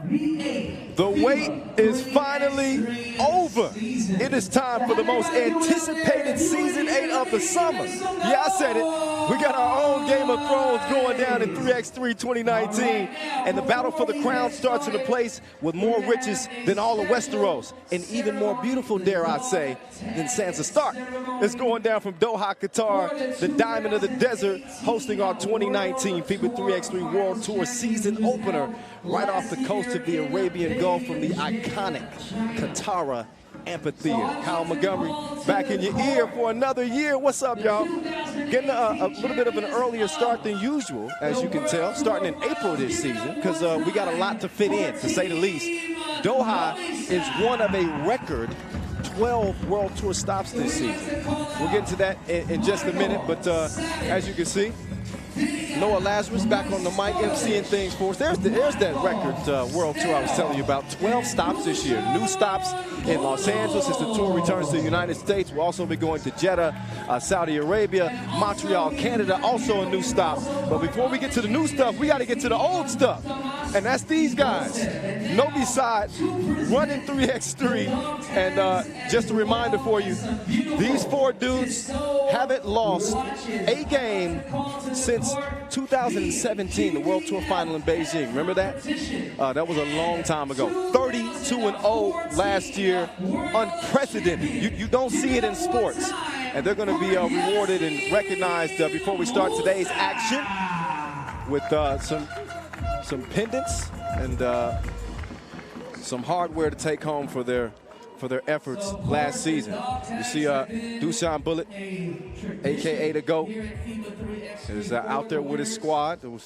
The wait is finally over. It is time for the most anticipated Season 8 of the summer. Yeah, I said it. We got our own Game of Thrones going down in 3x3 2019, and the battle for the crown starts in a place with more riches than all of Westeros, and even more beautiful, dare I say, than Sansa Stark. It's going down from Doha, Qatar, the Diamond of the Desert, hosting our 2019 FIBA 3x3 World Tour season opener right off the coast of the Arabian Gulf from the iconic Katara Amphitheater. Kyle Montgomery back in your ear for another year. What's up, y'all? Getting a little bit of an earlier start than usual, as you can tell, starting in April this season, because we got a lot to fit in, to say the least. Doha is one of a record 12 World Tour stops this season. We'll get into that in just a minute, but as you can see, Noah Lazarus back on the mic, emceeing things for us. There's that record World Tour I was telling you about. 12 stops this year. New stops in Los Angeles as the tour returns to the United States. We'll also be going to Jeddah, Saudi Arabia, Montreal, Canada, also a new stop. But before we get to the new stuff, we got to get to the old stuff. And that's these guys. Novi Sad running 3x3. And just a reminder for you, these four dudes haven't lost a game since 2017, the World Tour final in Beijing. Remember that? That was a long time ago. 32-0 last year. Unprecedented. You don't see it in sports. And they're going to be rewarded and recognized before we start today's action with some pendants and some hardware to take home for their efforts last season. You see Dushan Bullet, a.k.a. the GOAT, is out there with his squad. There was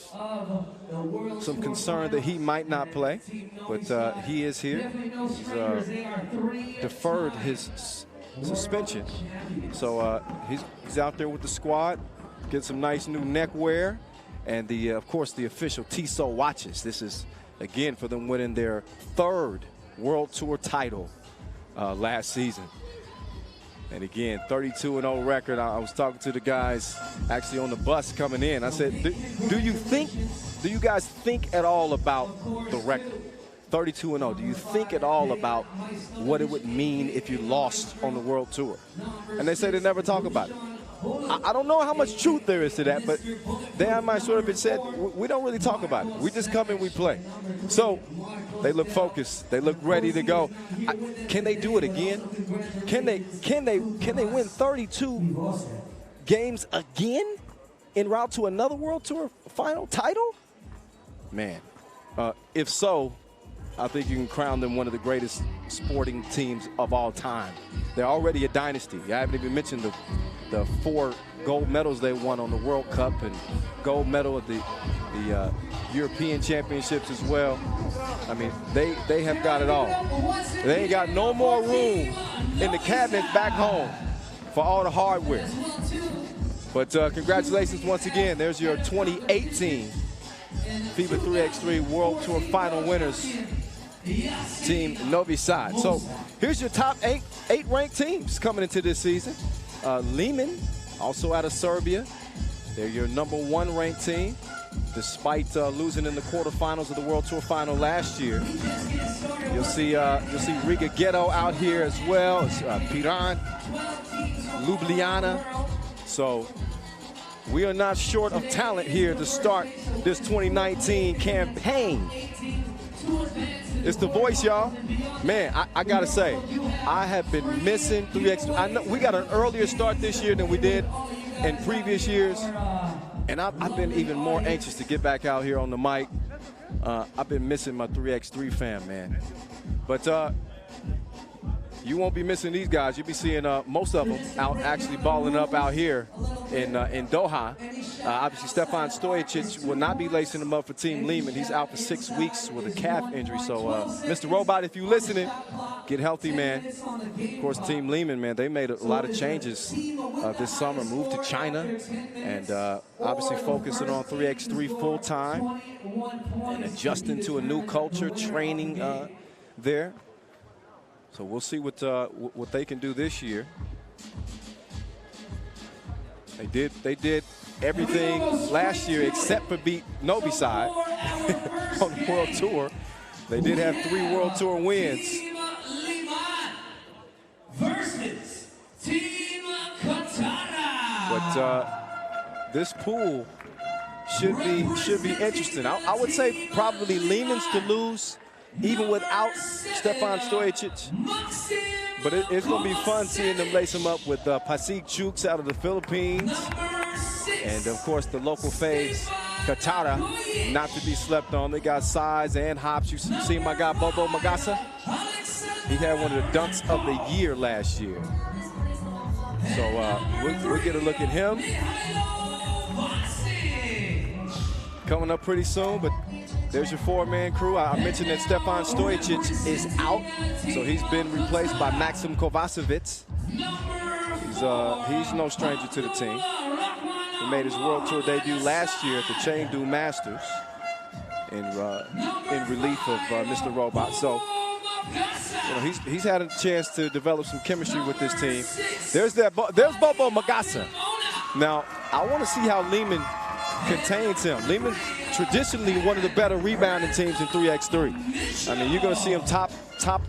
some concern that he might not play, but he is here. He's deferred his suspension. So he's out there with the squad, get some nice new neckwear, and of course the official Tissot watches. This is, again, for them winning their third World Tour title last season. And again, 32-0 record. I was talking to the guys actually on the bus coming in. I said, do you guys think at all about the record? 32-0. Do you think at all about what it would mean if you lost on the World Tour? And they say they never talk about it. I don't know how much truth there is to that, but they might sort of have said, we don't really talk about it. We just come and we play. So they look focused. They look ready to go. Can they do it again? Can they win 32 games again en route to another World Tour final title? Man, if so, I think you can crown them one of the greatest sporting teams of all time. They're already a dynasty. I haven't even mentioned the 4 gold medals they won on the World Cup and gold medal at the European Championships as well. I mean, they have got it all. They ain't got no more room in the cabinets back home for all the hardware. But congratulations once again. There's your 2018 FIBA 3x3 World Tour final winners, Team Novi Sad. So here's your top 8 ranked teams coming into this season. Liman, also out of Serbia. They're your #1 ranked team, despite losing in the quarterfinals of the World Tour final last year. You'll see Riga Ghetto out here as well. It's Piran, Ljubljana. So we are not short of talent here to start this 2019 campaign. It's the voice, y'all. Man, I gotta say, I have been missing 3x3. I know we got an earlier start this year than we did in previous years, and I've been even more anxious to get back out here on the mic. I've been missing my 3x3 fam, man. But you won't be missing these guys. You'll be seeing most of them out actually balling up out here in Doha. Obviously, Stefan Stojicic will not be lacing him up for Team Leman. He's out for 6 weeks with a calf injury. So, Mr. Robot, if you're listening, get healthy, man. Of course, Team Leman, man, they made a lot of changes this summer. Moved to China and obviously focusing on 3x3 full-time and adjusting to a new culture, training there. So we'll see what they can do this year. They did everything last year except for beat Novi Sad on the World Tour. They did have 3 World Tour wins. Liman versus Team Qatara. But this pool should be interesting. I would say probably Leman's to lose, even without Stefan Stojacic. But it's going to be fun seeing them lace him up with Pasig Chooks out of the Philippines. And, of course, the local faves, Katara, not to be slept on. They got size and hops. You see my guy, Bobo Magasa? He had one of the dunks of the year last year. So we'll get a look at him coming up pretty soon. But there's your 4-man crew. I mentioned that Stefan Stojacic is out, so he's been replaced by Maxim Kovacevic. He's no stranger to the team. He made his World Tour debut last year at the Chengdu Masters in relief of Mr. Robot. So he's had a chance to develop some chemistry with this team. There's Bobo Magasa. Now I want to see how Leman contains him. Leman traditionally one of the better rebounding teams in 3x3. I mean, you're going to see him top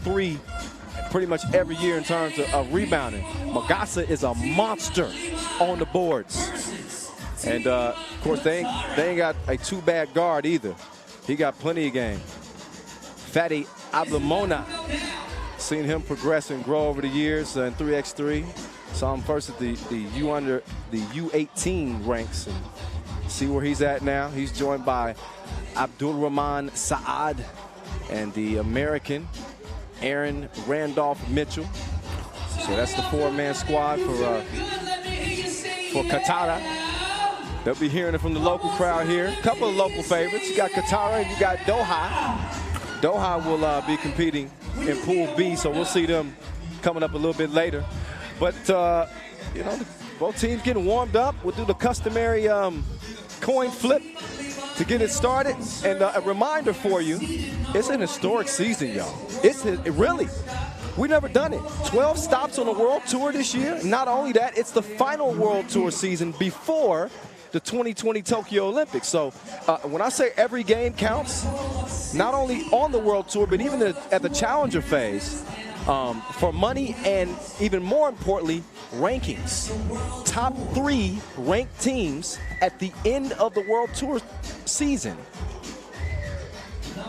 3 pretty much every year in terms of rebounding. Magasa is a monster on the boards. And, of course, they ain't got a too bad guard either. He got plenty of game. Fatty Ablamona, seen him progress and grow over the years in 3x3. Saw him first at the U18 ranks and see where he's at now. He's joined by Abdul Rahman Saad and the American Aaron Randolph Mitchell. So that's the 4-man squad for Katara. They'll be hearing it from the local crowd here. A couple of local favorites. You got Katara and you got Doha. Doha will be competing in Pool B, so we'll see them coming up a little bit later. But, you know, both teams getting warmed up. We'll do the customary coin flip to get it started. And a reminder for you, it's an historic season, y'all. Really. We've never done it. 12 stops on the World Tour this year. Not only that, it's the final World Tour season before the 2020 Tokyo Olympics. So when I say every game counts, not only on the World Tour, but even at the Challenger phase, for money and even more importantly, rankings. Top 3 ranked teams at the end of the World Tour season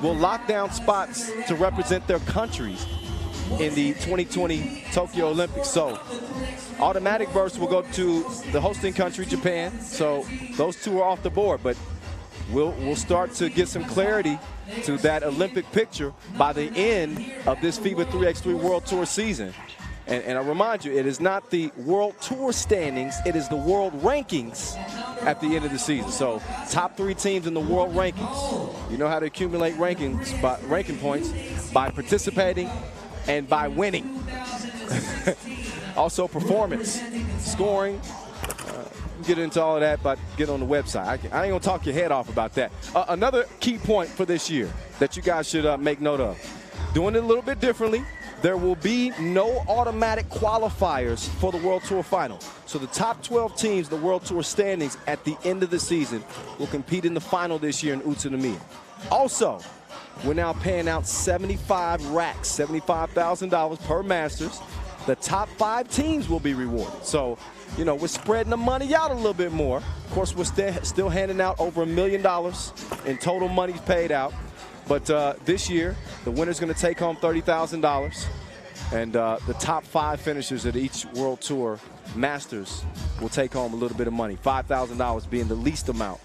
will lock down spots to represent their countries in the 2020 Tokyo Olympics. So automatic berths will go to the hosting country, Japan. So those 2 are off the board, but we'll start to get some clarity to that Olympic picture by the end of this FIBA 3x3 World Tour season. And I remind you, it is not the World Tour standings, it is the world rankings at the end of the season. So top 3 teams in the world rankings. You know how to accumulate ranking points by participating and by winning. Also performance, scoring. Get into all of that, but get on the website. I ain't gonna talk your head off about that. Another key point for this year that you guys should make note of. Doing it a little bit differently. There will be no automatic qualifiers for the World Tour final. So the top 12 teams, the World Tour standings at the end of the season, will compete in the final this year in Utsunomiya. Also, we're now paying out 75 racks, $75,000 per Masters. The top 5 teams will be rewarded. So, you know, we're spreading the money out a little bit more. Of course, we're still handing out over $1 million in total money paid out. But this year, the winner's going to take home $30,000. And the top 5 finishers at each World Tour Masters will take home a little bit of money, $5,000 being the least amount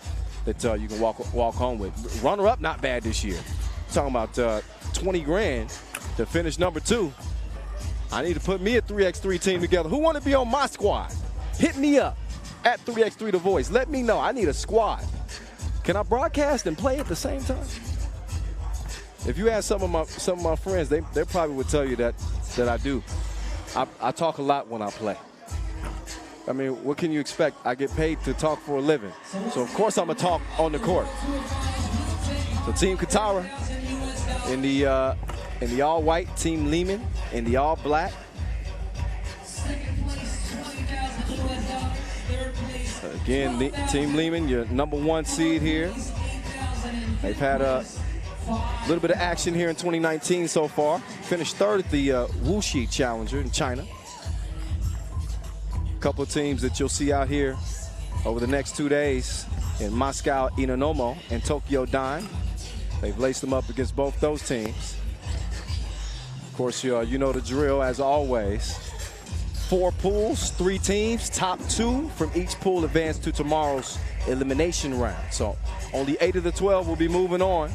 that you can walk home with. Runner-up, not bad this year. Talking about 20 grand to finish number 2. I need to put me a 3x3 team together. Who want to be on my squad? Hit me up at 3x3 The Voice. Let me know. I need a squad. Can I broadcast and play at the same time? If you ask some of my friends, they probably would tell you that I do. I talk a lot when I play. I mean, what can you expect? I get paid to talk for a living. So, of course, I'm going to talk on the court. So, Team Katara in the all-white, Team Liman in the all-black. Again, Team Liman, your #1 seed here. They've had A little bit of action here in 2019 so far. Finished third at the Wuxi Challenger in China. A couple of teams that you'll see out here over the next 2 days in Moscow, Inanomo, and Tokyo Dime. They've laced them up against both those teams. Of course, you know the drill as always. 4 pools, 3 teams, top 2 from each pool advance to tomorrow's elimination round. So only 8 of the 12 will be moving on.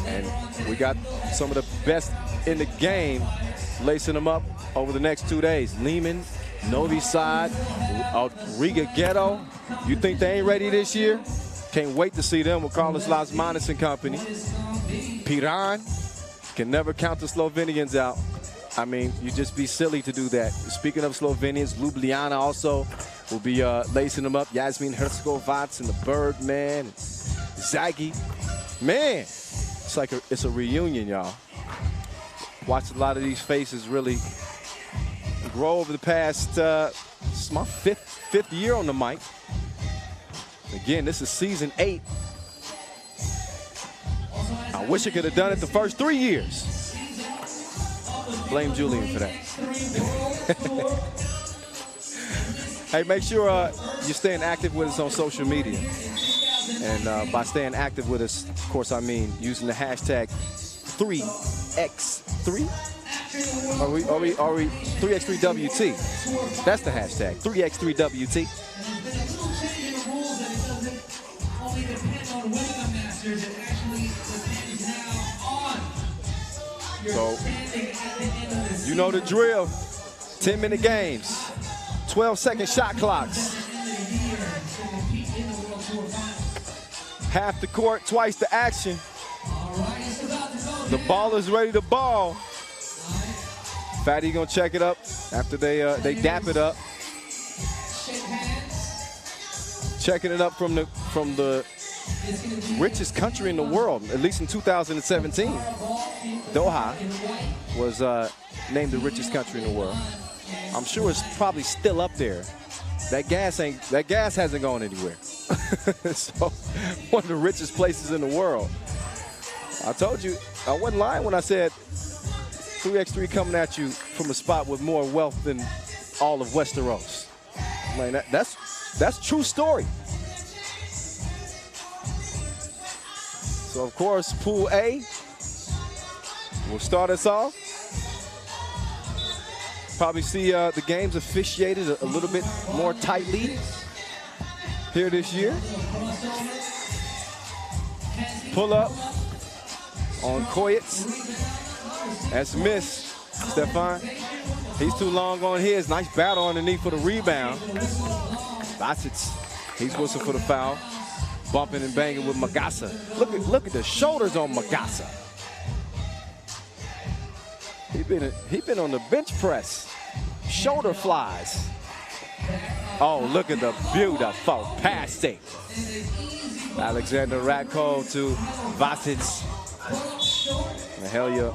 And we got some of the best in the game lacing them up over the next 2 days. Liman, Novi Sad, Riga Ghetto. You think they ain't ready this year? Can't wait to see them with Carlos Lasmanis and company. Piran can never count the Slovenians out. I mean, you just be silly to do that. Speaking of Slovenians, Ljubljana also will be lacing them up. Yasmin Herskovac and the Birdman, Zaggy. Man, it's like it's a reunion, y'all. Watched a lot of these faces really grow over the past, it's my fifth year on the mic. Again, this is season 8. I wish I could have done it the first 3 years. Blame Julian for that. Hey, make sure you're staying active with us on social media. And by staying active with us, of course, I mean using the hashtag 3x3. Are we 3x3WT? That's the hashtag, 3x3WT. So, you know the drill. 10-minute games, 12-second shot clocks. Half the court, twice the action. The ball is ready to ball. Fatty gonna check it up after they dap it up. Checking it up from the richest country in the world, at least in 2017. Doha was named the richest country in the world. I'm sure it's probably still up there. That gas hasn't gone anywhere. So, one of the richest places in the world. I told you, I wasn't lying when I said 3x3 coming at you from a spot with more wealth than all of Westeros. Man, that's true story. So, of course, Pool A will start us off. Probably see the games officiated a little bit more tightly here this year. Pull up on Koyets. That's miss, Stefan. He's too long on his. Nice battle underneath for the rebound. Bassett, he's whistling for the foul. Bumping and banging with Magasa. Look at the shoulders on Magasa. He been on the bench press. Shoulder flies. Oh, look at the beautiful passing. Alexander Radko to Vasic. Mahalia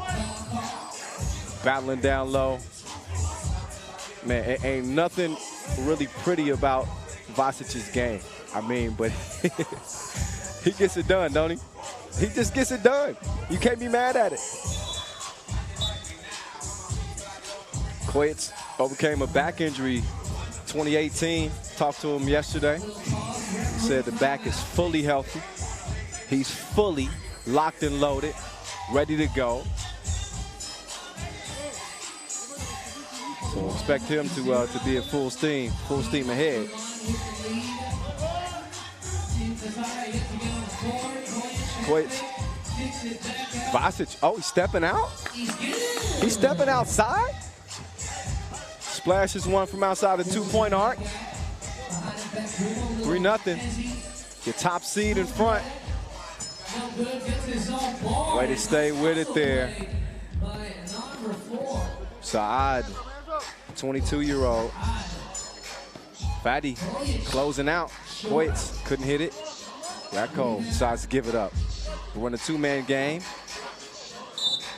battling down low. Man, it ain't nothing really pretty about Vasic's game. I mean, but he gets it done, don't he? He just gets it done. You can't be mad at it. Koyets overcame a back injury 2018. Talked to him yesterday. He said the back is fully healthy. He's fully locked and loaded, ready to go. So expect him to be at full steam ahead. Koyets. Vasic, oh, he's stepping out? He's stepping outside? Splashes one from outside the two-point arc. 3-0. Your top seed in front. Way to stay with it there. Saad, 22-year-old. Fatty closing out. Koyets couldn't hit it. Radko decides to give it up. We're in a 2-man game.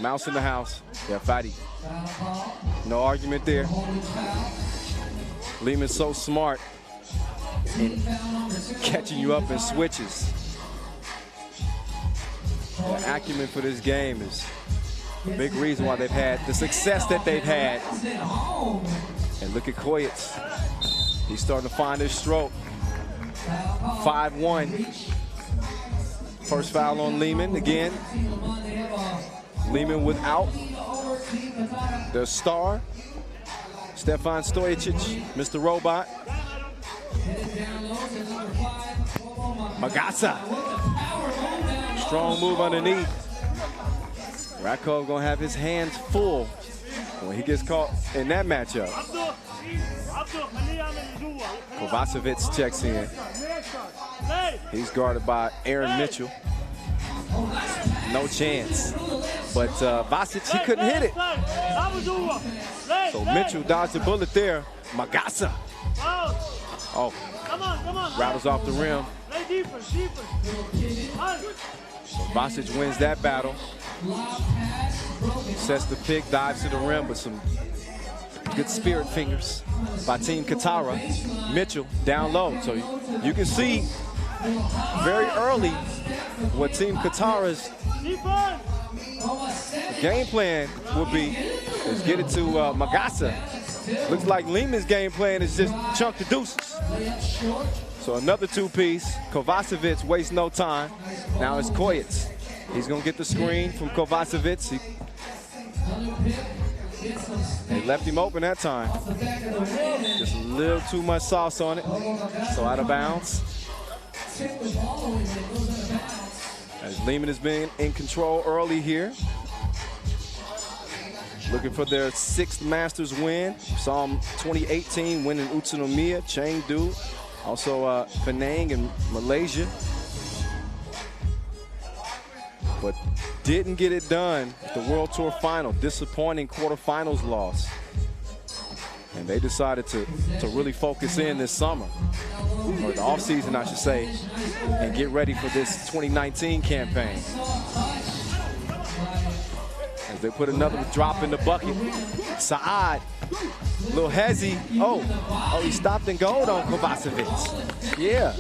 Mouse in the house. Yeah, Fatty. No argument there. Liman's so smart in catching you up in switches. The acumen for this game is a big reason why they've had the success that they've had. And look at Koyets. He's starting to find his stroke. 5-1. First foul on Liman again. Liman without their star, Stefan Stojicic, Mr. Robot. Magasa. Strong move underneath. Rakov gonna have his hands full when he gets caught in that matchup. Kovacevic checks in. He's guarded by Aaron Mitchell. No chance. But Vasic, he couldn't hit it. So Mitchell dodged the bullet there. Magasa. Oh, rattles off the rim. So Vasic wins that battle. Sets the pick, dives to the rim with some good spirit fingers by Team Katara. Mitchell down low. So you can see very early what Team Katara's game plan will be is get it to Magasa. Looks like Liman's game plan is just chunk the deuces. So another two-piece. Kovacevic wastes no time. Now it's Koyets. He's going to get the screen from Kovacevic. They left him open that time. Just a little too much sauce on it. So out of bounds. As Liman has been in control early here. Looking for their 6th Masters win. Saw them 2018 winning Utsunomiya, Chengdu, also Penang in Malaysia. But didn't get it done at the World Tour Final. Disappointing quarterfinals loss. And they decided to really focus in this summer, or the offseason, I should say, and get ready for this 2019 campaign. As they put another drop in the bucket. Saad, little hezzy. Oh, he stopped and gold on Kovacevic. Yeah.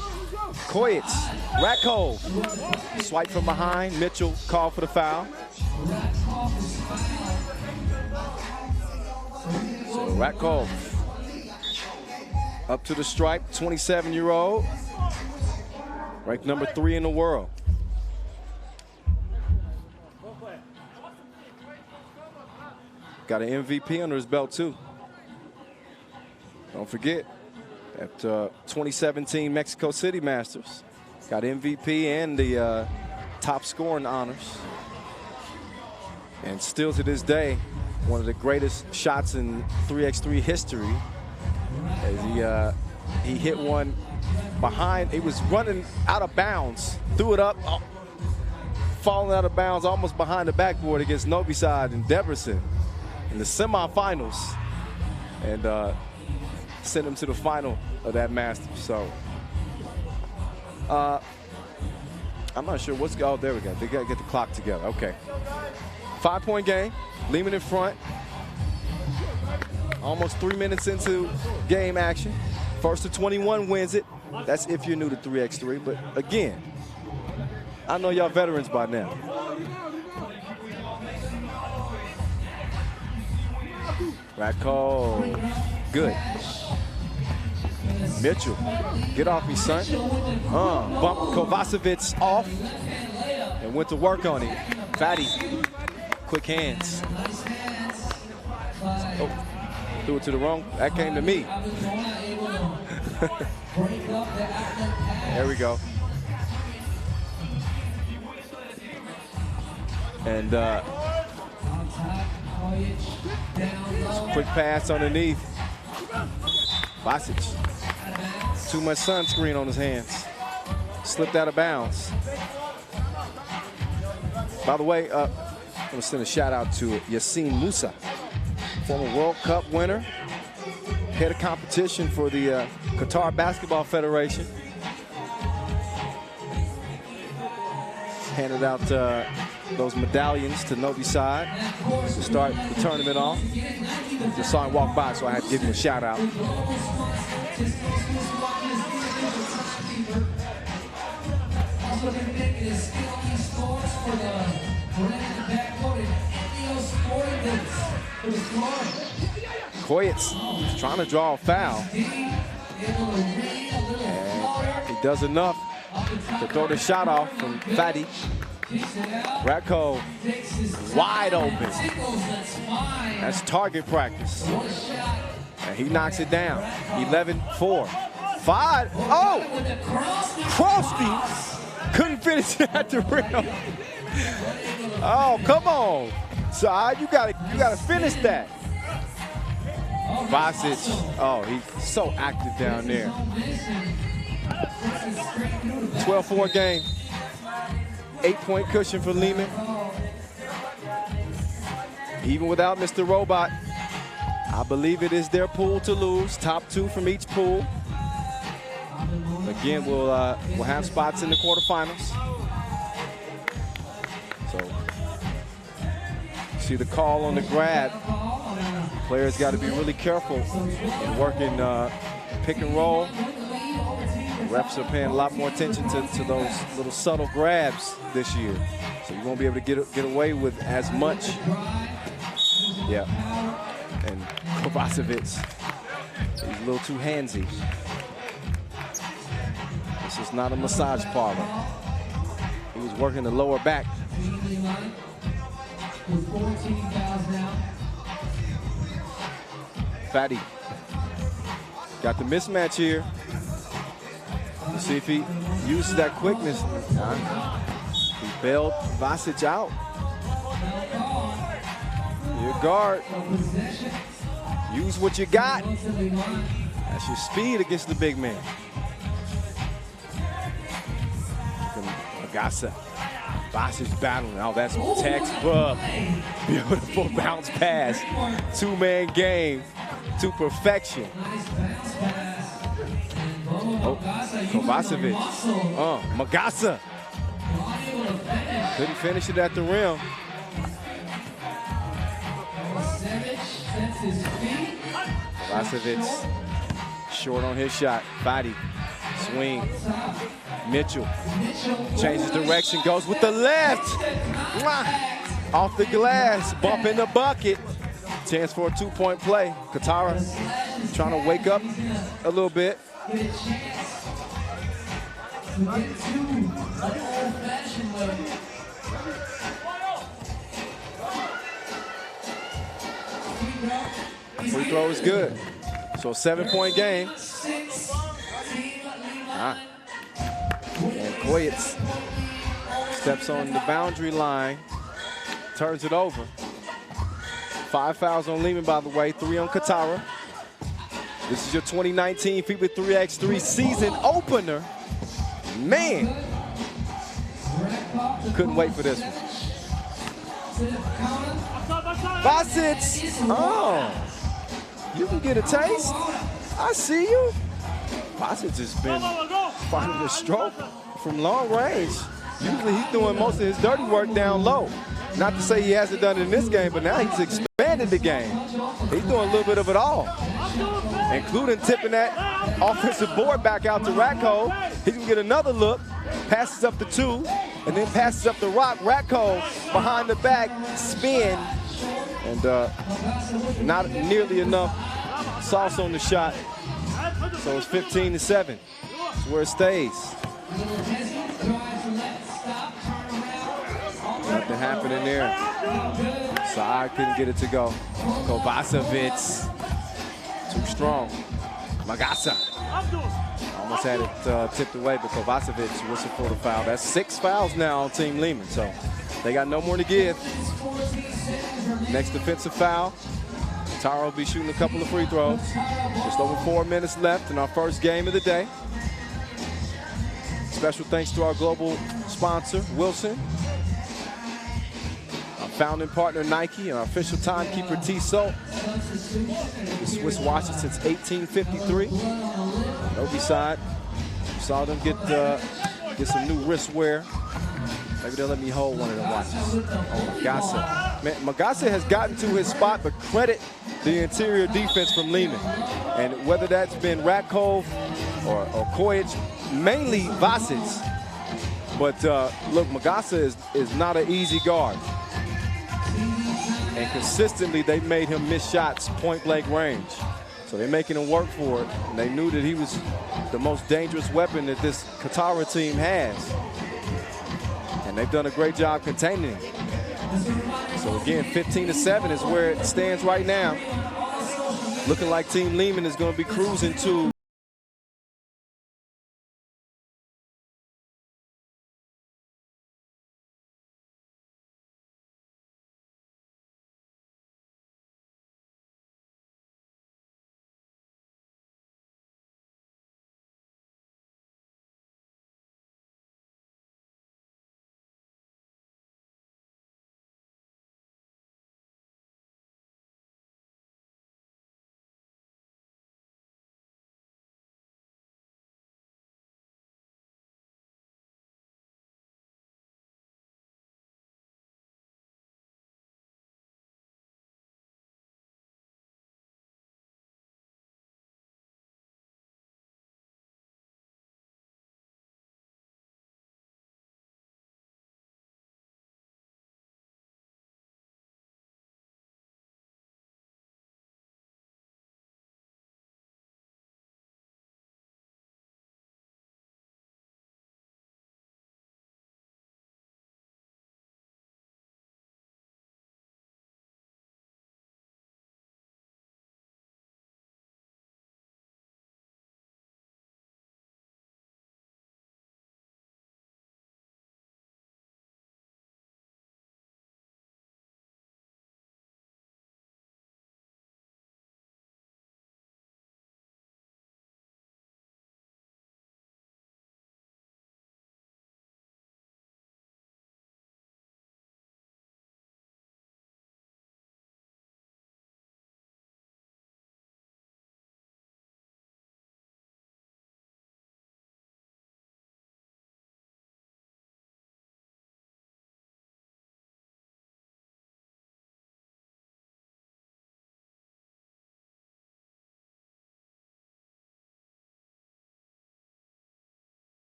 Koyets, Rakov, swipe from behind. Mitchell called for the foul. So Rakov up to the stripe, 27-year-old, ranked number 3 in the world. Got an MVP under his belt too. Don't forget, at 2017 Mexico City Masters, got MVP and the top scoring honors. And still to this day, one of the greatest shots in 3x3 history. As he hit one behind, he was running out of bounds, threw it up, falling out of bounds almost behind the backboard against Novi Sad and Debrecen in the semifinals, and sent him to the final of that Masters. So I'm not sure what's, oh, there we go. They got to get the clock together. Okay. 5-point game, Liman in front. Almost 3 minutes into game action. First to 21 wins it. That's if you're new to 3x3. But again, I know y'all veterans by now. Rakov, good. Mitchell, get off me, son. Bumped Kovacevic off and went to work on him. Fatty, quick hands. Oh, threw it to the wrong, that came to me. There we go. And quick pass underneath. Vasic, too much sunscreen on his hands. Slipped out of bounds. By the way, I'm gonna send a shout out to Yassine Musa, former World Cup winner, head of competition for the Qatar Basketball Federation. Handed out those medallions to Novi Sad to start the tournament off. Just saw him walk by, so I had to give him a shout out. also been making his skill esports for the backcourt and NBO Sporting Goods for the Florida. Koyets is trying to draw a foul. And he does enough to throw the shot off from Fadi. Ratko wide open. That's target practice. And he knocks it down. 11-4. 5. Oh! Crosby couldn't finish it at the rim. Oh, come on. Side, you gotta finish that. Vasic, oh, he's so active down there. 12-4 game. 8-point cushion for Liman. Even without Mr. Robot, I believe it is their pool to lose. Top 2 from each pool. Again, we'll have spots in the quarterfinals. So, see the call on the grab. Players got to be really careful in working pick and roll. Refs are paying a lot more attention to those little subtle grabs this year. So you won't be able to get away with as much. Yeah. And Kovacevic, he's a little too handsy. This is not a massage parlor. He was working the lower back. Fadi got the mismatch here. Let's see if he uses that quickness. He bailed Vasic out. Your guard. Use what you got. That's your speed against the big man. Magasa. Vasic battling. Oh, that's textbook. Beautiful bounce pass. Two-man game to perfection. Oh, Kovacevic. Magasa. Couldn't finish it at the rim. Kovacevic short on his shot. Fadi. Swing. Mitchell changes direction, goes with the left. Off the glass, bump in the bucket. Chance for a 2-point play. Katara trying to wake up a little bit. Free throw is good. So a 7-point game. And Koyets steps on the boundary line, turns it over. 5 fouls on Leman, by the way, 3 on Katara. This is your 2019 FIBA 3x3 season opener. Man, couldn't wait for this one. Vasic, oh, you can get a taste. I see you. Vasic has been finding a stroke from long range. Usually he's doing most of his dirty work down low. Not to say he hasn't done it in this game, but now he's expanded the game. He's doing a little bit of it all, including tipping that offensive board back out to Ratko. He can get another look, passes up the 2, and then passes up the rock. Ratko behind the back, spin, and not nearly enough sauce on the shot. So it's 15-7. That's where it stays. Nothing happening there. Saad couldn't get it to go. Kovacevic, too strong. Magasa almost had it tipped away, but Kovacevic whistled for the foul. That's 6 fouls now on Team Liman, so they got no more to give. Next defensive foul. Tara will be shooting a couple of free throws. Just over 4 minutes left in our first game of the day. Special thanks to our global sponsor, Wilson. Our founding partner, Nike, and our official timekeeper, Tissot. The Swiss watches since 1853. Novi Sad. Saw them get some new wristwear. Maybe they'll let me hold one of them watches. Oh, Magasa. Man, Magasa has gotten to his spot, but credit the interior defense from Liman. And whether that's been Ratko or Koyets, mainly Vasic, But look, Magasa is not an easy guard. And consistently, they made him miss shots point-blank range. So they're making him work for it. And they knew that he was the most dangerous weapon that this Qatara team has. And they've done a great job containing him. So again, 15-7 is where it stands right now. Looking like Team Liman is going to be cruising to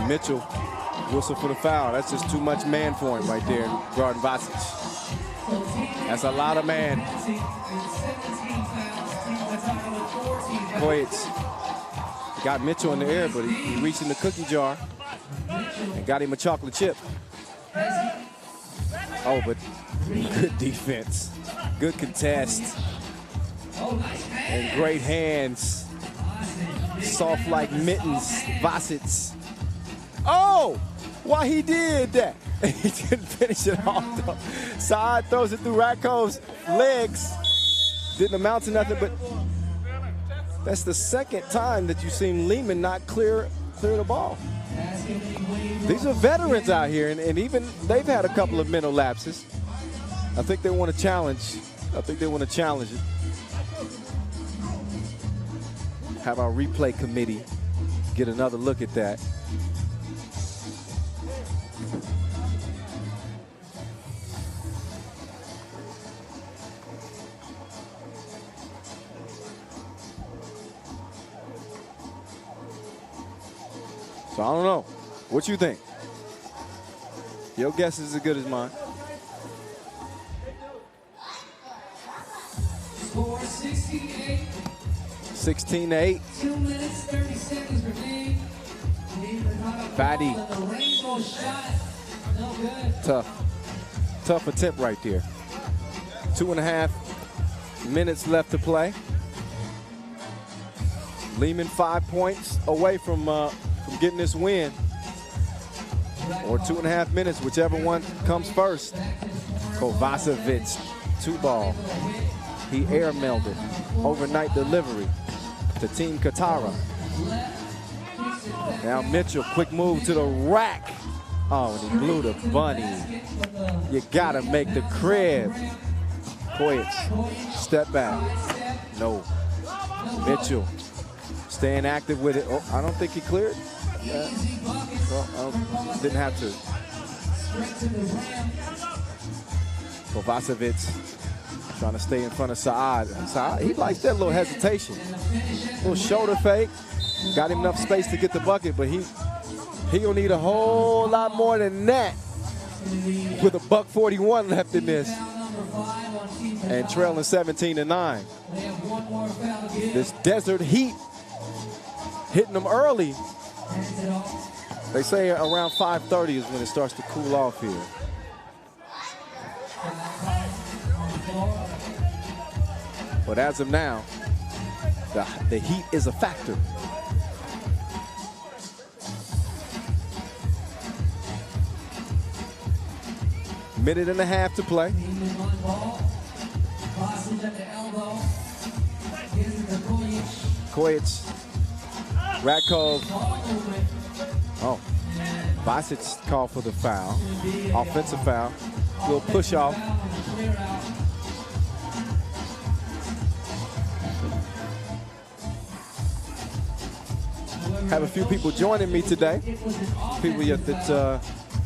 and Mitchell whistle for the foul. That's just too much man for him right there, guarding Vasic. That's a lot of man. Poets got Mitchell in the air, but he reached in the cookie jar and got him a chocolate chip. Oh, but good defense, good contest, and great hands. Soft like mittens, Vasic. Oh, why he did that? He didn't finish it off though. Saad throws it through Ratko's legs. Didn't amount to nothing, but that's the second time that you've seen Leman not clear the ball. These are veterans out here, and even they've had a couple of mental lapses. I think they want to challenge. I think they want to challenge it. Have our replay committee get another look at that. So I don't know. What you think? Your guess is as good as mine. Score 16-8. 16-8. 2 minutes, 30 seconds remaining. Fatty. The rainbow shot. No good. Tough attempt right there. 2.5 minutes left to play. Liman 5 points away from getting this win. Or 2.5 minutes, whichever one comes first. Kovacevic, 2-ball. He airmailed it. Overnight delivery to Team Qatara. Now Mitchell, quick move to the rack. Oh, and he blew the bunny. You gotta make the crib. Kojic, step back. No. Mitchell, staying active with it. Oh, I don't think he cleared. Yeah. Well, didn't have to. Kovacevic trying to stay in front of Saad. Saad, he likes that little hesitation. Little shoulder fake. Got him enough space to get the bucket, but he gonna need a whole lot more than that with a $141 left in this. And trailing 17-9. This desert heat hitting them early. They say around 5:30 is when it starts to cool off here. But as of now, the heat is a factor. Minute and a half to play. Kojic, Radkov. Oh, Basic called for the foul. Offensive foul. Little push off. Have a few people joining me today. People that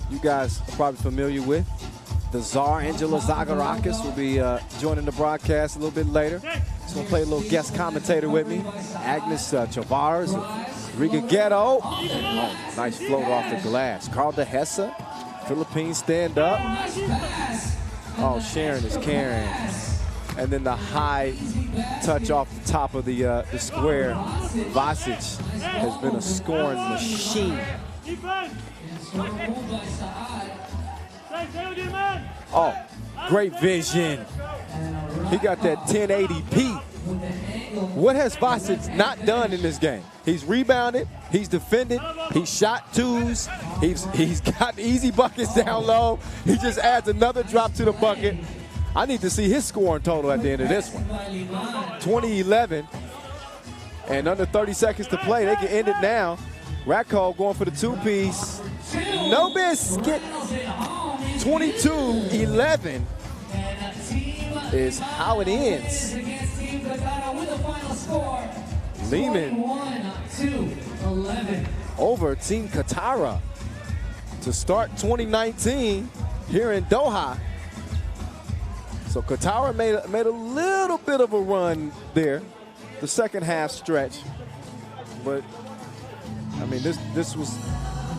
you guys are probably familiar with. The Czar, Angela Zagarakis, will be joining the broadcast a little bit later. She's going to play a little guest commentator with me. Agnes Chavars, Riga Ghetto. Oh, nice float off the glass. Carl De Hesse, Philippines stand up. Oh, Sharon is carrying. And then the high touch off the top of the square. Vasic has been a scoring machine. Oh, great vision. He got that 1080p. What has Vasic not done in this game? He's rebounded, he's defended, he's shot twos, he's got easy buckets down low. He just adds another drop to the bucket. I need to see his scoring total at the end of this one. 20-11, and under 30 seconds to play. They can end it now. Radkov going for the two-piece. No biscuit. 22-11 is how it ends. Liman over Team Katara to start 2019 here in Doha. So Katara made a little bit of a run there, the second half stretch. But I mean, this was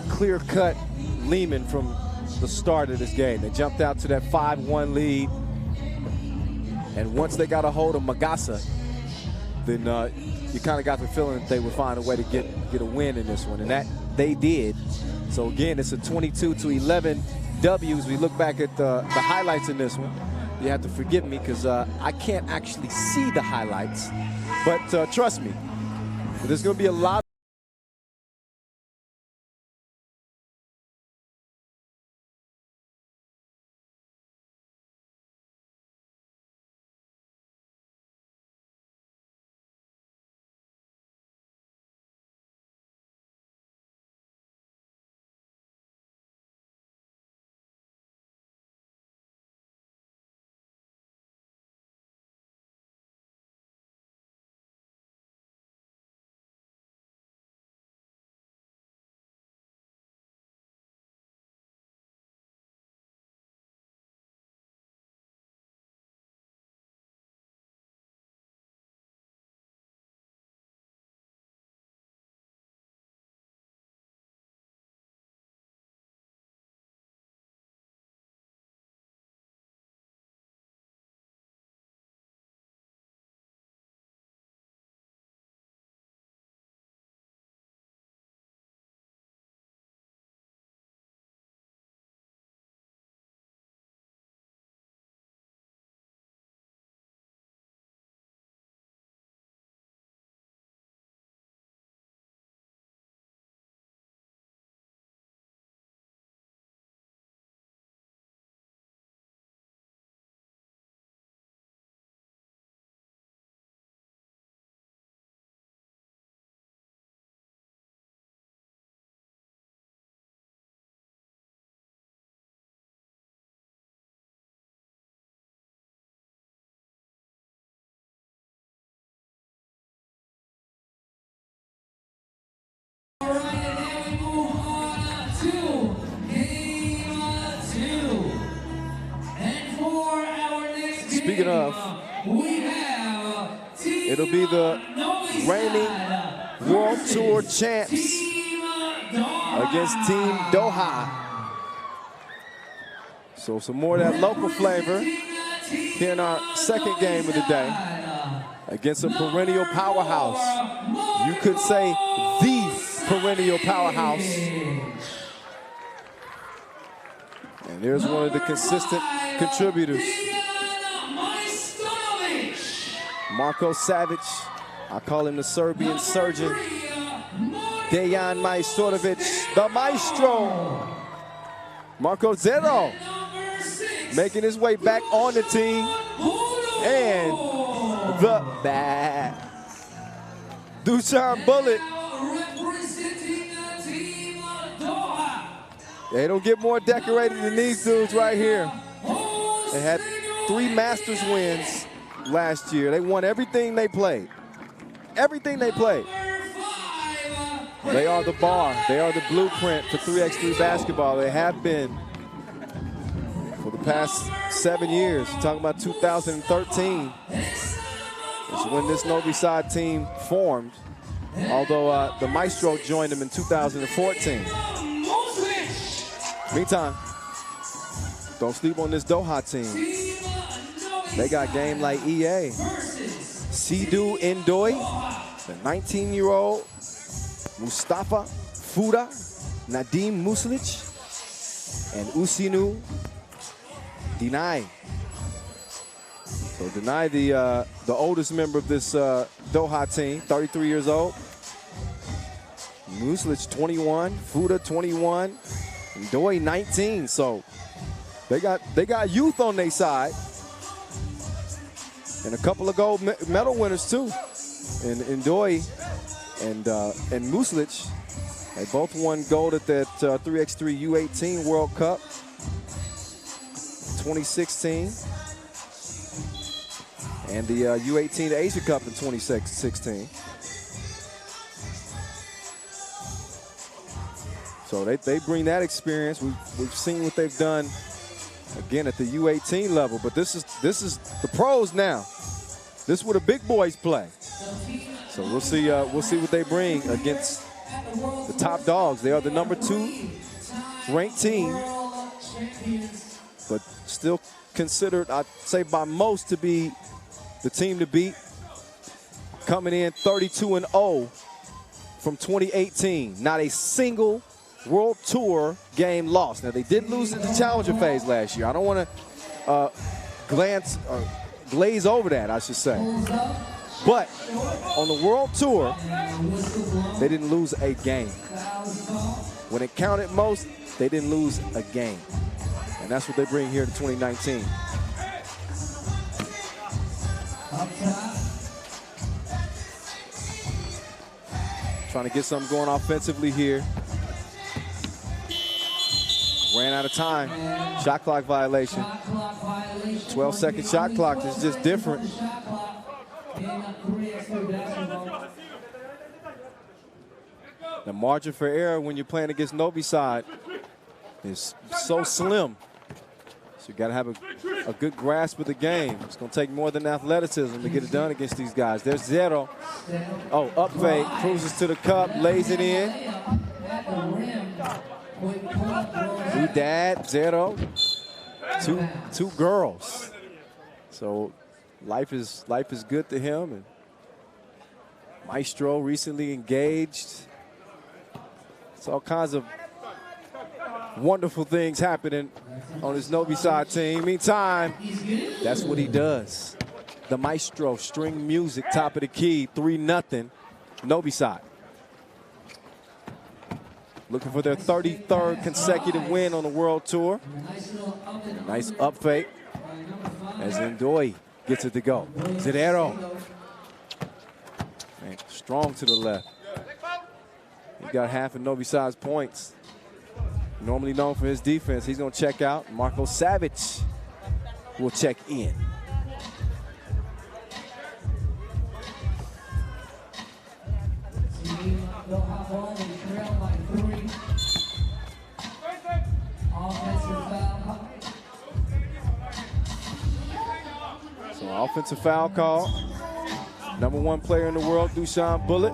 clear-cut Liman from the start of this game. They jumped out to that 5-1 lead, and once they got a hold of Magasa, then you kind of got the feeling that they would find a way to get a win in this one, and that they did. So again, it's a 22-11 W as we look back at the highlights in this one. You have to forgive me because I can't actually see the highlights, but trust me, there's going to be a lot enough, it'll be the reigning World Tour champs against Team Doha. So some more of that local flavor here in our second game of the day against a perennial powerhouse. You could say the perennial powerhouse. And there's one of the consistent contributors. Marko Savic, I call him the Serbian surgeon. Dejan Majstorovic, the maestro. Marko Zero, making his way back on the team. And the bad Dusan Bullet. They don't get more decorated than these dudes right here. They had 3 Masters wins last year. They won everything they played. Everything they played. They are the bar. They are the blueprint for 3x3 basketball. They have been for the past 7 years. Talking about 2013 is when this Novi Sad team formed, although the Maestro joined them in 2014. Meantime, don't sleep on this Doha team. They got game like EA. Sidou Ndoye, the 19-year-old Mustafa Fuda, Nadim Muslic, and Usinu Dinai. So Dinai, the oldest member of this Doha team, 33 years old. Muslic 21, Fuda 21, Ndoye 19. So they got youth on their side. And a couple of gold medal winners too. And Ndoye and Muslic, they both won gold at that 3x3 U18 World Cup 2016. And the U18 Asia Cup in 2016. So they bring that experience. We've seen what they've done again at the U18 level, but this is the pros now. This is where the big boys play. So we'll see what they bring against the top dogs. They are the #2 ranked team, but still considered, I'd say by most, to be the team to beat. Coming in 32-0 from 2018. Not a single World Tour game lost. Now, they did lose in the Challenger phase last year. I don't want to glaze over that, I should say. But on the World Tour, they didn't lose a game. When it counted most, they didn't lose a game. And that's what they bring here to 2019. Trying to get something going offensively here. Ran out of time. Shot clock violation. 12-second shot clock is just different. The margin for error when you're playing against Novi Sad is so slim. So you got to have a good grasp of the game. It's going to take more than athleticism to get it done against these guys. There's Zero. Oh, up fake, cruises to the cup, lays it in. New dad, Zero. Two girls. So life is good to him. And Maestro recently engaged. It's all kinds of wonderful things happening on his Novi Sad team. Meantime, that's what he does. The Maestro, string music, top of the key, 3-0, Novi Sad. Looking for their 33rd consecutive win on the World Tour. Nice up fake as Ndoye gets it to go. Zidero. Man, strong to the left. He got half of Novi Sad's points. Normally known for his defense. He's going to check out. Marko Savic will check in. So offensive foul call. #1 player in the world, Dushan Bullet,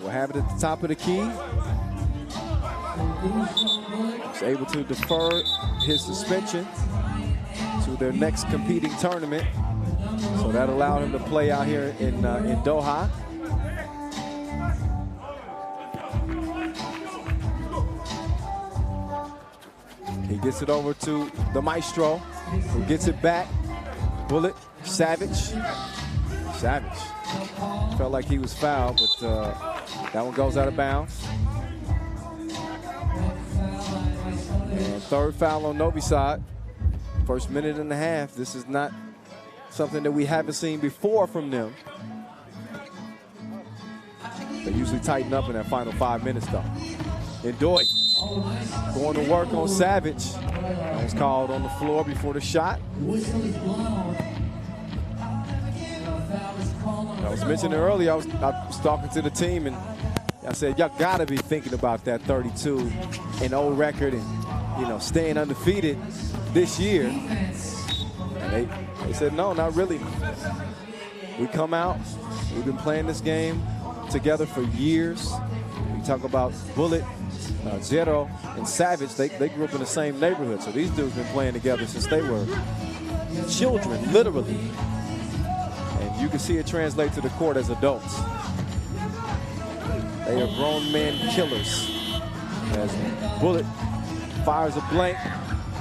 will have it at the top of the key. He's able to defer his suspension to their next competing tournament. So that allowed him to play out here in Doha. He gets it over to the maestro, who gets it back. Bullet, Savage. Felt like he was fouled, but that one goes out of bounds. And third foul on Novi Sad. First minute and a half. This is not something that we haven't seen before from them. They usually tighten up in that final 5 minutes, though. And Doy going to work on Savage. That was called on the floor before the shot. I was mentioning earlier, I was talking to the team, and I said, y'all gotta be thinking about that 32-0 record and, you know, staying undefeated this year. And they said, no, not really. We come out, we've been playing this game together for years. We talk about Bullet, Zero, and Savage. They grew up in the same neighborhood, so these dudes been playing together since they were children, literally. And you can see it translate to the court as adults. They are grown men killers. As Bullet fires a blank.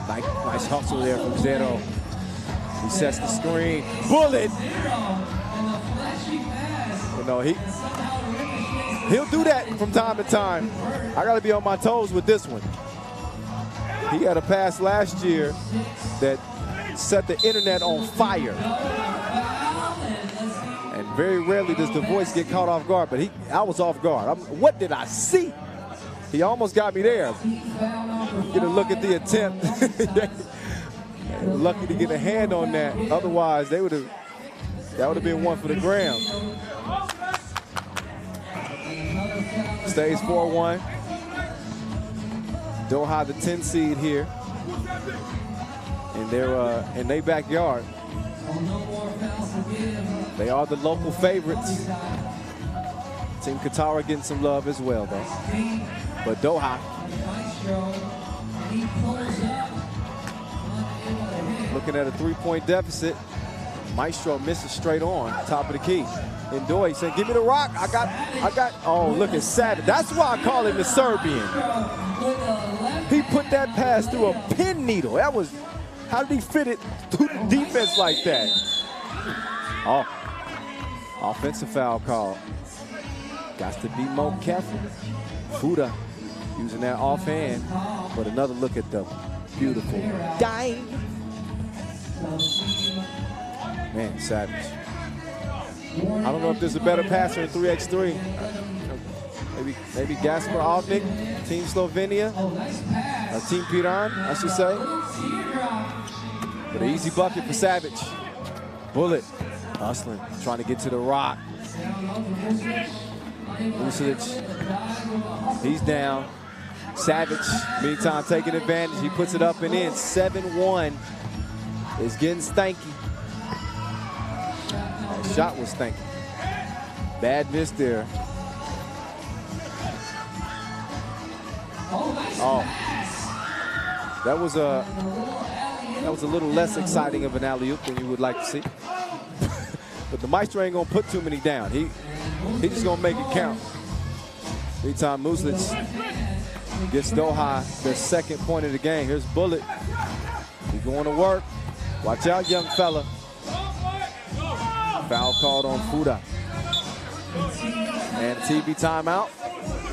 Nice hustle there from Zero. He sets the screen. Bullet! You know, he'll do that from time to time. I got to be on my toes with this one. He had a pass last year that set the internet on fire. And very rarely does the voice get caught off guard, but I was off guard. What did I see? He almost got me there. Get a look at the attempt. They were lucky to get a hand on that. Otherwise, that would have been one for the gram. Stays 4-1. Doha, the 10 seed here in their backyard. They are the local favorites. Team Qatara getting some love as well, though. But Doha looking at a 3-point deficit. Maestro misses straight on, top of the key. And Doy said, give me the rock. I got, oh, look at Savage. That's why I call him the Serbian. He put that pass through a pin needle. That was, how did he fit it through the defense like that? Oh, offensive foul call. Got to be more careful. Fuda using that offhand. But another look at the beautiful dive. Man, Savage. I don't know if there's a better passer in 3x3. Maybe Gasper Ovnik, Team Slovenia, or Team Piran, I should say. But an easy bucket for Savage. Bullet, hustling, trying to get to the rock. Vucevic, he's down. Savage, meantime, taking advantage. He puts it up and in. 7-1. It's getting stanky. That shot was stanky. Bad miss there. Oh, that was a little less exciting of an alley-oop than you would like to see. But the Maestro ain't gonna put too many down. He just gonna make it count. Meantime, Muslic gets Doha their second point of the game. Here's Bullet. He's going to work. Watch out, young fella. Foul called on Fuda. And TV timeout.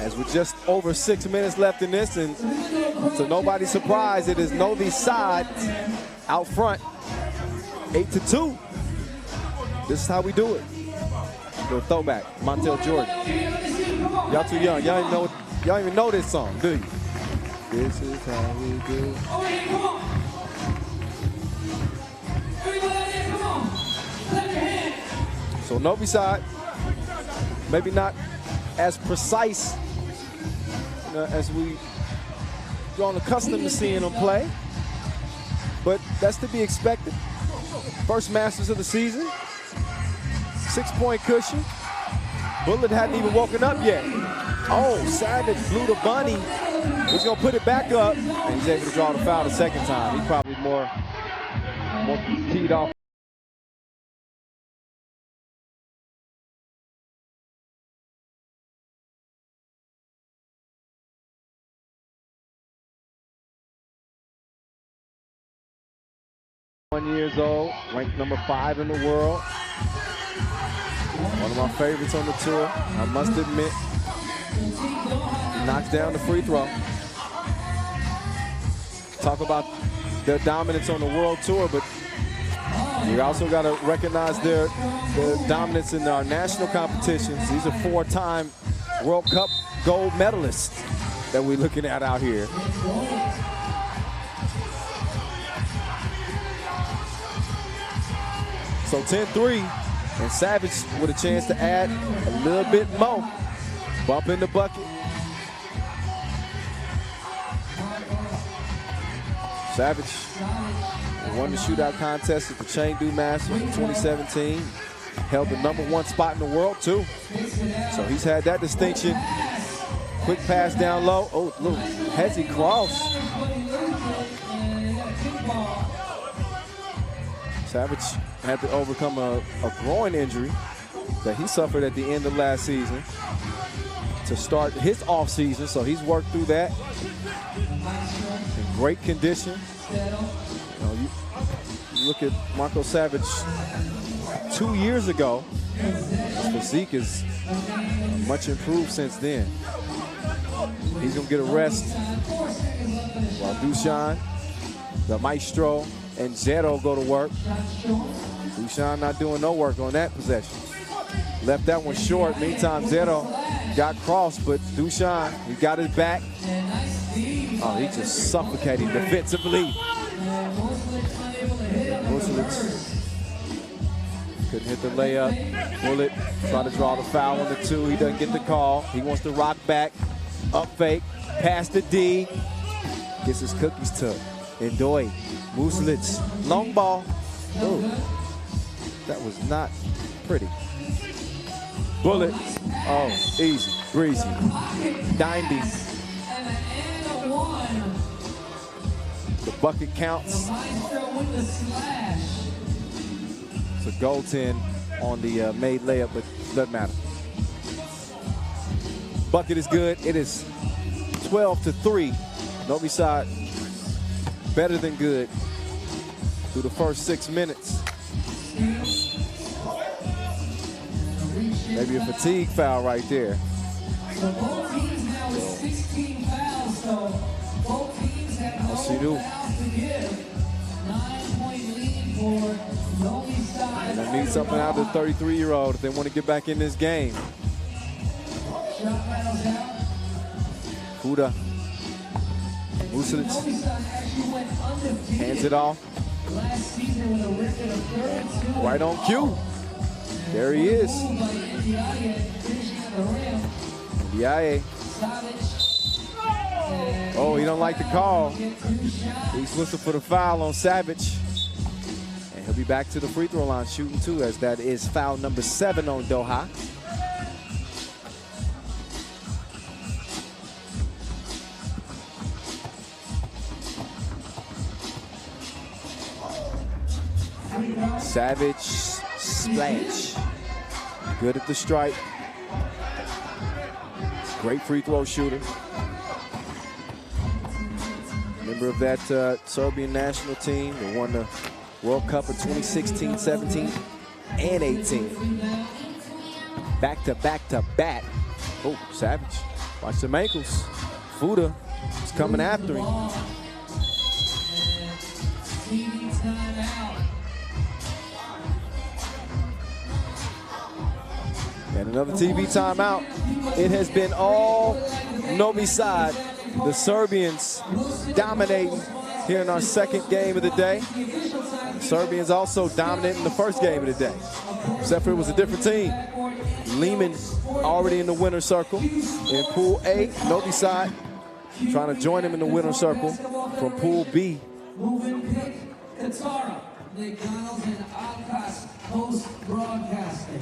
As with just over 6 minutes left in this, and to nobody's surprise, it is Novi Sad out front, 8-2. This is how we do it. The throwback, Montel Jordan. Y'all too young. Y'all even know this song, do you? This is how we do it. So Novi Sad, maybe not as precise as we've grown accustomed to seeing them play, but that's to be expected. First Masters of the season. 6-point cushion. Bullet hadn't even woken up yet. Oh, Savage blew the bunny. He's gonna put it back up, and he's able to draw the foul the second time. He's probably more teed off. Years old, ranked number 5 in the world. One of my favorites on the tour, I must admit. Knocks down the free throw. Talk about their dominance on the world tour, but you also got to recognize their dominance in our national competitions. These are 4-time World Cup gold medalists that we're looking at out here. So 10-3, and Savage with a chance to add a little bit more. Bump in the bucket. Savage won the shootout contest at the Chengdu Masters in 2017. Held the #1 spot in the world too. So he's had that distinction. Quick pass down low. Oh, little hezzy cross. Savage had to overcome a groin injury that he suffered at the end of last season to start his off season. So he's worked through that in great condition. You look at Marco Savage 2 years ago. His physique is much improved since then. He's gonna get a rest while Dushan, the maestro, and Zero go to work. Dushan not doing no work on that possession. Left that one short. Meantime, Zero got crossed, but Dushan, he got his back. Oh, he just suffocating defensively. Muslic couldn't hit the layup. Bullet trying to draw the foul on the 2. He doesn't get the call. He wants to rock back. Up fake. Pass to D. Gets his cookies to Ndoye. Muslic. Long ball. Oh, that was not pretty. Bullet. Oh, easy. Breezy. 90. The bucket counts. It's a goaltend on the made layup, but doesn't matter. Bucket is good. It is 12-3. Novi Sad better than good through the first 6 minutes. Maybe a fatigue foul right there. So both teams now with 16 fouls, so both teams have no fouls to give. 9-point lead for Novi Sad. And they need something out of the 33-year-old if they want to get back in this game. Shot rattles out. Huda. Muslic hands it off. Last season with a record of 32. Right on cue. There he is. Ndiaye. Oh, he don't like the call. He's whistled for the foul on Savage. And he'll be back to the free throw line shooting 2, as that is foul number 7 on Doha. Savage splash. Good at the stripe. Great free throw shooter. Member of that Serbian national team that won the World Cup in 2016, 17, and 18. Back to back to back. Oh, Savage. Watch them ankles. Fuda is coming after him. And another TV timeout. It has been all Novi Sad. The Serbians dominating here in our second game of the day. The Serbians also dominant in the first game of the day, except for it was a different team. Liman already in the winner's circle. In Pool A, Novi Sad trying to join him in the winner's circle from Pool B. Moving pick, Katara. McDonald's and Alcas Post Broadcasting.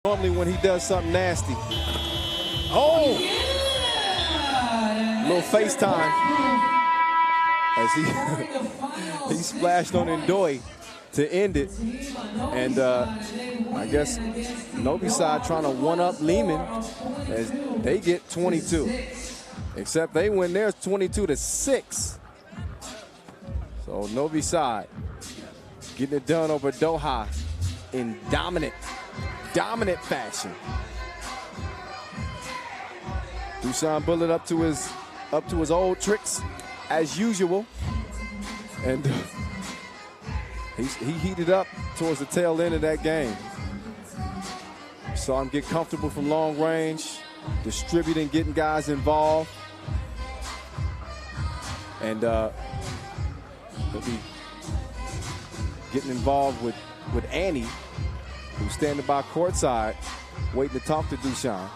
Normally when he does something nasty. Oh! Little FaceTime as he splashed on Ndoye to end it. And I guess Novi Sad trying to one-up Liman as they get 22. Except they win theirs 22-6. So Novi Sad getting it done over Doha in dominant fashion. Dusan Bullet up to his old tricks as usual, and he heated up towards the tail end of that game. Saw him get comfortable from long range, distributing, getting guys involved, and He'll be getting involved with Annie, who's standing by courtside, waiting to talk to Dushan.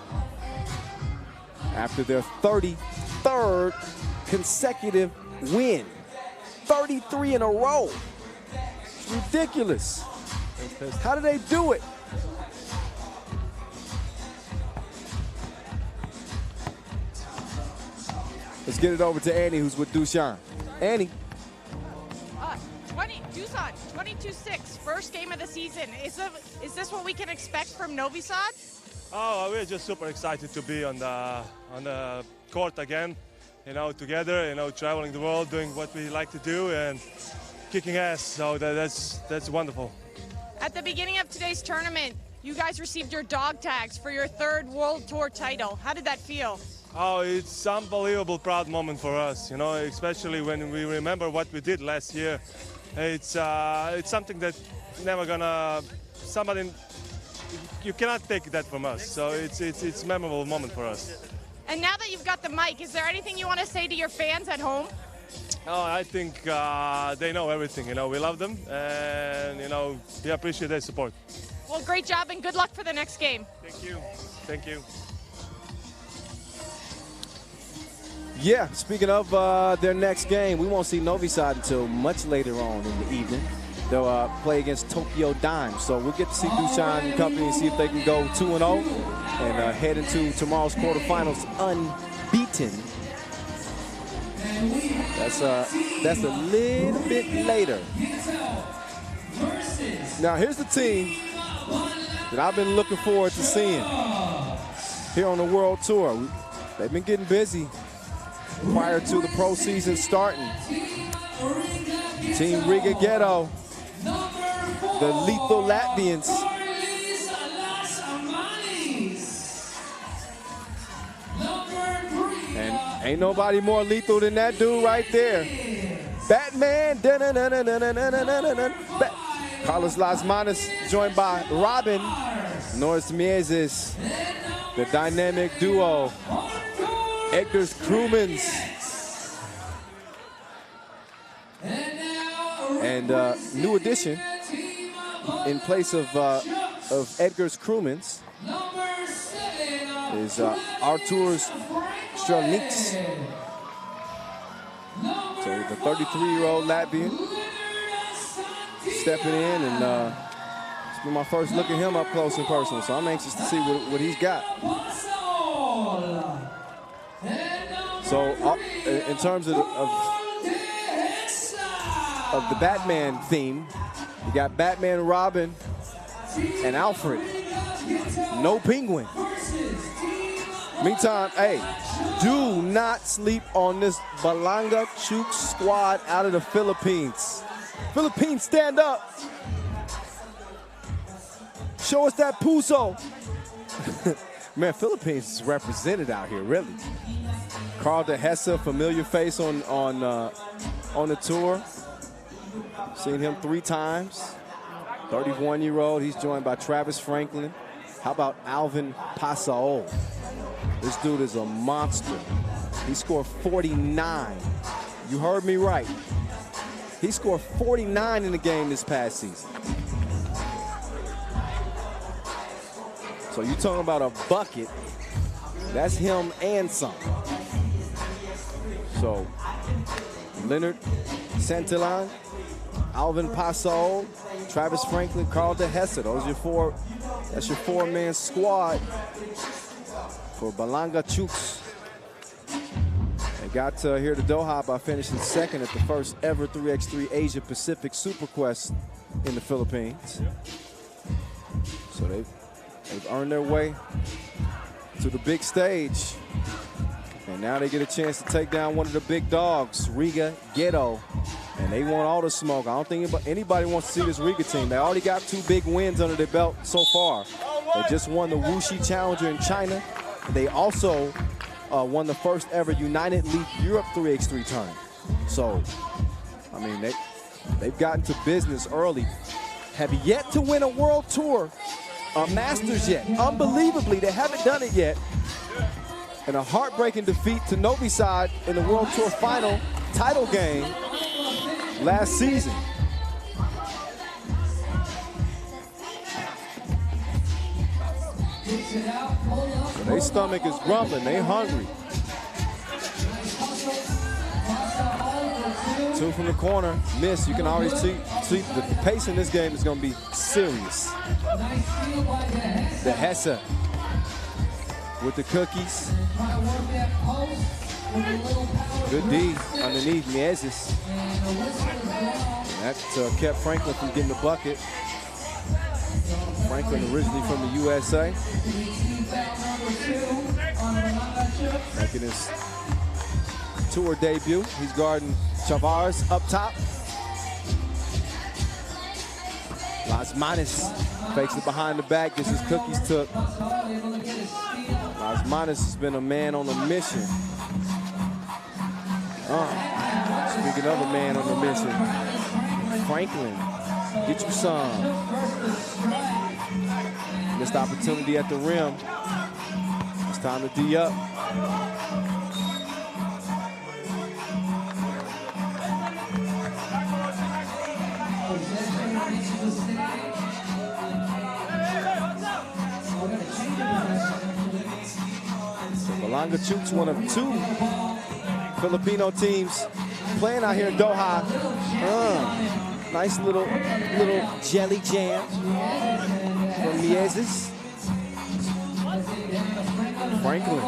After their 33rd consecutive win. 33 in a row. It's ridiculous. How do they do it? Let's get it over to Annie, who's with Dushan. Annie. Dushan, 22-6, first game of the season. Is this what we can expect from Novi Sad? Oh, we're just super excited to be on the court again. You know, together. You know, traveling the world, doing what we like to do, and kicking ass. So that's wonderful. At the beginning of today's tournament, you guys received your dog tags for your 3rd World Tour title. How did that feel? Oh, it's unbelievable, proud moment for us. You know, especially when we remember what we did last year. It's something that never gonna somebody. You cannot take that from us. So it's a memorable moment for us. And now that you've got the mic, is there anything you want to say to your fans at home? Oh, I think they know everything. You know, we love them, and you know, we appreciate their support. Well, great job and good luck for the next game. Thank you. Thank you. Yeah, speaking of their next game, we won't see Novi Sad until much later on in the evening. They'll play against Tokyo Dime. So we'll get to see Dushan and company and see if they can go 2-0 and head into tomorrow's quarterfinals unbeaten. That's a little bit later. Now here's the team that I've been looking forward to seeing here on the World Tour. They've been getting busy prior to the pro season starting. Team Riga Ghetto, the lethal Latvians. And ain't nobody more lethal than that dude right there. Batman. Carlos Las Manos joined by Robin. Norris Mieses, the dynamic duo. Edgar's Crewmans. And new addition in place of Edgar's Crewmans is Artur's Strelniks. So the 33-year-old Latvian stepping in, and it's been my first look at him up close and personal, so I'm anxious to see what he's got. So in terms of the Batman theme, you got Batman, Robin, and Alfred. No Penguin. Meantime, hey, do not sleep on this Balanga Chooks squad out of the Philippines. Philippines, stand up. Show us that puso. Man, Philippines is represented out here, really. Carl de Hesse, familiar face on the tour. Seen him 3 times. 31-year-old. He's joined by Travis Franklin. How about Alvin Pasaol? This dude is a monster. He scored 49. You heard me right. He scored 49 in the game this past season. So you talking about a bucket. That's him and some. So Leonard Santillan, Alvin Pasaol, Travis Franklin, Carl de Hesse. Those are your 4. That's your 4-man squad for Balanga Chooks. They got here to Doha by finishing 2nd at the first ever 3x3 Asia Pacific Super Quest in the Philippines. So they've earned their way to the big stage. And now they get a chance to take down one of the big dogs, Riga Ghetto. And they want all the smoke. I don't think anybody wants to see this Riga team. They already got 2 big wins under their belt so far. They just won the Wuxi Challenger in China. They also won the first ever United League Europe 3x3 tournament. So, I mean, they've gotten to business early. Have yet to win a World Tour Masters yet. Unbelievably, they haven't done it yet. And a heartbreaking defeat to Novi Sad in the World Tour final title game. last season. So their stomach is grumbling, they hungry. 2 from the corner, miss. You can already see the pace in this game is going to be serious. The Hesse with the cookies. Good D underneath Miezes. That kept Franklin from getting the bucket. Franklin originally from the USA. Making his tour debut. He's guarding Chavez up top. Las Manis fakes it behind the back, gets his cookies took. Las Manis has been a man on a mission. Speaking of a man on a mission, Franklin, get you some. Missed opportunity at the rim. It's time to D up. Balanga Chooks, one of 2 Filipino teams playing out here in Doha. Nice little jelly jam from Miezes. Franklin.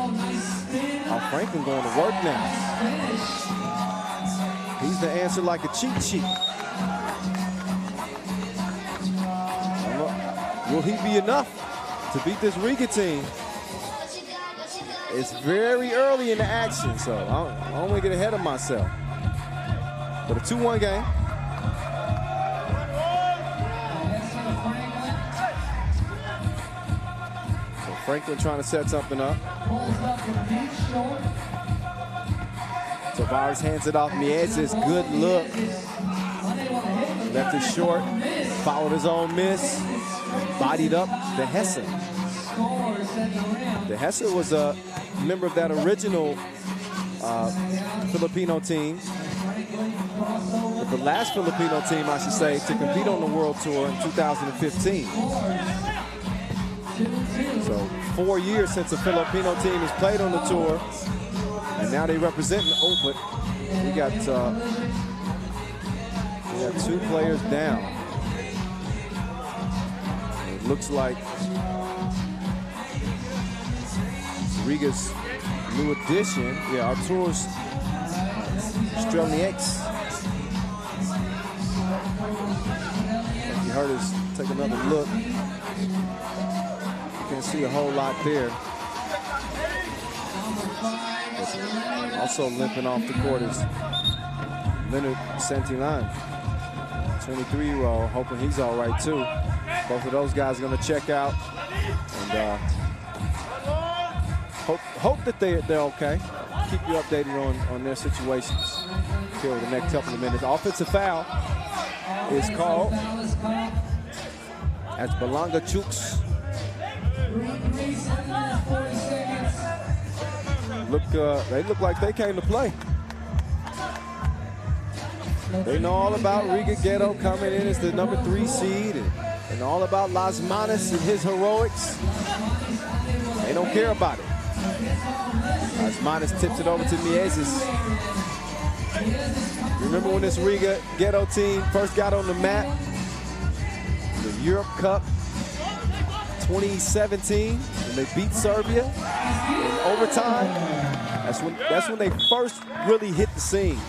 Oh, Franklin going to work now. He's the answer like a cheat sheet. Will he be enough to beat this Riga team? It's very early in the action, so I don't want to get ahead of myself. But a 2-1 game. So Franklin trying to set something up. Tavares hands it off Miezes. Good look. Left it short. Followed his own miss. Bodied up the Hesse. The Hesse was a member of that original Filipino team. The last Filipino team, I should say, to compete on the World Tour in 2015. So 4 years since a Filipino team has played on the tour, and now they represent. Oh, but we got 2 players down. It looks like Riga's new addition, Artur's Strelnieks. You heard us take another look. You can't see a whole lot there. Also limping off the court is Leonard Santillan, 23-year-old, hoping he's all right too. Both of those guys are going to check out, and hope that they're okay. Keep you updated on their situations here over the next couple of minutes. Offensive foul is called as Balanga Chooks they look like they came to play. They know all about Riga Ghetto coming in as the number 3 seed and all about Las Manis and his heroics. They don't care about it. Las Manis tips it over to Miezes. Remember when this Riga Ghetto team first got on the map? The Europe Cup 2017, when they beat Serbia in overtime. That's when they first really hit the scene.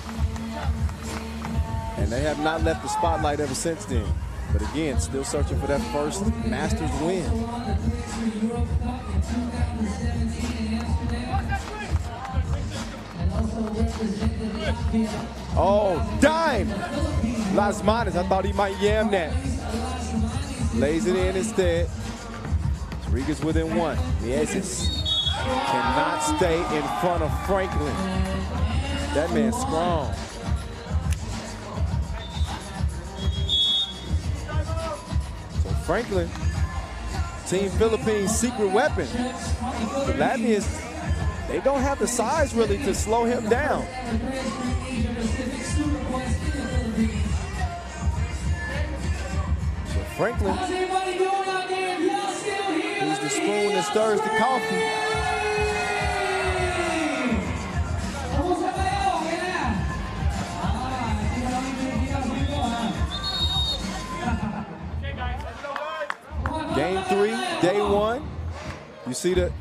And they have not left the spotlight ever since then. But again, still searching for that first Masters win. Oh, dime! Las Manis, I thought he might yam that. Lays it in instead. Riga's within 1. Miezes cannot stay in front of Franklin. That man's strong. So Franklin, Team Philippines' secret weapon. The Latvians, they don't have the size really to slow him down. Franklin, he's the spoon that stirs the coffee. Game 3, day 1. You see the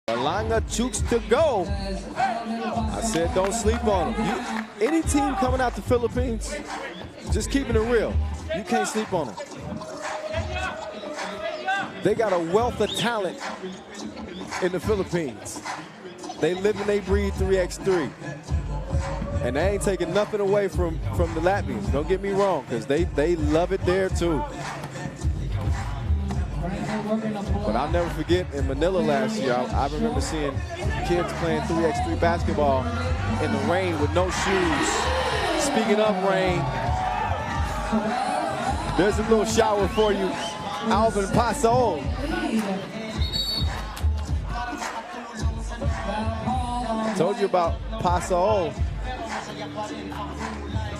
Balanga Chooks to go. I said don't sleep on them. Any team coming out the Philippines, just keeping it real, you can't sleep on them. They got a wealth of talent in the Philippines. They live and they breathe 3x3. And they ain't taking nothing away from the Latvians. Don't get me wrong, because they love it there too. But I'll never forget in Manila last year, I remember seeing kids playing 3x3 basketball in the rain with no shoes. Speaking of rain, there's a little shower for you, Alvin Pasig. I told you about Pasig.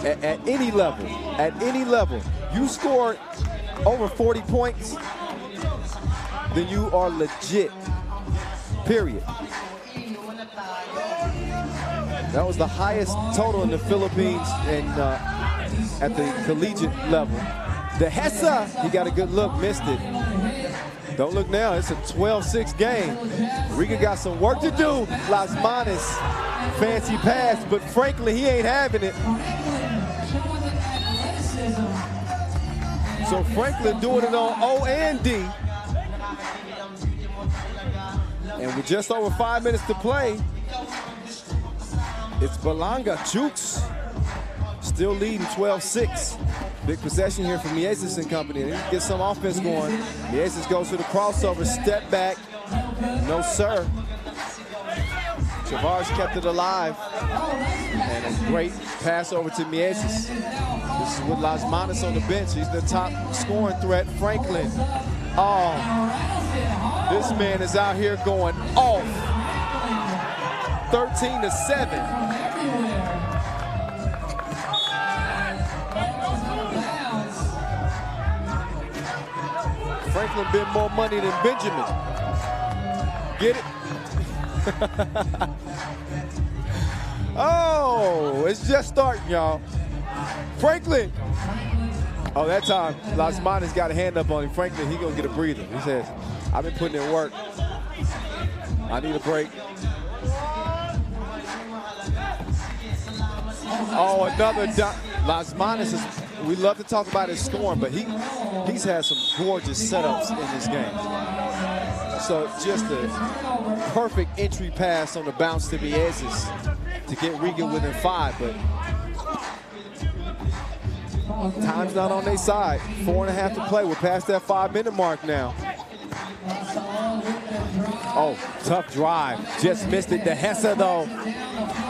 At any level, you score over 40 points, then you are legit, period. That was the highest total in the Philippines and at the collegiate level. The Hessa, he got a good look, missed it. Don't look now, it's a 12-6 game. Riga got some work to do. Las Manas, fancy pass, but frankly, he ain't having it. So Franklin doing it on O and D. And with just over 5 minutes to play, it's Balanga Chooks still leading 12-6. Big possession here for Mieses and company. They get some offense going. Mieses goes to the crossover, step back. No, sir. Tavares kept it alive. And a great pass over to Mieses. This is with Las Manas on the bench. He's the top scoring threat. Franklin. Oh, this man is out here going off. 13-7. Franklin been more money than Benjamin. Get it? Oh, it's just starting, y'all. Franklin. Oh, that time, Las Manas got a hand up on him. Franklin, he gonna get a breather. He says, I've been putting in work. I need a break. Oh, another Las Manas is, we love to talk about his scoring, but he's had some gorgeous setups in this game. So just a perfect entry pass on the bounce to Miezes to get Riga within 5, but time's not on their side. 4.5 to play. We're past that 5-minute mark now. Oh, tough drive. Just missed it. De Hesse, though.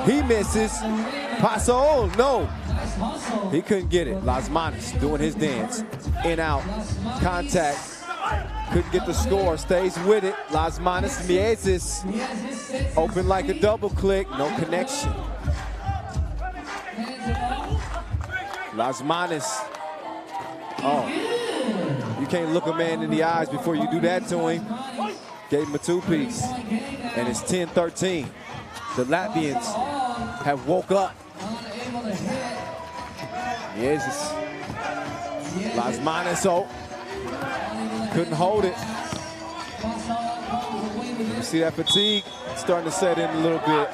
He misses. Paso, no. He couldn't get it. Las Manos doing his dance. In, out. Contact. Couldn't get the score. Stays with it. Las Manos. Miezes. Open like a double click. No connection. Las Manos. Oh. You can't look a man in the eyes before you do that to him. Gave him a 2-piece. And it's 10-13. The Latvians have woke up. Miezes. Las Manos, oh. Couldn't hold it. You see that fatigue starting to set in a little bit.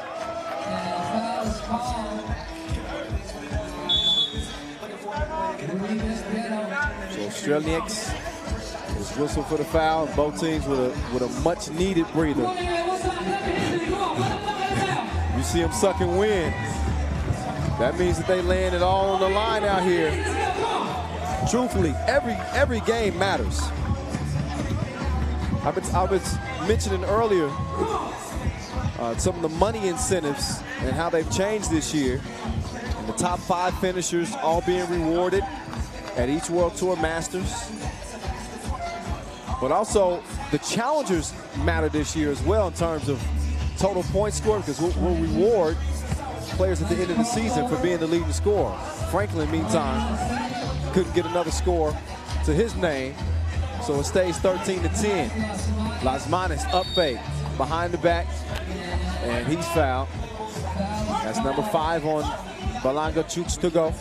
So Strelnieks is whistled for the foul. Both teams with a much needed breather. You see them sucking wind. That means that they laying it all on the line out here. Truthfully, every game matters. I was mentioning earlier some of the money incentives and how they've changed this year. And the top 5 finishers all being rewarded at each World Tour Masters. But also, the challengers matter this year as well in terms of total points scored, because we'll reward players at the end of the season for being the leading scorer. Franklin, meantime, couldn't get another score to his name, so it stays 13-10. Las Manos up fake, behind the back, and he's fouled. That's number 5 on Balanga. Chooks to go.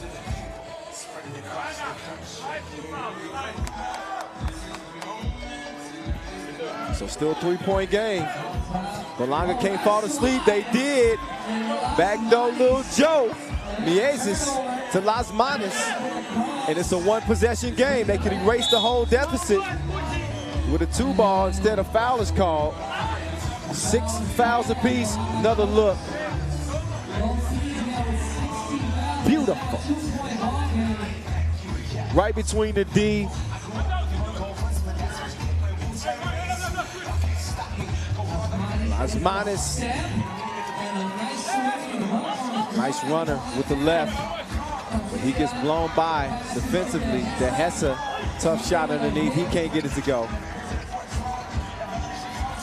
So still a 3-point game. Balanga can't fall asleep. They did. Backdoor Lil Joe. Miezes to Las Manos. And it's a 1-possession game. They could erase the whole deficit with a 2-ball instead of foul is called. 6 fouls apiece. Another look. Beautiful. Right between the D. Las Manos. Nice runner with the left. But he gets blown by defensively. De Hesse, tough shot underneath. He can't get it to go.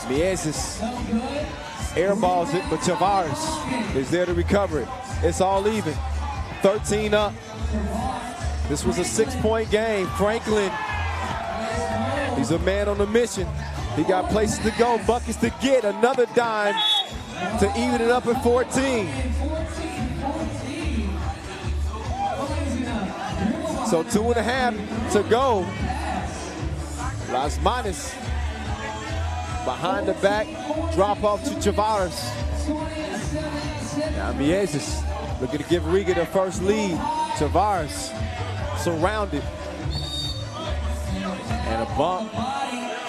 Miezes airballs it, but Tavares is there to recover it. It's all even. 13 up. This was a 6-point game. Franklin, he's a man on a mission. He got places to go, buckets to get. Another dime to even it up at 14. So 2.5 to go. Las Manos behind the back, drop off to Tavares. Now Miezes looking to give Riga the first lead. Tavares surrounded. And a bump.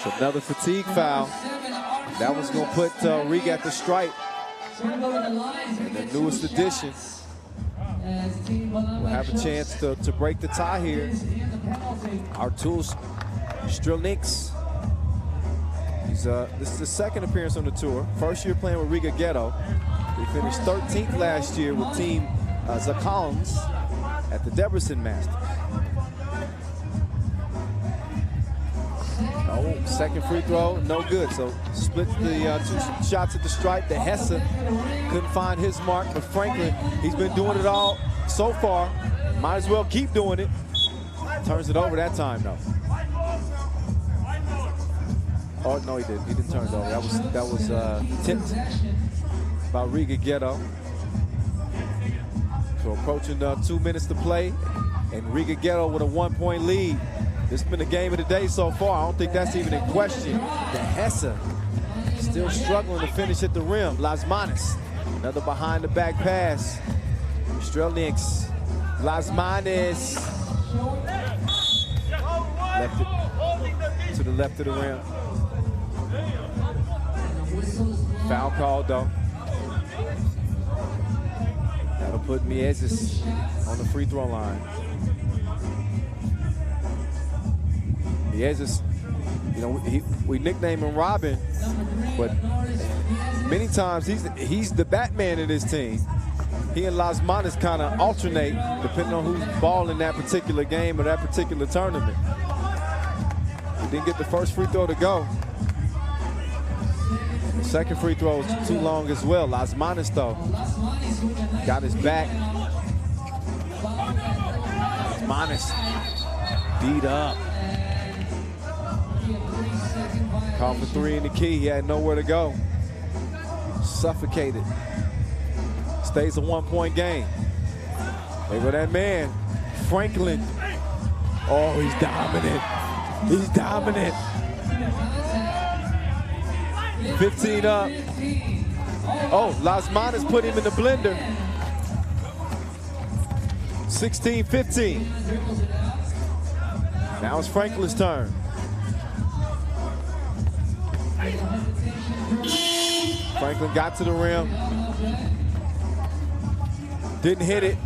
So another fatigue foul. That was going to put Riga at the stripe. And the newest addition will have a chance to break the tie here. Arturas Strelnieks. This is his second appearance on the tour. First year playing with Riga Ghetto. He finished 13th last year with Team Zakons at the Debrecen Masters. Oh, second free throw, no good. So split the 2 shots at the stripe. De Hesse couldn't find his mark, but Franklin, he's been doing it all so far. Might as well keep doing it. Turns it over that time, though. Oh, no, he didn't. He didn't turn it over. That was tipped by Riga Ghetto. So approaching 2 minutes to play, and Riga Ghetto with a 1-point lead. This has been the game of the day so far. I don't think that's even in question. De Hesse still struggling to finish at the rim. Las Manos, another behind the back pass. Strelnieks, Las Manos. Left it to the left of the rim. Foul called though. That'll put Miezis on the free throw line. Miezis, you know, we nickname him Robin, but many times he's the Batman in this team. He and Las Manas kind of alternate depending on who's balling that particular game or that particular tournament. He didn't get the first free throw to go. The second free throw was too long as well. Las Manas, though, got his back. Las Manas beat up. Called for three in the key. He had nowhere to go. Suffocated. Stays a one-point game. There go that man, Franklin. Oh, he's dominant. He's dominant. 15 up. Oh, Las Manas put him in the blender. 16-15. Now it's Franklin's turn. Franklin got to the rim. Didn't hit it.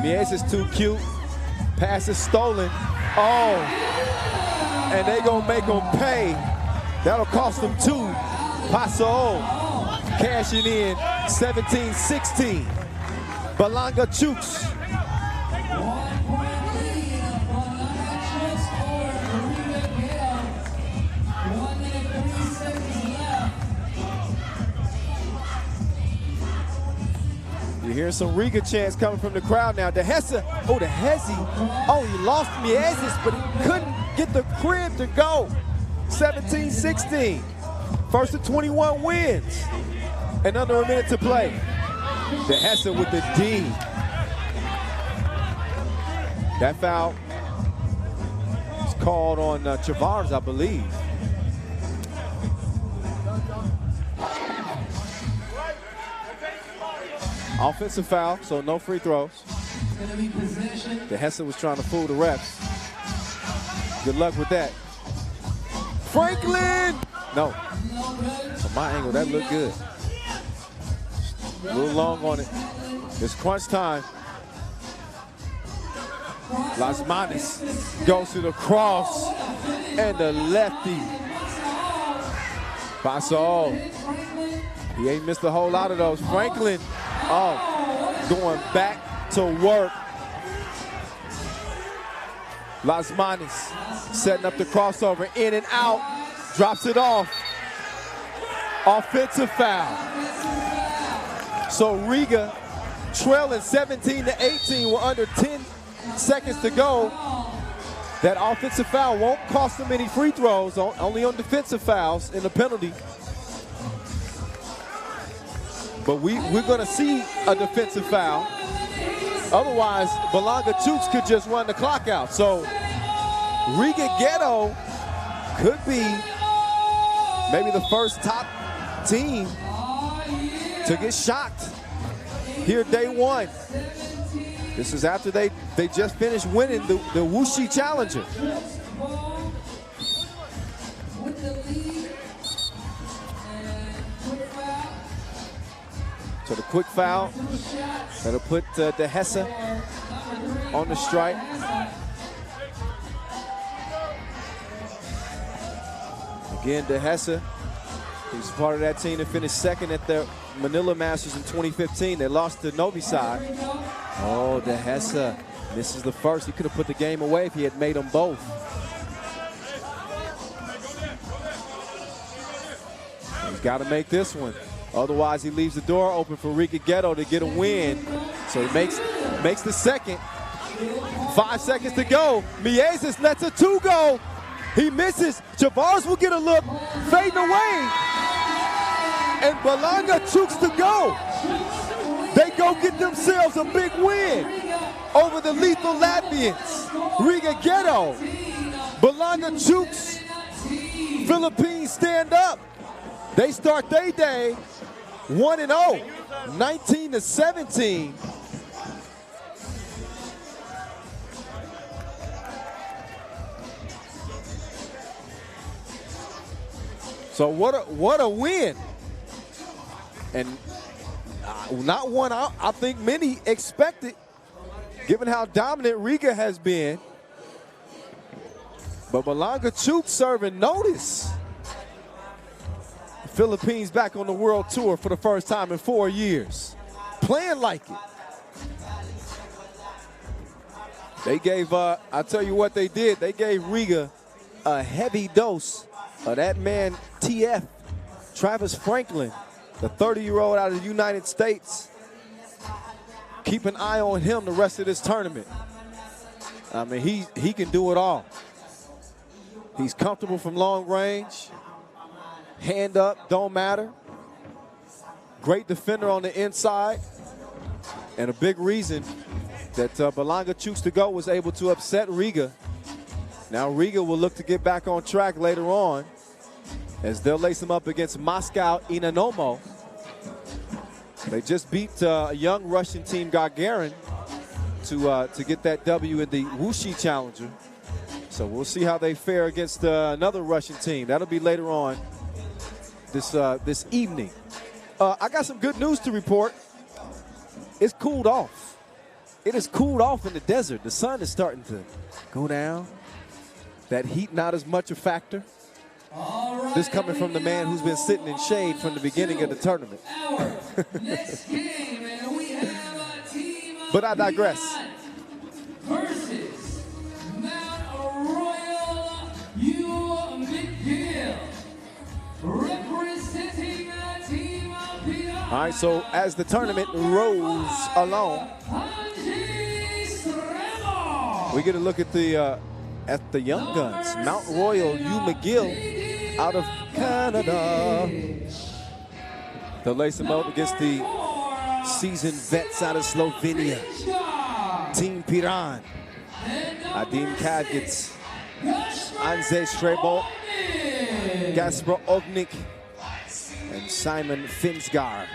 Mies is too cute. Pass is stolen. Oh, and they gonna make him pay. That'll cost them two. Paso cashing in 17-16. Balanga Chooks. You hear some Riga chants coming from the crowd now. Dehesa, oh, the Hezi. Oh, he lost Miezis, but he couldn't get the crib to go. 17-16. First of 21 wins. And under a minute to play. Dehesa with the D. That foul is called on Chavars, I believe. Offensive foul, so no free throws. Dehesa was trying to fool the refs. Good luck with that. Franklin! No. From my angle, that looked good. A little long on it. It's crunch time. Las Manas goes to the cross and the lefty. Paso. He ain't missed a whole lot of those. Franklin, oh, going back to work. Las Manas setting up the crossover, in and out, drops it off. Offensive foul. So Riga trailing 17-18 with under 10 seconds to go. That offensive foul won't cost them any free throws, only on defensive fouls in the penalty. But we're gonna see a defensive foul. Otherwise, Balanga Chooks could just run the clock out. So Riga Ghetto could be maybe the first top team to get shocked here day one. This is after they just finished winning the Wuxi Challenger. So the quick foul that'll put Dehesa on the strike. Again, Dehesa, he's part of that team that finished second at the Manila Masters in 2015. They lost to Novi Sad. Oh, Dehesa misses the first. He could have put the game away if he had made them both. He's got to make this one. Otherwise, he leaves the door open for Riga Ghetto to get a win. So he makes the second. 5 seconds to go. Miezis lets a two go. He misses. Chavars will get a look. Fading away. And Balanga Chooks to go. They go get themselves a big win over the lethal Latvians. Riga Ghetto. Balanga Chooks. Philippines stand up. They start their day 1-0, 19-17. So what a win. And not one I think many expected, given how dominant Riga has been. But Balanga Chooks serving notice. The Philippines back on the world tour for the first time in 4 years. Playing like it. They gave, I'll tell you what they did. They gave Riga a heavy dose of that man TF, Travis Franklin, the 30-year-old out of the United States. Keep an eye on him the rest of this tournament. I mean, he can do it all. He's comfortable from long range. Hand up, don't matter. Great defender on the inside. And a big reason that Balanga Chooks to go was able to upset Riga. Now Riga will look to get back on track later on as they'll lace them up against Moscow Inanomo. They just beat a young Russian team, Gagarin, to get that W in the Wuxi Challenger. So we'll see how they fare against another Russian team. That'll be later on this evening. I got some good news to report. It's cooled off. It has cooled off in the desert. The sun is starting to go down. That heat not as much a factor. This coming from the man who's been sitting in shade from the beginning of the tournament. But I digress. All right, so as the tournament rolls along, we get a look at the young guns. Mount Royal, Hugh McGill out of Canada. They'll lace them up against the seasoned vets out of Slovenia. Team Piran. Adim Kadgets, Anze Strebol, Gasper Ognik, and Simon Finsgar.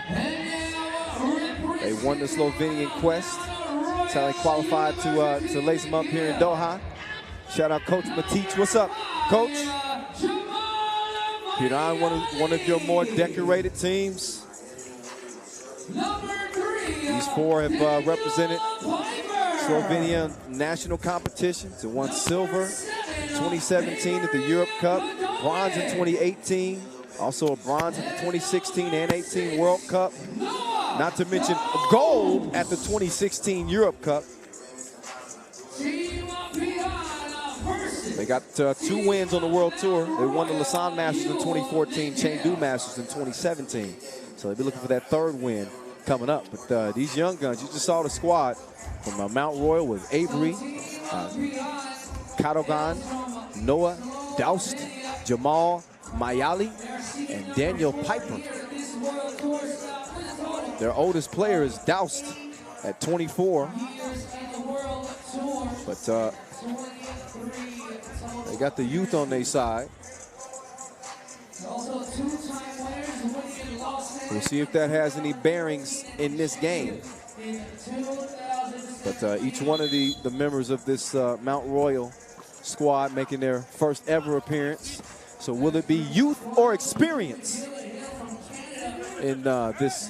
They won the Slovenian Quest. That's how they qualified to lace them up here in Doha. Shout out Coach Matic. What's up, Coach? Piran, one of your more decorated teams. These four have represented Slovenia national competitions and won silver in 2017 at the Europe Cup, bronze in 2018, also a bronze at the 2016 and 18 World Cup, not to mention gold at the 2016 Europe Cup. They got 2 wins on the World Tour. They won the Lausanne Masters in 2014, Chengdu Masters in 2017. So they'll be looking for that 3rd win coming up. But these young guns, you just saw the squad from Mount Royal with Avery, Kadogan, Noah Doust, Jamal Mayali, and Daniel Piper. Their oldest player is Doust at 24. But they got the youth on their side. We'll see if that has any bearings in this game. But each one of the members of this Mount Royal squad making their first ever appearance. So will it be youth or experience in this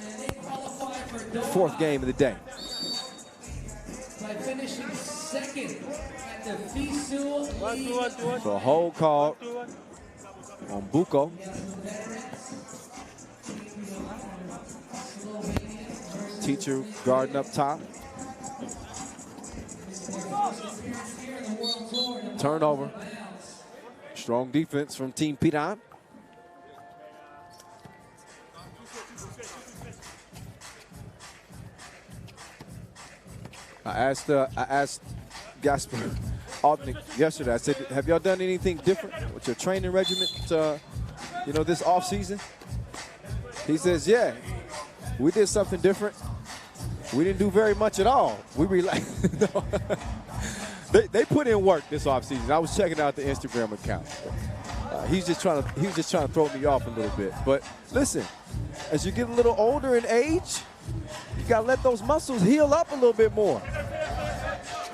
4th game of the day? By finishing 2nd at the FIBA. So a hold call on Buko. Teacher guarding up top. Turnover. Strong defense from Team Piran. I asked Gasper Ognik yesterday. I said, have y'all done anything different with your training regiment, this off season? He says, yeah, we did something different. We didn't do very much at all. We relaxed. They put in work this offseason. I was checking out the Instagram account. He was just trying to throw me off a little bit. But listen, as you get a little older in age, you gotta let those muscles heal up a little bit more.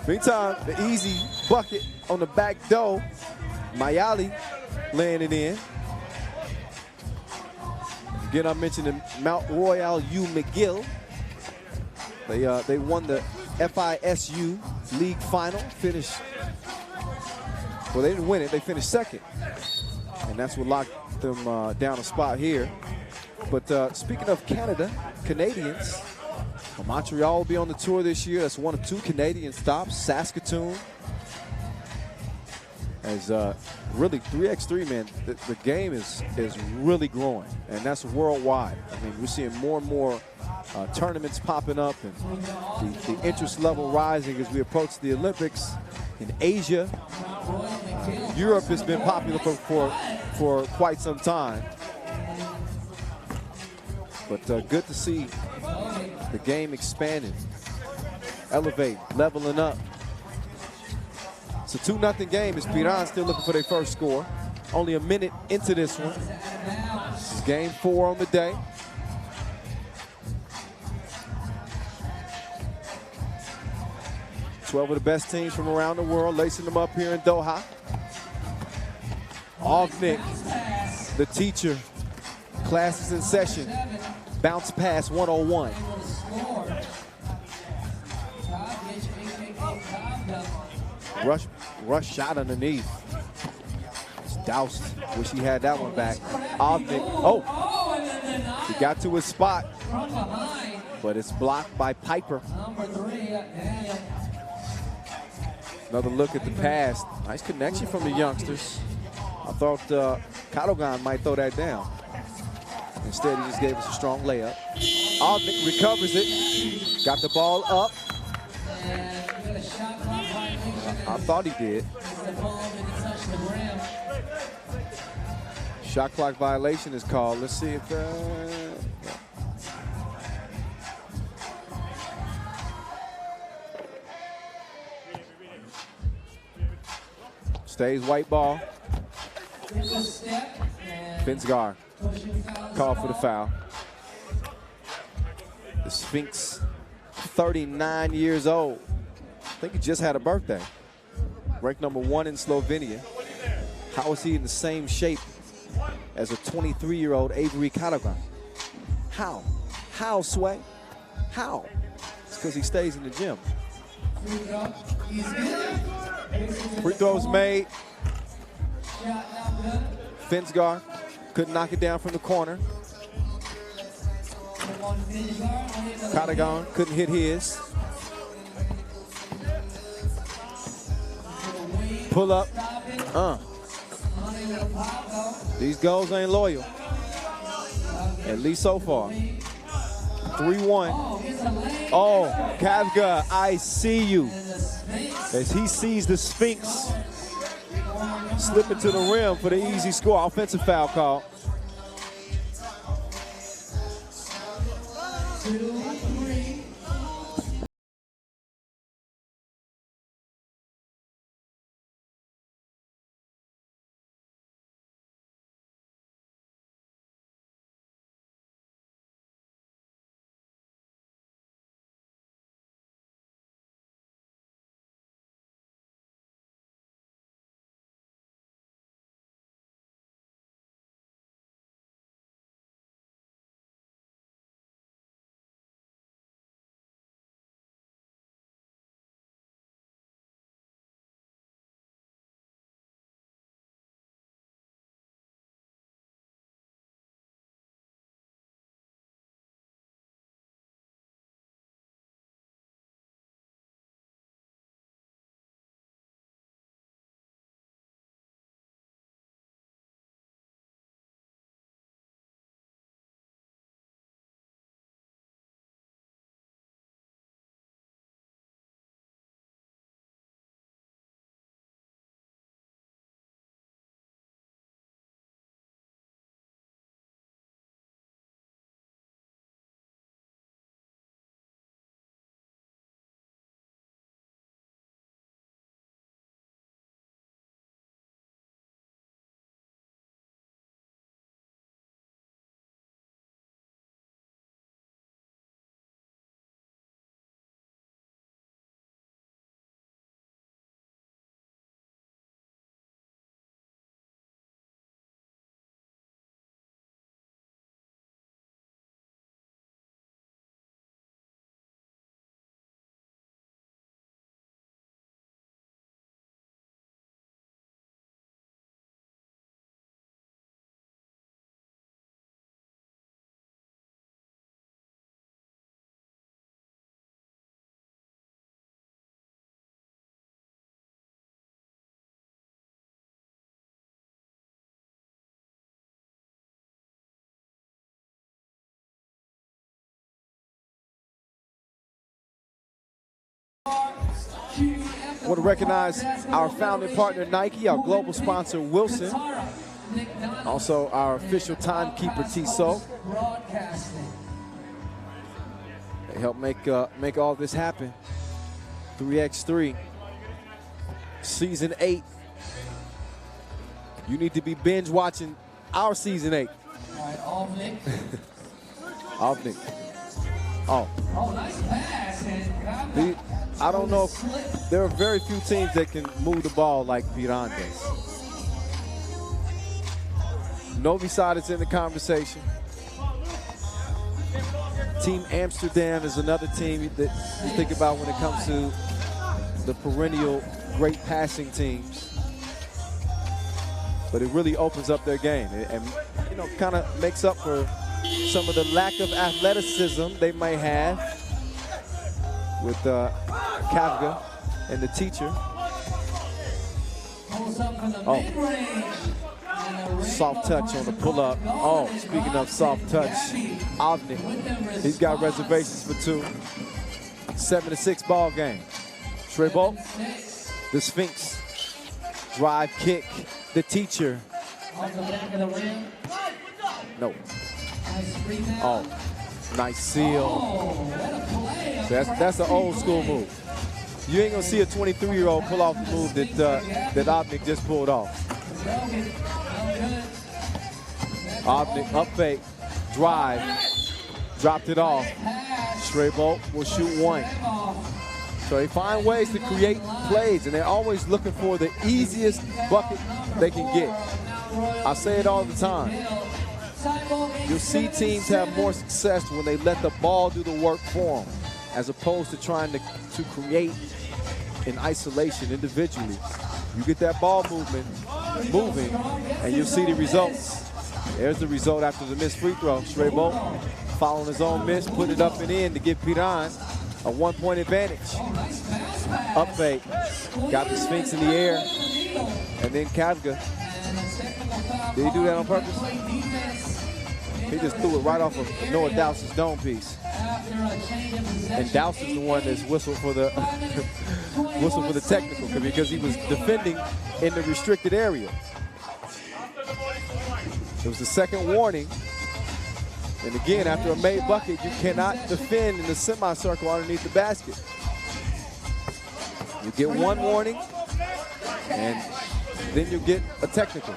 Meantime, the easy bucket on the back door, Mayali laying it in. Again, I'm mentioning Mount Royal U McGill. They won the FISU League Final, finished, well, they didn't win it, they finished second. And that's what locked them down a spot here. But speaking of Canada, Canadians, Montreal will be on the tour this year. That's one of 2 Canadian stops, Saskatoon. As really 3x3, man, the game is really growing, and that's worldwide. I mean, we're seeing more and more tournaments popping up, and the interest level rising as we approach the Olympics in Asia. Europe has been popular for quite some time. But good to see the game expanding, elevate, leveling up. It's a 2-0 game as Piran still looking for their first score. Only a minute into this one. This is game 4 on the day. Twelve of the best teams from around the world lacing them up here in Doha. Nick, the teacher, classes in session. Bounce pass 101. Rush shot underneath. It's doused. Wish he had that one back. Nick, he got to his spot, but it's blocked by Piper. Another look at the pass. Nice connection from the youngsters. I thought Cadogan might throw that down. Instead, he just gave us a strong layup. Nick recovers it. Got the ball up. I thought he did. Shot clock violation is called. Let's see if stays white ball. Finsgar called for the foul. The Sphinx, 39 years old. I think he just had a birthday. Ranked #1 in Slovenia. How is he in the same shape as a 23-year-old Avery Cadogan? How? How, Sway? How? It's because he stays in the gym. Free throws made. Finsgar couldn't knock it down from the corner. Cadogan couldn't hit his. Pull up. These goals ain't loyal. At least so far. 3-1. Oh, Kavga, I see you. As he sees the Sphinx slipping to the rim for the easy score. Offensive foul call. want to recognize our founding partner, Nike, our global sponsor, Wilson. Also, our official timekeeper, Tissot. They help make all this happen. 3x3, Season 8. You need to be binge watching our Season 8. All right, Avnik. Oh. Oh, nice pass. And I don't know if there are very few teams that can move the ball like Piran does. Novi Sad is in the conversation. Team Amsterdam is another team that you think about when it comes to the perennial great passing teams. But it really opens up their game and you know, kind of makes up for some of the lack of athleticism they may have with Kavga and the teacher. Oh, soft touch on the pull-up. Oh, speaking of soft touch, Avnik, he's got reservations for 2. 7-6 ball game. Trebo, the Sphinx, drive kick, the teacher. No. Oh, nice seal. That's an old school move. You ain't gonna see a 23-year-old pull off the move that Avnik just pulled off. Avnik up fake, drive, dropped it off. Trebo will shoot 1. So they find ways to create plays, and they're always looking for the easiest bucket they can get. I say it all the time. You'll see teams have more success when they let the ball do the work for them, as opposed to trying to create in isolation individually. You get that ball moving, and you'll see the results. There's the result after the missed free throw. Trebo following his own miss, put it up and in to give Piran a 1-point advantage. Up fake, got the Sphinx in the air, and then Kavga. Did he do that on purpose? He just threw it right off of Noah Dowse's dome piece. And Dowse is the one that's whistled for the technical because he was defending in the restricted area. It was the second warning. And again, after a made bucket, you cannot defend in the semicircle underneath the basket. You get 1 warning, and then you get a technical.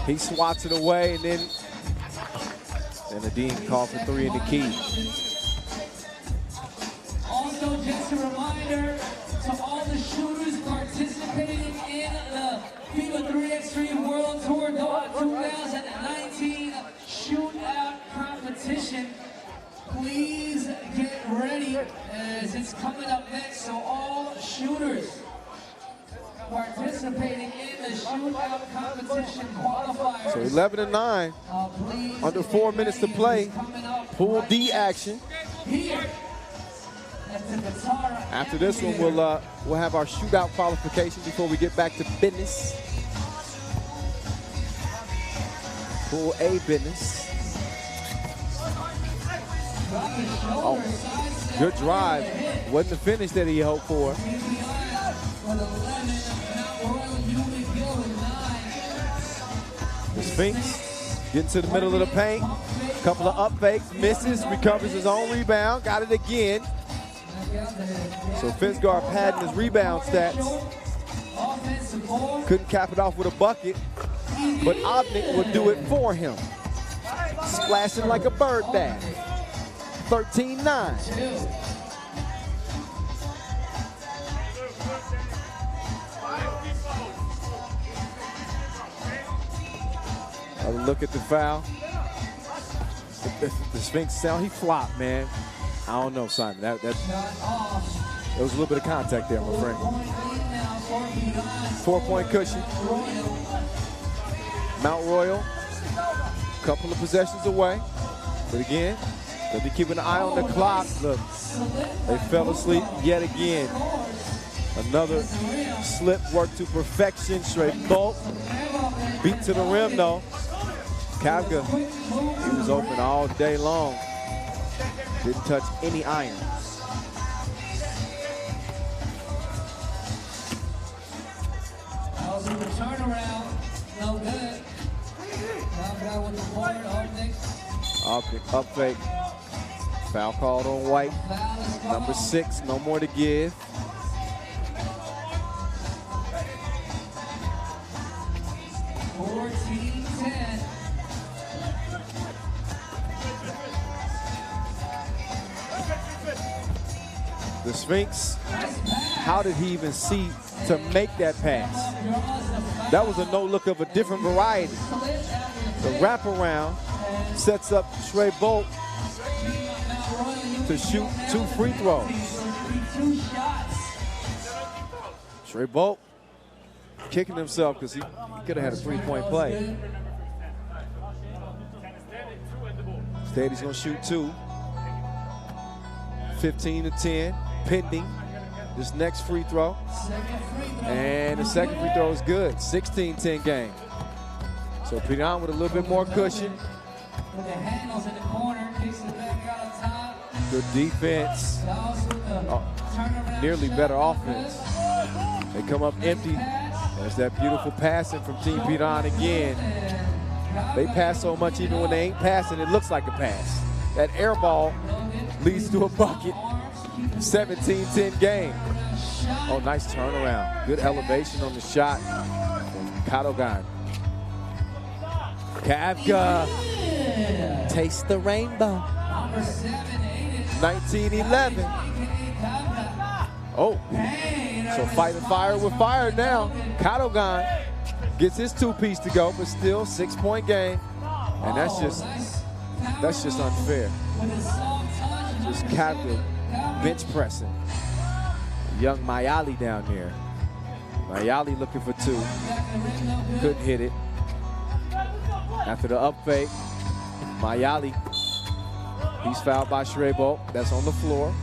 He swats it away, and then And Nadine called for 3 in the key. Also, just a reminder to all the shooters participating in the FIBA 3x3 World Tour Doha 2019 Shootout competition. Please get ready as it's coming up next. So all shooters participating in the shootout competition qualifiers. So 11-9, under 4 minutes to play. Pool D action. Here at the Qatara. After this one, we'll have our shootout qualification before we get back to business. Pool A business. Oh, good drive. Wasn't the finish that he hoped for. The Sphinx getting to the middle of the paint. Couple of up fakes, misses, recovers his own rebound, got it again. So Finsgar padding his rebound stats. Couldn't cap it off with a bucket, but Obnick will do it for him. Splashing like a bird bath. 13-9. Another look at the foul. The Sphinx sound, he flopped, man. I don't know, Simon. There was a little bit of contact there, my friend. 4-point cushion. Mount Royal, couple of possessions away. But again, they'll be keeping an eye on the clock. Look, they fell asleep yet again. Another slip work to perfection. Straight bulk. Beat to the rim, though. Kavka, he was open all day long. Didn't touch any iron. Also the turnaround, no good. Kavka with the corner, Obnick. Up fake. Foul called on White. Number 6, no more to give. The Sphinx, how did he even see to make that pass? That was a no-look of a different variety. The wraparound sets up Trey Bolt to shoot 2 free throws. Trey Bolt kicking himself because he could have had a 3-point play. Steady's gonna shoot 2. 15-10, pending this next free throw. And the second free throw is good. 16-10 game. So Piran with a little bit more cushion. Good defense. Nearly better offense. They come up empty. There's that beautiful passing from Team Piran again. They pass so much even when they ain't passing, it looks like a pass. That air ball leads to a bucket. 17-10 game. Oh, nice turnaround. Good elevation on the shot from Kadogan. Kavka. Taste the rainbow. 19-11. Oh, so fighting fire with fire now. Kadogan gets his 2-piece to go, but still 6-point game. And that's just unfair. Just Kavka bench pressing. Young Mayali down there. Mayali looking for 2. Couldn't hit it. After the up fake, Mayali, he's fouled by Shrebo. That's on the floor.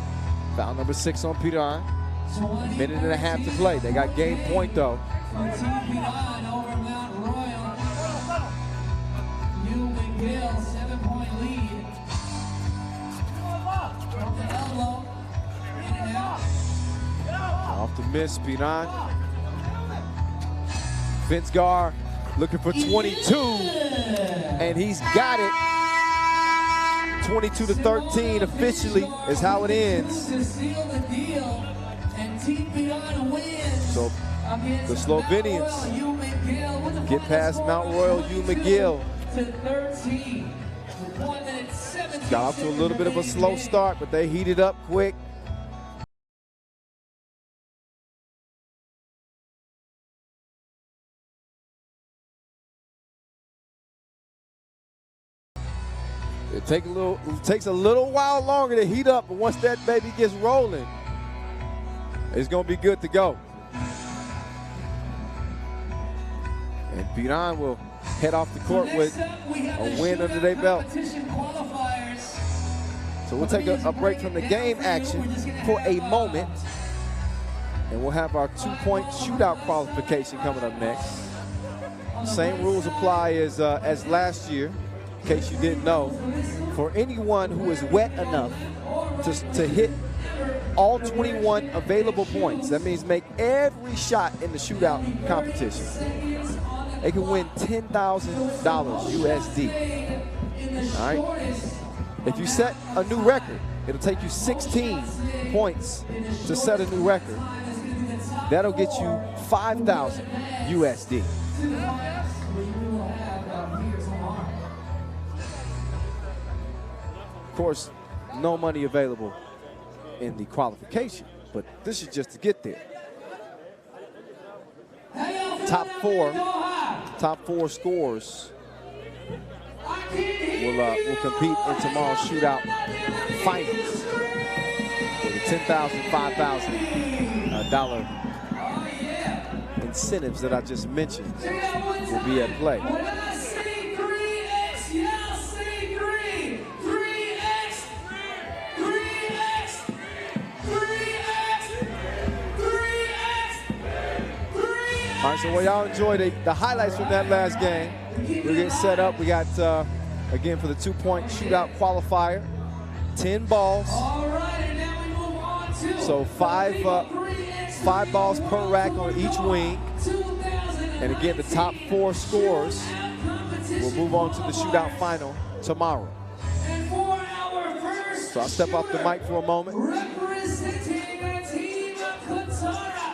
Foul number 6 on Piran. Minute and a half to play. They got game point though. Off the miss, Piran. Finsgar looking for 22, and he's got it. 22-13 officially is how it ends. So the Slovenians get past Mount Royal U McGill. 1 minute 17 Got off to a little bit of a slow start, but they heated up quick. It takes a little while longer to heat up, but once that baby gets rolling, it's going to be good to go. And Piran will head off the court with a win under their belt. So we'll take a break from the game action for a moment, and we'll have our two-point shootout qualification coming up next. Same rules apply as last year, in case you didn't know. For anyone who is wet enough to hit all 21 available points, that means make every shot in the shootout competition, they can win $10,000 USD. All right? If you set a new record, it'll take you 16 points to set a new record. That'll get you 5,000 USD. Of course, no money available in the qualification, but this is just to get there. Top four scores will compete in tomorrow's shootout finals. For the $10,000, $5,000 incentives that I just mentioned will be at play. All right, so while y'all enjoy the highlights from that last game, we'll get set up. We got, again, for the two-point shootout qualifier, 10 balls. All right, and now we move on to so five balls per rack on each wing. And again, the top four scores will move on to the shootout final tomorrow. So I'll step off the mic for a moment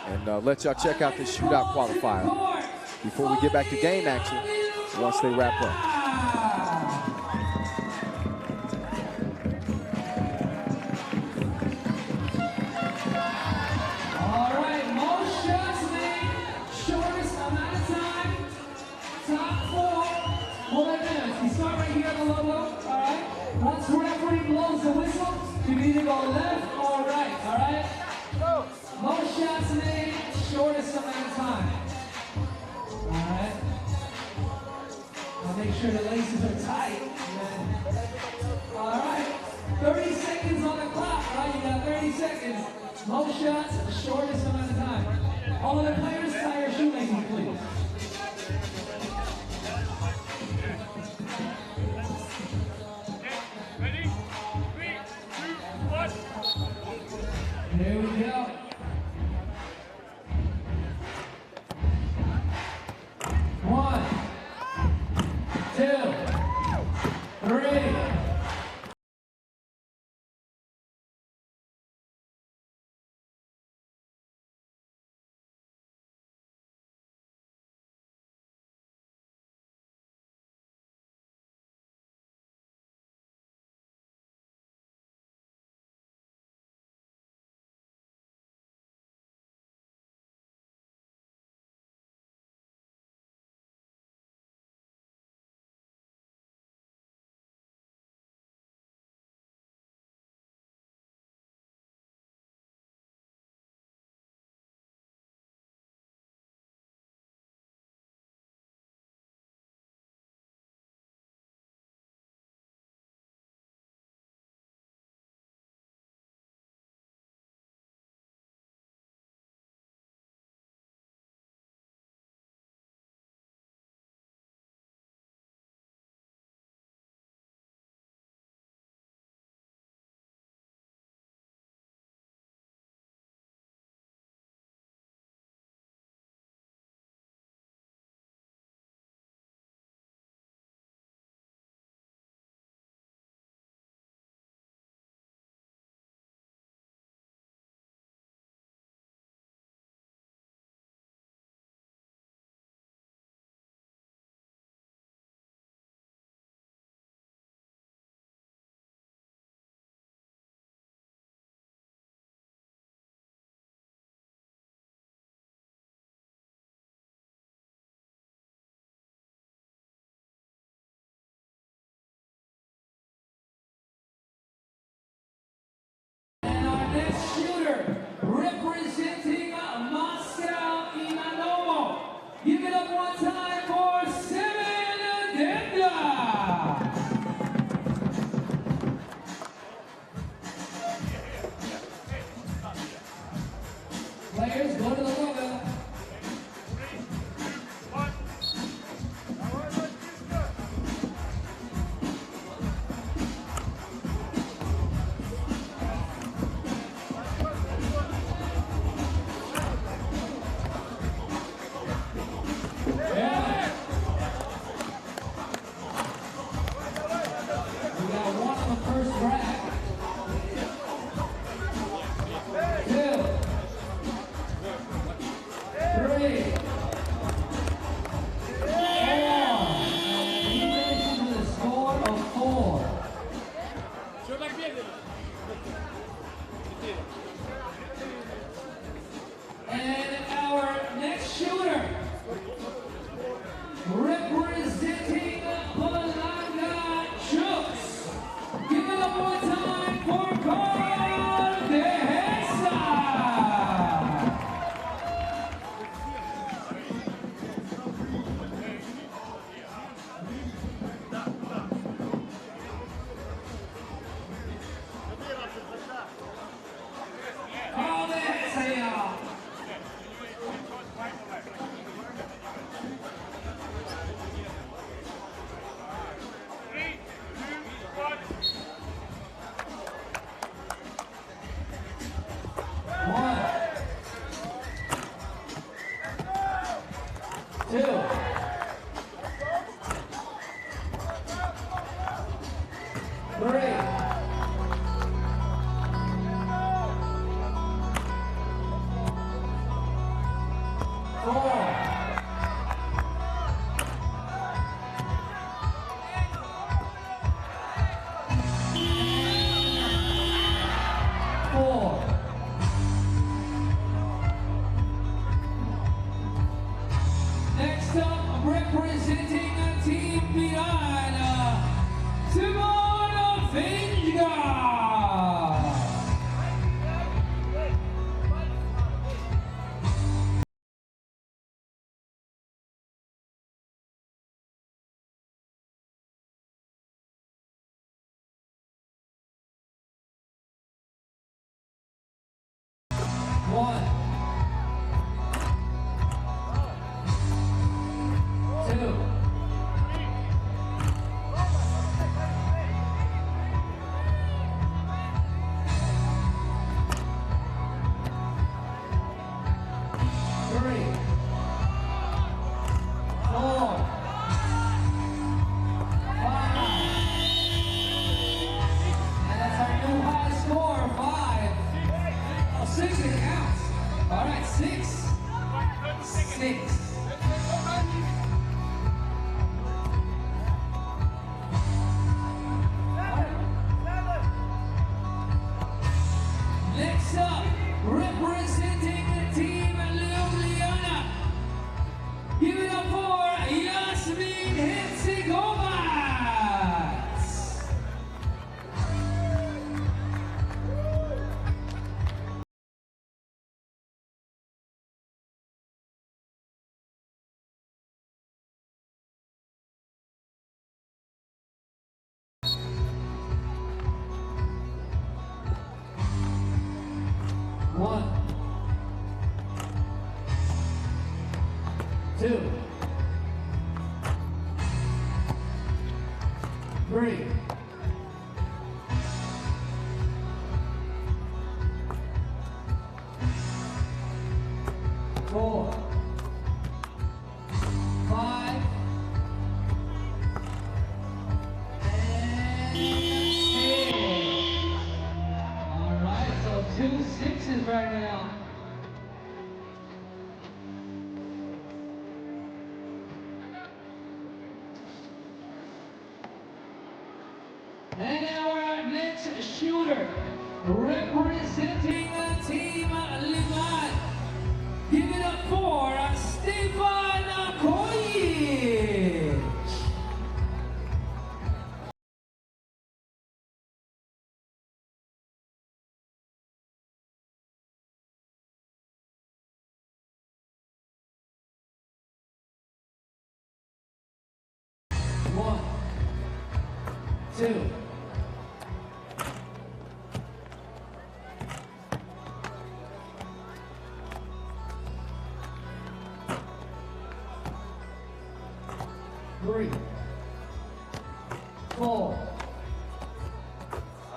and let y'all check out this shootout qualifier before we get back to game action once they wrap up. All right, most shots made, shortest amount of time, top 4 minutes. We start right here at the logo, all right? Once the referee blows the whistle, you can either go left or right, all right? Most shots made, shortest amount of time. All right. I'll make sure the laces are tight. All right. 30 seconds on the clock. All right, you got 30 seconds. Most shots, shortest amount of time. All of the players, tie your shoelaces, please. Ready? 3, 2, 1. Here we go. 1, 2, 3. Players, go to the logo. Yeah. We got one on the first rack. Two. Three. Four. He finishes with a score of 4. And our next shooter, representing Balanga, Chooks. Give it up one time for Katara. All that say y'all. One. Two. Three. Four. Next up, representing Team Piran, Riga. One. Two. Three. Four. Five. And that's our new high score, 5. Oh, 6 it counts. All right, 6. 6. Next up, representing the team Ljubljana. Give it up for Yasmin Herzegovas. One. Two. Three. Four. 5. And 6. All right, so 2 6s right now. And our next shooter, representing the team Liman. Give it up for Stefan Kojic. One. 2. Three, 4,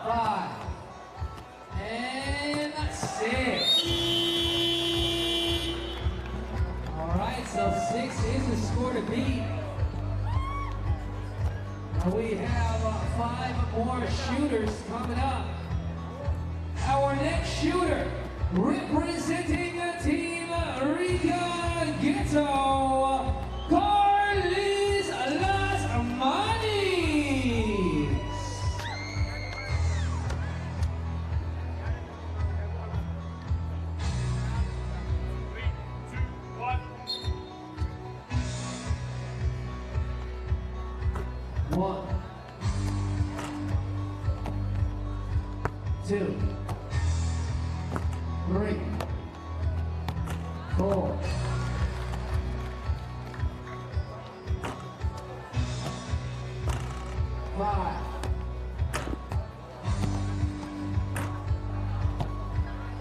5, and 6. All right, so 6 is the score to beat. Now we have 5 more shooters coming up. Our next shooter, representing Team Riga Ghetto, One, 2, 3, 4, 5,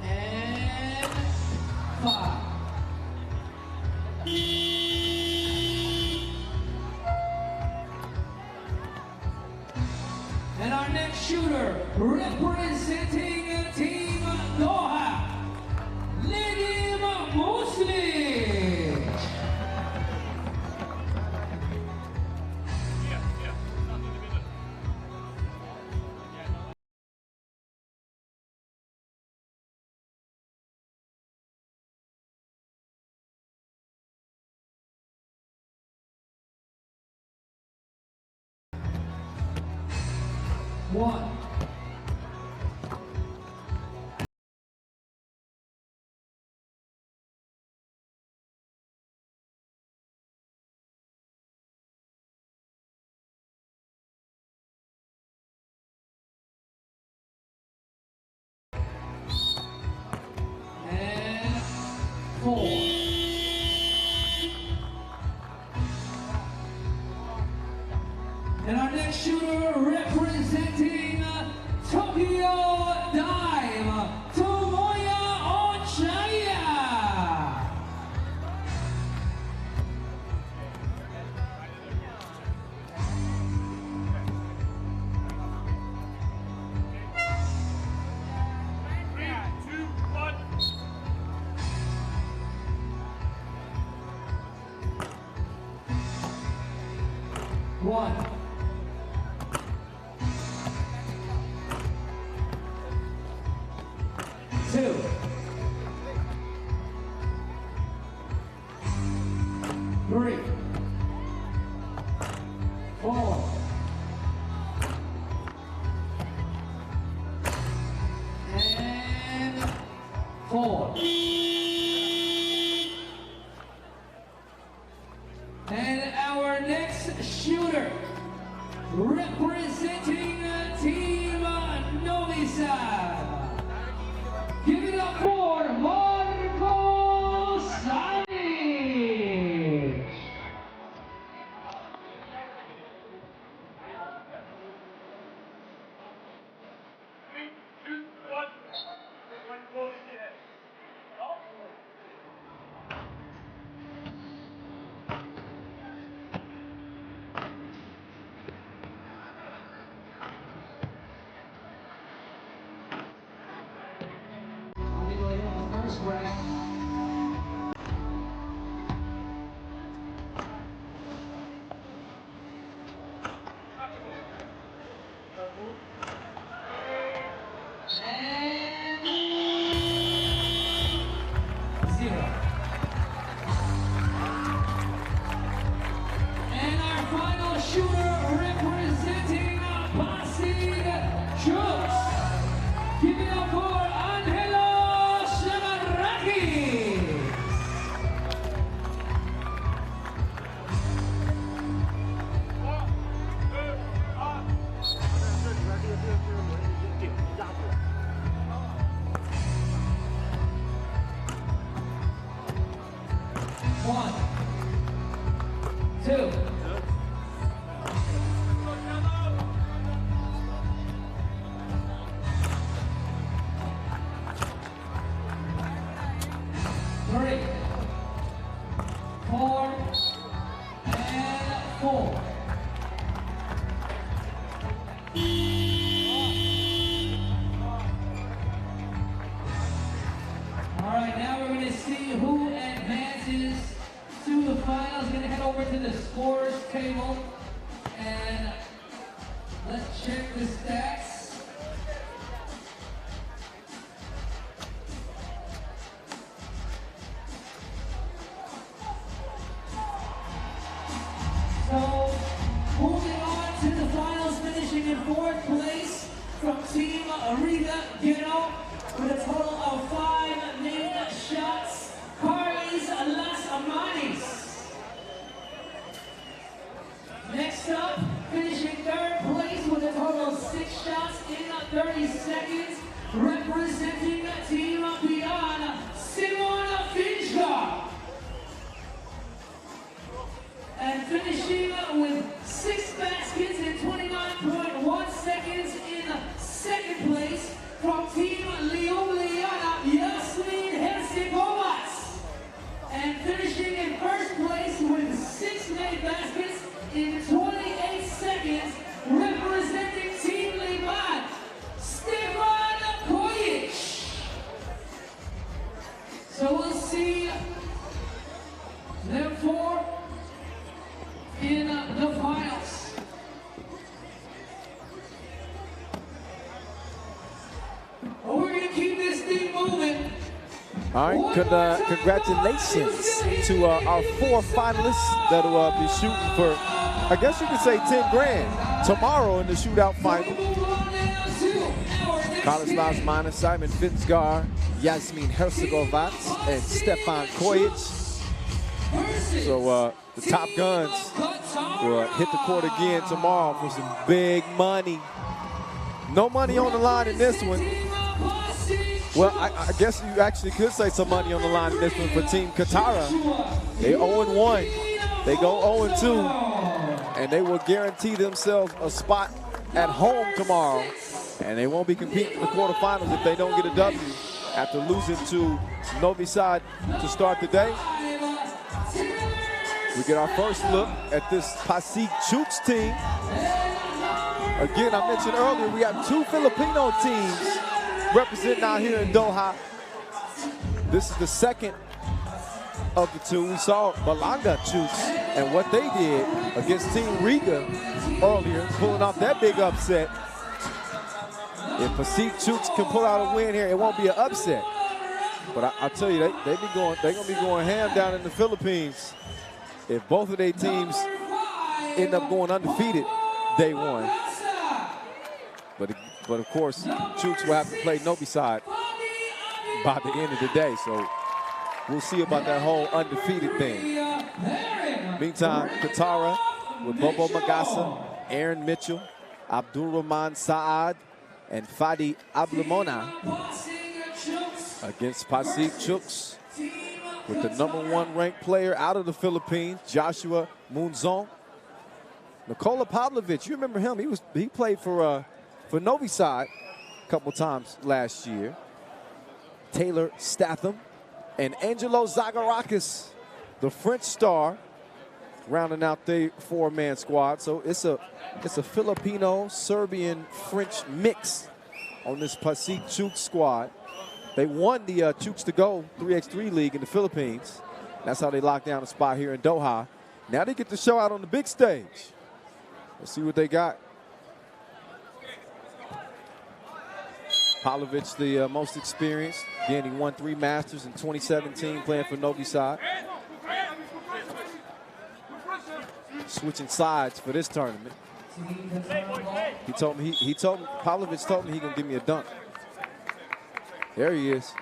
and 5. And our next shooter, representing Team Doha, Liman Muslim. One. And 4. And our next shooter, representing Tokyo Dive, Tomoya Ochaya. One. 2. 3. 4. And 4. And our next shooter, representing Team Novi Sad. Give it up for Marco Sanic. First round. And 0. And our final shooter, representing Pasig, Chooks. Give it up for check the stats. So, moving on to the finals, finishing in 4th place from Team Riga, with a total of 5 named shots. Carly's Las Amanis. Next up, finishing 3rd place with a total of 6 shots in 30 seconds, representing Team Piran, Simon Finchka. And finishing with 6 baskets in 29.1 seconds in 2nd place from Team Ljubljana, Yasmin Herzegovas. And finishing in 1st place with 6 made baskets in 28 seconds, representing Team Liman, Stefan Kojic. So we'll see them 4 in the finals. Well, we're gonna keep this thing moving. All right, congratulations to our 4 finalists that will be shooting for, I guess you could say, 10 grand tomorrow in the shootout final. Carlos Lasman, Simon Finsgar, Yasmin Herzegovats, and Stefan Kojic. So the top guns will hit the court again tomorrow for some big money. No money on the line in this one. Well, I guess you actually could say some money on the line in this one for Team Katara. They 0-1. They go 0-2. And they will guarantee themselves a spot at home tomorrow. And they won't be competing in the quarterfinals if they don't get a W after losing to Novi Sad to start the day. We get our first look at this Pasig Chooks team. Again, I mentioned earlier, we have 2 Filipino teams representing out here in Doha. This is the second of the 2. We saw Balanga Chooks and what they did against Team Riga earlier, pulling off that big upset. If Pasig Chooks can pull out a win here, it won't be an upset. But I'll tell you, they're gonna be going ham down in the Philippines if both of their teams end up going undefeated day 1. But of course, Chooks will have to play Novi Sad by the end of the day. So we'll see about that whole undefeated thing. Meantime, Katara with Bobo Magasa, Aaron Mitchell, Abdulrahman Saad, and Fadi Ablamona against Pasig Chooks with the #1 ranked player out of the Philippines, Joshua Munzong. Nikola Pavlovich, you remember him? He played for Novi Sad a couple times last year. Taylor Statham and Angelo Zagarakis, the French star, rounding out the 4-man squad. So it's a Filipino, Serbian, French mix on this Pasig Chooks squad. They won the Chooks to Go 3x3 league in the Philippines. That's how they locked down a spot here in Doha. Now they get to show out on the big stage. Let's see what they got. Pavlovich, the most experienced. Again, he won 3 Masters in 2017 playing for Novi Sad. Switching sides for this tournament. Pavlovich told me he gonna give me a dunk. There he is.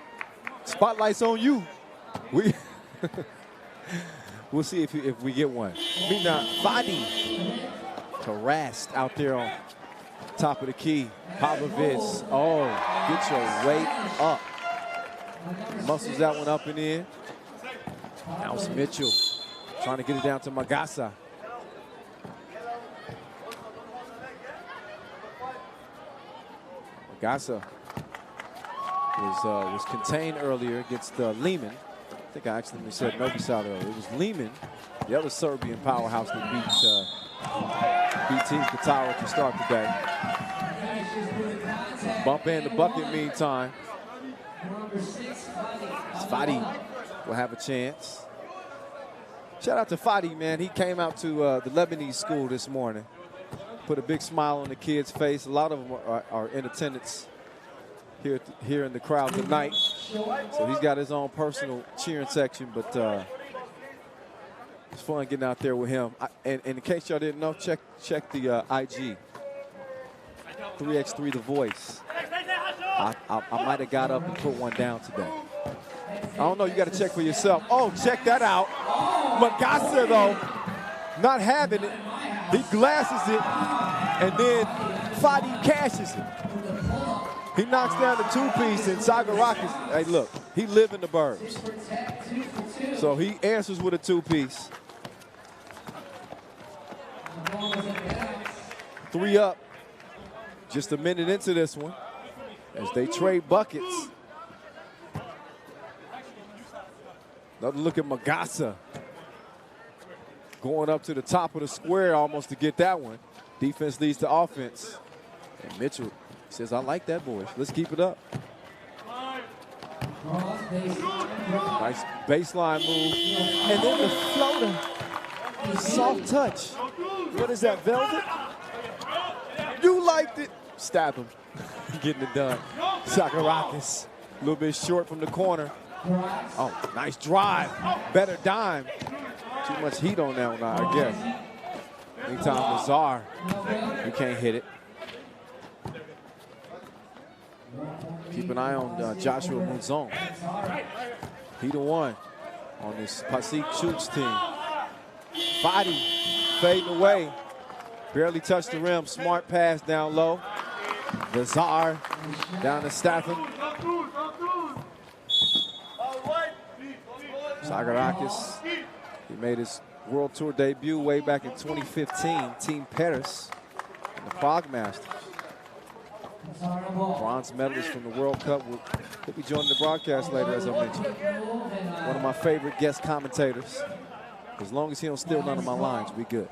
Spotlight's on you. We'll see if we get one. Meanwhile, Fadi harassed out there on top of the key. Pavlovich, oh, get your weight up. Muscles that one up and in. Now it's Mitchell trying to get it down to Magasa. Magasa was contained earlier against Leman. I think I accidentally said Novi Sad earlier. It was Leman, the other Serbian powerhouse that beat Team Qatara to start the day. Bump in the bucket meantime. Fadi will have a chance. Shout out to Fadi, man. He came out to the Lebanese school this morning. Put a big smile on the kids' face. A lot of them are in attendance here in the crowd tonight. So he's got his own personal cheering section, but it's fun getting out there with him. And in case y'all didn't know, check the IG. 3x3 The Voice. I might have got up and put one down today. I don't know, you got to check for yourself. Oh, check that out. Magasa, though, not having it. He glasses it, and then Fadi cashes it. He knocks down the two-piece, and Sagarakis, hey, look, he live in the burbs. So he answers with a two-piece. 3 up. Just a minute into this one as they trade buckets. Another look at Magasa. Going up to the top of the square almost to get that one. Defense leads to offense. And Mitchell says, I like that, boys. Let's keep it up. Nice baseline move. And then the floater. Soft touch. What is that, Velvet? You liked it. Stab him. Getting it done. Sagarakis. A little bit short from the corner. Oh, nice drive. Better dime. Too much heat on that one, I guess. Anytime Lazar, you can't hit it. Keep an eye on Joshua Munzon. He the one on this Pasig Chooks team. Fadi fading away. Barely touched the rim. Smart pass down low. Lazar down to Stafford. Sagarakis, he made his World Tour debut way back in 2015, Team Paris in the Prague Masters. Bronze medalist from the World Cup. He'll be joining the broadcast later, as I mentioned. One of my favorite guest commentators. As long as he don't steal none of my lines, we good.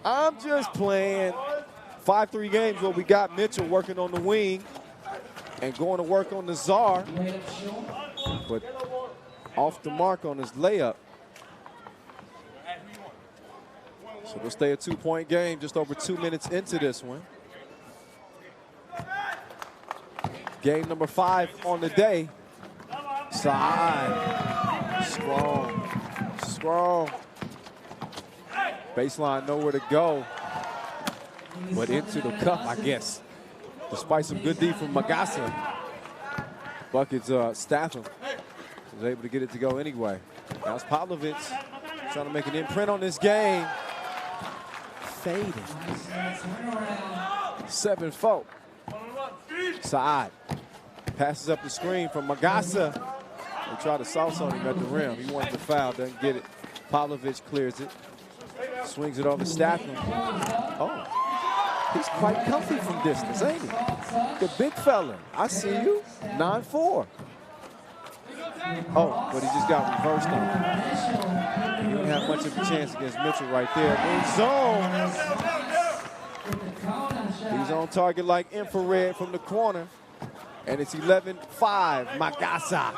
I'm just playing 5-3 games where we got Mitchell working on the wing and going to work on the Czar, but off the mark on his layup. So we'll stay a 2-point game just over 2 minutes into this one. Game number 5 on the day. Side. Strong. Baseline nowhere to go, but into the cup, I guess. Despite some good D from Magasa, buckets Statham was able to get it to go anyway. Now it's Pavlovic trying to make an imprint on this game. Fading. 7-4. Saad passes up the screen from Magasa. They try to sauce on him at the rim. He wanted the foul, doesn't get it. Pavlovic clears it. Swings it over Statham. Oh, he's quite comfy from distance, ain't he? The big fella. I see you. 9-4. Oh, but he just got reversed on him. He didn't have much of a chance against Mitchell right there. In zone. He's on target like infrared from the corner. And it's 11-5. Magasa.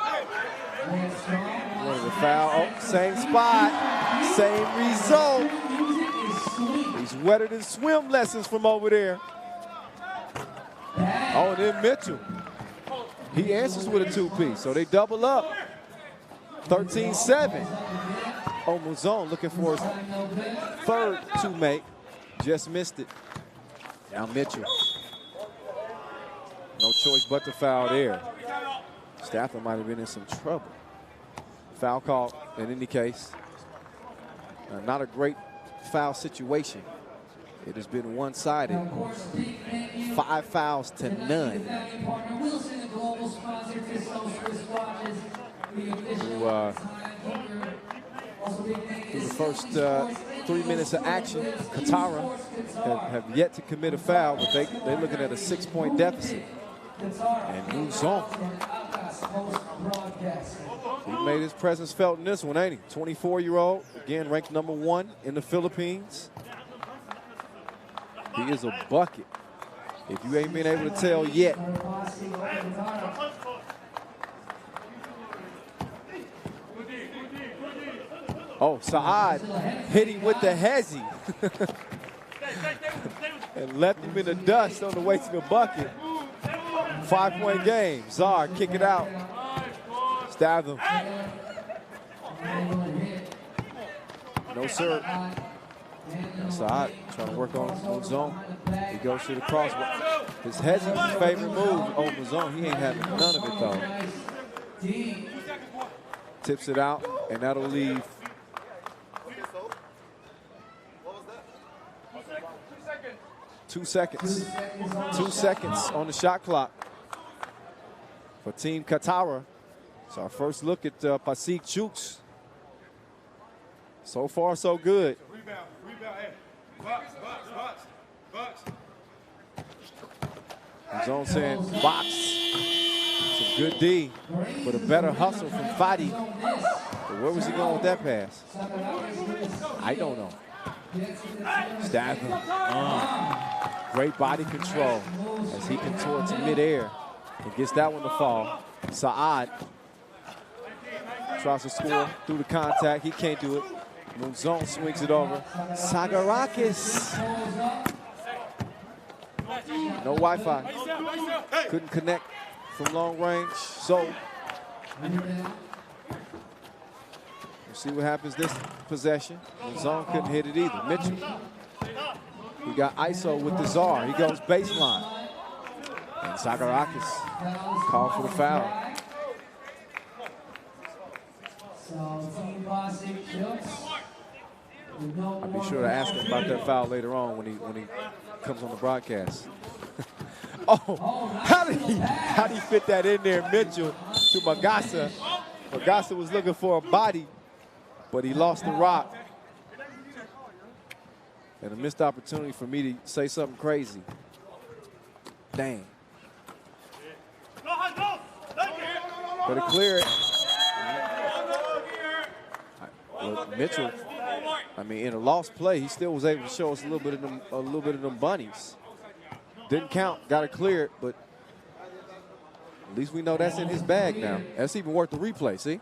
Wanted the foul. Oh, same spot. Same result. He's wetter than swim lessons from over there. Oh, and then Mitchell. He answers with a two-piece, so they double up. 13-7. Oh, Muzon looking for his third two-make. Just missed it. Now Mitchell. No choice but to foul there. Stafford might have been in some trouble. Foul call in any case. Not a great foul situation. It has been one-sided. 5 fouls to none. Through the first 3 minutes of action, Katara have yet to commit a foul, but they're looking at a 6-point deficit. And moves on. He made his presence felt in this one, ain't he? 24-year-old, again ranked #1 in the Philippines. He is a bucket. If you ain't been able to tell yet. Oh, Saad hit him with the hezzy. And left him in the dust on the way to the bucket. 5-point game. Czar kick it out. Stab him. No sir. Saad trying to work on zone. He goes to the cross. His hezzy is his favorite move on the zone. He ain't having none of it though. Tips it out, and that'll leave. Two seconds. 2 seconds on the shot clock for Team Katara. It's our first look at Pasig Chooks. So far, so good. Zone saying box. Some good D, but a better hustle from Fadi. But where was he going with that pass? I don't know. Stab him. Great body control as he contorts in midair and gets that one to fall. Saad tries to score through the contact. He can't do it. Munzon swings it over. Sagarakis. No Wi-Fi. Couldn't connect from long range. So we'll see what happens this possession. Munzon couldn't hit it either. Mitchell. He got ISO with the Czar. He goes baseline. And Sagarakis called for the foul. I'll be sure to ask him about that foul later on when he comes on the broadcast. Oh, how did he fit that in there, Mitchell, to Magasa? Magasa was looking for a body, but he lost the rock. And a missed opportunity for me to say something crazy. Dang. Better clear it. Look, Mitchell, I mean, in a lost play, he still was able to show us a little bit of them bunnies. Didn't count, got to clear it, but at least we know that's in his bag now. That's even worth the replay, see?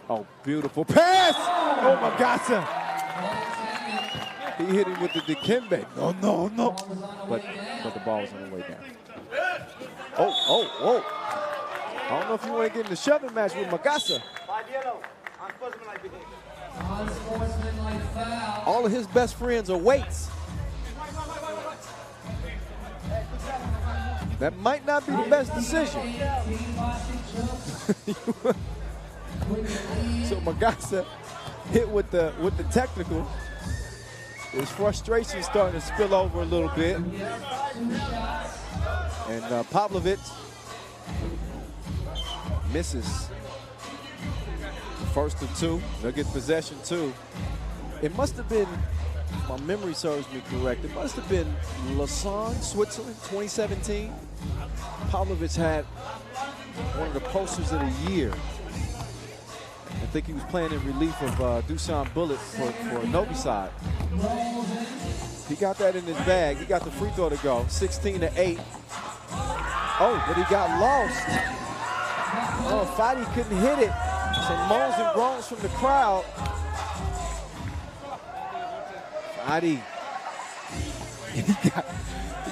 Oh, beautiful pass! Oh, my God, sir. He hit him with the Dikembe. No. But the ball was on the way down. Oh. I don't know if you want to get in the shoving match with Magasa. All of his best friends are weights. That might not be the best decision. So Magasa hit with the technical. His frustration starting to spill over a little bit. And Pavlovic misses the first of two. They'll get possession two. It must have been, if my memory serves me correct, it must have been Lausanne, Switzerland, 2017. Pavlovic had one of the posters of the year. I think he was playing in relief of Dusan Bullet for Novi Sad. He got that in his bag. He got the free throw to go, 16-8. Oh, but he got lost. Oh, Fadi couldn't hit it. Some moans and groans from the crowd. Fadi. He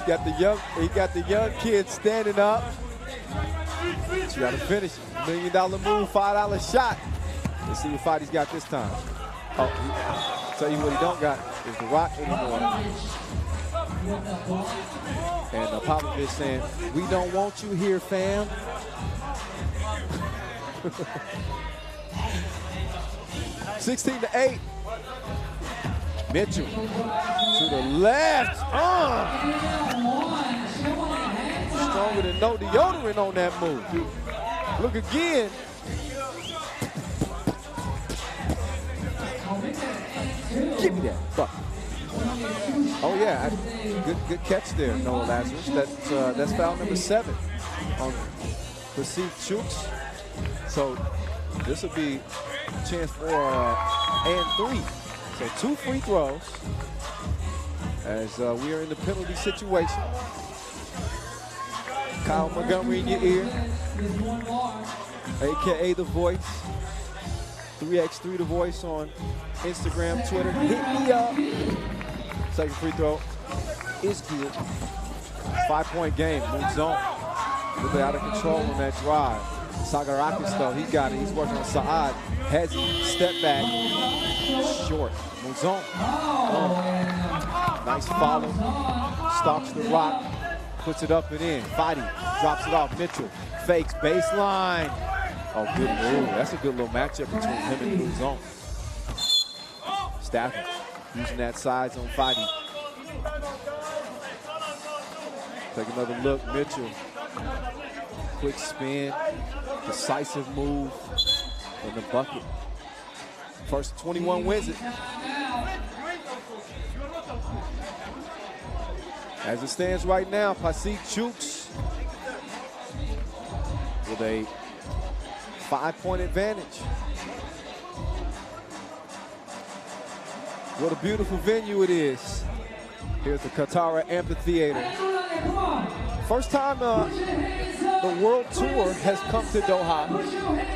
got the young kid standing up. You got to finish it. $1 million move, $5 shot. Let's see what Fadi's got this time. Oh, I'll tell you what he don't got is the rock anymore. And Pavlovic saying, "We don't want you here, fam." 16-8. Mitchell to the left. Stronger than no deodorant on that move. Look again. Give me that bucket. Oh yeah, good catch there, Noah Lazarus. That's foul number 7 on Pasig Chooks. So this will be a chance for and 3. So 2 free throws as we are in the penalty situation. Kyle Montgomery in your ear. AKA The Voice. 3x3 The Voice on Instagram, Twitter. Hit me up. Second free throw is good. 5-point game, moves on. A little bit out of control on that drive. Sagarakis, though, he got it. He's working on Saad. Hezi, step back, short. Moves on. Nice follow. Stalks the rock, puts it up and in. Fadi drops it off. Mitchell fakes baseline. Oh, good move. That's a good little matchup between him and Luzon. Stafford using that size on Fadi. Take another look, Mitchell. Quick spin, decisive move in the bucket. First 21 wins it. As it stands right now, Pasig Chooks with a 5-point advantage. What a beautiful venue it is here at the Katara Amphitheater. First time the World Tour has come to Doha.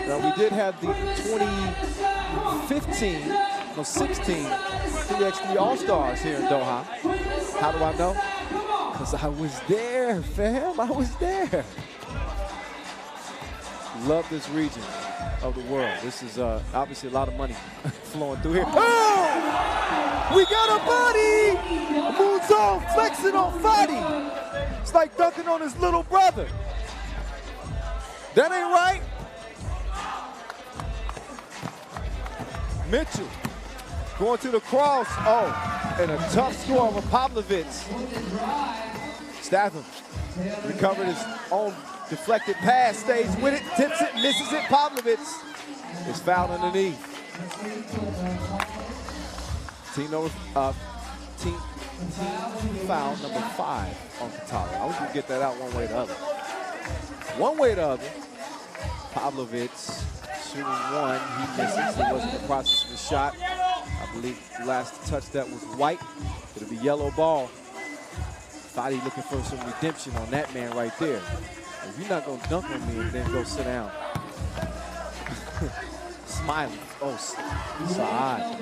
Now, we did have the 16 3x3 All-Stars here in Doha. How do I know? Because I was there, fam. I was there. Love this region of the world. This is obviously a lot of money flowing through here. Oh! We got a body! Moves on, flexing on Fadi. It's like dunking on his little brother. That ain't right. Mitchell going to the cross. Oh, and a tough score over Pavlovic. Statham recovered his own deflected pass, stays with it, tips it, misses it. Pavlovic is fouled underneath. Team foul number 5 on Katara. I was gonna get that out one way or the other. One way or the other. Pavlovic shooting one, he misses. He wasn't in the process of the shot. I believe the last touch that was white. It'll be yellow ball. Fadi looking for some redemption on that man right there. If you're not gonna dunk on me, then go sit down. Smiling. Oh, Saad.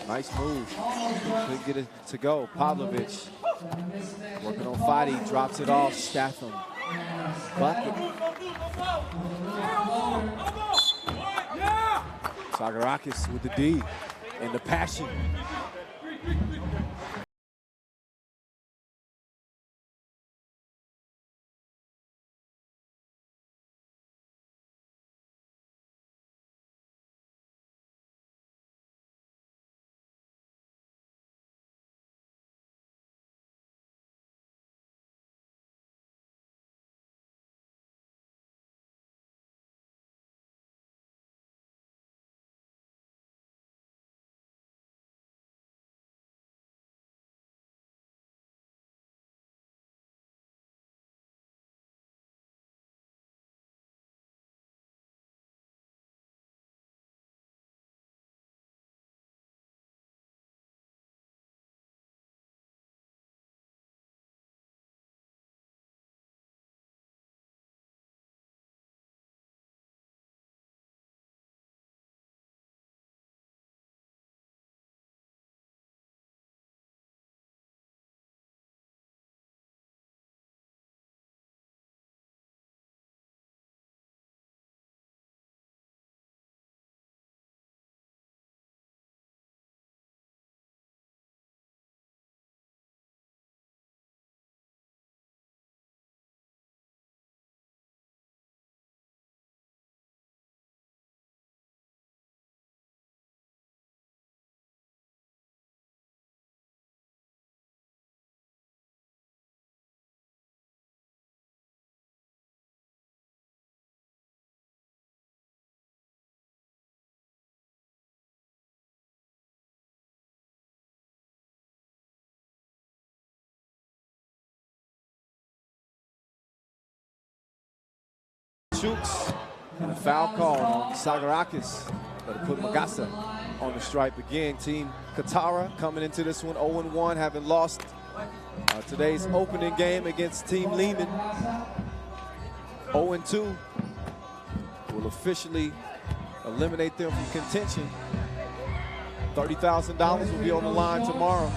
Nice move. Couldn't get it to go. Pavlovic working on Fadi, drops it off. Statham. Bucket. Sagarakis with the D and the passion. Chooks and a foul call on Sagarakis. That'll put Magasa on the stripe again. Team Katara coming into this one 0-1, having lost today's opening game against Team Liman. 0-2. Will will officially eliminate them from contention. $30,000 will be on the line tomorrow.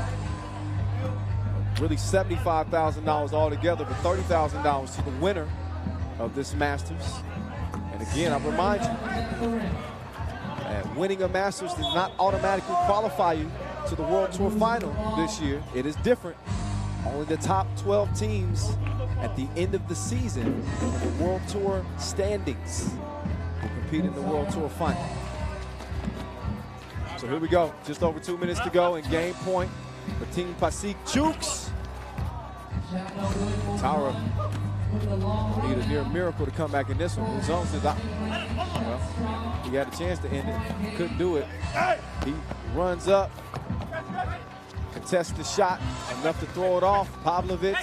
Really $75,000 altogether, but $30,000 to the winner of this Masters. And again, I remind you, winning a Masters does not automatically qualify you to the World Tour final this year. It is different. Only the top 12 teams at the end of the season in the World Tour standings will compete in the World Tour final. So here we go. Just over 2 minutes to go in game point for Team Pasig Chooks. Qatara need a near miracle to come back in this one. Zone says, well, he had a chance to end it. Couldn't do it. He runs up, contests the shot, enough to throw it off. Pavlovic,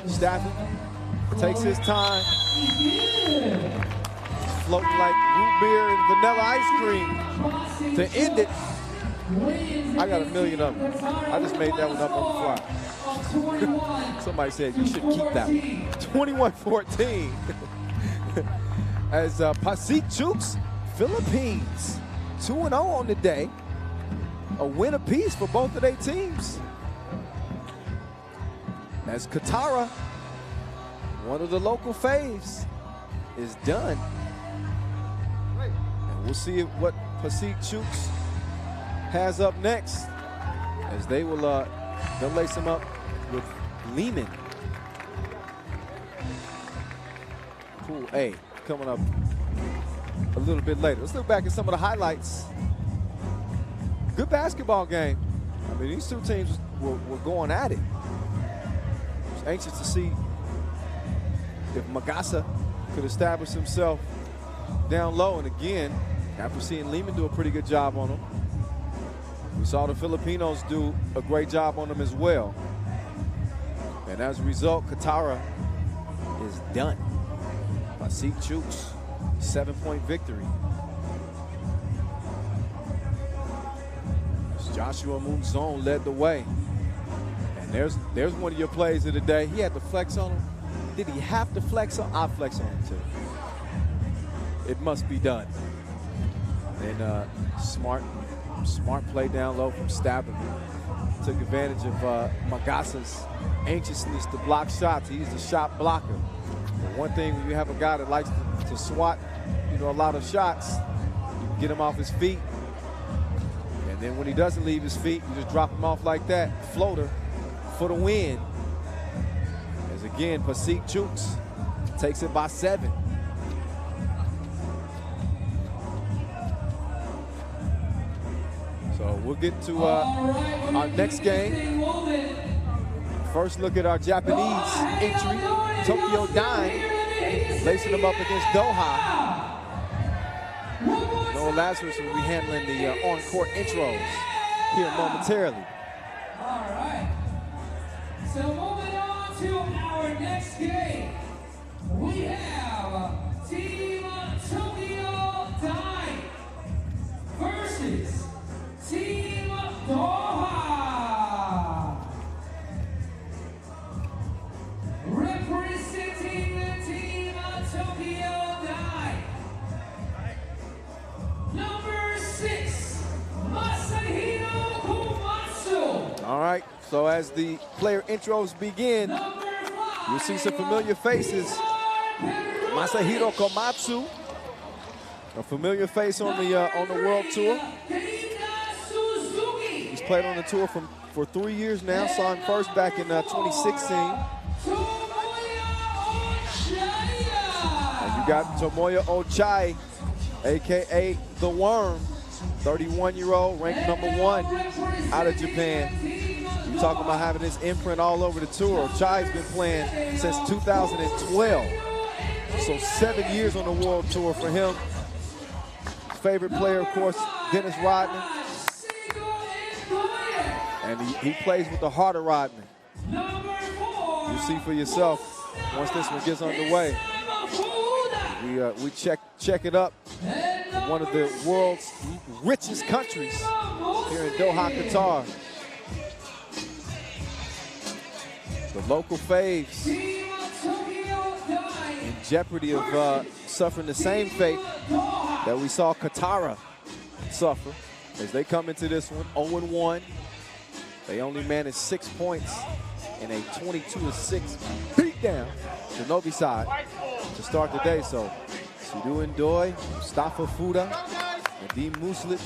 Stafford takes his time. Floating like root beer and vanilla ice cream to end it. I got a million of them. I just made that one up on the fly. Somebody said you should keep that one. 21-14 as Pasig Chooks, Philippines, 2-0 on the day. A win apiece for both of their teams. As Katara, one of the local faves, is done. And we'll see what Pasig Chooks has up next, as they will they'll lace him up with Liman. Pool A coming up a little bit later. Let's look back at some of the highlights. Good basketball game. I mean, these two teams were going at it. I was anxious to see if Magasa could establish himself down low. And again, after seeing Liman do a pretty good job on him, we saw the Filipinos do a great job on him as well. And as a result, Katara is done. Pasig Chooks, 7-point victory. Joshua Munzon led the way. And there's one of your plays of the day. He had to flex on him. Did he have to flex on? I flex on him too. It must be done. And smart play down low from Stafford. Took advantage of Magasa's anxiousness to block shots. He's a shot blocker. But one thing, when you have a guy that likes to swat, a lot of shots, you can get him off his feet. And then when he doesn't leave his feet, you just drop him off like that. Floater for the win. As again, Pasig Chooks takes it by 7. So we'll get to our next game. First look at our Japanese entry. Tokyo Dime, lacing them up against Doha. Noah Lazarus will be handling the on-court intros here momentarily. All right. So moving on to our next game, we have Team Tokyo Dime versus Team Doha. Representing the Team Tokyo Dime, number 6, Masahiro Komatsu. All right, so as the player intros begin, you'll see some familiar faces. Masahiro Komatsu, a familiar face on the World Tour. He's played on the tour for 3 years now. Saw him first back in 2016. And you got Tomoya Ochai, AKA The Worm, 31-year-old, ranked #1 out of Japan. You're talking about having his imprint all over the tour. Ochai's been playing since 2012. So 7 years on the World Tour for him. His favorite player, of course, Dennis Rodman. And he plays with the heart of Rodman. You'll see for yourself once this one gets underway. We check it up. One of the world's richest countries here in Doha, Qatar. The local faves jeopardy of suffering the same fate that we saw Katara suffer as they come into this one 0-1. They only managed 6 points in a 22-6 beatdown to Novi Sad to start the day. So Sidu Ndoye, Mustafa Fuda, Nadim Muslic,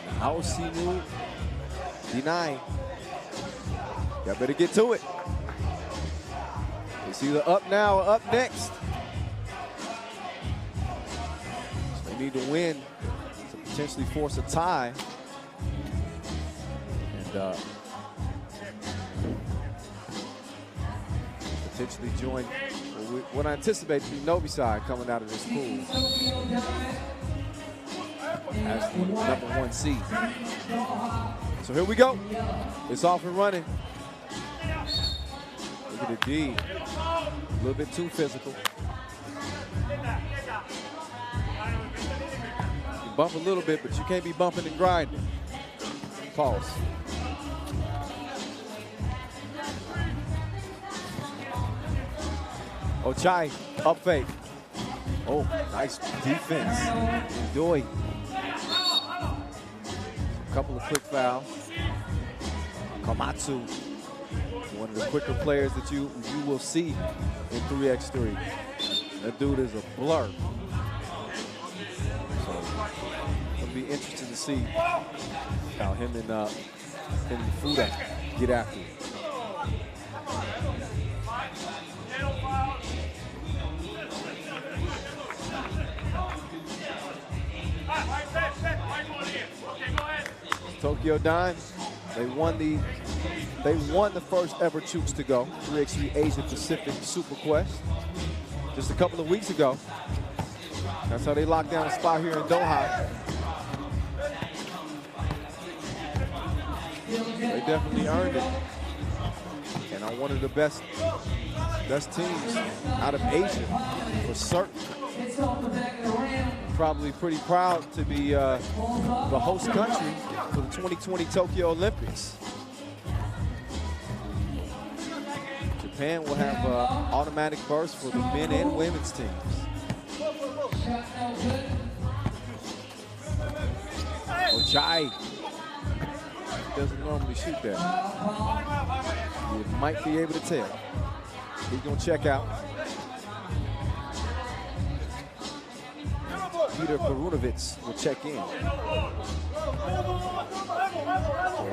and Ausinu Dinai. Y'all better get to it. It's either up now or up next. So they need to win to potentially force a tie. And potentially join what I anticipate to be Novi Sad coming out of this pool as the #1 seed. So here we go. It's off and running. Look at the D. A little bit too physical. You bump a little bit, but you can't be bumping and grinding. Pause. Ochai, up fake. Oh, nice defense. Ndoye. A couple of quick fouls. Komatsu, one of the quicker players that you will see in 3x3. That dude is a blur. So it'll be interesting to see how him and Fuda get after it. Tokyo Dime, they won the first ever Chooks to go, 3x3 Asia Pacific Super Quest, just a couple of weeks ago. That's how they locked down a spot here in Doha. They definitely earned it, and are one of the best teams out of Asia for certain. Probably pretty proud to be the host country for the 2020 Tokyo Olympics. Japan will have automatic berths for the men and women's teams. Ochai doesn't normally shoot that. You might be able to tell. He's gonna check out. Peter Perunovic will check in. It'll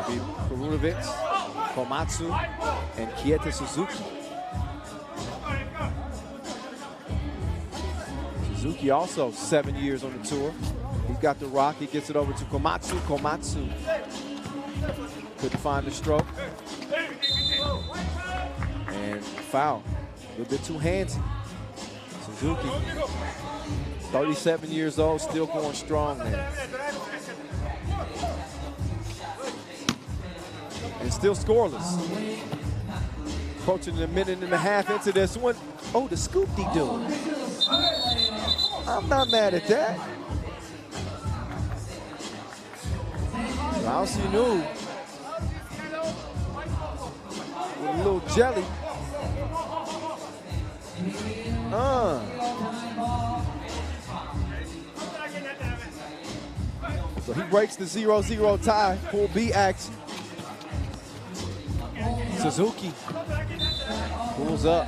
be Perunovic, Komatsu, and Kieta Suzuki. Suzuki also 7 years on the tour. He's got the rock. He gets it over to Komatsu. Komatsu couldn't find the stroke. And foul. A little bit too handsy. Suzuki, 37 years old, still going strong there. And still scoreless. Approaching a minute and a half into this one. Oh, the scoop-de-doo. I'm not mad at that. Ausinu with a little jelly. So he breaks the 0-0 tie, full B action. Suzuki pulls up.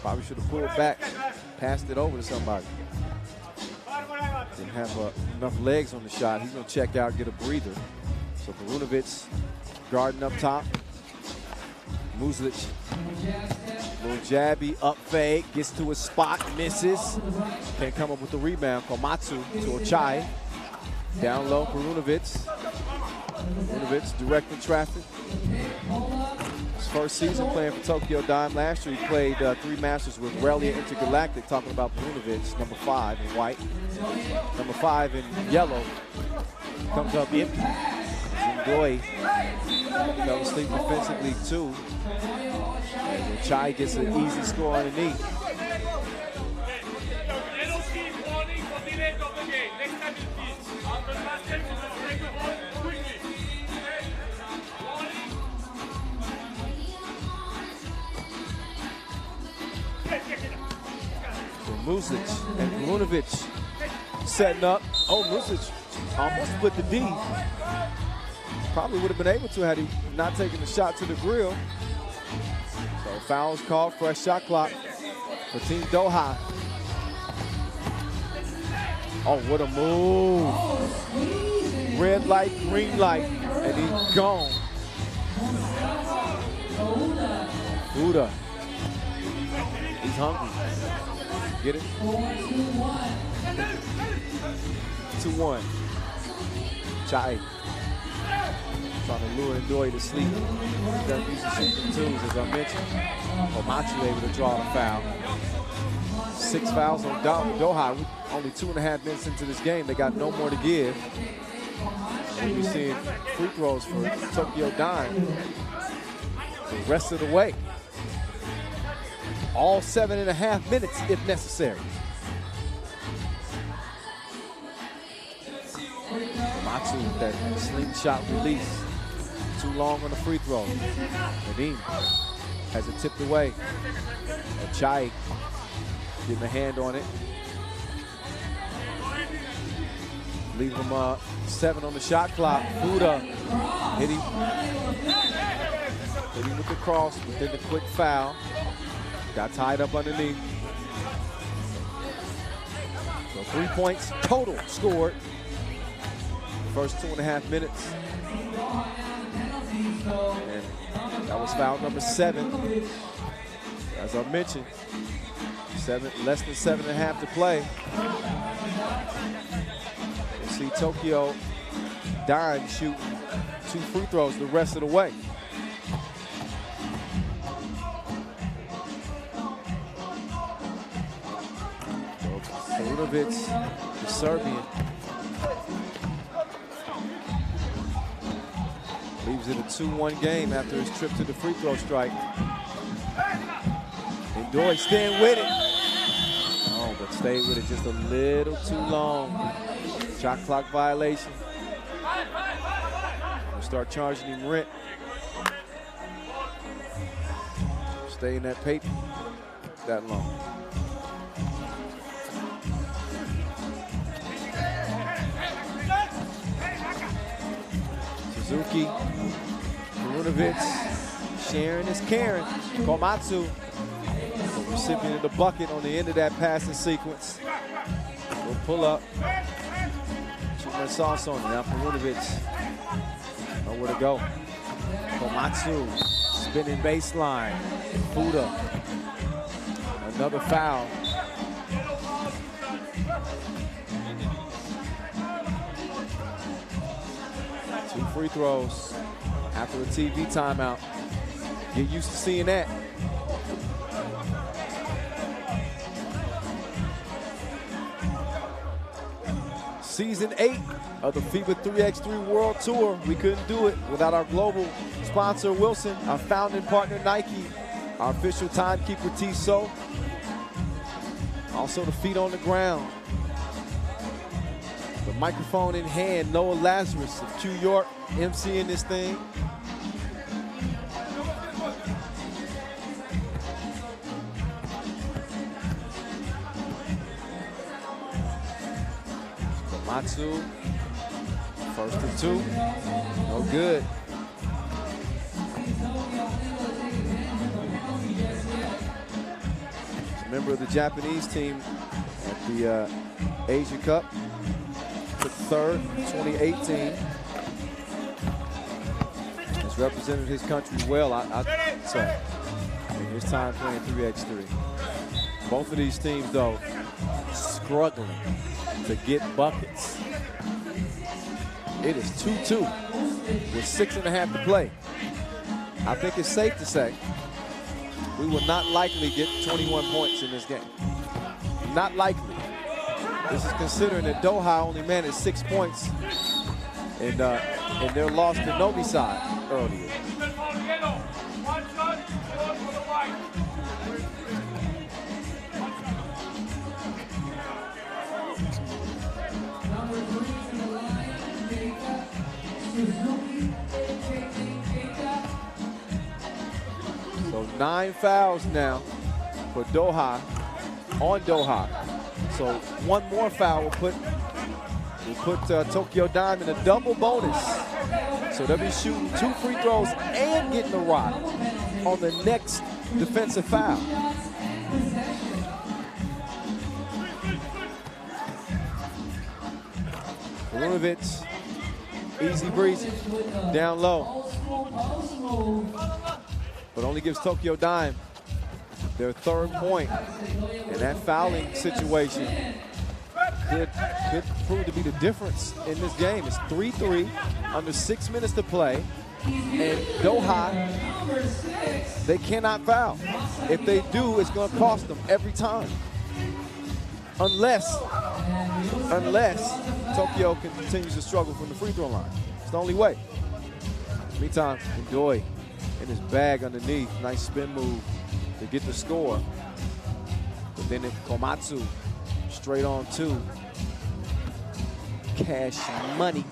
Probably should have pulled back, passed it over to somebody. Didn't have enough legs on the shot. He's gonna check out, get a breather. So Perunovic guarding up top. Muslic, little jabby, up fake, gets to his spot, misses. Can't come up with the rebound. Komatsu to Ochai. Down low, Perunovic. Perunovic directing traffic. His first season playing for Tokyo Dime. Last year he played 3 Masters with Relia Intergalactic, talking about Perunovic, number 5 in white. Number 5 in yellow. Comes up empty. Ndoye fell asleep defensively too. And Ochai gets an easy score underneath. Muzic and Lunovic setting up. Oh, Muzic almost split the D. Probably would have been able to had he not taken the shot to the grill. So fouls called, fresh shot clock for Team Doha. Oh, what a move. Red light, green light, and he's gone. Buddha. He's hungry. Get it? 2-1. Chai. Trying to lure Ndoye to sleep. He doesn't use the shooting twos, as I mentioned. Omachu able to draw the foul. 6 fouls on Doha. Only 2.5 minutes into this game. They got no more to give. We'll be seeing free throws for Tokyo Dime the rest of the way. All 7.5 minutes if necessary. Matsu with that slingshot release. Too long on the free throw. Nadim has it tipped away. Chai getting a hand on it. Leave him 7 on the shot clock. Buddha hit him with the cross, but then the quick foul. Got tied up underneath. So 3 points total scored. First 2.5 minutes. And that was foul number 7. As I mentioned, less than 7.5 to play. We'll see Tokyo Dime shoot 2 free throws the rest of the way. Lunovic, the Serbian, leaves it a 2-1 game after his trip to the free throw strike. Ndoye staying with it. Oh, but stayed with it just a little too long. Shot clock violation. We'll start charging him rent. Stay in that paper that long. Suzuki, Lunovic, sharing is caring. Komatsu, the recipient of the bucket on the end of that passing sequence. We'll pull up. Shooting that sauce on it. Now for Lunovic. Nowhere to go. Komatsu, spinning baseline. Buddha, another foul. Two free throws after a TV timeout. Get used to seeing that. Season 8 of the FIBA 3x3 World Tour. We couldn't do it without our global sponsor, Wilson, our founding partner, Nike, our official timekeeper, Tissot. Also the feet on the ground. The microphone in hand, Noah Lazarus of Q York emceeing this thing. Matsu, first and 2, no good. He's a member of the Japanese team at the Asia Cup. Took 3rd, 2018. Has represented his country well. So, in his time playing 3x3. Both of these teams, though, struggling to get buckets. It is 2-2 with 6.5 to play. I think it's safe to say we will not likely get 21 points in this game. Not likely. This is considering that Doha only managed 6 points in their loss to Novi Sad earlier. So 9 fouls now for Doha, on Doha. So one more foul will put Tokyo Dime in a double bonus. So they'll be shooting 2 free throws and getting a rock on the next defensive foul. Runovic, easy breezy, down low. But only gives Tokyo Dime their 3rd point. And that fouling situation could prove to be the difference in this game. It's 3-3, under 6 minutes to play. And Doha, they cannot foul. If they do, it's going to cost them every time. Unless Tokyo continues to struggle from the free throw line. It's the only way. Meantime, Ndoye in his bag underneath. Nice spin move to get the score. But then Komatsu straight on 2. Cash money.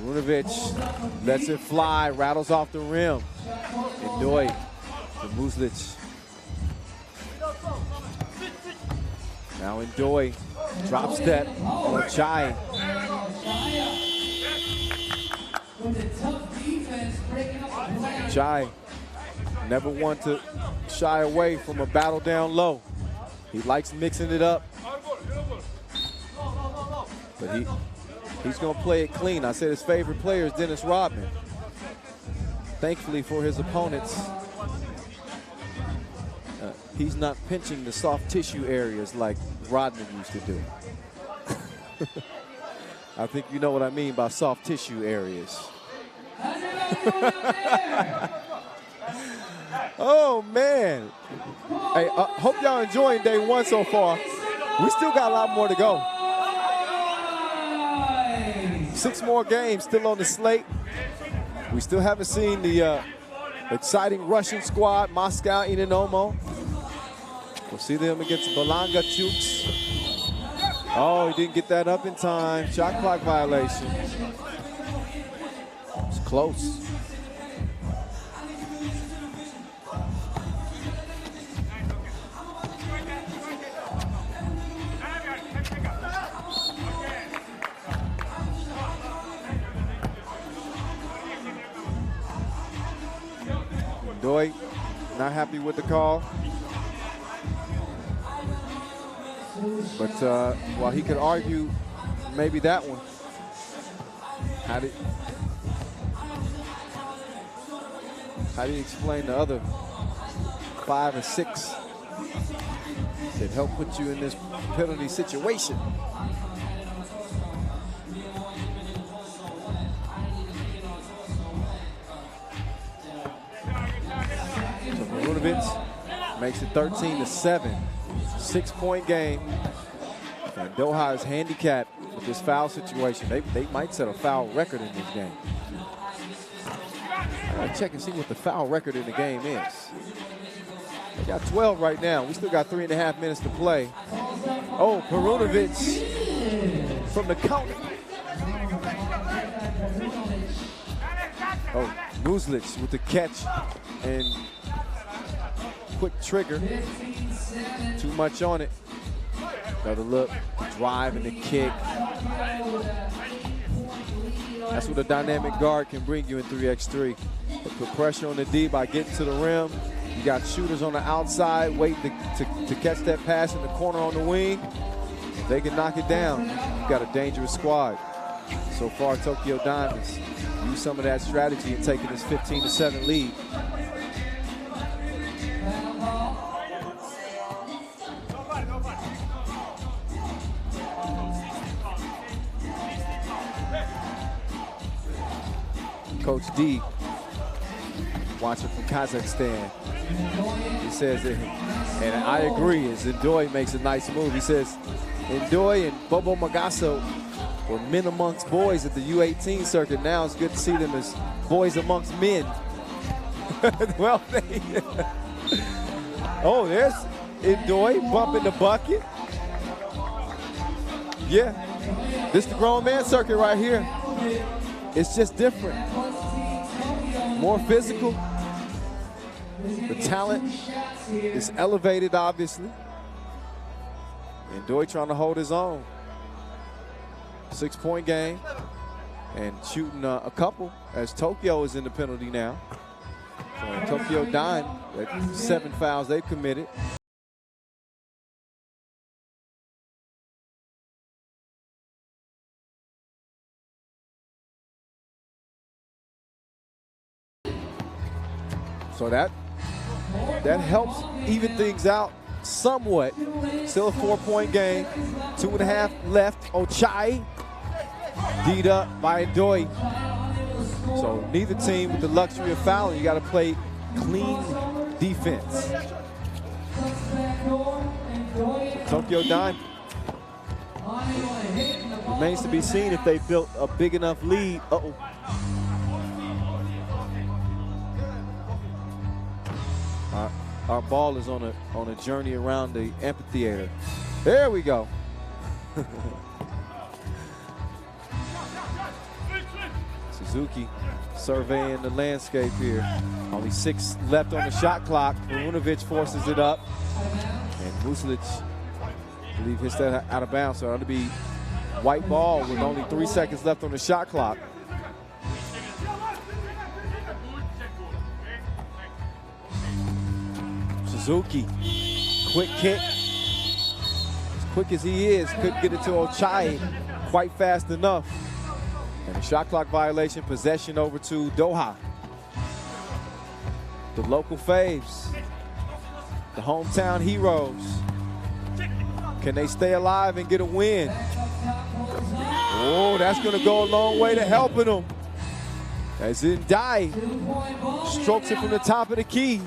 Perunovic lets it fly, rattles off the rim. Ndoye to Muslic. Now Ndoye, drop step on Chai. Chai, never one to shy away from a battle down low. He likes mixing it up. But he's going to play it clean. I said his favorite player is Dennis Rodman. Thankfully for his opponents, he's not pinching the soft tissue areas like Rodman used to do. I think you know what I mean by soft tissue areas. Oh, man. Hey, hope y'all enjoying day one so far. We still got a lot more to go. 6 more games still on the slate. We still haven't seen the exciting Russian squad, Moscow, Inanomo. We'll see them against Balanga, Chooks. Oh, he didn't get that up in time. Shot clock violation. It's close. Ndoye not happy with the call. But while he could argue maybe that one, how do you explain the other 5 and 6 that help put you in this penalty situation? So Perunovic makes it 13-7. 6-point game. And Doha is handicapped with this foul situation. They might set a foul record in this game. I gotta check and see what the foul record in the game is. They got 12 right now. We still got 3.5 minutes to play. Oh, Perunovic from the counter. Oh, Muslic with the catch and quick trigger. Too much on it. Another look, drive and the kick. That's what a dynamic guard can bring you in 3x3. Put pressure on the D by getting to the rim. You got shooters on the outside waiting to catch that pass in the corner on the wing. If they can knock it down, you got a dangerous squad. So far, Tokyo Diamonds use some of that strategy in taking this 15-7 lead. Coach D, watching from Kazakhstan. He says, and I agree, as Ndoye makes a nice move. He says, Ndoye and Bobo Magasso were men amongst boys at the U18 circuit. Now it's good to see them as boys amongst men. Well, oh, there's Ndoye bumping the bucket. Yeah, this is the grown man circuit right here. It's just different. More physical. The talent is elevated, obviously. And Ndoye trying to hold his own. 6-point game. And shooting a couple as Tokyo is in the penalty now. So Tokyo dying at 7 fouls they've committed. So that helps even things out somewhat. Still a 4-point game. 2.5 left. Ochai. D'd up by Ndoye. So neither team with the luxury of fouling. You got to play clean defense. Tokyo Diamond. Remains to be seen if they built a big enough lead. Uh-oh. Our ball is on a journey around the amphitheater. There we go. Suzuki surveying the landscape here. Only 6 left on the shot clock. Perunovic forces it up. And Muslic, I believe, hits that out of bounds. So it'll be white ball with only 3 seconds left on the shot clock. Suzuki, quick kick. As quick as he is, couldn't get it to Ochai quite fast enough. And a shot clock violation, possession over to Doha. The local faves, the hometown heroes. Can they stay alive and get a win? Oh, that's gonna go a long way to helping them. As Ndai strokes it from the top of the key.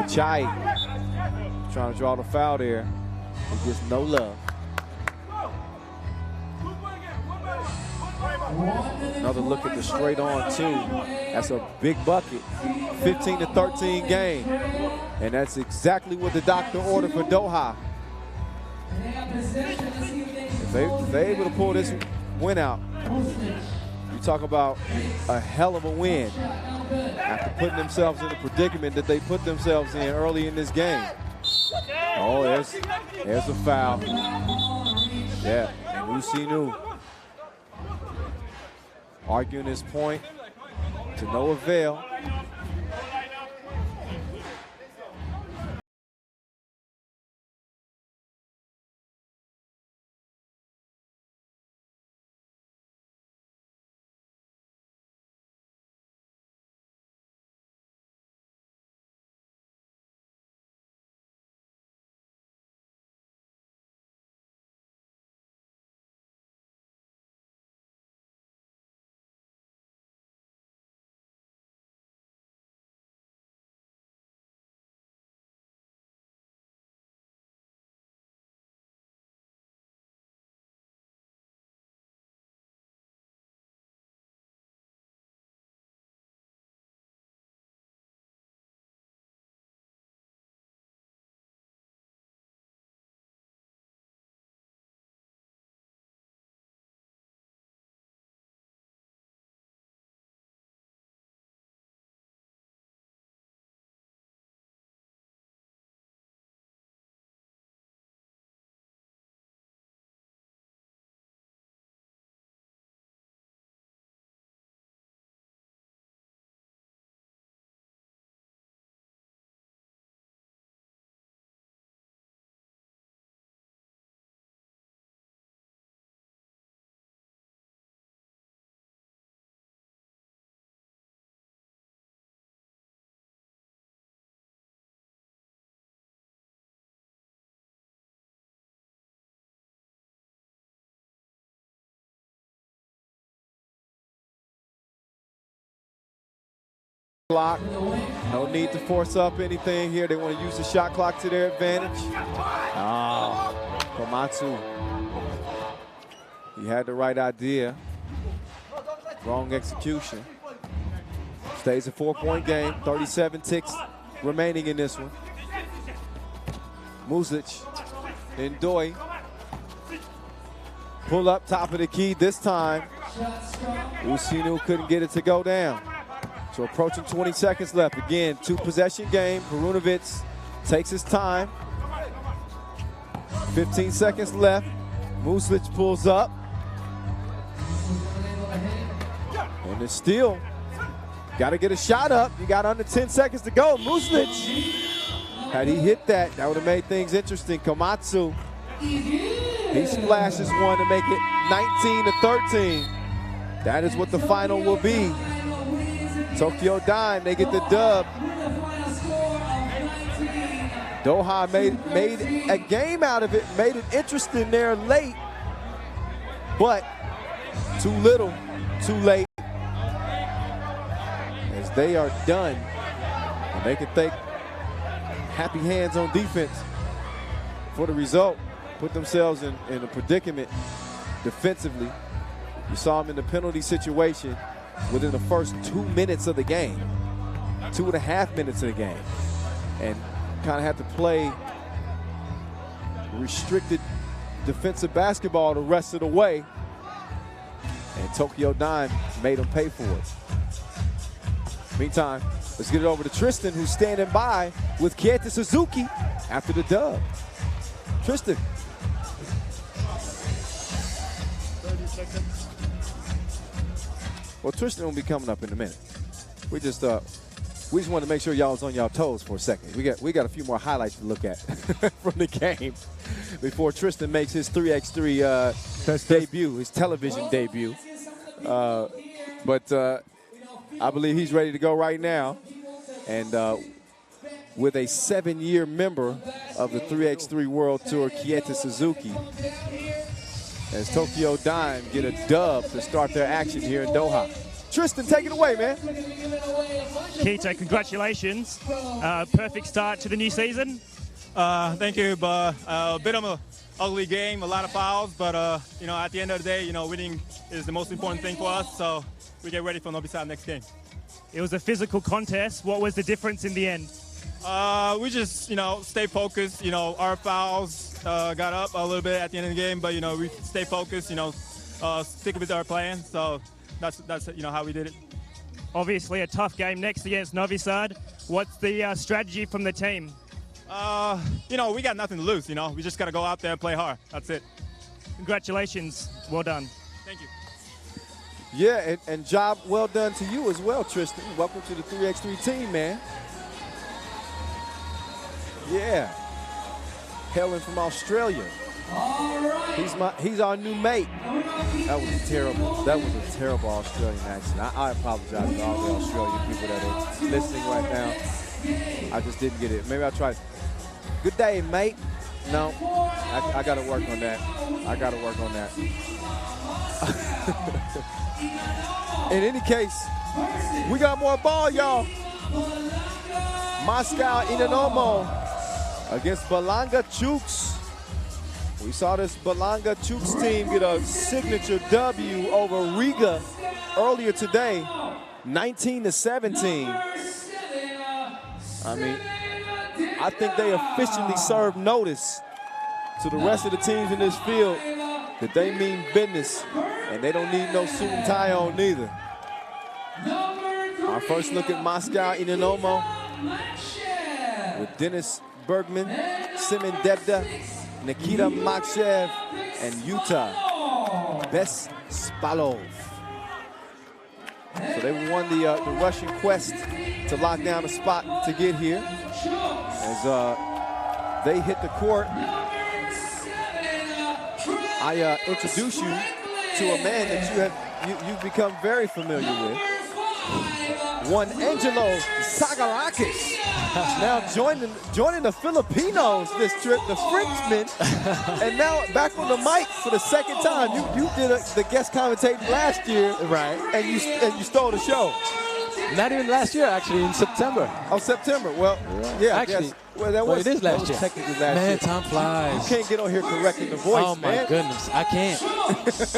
Ochai trying to draw the foul there. He gets no love. Another look at the straight on two. That's a big bucket. 15-13 game. And that's exactly what the doctor ordered for Doha. If they're able to pull this win out, you talk about a hell of a win after putting themselves in the predicament that they put themselves in early in this game. Oh, there's a foul. Yeah, and Usinu arguing his point to no avail. Clock. No need to force up anything here. They want to use the shot clock to their advantage. Oh, Komatsu. He had the right idea. Wrong execution. Stays a 4-point game. 37 ticks remaining in this one. Muslic, Ndoi. Pull up top of the key this time. Usinu couldn't get it to go down. So approaching 20 seconds left. Again, 2-possession game. Perunovic takes his time. 15 seconds left. Muslic pulls up. And it's still got to get a shot up. You got under 10 seconds to go. Muslic, had he hit that, that would have made things interesting. Komatsu, he splashes one to make it 19-13. That is what the final will be. Tokyo Dime, they get the dub. Doha made a game out of it, made it interesting there late, but too little, too late. As they are done, and they can thank happy hands on defense for the result. Put themselves in a predicament defensively. You saw them in the penalty situation within the first 2 minutes of the game, 2.5 minutes of the game, and kind of had to play restricted defensive basketball the rest of the way. And Tokyo Dime made him pay for it. Meantime, let's get it over to Tristan, who's standing by with Kieta Suzuki after the dub. Tristan. 30 seconds. Well, Tristan will be coming up in a minute. We just wanted to make sure y'all was on y'all toes for a second. We got a few more highlights to look at from the game before Tristan makes his 3x3 debut, his television debut. But I believe he's ready to go right now. And with a 7-year member of the 3x3 World Tour, Kieta Suzuki, as Tokyo Dime get a dub to start their action here in Doha. Tristan, take it away, man. Keita, congratulations. Perfect start to the new season. Thank you, but a bit of an ugly game, a lot of fouls, but you know, at the end of the day, winning is the most important thing for us, so we get ready for Novi Sad next game. It was a physical contest. What was the difference in the end? We just, stay focused. Our fouls got up a little bit at the end of the game, but we stay focused. Stick with our plan. So that's how we did it. Obviously, a tough game next against Novi Sad. What's the strategy from the team? We got nothing to lose. We just got to go out there and play hard. That's it. Congratulations. Well done. Thank you. Yeah, and job well done to you as well, Tristan. Welcome to the 3x3 team, man. Yeah. Hailing from Australia. He's our new mate. That was a terrible Australian accent. I apologize to all the Australian people that are listening right now. I just didn't get it. Maybe I'll try. Good day, mate. No, I got to work on that. In any case, we got more ball, y'all. Moscow Inanomo against Balanga Chooks. We saw this Balanga Chooks team get a signature W over Riga earlier today, 19-17. I mean, I think they officially served notice to the rest of the teams in this field that they mean business and they don't need no suit and tie on neither. Our first look at Moscow Inanomo with Dennis Bergman, Simon Debda, Nikita Makshev, and Yuta Bespalov. So they won the Russian quest to lock down a spot to get here. As they hit the court, I introduce you to a man that you've become very familiar with. One Angelo Sagarakis, now joining the Filipinos this trip, the Frenchman, and now back on the mic for the second time. You did the guest commentating last year, right? And you stole the show. Not even last year, actually, in September. Oh, September. Well, yeah, actually. Well, it is last year. Technically last year. Man, time flies. You can't get on here correcting the voice, oh, my goodness. I can't.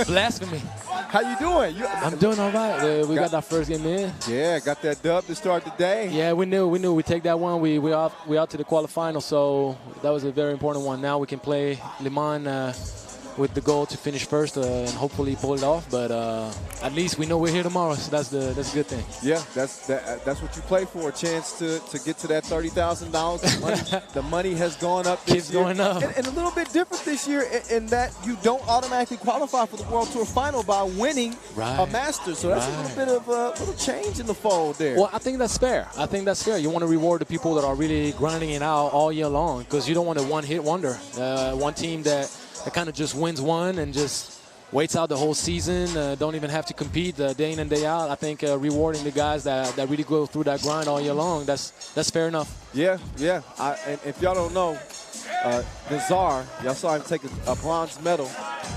Blasphemy. How you doing? I'm doing all right. We got our first game in. Yeah, got that dub to start the day. Yeah, we knew we take that one. We out to the quarterfinal, so that was a very important one. Now we can play Liman with the goal to finish first and hopefully pull it off. But at least we know we're here tomorrow, so that's a good thing. Yeah, that's what you play for, a chance to get to that $30,000. The money has gone up this year. Going up. And a little bit different this year in that you don't automatically qualify for the World Tour Final by winning a Masters. So that's a little bit of a little change in the fold there. Well, I think that's fair. You want to reward the people that are really grinding it out all year long, because you don't want a one-hit wonder. One team that kind of just wins one and just waits out the whole season, don't even have to compete day in and day out. I think rewarding the guys that really go through that grind all year long, that's fair enough. Yeah. And if y'all don't know, the Czar, y'all saw him take a bronze medal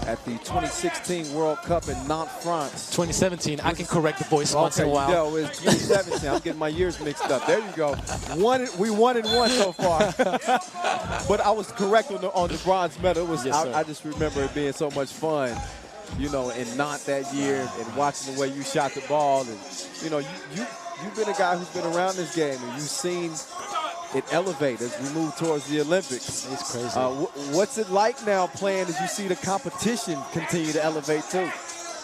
at the 2016 World Cup in Nantes, France. 2017. I can correct the voice once in a while. No, it's 2017. I'm getting my years mixed up. There you go. We won and one so far. But I was correct on the bronze medal. It was. Yes, I just remember it being so much fun, in Nantes that year, and watching the way you shot the ball. And you've been a guy who's been around this game, and you've seen it elevate as we move towards the Olympics. It's crazy. What's it like now playing as you see the competition continue to elevate too?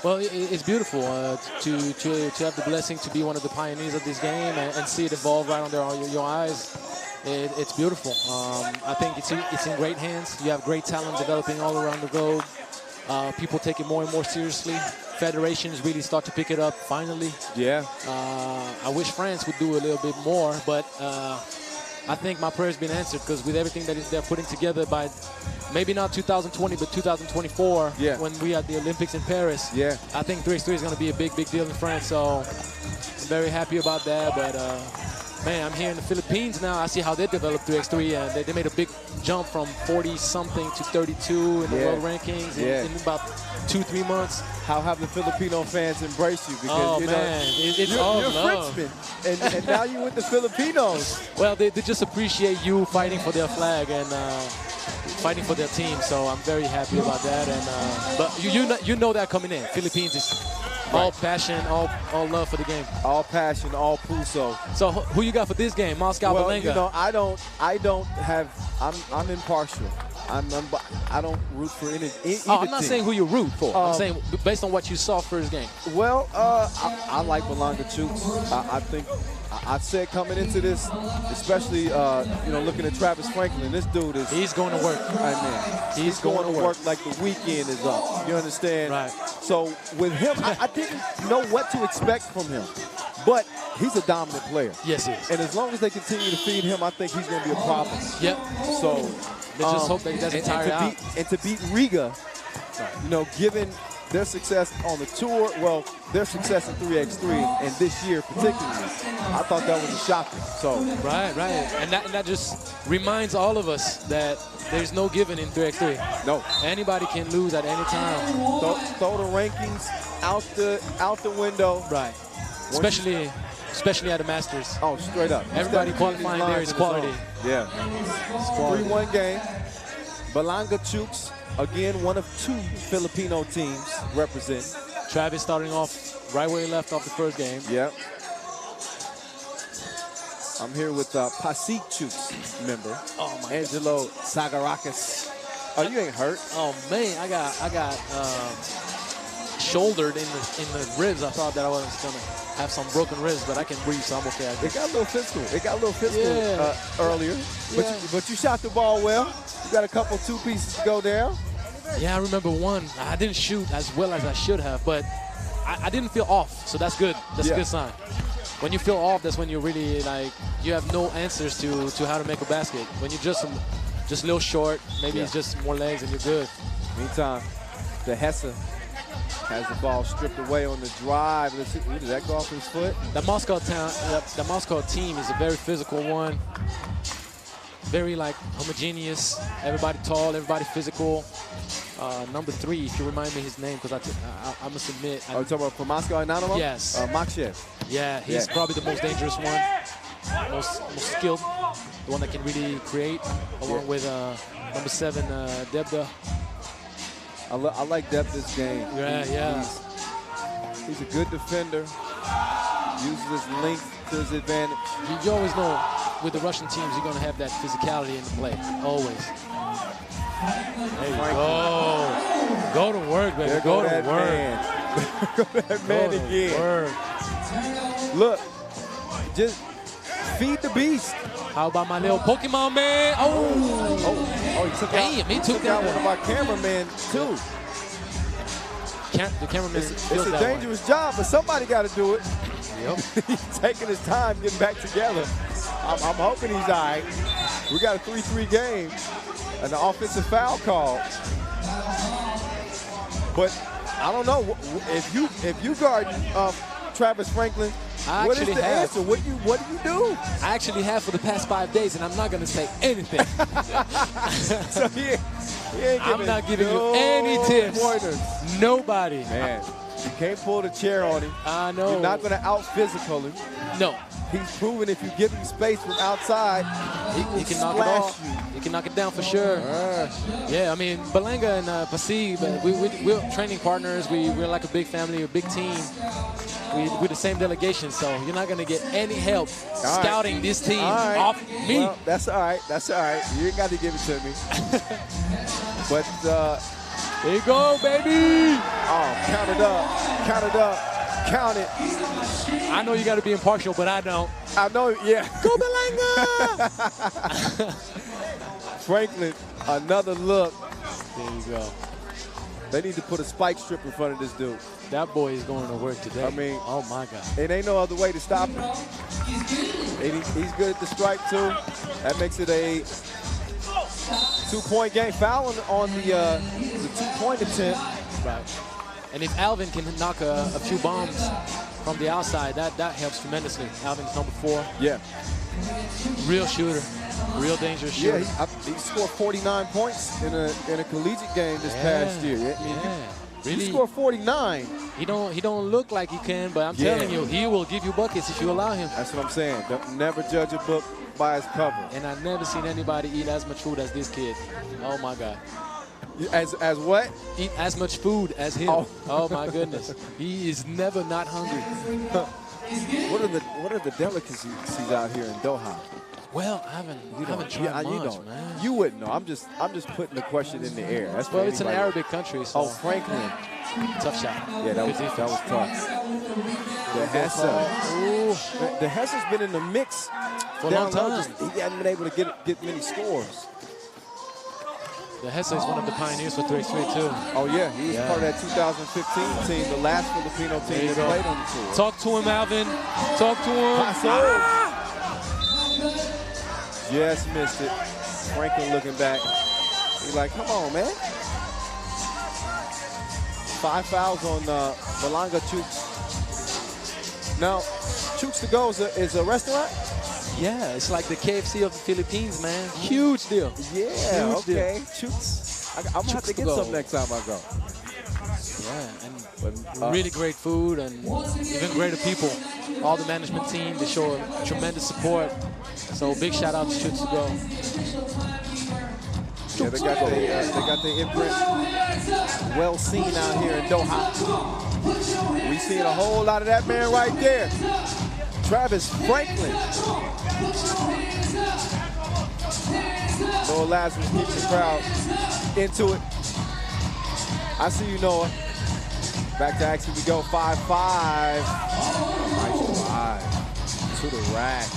Well, it's beautiful to have the blessing to be one of the pioneers of this game and see it evolve right under your eyes. It's beautiful. I think it's in great hands. You have great talent developing all around the globe. People take it more and more seriously. Federations really start to pick it up finally. Yeah. I wish France would do a little bit more, but I think my prayer's been answered because with everything that they're putting together by maybe not 2020, but 2024, when we are at the Olympics in Paris, I think 3x3 is going to be a big deal in France. So I'm very happy about that. But man, I'm here in the Philippines now. I see how they developed 3x3, and they made a big jump from 40-something to 32 in the world rankings in about 2-3 months. How have the Filipino fans embraced you? Because you know, it's all you're love. Frenchman, and now you're with the Filipinos. Well, they just appreciate you fighting for their flag and fighting for their team. So I'm very happy about that. And but you know that coming in, Philippines is all passion, all love for the game. All passion, all puso. So who you got for this game, Moscow Balanga? You know, I don't have. I'm impartial. I don't root for either I'm not team. saying who you root for. I'm saying based on what you saw first game. Well, I like Balanga Chooks. I think I said coming into this, especially you know, looking at Travis Franklin, this dude is. He's going to work. Right, man. He's going to work like the weekend is up. You understand? Right. So with him, I didn't know what to expect from him. But he's a dominant player. Yes, he is. And as long as they continue to feed him, I think he's going to be a problem. Yep. So let's just hope that he doesn't tire out. And to beat Riga, you know, given their success on the tour, well, their success in 3x3, and this year particularly, I thought that was a shocker. So right. And that just reminds all of us that there's no giving in 3x3. No. Anybody can lose at any time. Throw the rankings out the window. Right. Especially at the Masters. Oh, straight up. Everybody qualifying there is quality. Yeah. 3-1 game. Balanga Chooks, again, one of 2 Filipino teams represent. Travis starting off right where he left off the first game. Yep. I'm here with Pasig Chooks member, Angelo Sagarakis. Oh, you ain't hurt? Oh man, I got shouldered in the ribs. I thought that I was gonna have some broken ribs, but I can breathe, so I'm okay. It got a little physical. Earlier, but you shot the ball well. You got a couple 2 pieces to go down. Yeah, I remember one. I didn't shoot as well as I should have, but I didn't feel off, so that's good. That's a good sign. When you feel off, that's when you really you have no answers to how to make a basket. When you're just a little short, maybe it's just more legs and you're good. Meantime, the Hesse has the ball stripped away on the drive. Let's see, did that go off his foot? The Moscow team is a very physical one. Very homogeneous. Everybody tall, everybody physical. Number 3, if you remind me his name, because I must admit. Are you talking about from Moscow Anonymous? Yes. Makshev. Yeah, he's probably the most dangerous one, most skilled, the one that can really create, along with number 7, Debda. I like Debda's game. Yeah. He's a good defender. Uses his length to his advantage. You always know with the Russian teams, you're going to have that physicality in the play, always. There you go. Go to work, baby. Go to work. Go to that man again. Look, just feed the beast. How about my little Pokemon man? He took out one of our cameramen too. The cameraman. It's a dangerous job, but somebody got to do it. Yep. He's taking his time getting back together. I'm hoping he's all right. We got a 3-3 game and an offensive foul call. But I don't know if you guard Travis Franklin. What is the answer? What do you do? I actually have for the past 5 days, and I'm not going to say anything. So I'm not giving you any tips. Pointers. Nobody. Man, you can't pull the chair on him. I know. You're not going to out-physical him. No. He's proven if you give him space from outside, he can knock it off. He can knock it down for sure. Yeah, I mean, Balanga and Pasig, we're training partners. We're like a big family, a big team. We're the same delegation, so you're not going to get any help scouting this team off me. Well, that's all right. That's all right. You ain't got to give it to me. But there you go, baby. Oh, count it up. Count it up. Count it. I know you got to be impartial, but I don't. I know, yeah. Go Balanga! Franklin, another look. There you go. They need to put a spike strip in front of this dude. That boy is going to work today. I mean, oh my God. It ain't no other way to stop him. He's good at the strike too. That makes it a 2-point game. Foul on the 2-point attempt. Right. And if Alvin can knock a few bombs from the outside, that helps tremendously. Alvin's number 4. Yeah. Real shooter. Real dangerous shooter. Yeah, he scored 49 points in a collegiate game this past year. Yeah. Really, he scored 49. He don't look like he can, but I'm telling you, he will give you buckets if you allow him. That's what I'm saying. Don't never judge a book by its cover. And I've never seen anybody eat as much food as this kid. Oh my God. As what? Eat as much food as him. Oh my goodness. He is never not hungry. What are the delicacies out here in Doha? Well, I haven't tried much, man. You wouldn't know. I'm just putting the question in the air. That's well, it's an Arabic country, so. Oh, Franklin. Tough shot. Yeah, that was tough. The Hessa's been in the mix for a long time. He hasn't been able to get many scores. The Hessa is one of the pioneers for 3x3 too. Oh yeah, he was part of that 2015 team, the last Filipino team that played on the tour. Talk to him, Alvin. Talk to him. Just missed it. Franklin looking back. He's like, come on, man. 5 fouls on Balanga Chooks. Now, Chooks to Go is a restaurant? Yeah, it's like the KFC of the Philippines, man. Huge deal. Yeah, huge okay. Deal. Chooks. I'm going to have to get some next time I go. Yeah, and really great food and even greater people. All the management team, they show tremendous support. So big shout out to Chooks to Go. Yeah, they got the imprint well seen out here in Doha. We seen a whole lot of that man right there. Travis Franklin. Noah Lazarus keeps the crowd into it. I see you, Noah. Back to action we go, 5-5. Nice drive to the rack.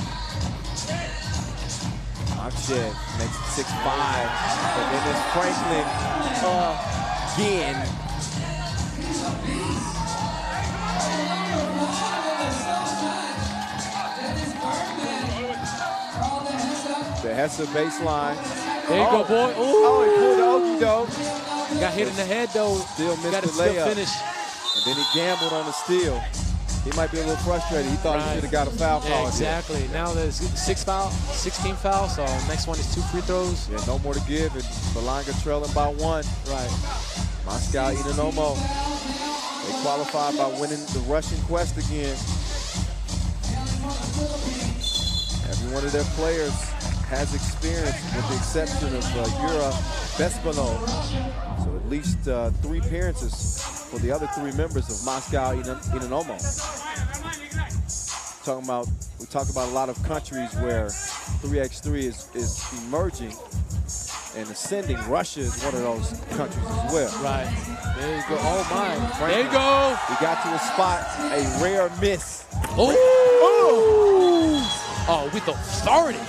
Shit, makes it 6-5. And then it's Franklin again. The Hessa baseline. There you go, boy. Ooh. Oh, he pulled the okey doke. Got hit in the head, though. Still missed the layup. Finish. And then he gambled on the steal. He might be a little frustrated. He thought he should have got a foul call. Yeah, exactly. Now there's 16 fouls, so next one is 2 free throws. Yeah, no more to give, and Balanga trailing by 1. Right. Moscow Inanomo. They qualified by winning the Russian Quest again. Every one of their players has experience, with the exception of Yura Bespalov. So at least 3 appearances for the other 3 members of Moscow Inanomo. We talk about a lot of countries where 3x3 is emerging and ascending. Russia is one of those countries as well. Right. There you go. Oh my. Franklin, there you go. He got to a spot, a rare miss. Oh. Oh, with authority.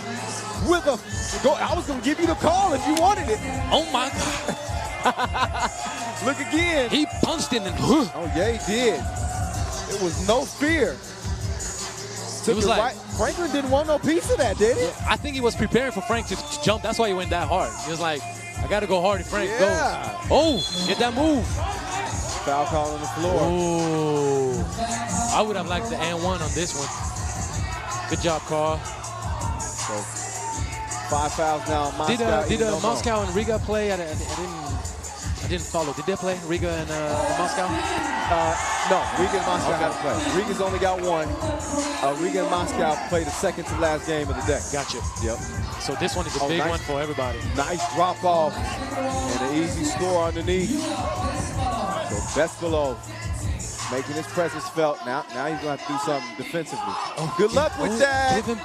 I was going to give you the call if you wanted it. Oh my God. Look again. He punched in and oh yeah, he did. It was no fear. It was like, Franklin didn't want no piece of that, did he? I think he was preparing for Frank to jump. That's why he went that hard. He was like, I got to go hard if Frank goes. Oh, get that move. Foul call on the floor. Oh, I would have liked the and 1 on this one. Good job, Carl. So 5 fouls now. Moscow. Did Moscow and Riga play? I didn't follow. Did they play, Riga and Moscow? No, Riga and Moscow got to play. Riga's only got 1. Riga and Moscow play the second to last game of the day. Gotcha. Yep. So this one is a big one for everybody. Nice drop off and an easy score underneath. So Bespalov making his presence felt. Now he's going to have to do something defensively. Oh, good luck with that. Give him.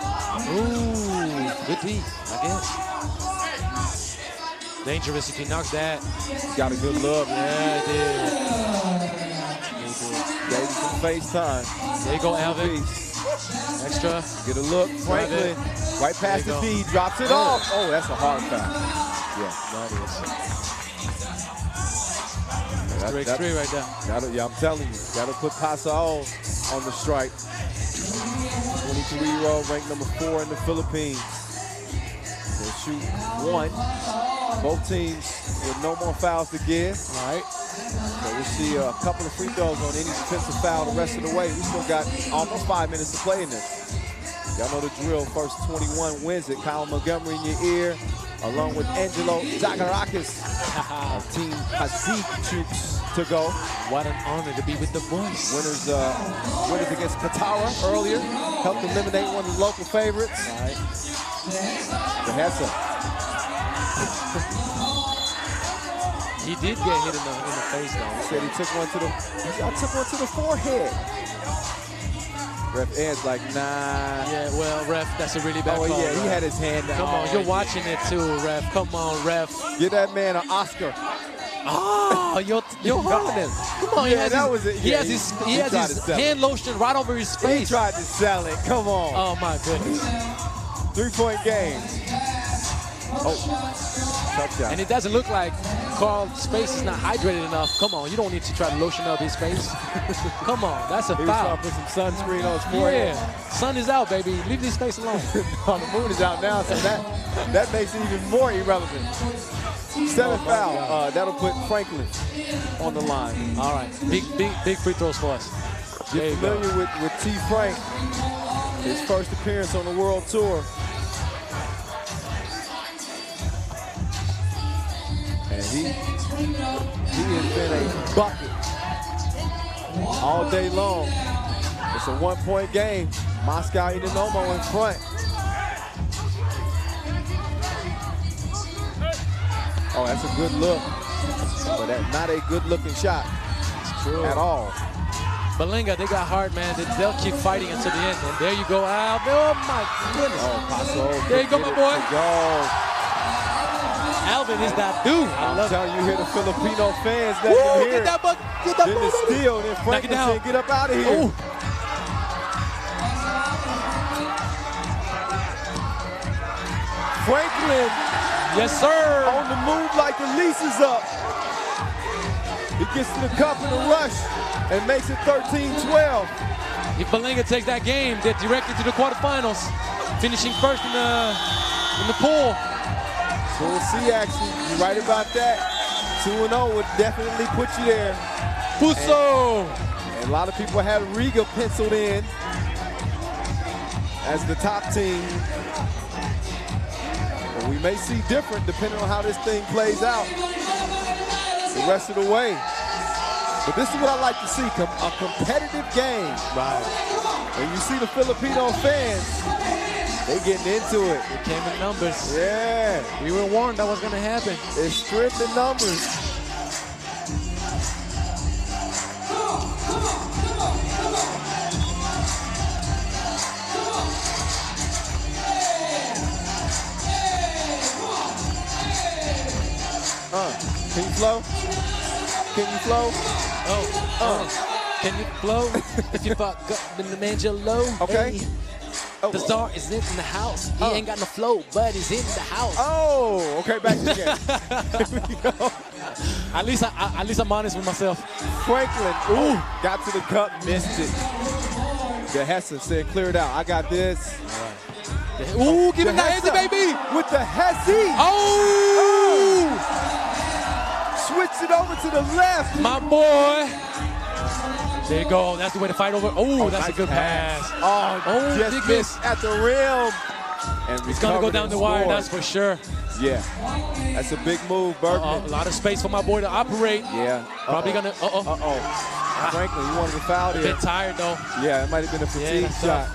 Ooh, good D, I guess. Dangerous if he knocks that. He's got a good look. Yeah, he did. Gave him some face time. There you go, Alvin. Extra. Get a look. Franklin, right past the D, drops it off. Oh, that's a hard foul. Yeah, that is. That's 3x3 right there. Yeah, I'm telling you, gotta put Pasig on the strike. 23-year-old, ranked number 4 in the Philippines. They'll shoot 1. Both teams with no more fouls to give. All right. So we'll see a couple of free throws on any defensive foul the rest of the way. We still got almost 5 minutes to play in this. Y'all know the drill. First 21 wins it. Kyle Montgomery in your ear, along with Angelo Zagarakis. Our team Pasig Chooks to go. What an honor to be with the boys. Winners against Katara earlier. Helped eliminate one of the local favorites. All right. The Hessa. He did get hit in the face, though. He said he took one to the forehead. Ref Ed's like, nah. Yeah, well, ref, that's a really bad call. Oh, yeah, ref. he had his hand down. Come on, you're watching it too, ref. Come on, ref. Give that man an Oscar. Oh, you're holding him. Come on, yeah, that was it. He has his hand lotion right over his face. He tried to sell it. Come on. Oh, my goodness. 3-point game. Oh, touchdown. And it doesn't look like Carl's face is not hydrated enough. Come on, you don't need to try to lotion up his face. Come on, that's a foul. He was trying to put some sunscreen on his forehead. Yeah, sun is out, baby. Leave this face alone. No, the moon is out now, so that makes it even more irrelevant. 7 foul. That'll put Franklin on the line. All right, big free throws for us. Get familiar with T. Frank. His first appearance on the World Tour. And he has been a bucket all day long. It's a 1-point game. Moscow Inanomo in front. Oh, that's a good look. But that's not a good-looking shot at all. Balanga, they got hard, man. They'll keep fighting until the end. And there you go, Al. Oh, my goodness. Oh, Paso. There you go, my boy. Go. Alvin is that dude. I'm telling you, hear the Filipino fans that Woo, hear. get that buck. Get that then the steal, then Franklin said, get up out of here. Ooh. Franklin. Yes, sir. On the move like the lease is up. He gets to the cup in a rush and makes it 13-12. If Balanga takes that game, they're directly to the quarterfinals, finishing first in the pool. So we'll see action. You're right about that. 2-0 would definitely put you there. Puso! And a lot of people had Riga penciled in as the top team. But we may see different depending on how this thing plays out the rest of the way. But this is what I like to see, a competitive game. Right. And you see the Filipino fans, they getting into it. It came in numbers. Yeah. We were warned that was going to happen. It's strength in numbers. Can you flow? Can you flow? Can you flow? If you fuck up in the manger low. Okay. Hey. The star is in the house. He ain't got no flow, but he's in the house. Oh, okay, back to the game. Here we go. At least I'm honest with myself. Franklin, got to the cup, missed it. The Hessa said, clear it out. I got this. Ooh, give him that answer, baby. With the Hesse. Oh! Switch it over to the left. My boy. There you go. That's the way to fight over. Oh, that's nice a good pass. Oh, just missed at the rim. And it's going to go down the wire, that's for sure. Yeah. That's a big move, Bergman. A lot of space for my boy to operate. Yeah. Probably going to, Franklin, you wanted to foul there. A bit tired, though. Yeah, it might have been a fatigue shot.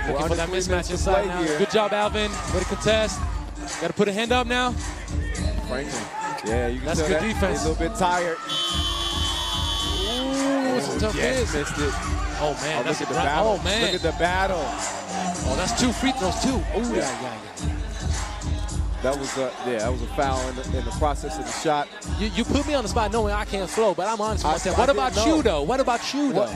Looking for that mismatch inside now. Good job, Alvin. Way to contest. Got to put a hand up now. Franklin. Yeah, you can That's tell good that defense. he's a little bit tired. Ooh, tough Yes, is. missed it. Oh, man, Oh, that's look a at the battle. Oh, man. Look at the battle. Oh, that's 2 free throws, too. Oh, yeah. That was a foul in the process of the shot. You put me on the spot knowing I can't flow, but I'm honest with myself. What I about didn't you, know. though? What about you, though?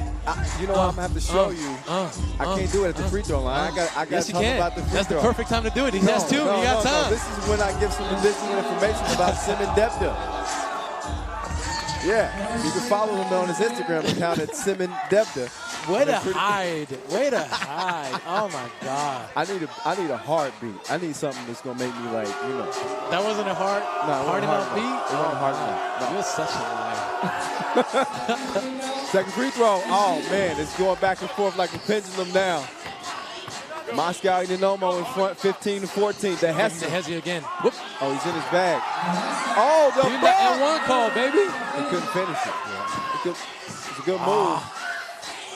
You know what? I'm gonna have to show you. I can't do it at the free throw line. I got yes, to you talk can. about the free That's throw. the perfect time to do it. He has 2. You got time. This is when I give some additional information about Simon Debda. Yeah, you can follow him on his Instagram account at Simon Debda. Way to hide. Way to hide. Oh, my God. I need a heartbeat. I need something that's gonna make me like, you know. That wasn't a heart. No, heart in my beat. It wasn't a heart. No. You're such a liar. Second free throw. Oh man, it's going back and forth like a pendulum now. Moscow Dynamo in front, 15-14. The Hesse again. Whoop. Oh, he's in his bag. Oh, the Give that N1 call, baby. He couldn't finish it. It's a good move.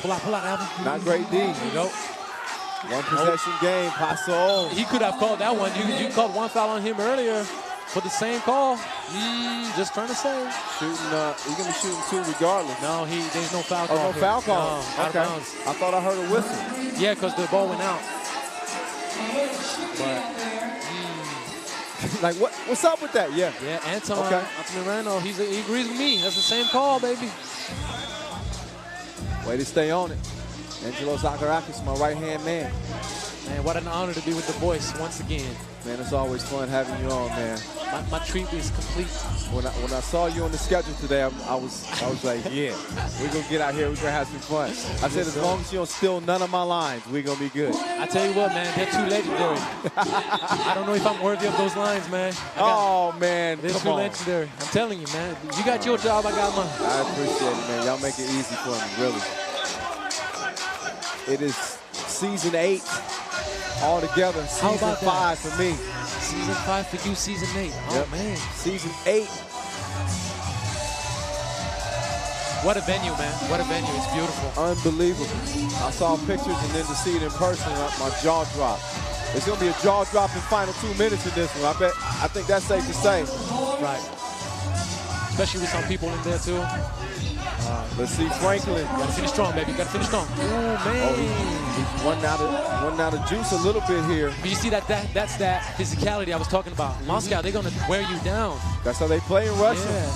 Pull out, Alvin. Not great D. There you go. One possession game. Paso. He could have called that one. You called one foul on him earlier for the same call. Just trying to say. Shooting. He's gonna be shooting 2 regardless. No, there's no foul call. Oh, no foul call. No, okay. I thought I heard a whistle. Yeah, because the ball went out. But like what's up with that? Yeah. Yeah, Anton Mirano, he agrees with me. That's the same call, baby. Way to stay on it. Angelo Zakarakis, my right-hand man. Man, what an honor to be with the voice once again. Man, it's always fun having you on, man. My treat is complete. When I saw you on the schedule today, I was like, yeah, we're gonna get out here, we're gonna have some fun. I said, as long as you don't steal none of my lines, we're gonna be good. I tell you what, man, they're too legendary. I don't know if I'm worthy of those lines, man. Man, they're come too on. legendary. I'm telling you, man. You got your job, I got mine. I appreciate it, man. Y'all make it easy for me, really. It is season 8 all together. Season 5 for me. Season 5 for you, season 8. Oh, man. Season 8. What a venue, man. What a venue. It's beautiful. Unbelievable. I saw pictures and then to see it in person, my jaw dropped. It's going to be a jaw-dropping final 2 minutes in this one. I think that's safe to say. Right. Especially with some people in there, too. Let's see Franklin. Gotta finish strong, baby. Gotta finish strong. Oh, man. He's running out of juice a little bit here. But you see that's that physicality I was talking about. Moscow, they're going to wear you down. That's how they play in Russia. Yeah.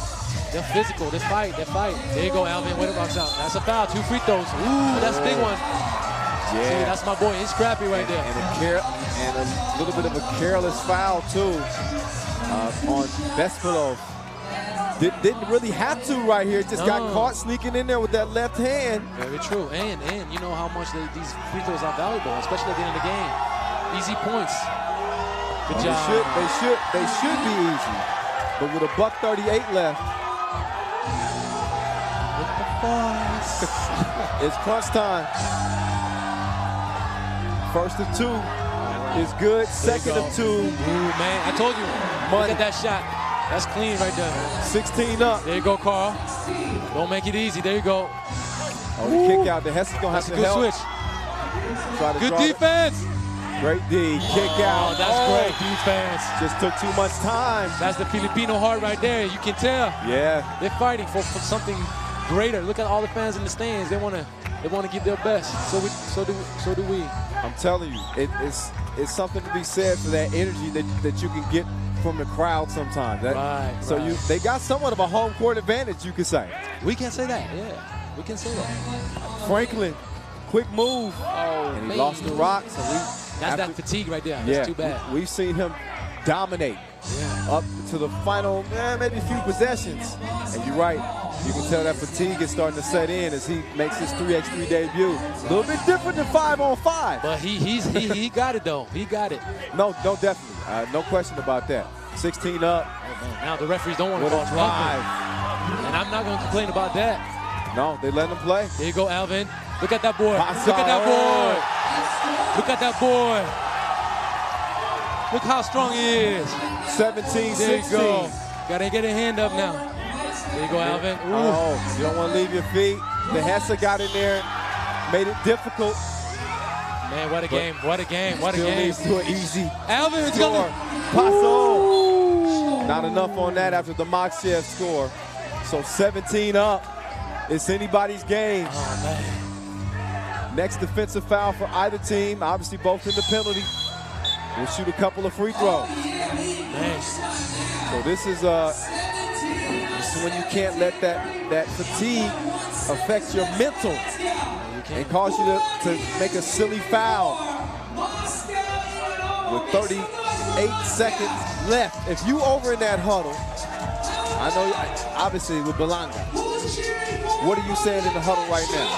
They're physical. They fight. There you go, Alvin. Way to box out. That's a foul. 2 free throws. Ooh, that's a big one. Yeah. See, that's my boy. He's scrappy right there. And a little bit of a careless foul, too, on Bespilov. Didn't really have to right here. Just got caught sneaking in there with that left hand. Very true. And you know how much these free throws are valuable, especially at the end of the game. Easy points. Good job. They should be easy. But with a $1:38 left. With the boys. It's crunch time. First of 2 is good. Second of 2. Ooh, man. I told you. Money. Look at that shot. That's clean right there. 16 up. There you go, Carl. Don't make it easy. There you go. Oh, the kick out. The Hess is going to have to help. Good switch. Good defense. Great D. Kick out. Oh, that's great defense. Just took too much time. That's the Filipino heart right there. You can tell. Yeah. They're fighting for something greater. Look at all the fans in the stands. They want to give their best. So do we. I'm telling you, it's something to be said for that energy that you can get from the crowd sometimes. They got somewhat of a home court advantage, you could say. We can say that, yeah. We can say that. Franklin, quick move. Oh, and he man. lost the rock. So that's that fatigue right there. Yeah, that's too bad. We've seen him dominate up to the final, maybe a few possessions. And you're right. You can tell that fatigue is starting to set in as he makes his 3x3 debut. A little bit different than 5-on-5. But he got it, though. He got it. No, definitely. No question about that. 16 up. Oh, now the referees don't want to call drive. And I'm not going to complain about that. No, they let him play. There you go, Alvin. Look at that boy. Look at that boy. Look at that boy. Look how strong he is. 17-16. There you go. Got to get a hand up now. There you go, Alvin. Ooh. Oh, you don't want to leave your feet. The Hessa got in there, made it difficult. Man, what a game. What a game. What a game. Leads to an easy Alvin is coming. Paso. Not enough on that after the Makhachev score. So 17 up. It's anybody's game. Oh, man. Next defensive foul for either team, obviously both in the penalty. We'll shoot a couple of free throws. Man. So this is when you can't let that fatigue affect your mental and cause you to make a silly foul. With 38 seconds left, if you over in that huddle, I know obviously with Balanga, what are you saying in the huddle right now?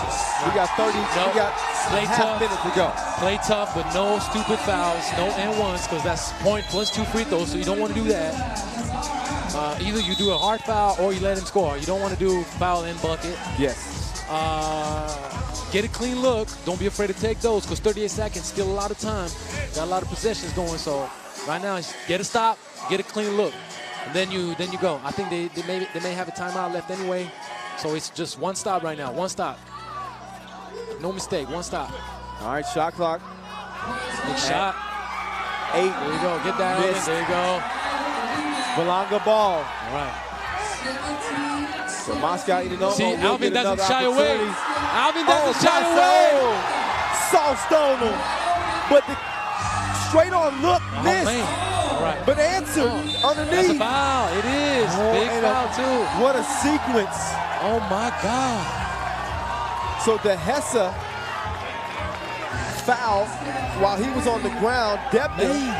We got 30, we got a half minute to go. Play tough, but no stupid fouls, no and-ones, because that's point plus 2 free throws, so you don't want to do that. Either you do a hard foul or you let him score. You don't want to do foul and bucket. Yes. Get a clean look. Don't be afraid to take those, because 38 seconds, still a lot of time. Got a lot of possessions going, so right now, get a stop, get a clean look, and then you go. I think they may have a timeout left anyway, so it's just one stop right now, one stop. No mistake, one stop. All right, shot clock. Big shot. 8. There you go, get that on. There you go. Balanga ball. All right. So Moscow, you know, see, Alvin doesn't shy away. Alvin doesn't shy away. Soft stone him, but the straight on look missed. Man. All right. But answer underneath. That's a foul. It is. Big foul too. What a sequence. Oh my God. So the Hessa foul while he was on the ground. Debney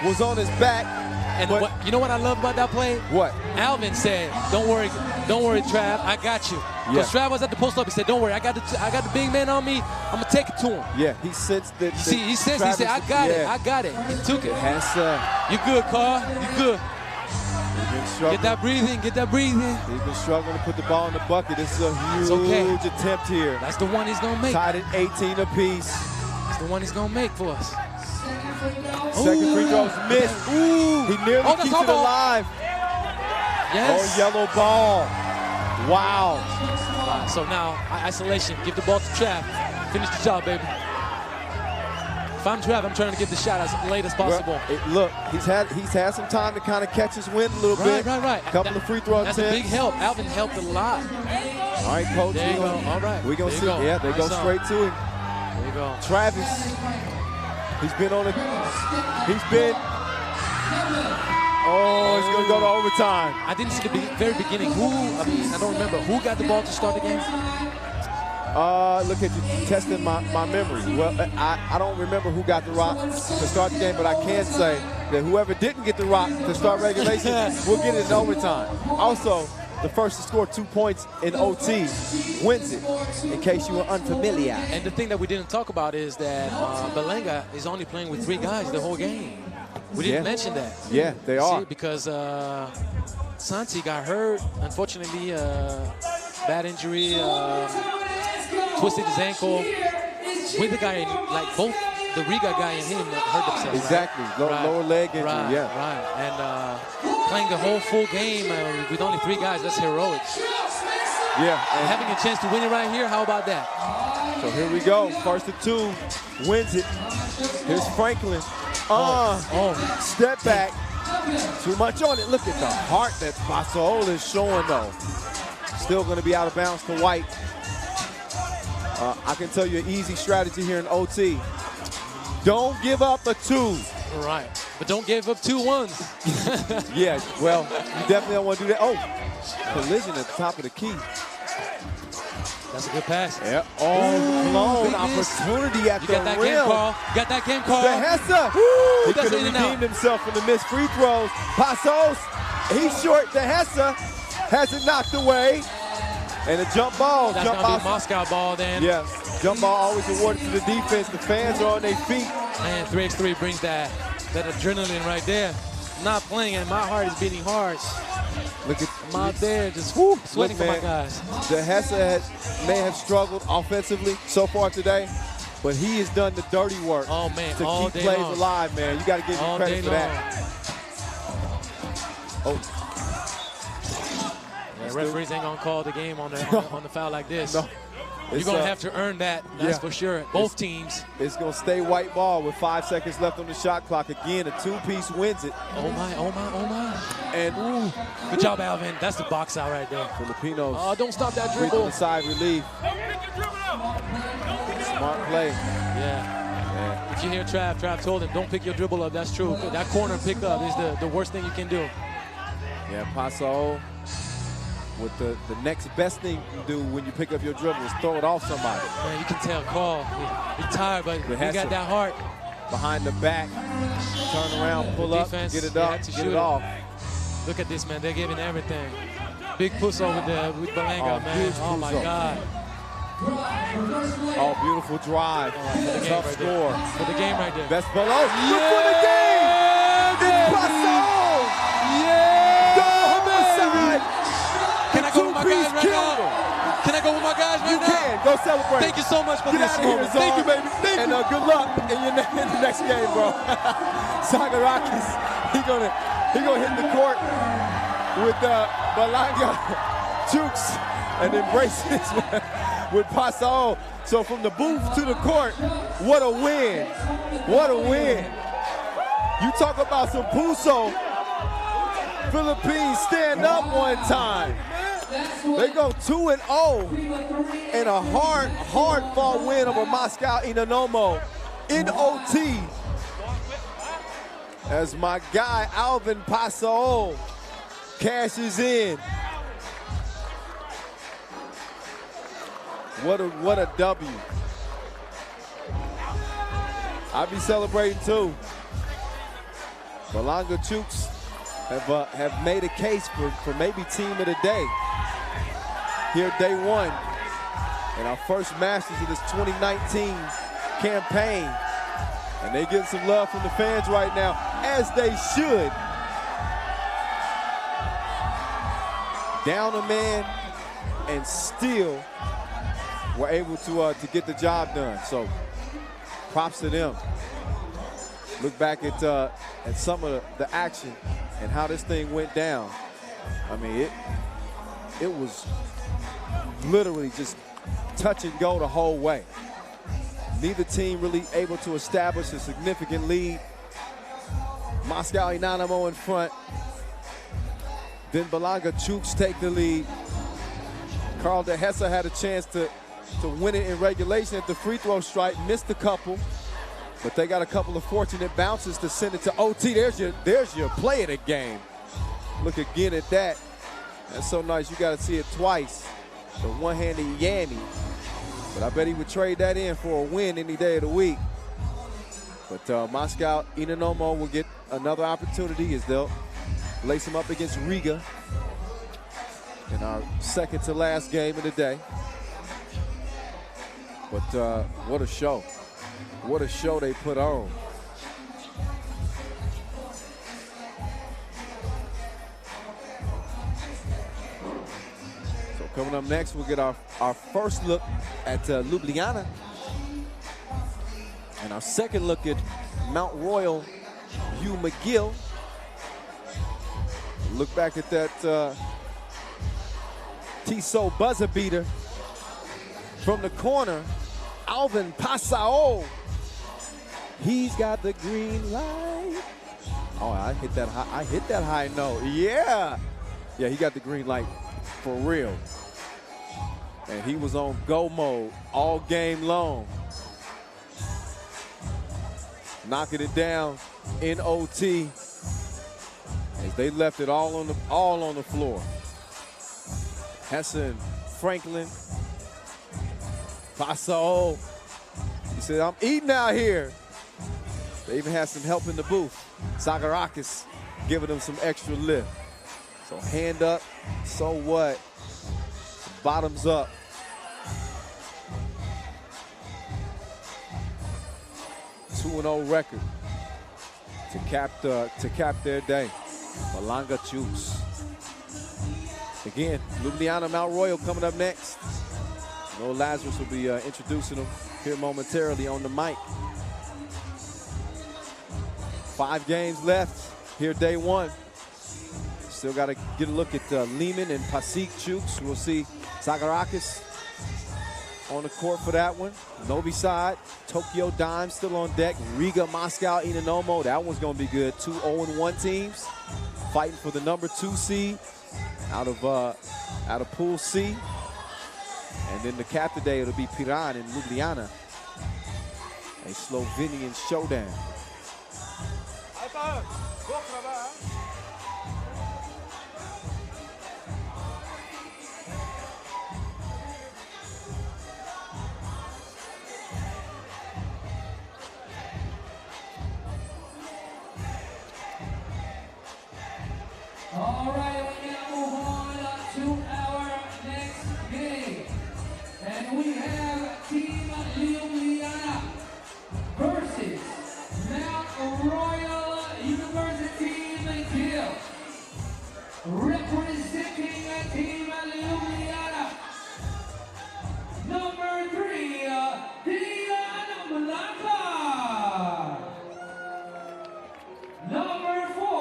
was on his back. And you know what I love about that play? What? Alvin said, "Don't worry, Trav, I got you." Because Trav was at the post up. He said, "Don't worry, I got the big man on me. I'm gonna take it to him." Yeah, he sensed that. See, he sensed. He said, "I got it. I got it." He took it. You good, Carl? You good? Get that breathing. Get that breathing. He's been struggling to put the ball in the bucket. This is a huge attempt here. That's the one he's gonna make. Tied at 18 apiece. That's the one he's gonna make for us. Second free throw's missed. Ooh. He nearly keeps it alive. Yes. Oh, yellow ball. Wow. So now, isolation. Give the ball to Trav. Finish the job, baby. If I'm Trav, I'm trying to get the shot as late as possible. Well, look, he's had some time to kind of catch his wind a little bit. Right. A couple of free throw attempts. That's a big help. Alvin helped a lot. All right, coach. There you go. All right. We're going to see. Yeah, they go straight to him. There you go. Travis. He's been on it. Oh, he's going to go to overtime. I didn't see the very beginning. I don't remember. Who got the ball to start the game? Look at you testing my memory. Well, I don't remember who got the rock to start the game, but I can say that whoever didn't get the rock to start regulation will get it in overtime. Also, the first to score 2 points in OT wins it, in case you were unfamiliar. And the thing that we didn't talk about is that Balanga is only playing with 3 guys the whole game. We didn't mention that. Yeah, they are. See, because Santi got hurt, unfortunately, bad injury, twisted his ankle. With the guy, like both the Riga guy and him hurt themselves. Exactly, lower leg injury, Right, and playing the whole full game with only 3 guys, that's heroic. Yeah. And having a chance to win it right here, how about that? So here we go, first to 2, wins it. Here's Franklin. Step back. Too much on it. Look at the heart that Pasol is showing, though. Still going to be out of bounds to White. I can tell you an easy strategy here in OT. Don't give up a 2. Right, but don't give up 2 1s. Yeah, well, you definitely don't want to do that. Oh, collision at the top of the key. That's a good pass. Yeah. Oh, blown opportunity at the rim. You got that game, Carl. The Hessa. He could have redeemed himself from the missed free throws. Pasos, he's short. The Hessa has it knocked away. And a jump ball. That's going to be a Moscow ball then. Yes. Jump ball always awarded to the defense. The fans are on their feet. Man, 3x3 brings that adrenaline right there. I'm not playing and my heart is beating hard. Look at I'm out there just sweating for my guys. The Hessa may have struggled offensively so far today, but he has done the dirty work to keep plays alive, man. You got to give him credit for that. Oh. Yeah, referees ain't gonna call the game on the foul like this. No. You're going to have to earn that, that's for sure. Both teams. It's going to stay white ball with 5 seconds left on the shot clock. Again, a two-piece wins it. Oh, my, oh, my, oh, my. And, ooh. Good job, Alvin. That's the box out right there. Filipinos. Oh, don't stop that Breathing dribble. a sigh of relief. Smart play. Yeah. If you hear Trav told him, don't pick your dribble up. That's true. That corner pickup is the worst thing you can do. Yeah, Paso with the next best thing you can do when you pick up your dribble is throw it off somebody. Man, you can tell Carl, he's tired, but he got that heart. Behind the back, turn around, pull up, defense, get it up, get it off. Look at this, man. They're giving everything. Big push over there with Balanga, man. Oh, my God. Oh, beautiful drive. Tough score. For the game right there. Best below. Yeah. Look for the game. It's Paso. Yeah. Doha Masters. Can I go with my guys right now? Can I go with my guys right now? You can. Go celebrate. Thank you so much for Get this out of here, moment. Zon. Thank you, baby. Thank you. And good luck in the next game, bro. Sagarakis, he gonna hit the court with Balanga, Chooks, and embrace this with Paso. So from the booth to the court, what a win. What a win. You talk about some Puso. Philippines stand up one time. They go 2-0 in a hard-fought win over Moscow Inanomo in OT. As my guy Alvin Paso cashes in. What a W. I'll be celebrating too. Balanga Chooks have made a case for maybe team of the day here day one in our first Masters of this 2019 campaign. And they get some love from the fans right now, as they should. Down a man and still were able to get the job done. So props to them. Look back at some of the action and how this thing went down. I mean, it was literally just touch and go the whole way. Neither team really able to establish a significant lead. Moscow Inanomo in front. Then Balanga Chooks take the lead. Carl De Hessa had a chance to win it in regulation at the free throw stripe, missed a couple, but they got a couple of fortunate bounces to send it to OT. There's your play of the game. Look again at that. That's so nice, you gotta see it twice. The one-handed Yanni. But I bet he would trade that in for a win any day of the week. But Moscow Inanomo will get another opportunity as they'll lace him up against Riga in our second to last game of the day. But what a show. What a show they put on. So coming up next, we'll get our first look at Ljubljana. And our second look at Mount Royal Hugh McGill. Look back at that Tissot buzzer beater from the corner. Alvin Paso. He's got the green light. Oh, I hit that high note. Yeah. Yeah, he got the green light for real. And he was on go mode all game long. Knocking it down in OT as they left it all on the floor. Hessa and Franklin. Paso. He said, I'm eating out here. They even had some help in the booth. Sagarakis giving them some extra lift. So hand up, so what? Bottoms up. A 2-0 record to cap their day. Balanga Chooks. Again, Ljubljana Mount Royal coming up next. Noel Lazarus will be introducing them here momentarily on the mic. 5 games left here day one. Still got to get a look at Liman and Pasig Chooks. We'll see Sagarakis on the court for that one. Novi Sad, Tokyo Dime still on deck. Riga, Moscow, Inanomo. That one's going to be good. 2 0-1 teams fighting for the number 2 seed out of Pool C. And then the cap today, it'll be Piran in Ljubljana. A Slovenian showdown. All right, we now move on to our next game. And we have Team Ljubljana versus Mount Royal University McGill. Representing Team Ljubljana, number 3, Balanga. Number 4,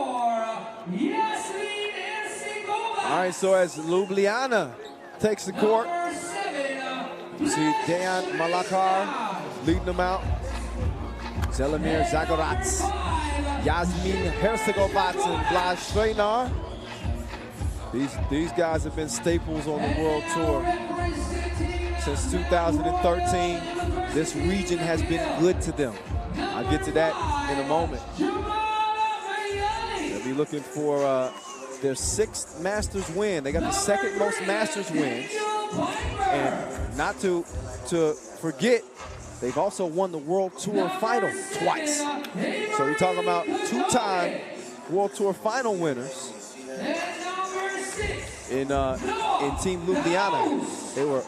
All right, so as Ljubljana takes the court, you see Dejan Malakar leading them out. Zelimir Zagorac, Yasmin Hercegovac, and Blaž Šrenar. These guys have been staples on the World Tour since 2013. This region has been good to them. I'll get to that in a moment. They'll be looking for their 6th Masters win. They got the 2nd most Masters wins. And not to forget, they've also won the World Tour final twice. So you're talking about 2-time World Tour final winners in Team Ljubljana. They were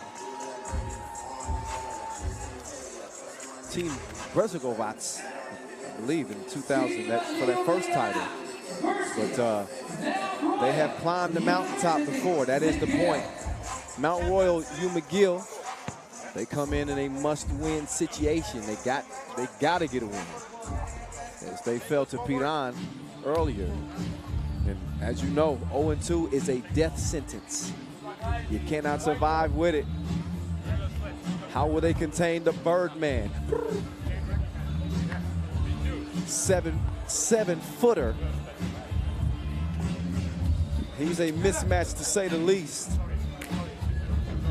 Team Hercegovac, I believe, in 2000 for that first title. But they have climbed the mountaintop before. That is the point. Mount Royal U McGill, they come in a must-win situation. They got to get a win, as they fell to Piran earlier. And as you know, 0-2 is a death sentence. You cannot survive with it. How will they contain the Birdman? 7-footer. He's a mismatch, to say the least.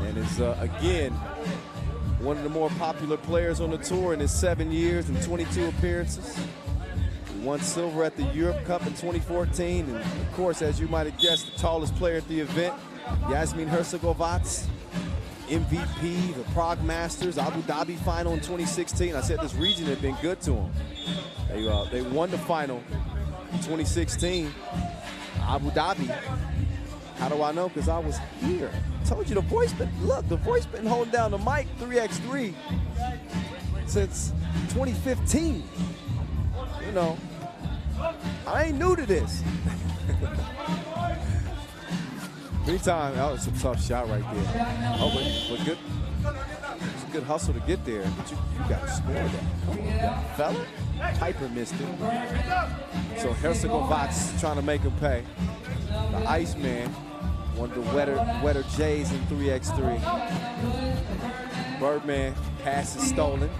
And is, again, one of the more popular players on the tour in his 7 years and 22 appearances. He won silver at the Europe Cup in 2014. And, of course, as you might have guessed, the tallest player at the event, Yasmin Hercegovac, MVP, the Prague Masters, Abu Dhabi final in 2016. I said this region had been good to them. They won the final in 2016. Abu Dhabi. How do I know? Because I was here. I told you the voice been holding down the mic 3x3 since 2015. You know, I ain't new to this. Meantime, that was a tough shot right there. Oh, but good. It's a good hustle to get there, but you got to score that. Come on, fella. Piper missed it. So Hercegovac trying to make him pay. The Iceman, one of the wetter J's in 3x3. Birdman, pass is stolen.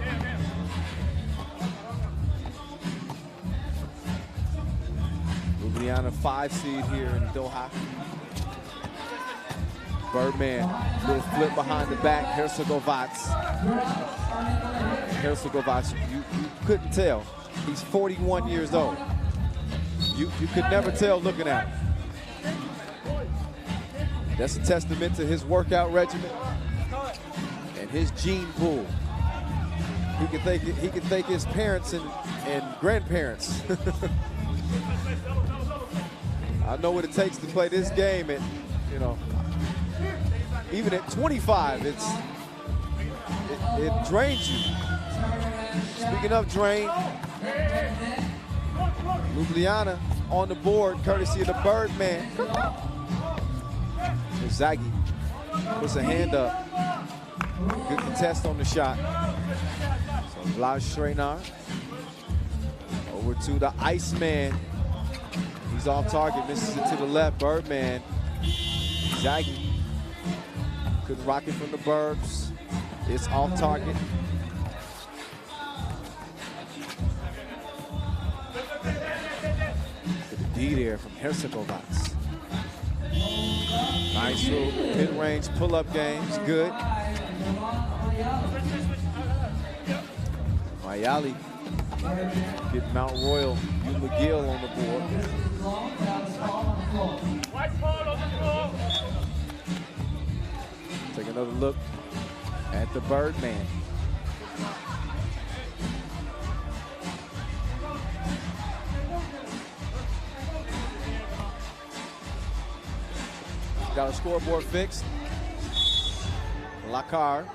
Ljubljana 5 seed here in Doha. Birdman, little flip behind the back. Hercegovac, you couldn't tell. He's 41 years old. You could never tell looking at him. That's a testament to his workout regimen and his gene pool. He can thank his parents and grandparents. I know what it takes to play this game, and you know, even at 25, it drains you. Speaking of drain, Ljubljana on the board, courtesy of the Birdman. Zaggy puts a hand up. Good contest on the shot. So Blaž Šrenar over to the Iceman. He's off target, misses it to the left. Birdman, Zaggy couldn't rock it from the Burbs. It's off target. Good D there from Hercegovac. Nice little mid-range pull-up games, good. Mayali get Mount Royal, Hugh McGill on the board. Take another look at the Birdman. Got a scoreboard fixed. Lakar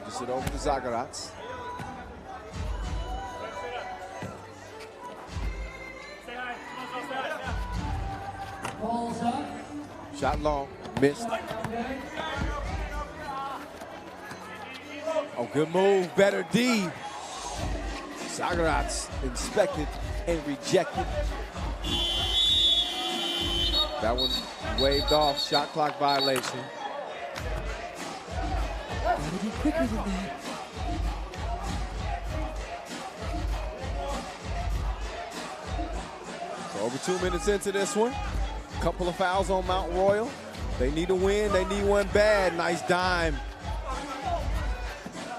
just it over to Zagarats. Shot long, missed. Oh, good move, better D. Zagarats inspected and rejected. That one waved off, shot clock violation. Gotta be quicker than that. So over 2 minutes into this one. Couple of fouls on Mount Royal. They need a win, they need one bad. Nice dime.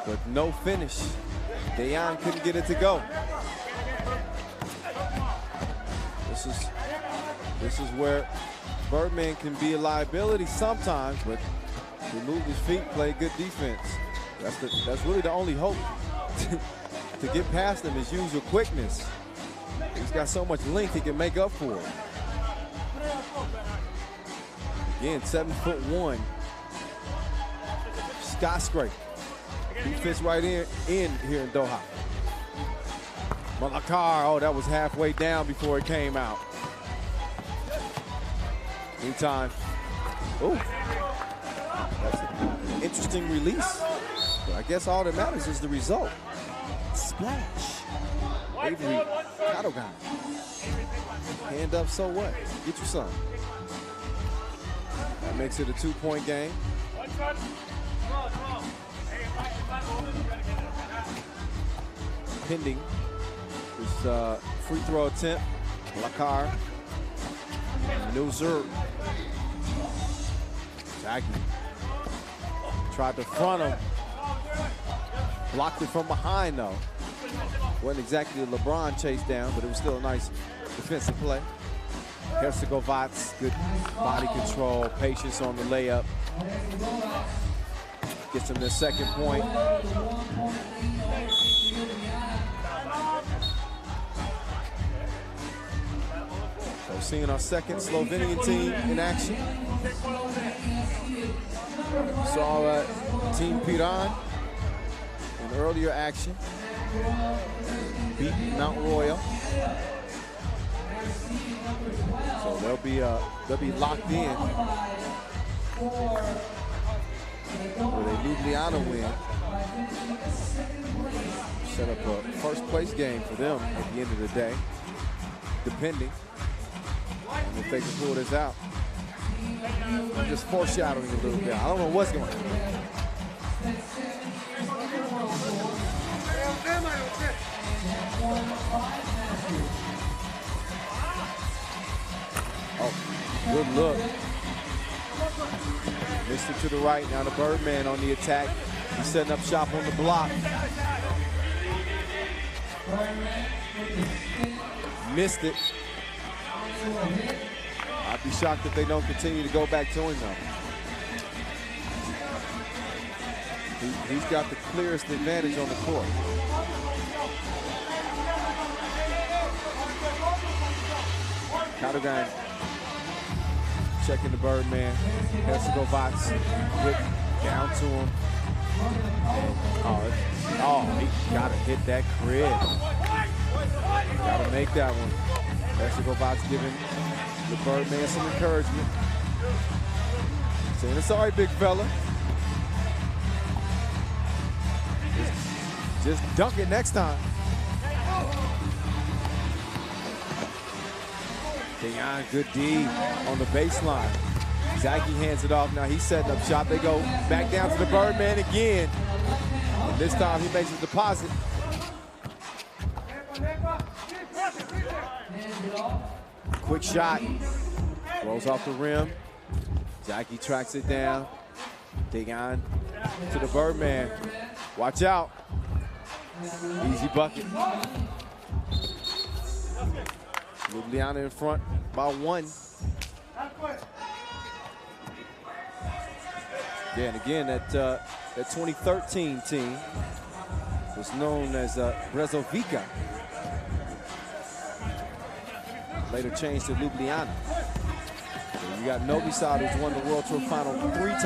But no finish. Dayan couldn't get it to go. This is where Birdman can be a liability sometimes, but he moved his feet, played good defense. That's really the only hope to get past him is use your quickness. He's got so much length he can make up for it. Again, 7'1", skyscraper. He fits right in here in Doha. Malakar, oh, that was halfway down before it came out. Meantime, oh, that's an interesting release. But I guess all that matters is the result. Splash. Avery Cadogan. Hand up, so what? Get your son. That makes it a 2-point game. Pending this free throw attempt. Lakar. Nuzur. Jackie tried to front him. Blocked it from behind though. Wasn't exactly a LeBron chase down, but it was still a nice defensive play. Hercegovac, good body control, patience on the layup. Gets him their second point. So seeing our second Slovenian team in action. Saw Team Piran in earlier action. Beat Mount Royal. So they'll be locked in with a Ljubljana win. Set up a first place game for them at the end of the day, depending on if they can pull this out. I'm just foreshadowing a little bit. I don't know what's going on. Oh, good look. Missed it to the right. Now the Birdman on the attack. He's setting up shop on the block. Missed it. I'd be shocked if they don't continue to go back to him though. He's got the clearest advantage on the court. Cadogan checking the Birdman. Hercegovac hit down to him. Oh, he gotta hit that crib. Gotta make that one. Hercegovac giving the Birdman some encouragement. Saying it's all right, big fella. Just dunk it next time. Dayan, good D on the baseline. Zaki hands it off. Now he's setting up shot. They go back down to the Birdman again. This time he makes his deposit. Quick shot. Rolls off the rim. Jackie tracks it down. Dig on to the Birdman. Watch out. Easy bucket. Ljubljana in front by 1. Yeah, and again, that 2013 team was known as Brezovica. Later changed to Ljubljana. You got Novi Sad, who's won the World Tour Final 3 times.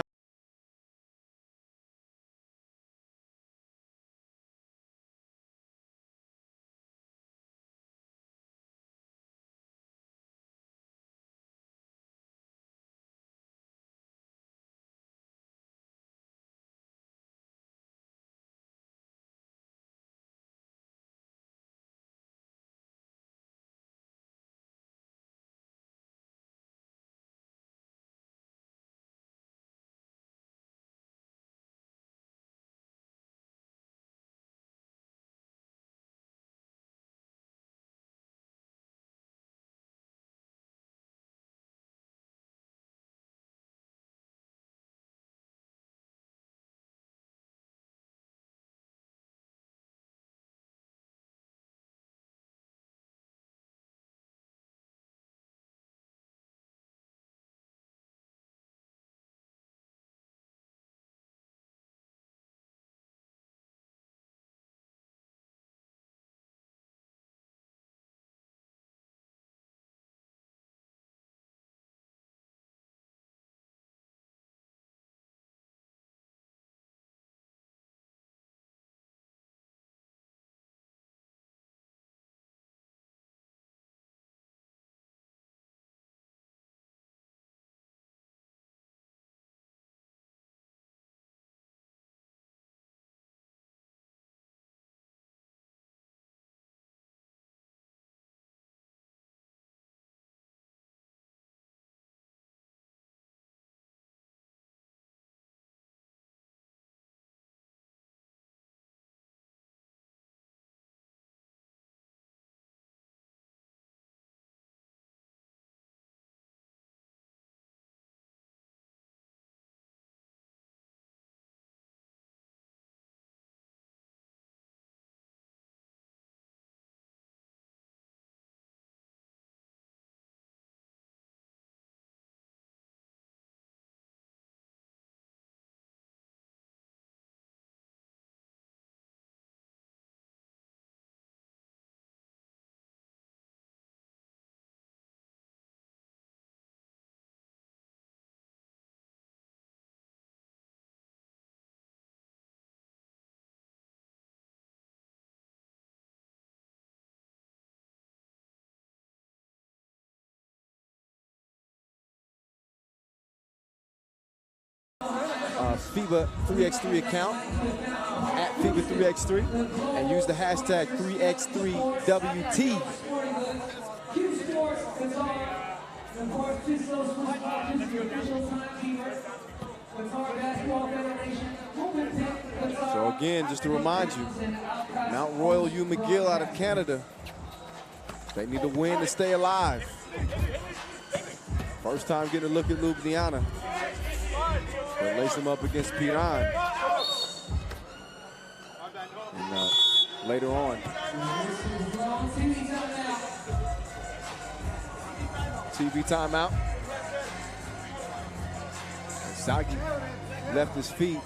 FIBA 3x3 account at FIBA 3x3 and use the hashtag 3x3WT. So again, just to remind you, Mount Royal U. McGill out of Canada, they need to win to stay alive. First time getting a look at Ljubljana. They lace them up against Piran. And later on, TV timeout. Sagi left his feet.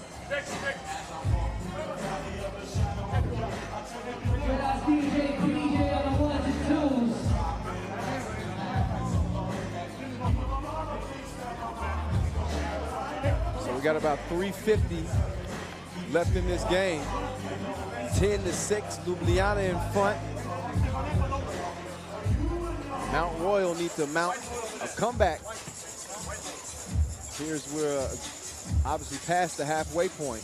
We got about 3:50 left in this game. 10-6, Ljubljana in front. Mount Royal needs to mount a comeback. Here's where obviously past the halfway point.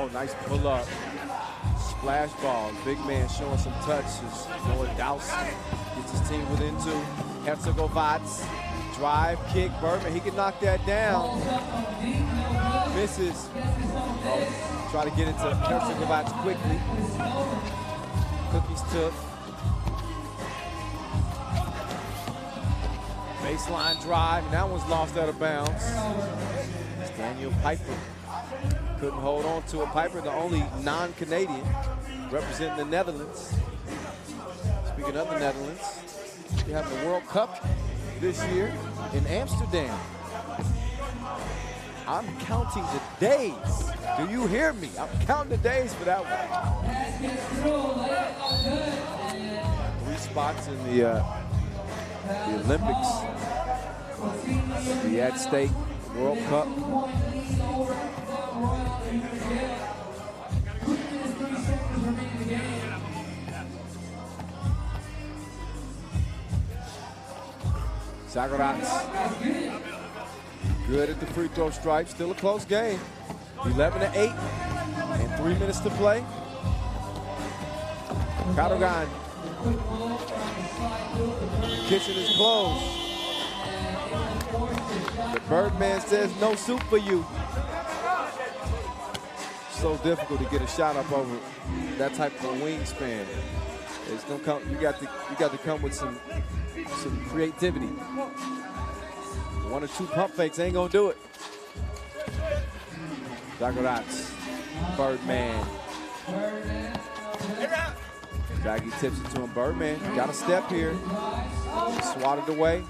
Oh, nice pull up. Splash balls. Big man showing some touches. Noah Douse gets his team within 2. Herzegovats. Drive, kick, Bergman. He can knock that down. Misses. Oh, try to get into Herzegovats quickly. Cookies took. Baseline drive, and that one's lost out of bounds. It's Daniel Piper. Couldn't hold on to it. Piper, the only non-Canadian representing the Netherlands. Speaking of the Netherlands, we have the World Cup this year in Amsterdam. I'm counting the days. Do you hear me? I'm counting the days for that one. 3 spots in the Olympics. The at stake World Cup. Zagorac. Good at the free throw stripe. Still a close game. 11-8 and 3 minutes to play. Kadogan. Kitchen is closed. The Birdman says no soup for you. So difficult to get a shot up over that type of a wingspan. It's gonna come. You got to come with some creativity. 1 or 2 pump fakes ain't gonna do it. Zagorac, Birdman. Baggy tips it to him. Birdman got a step here. Swatted away.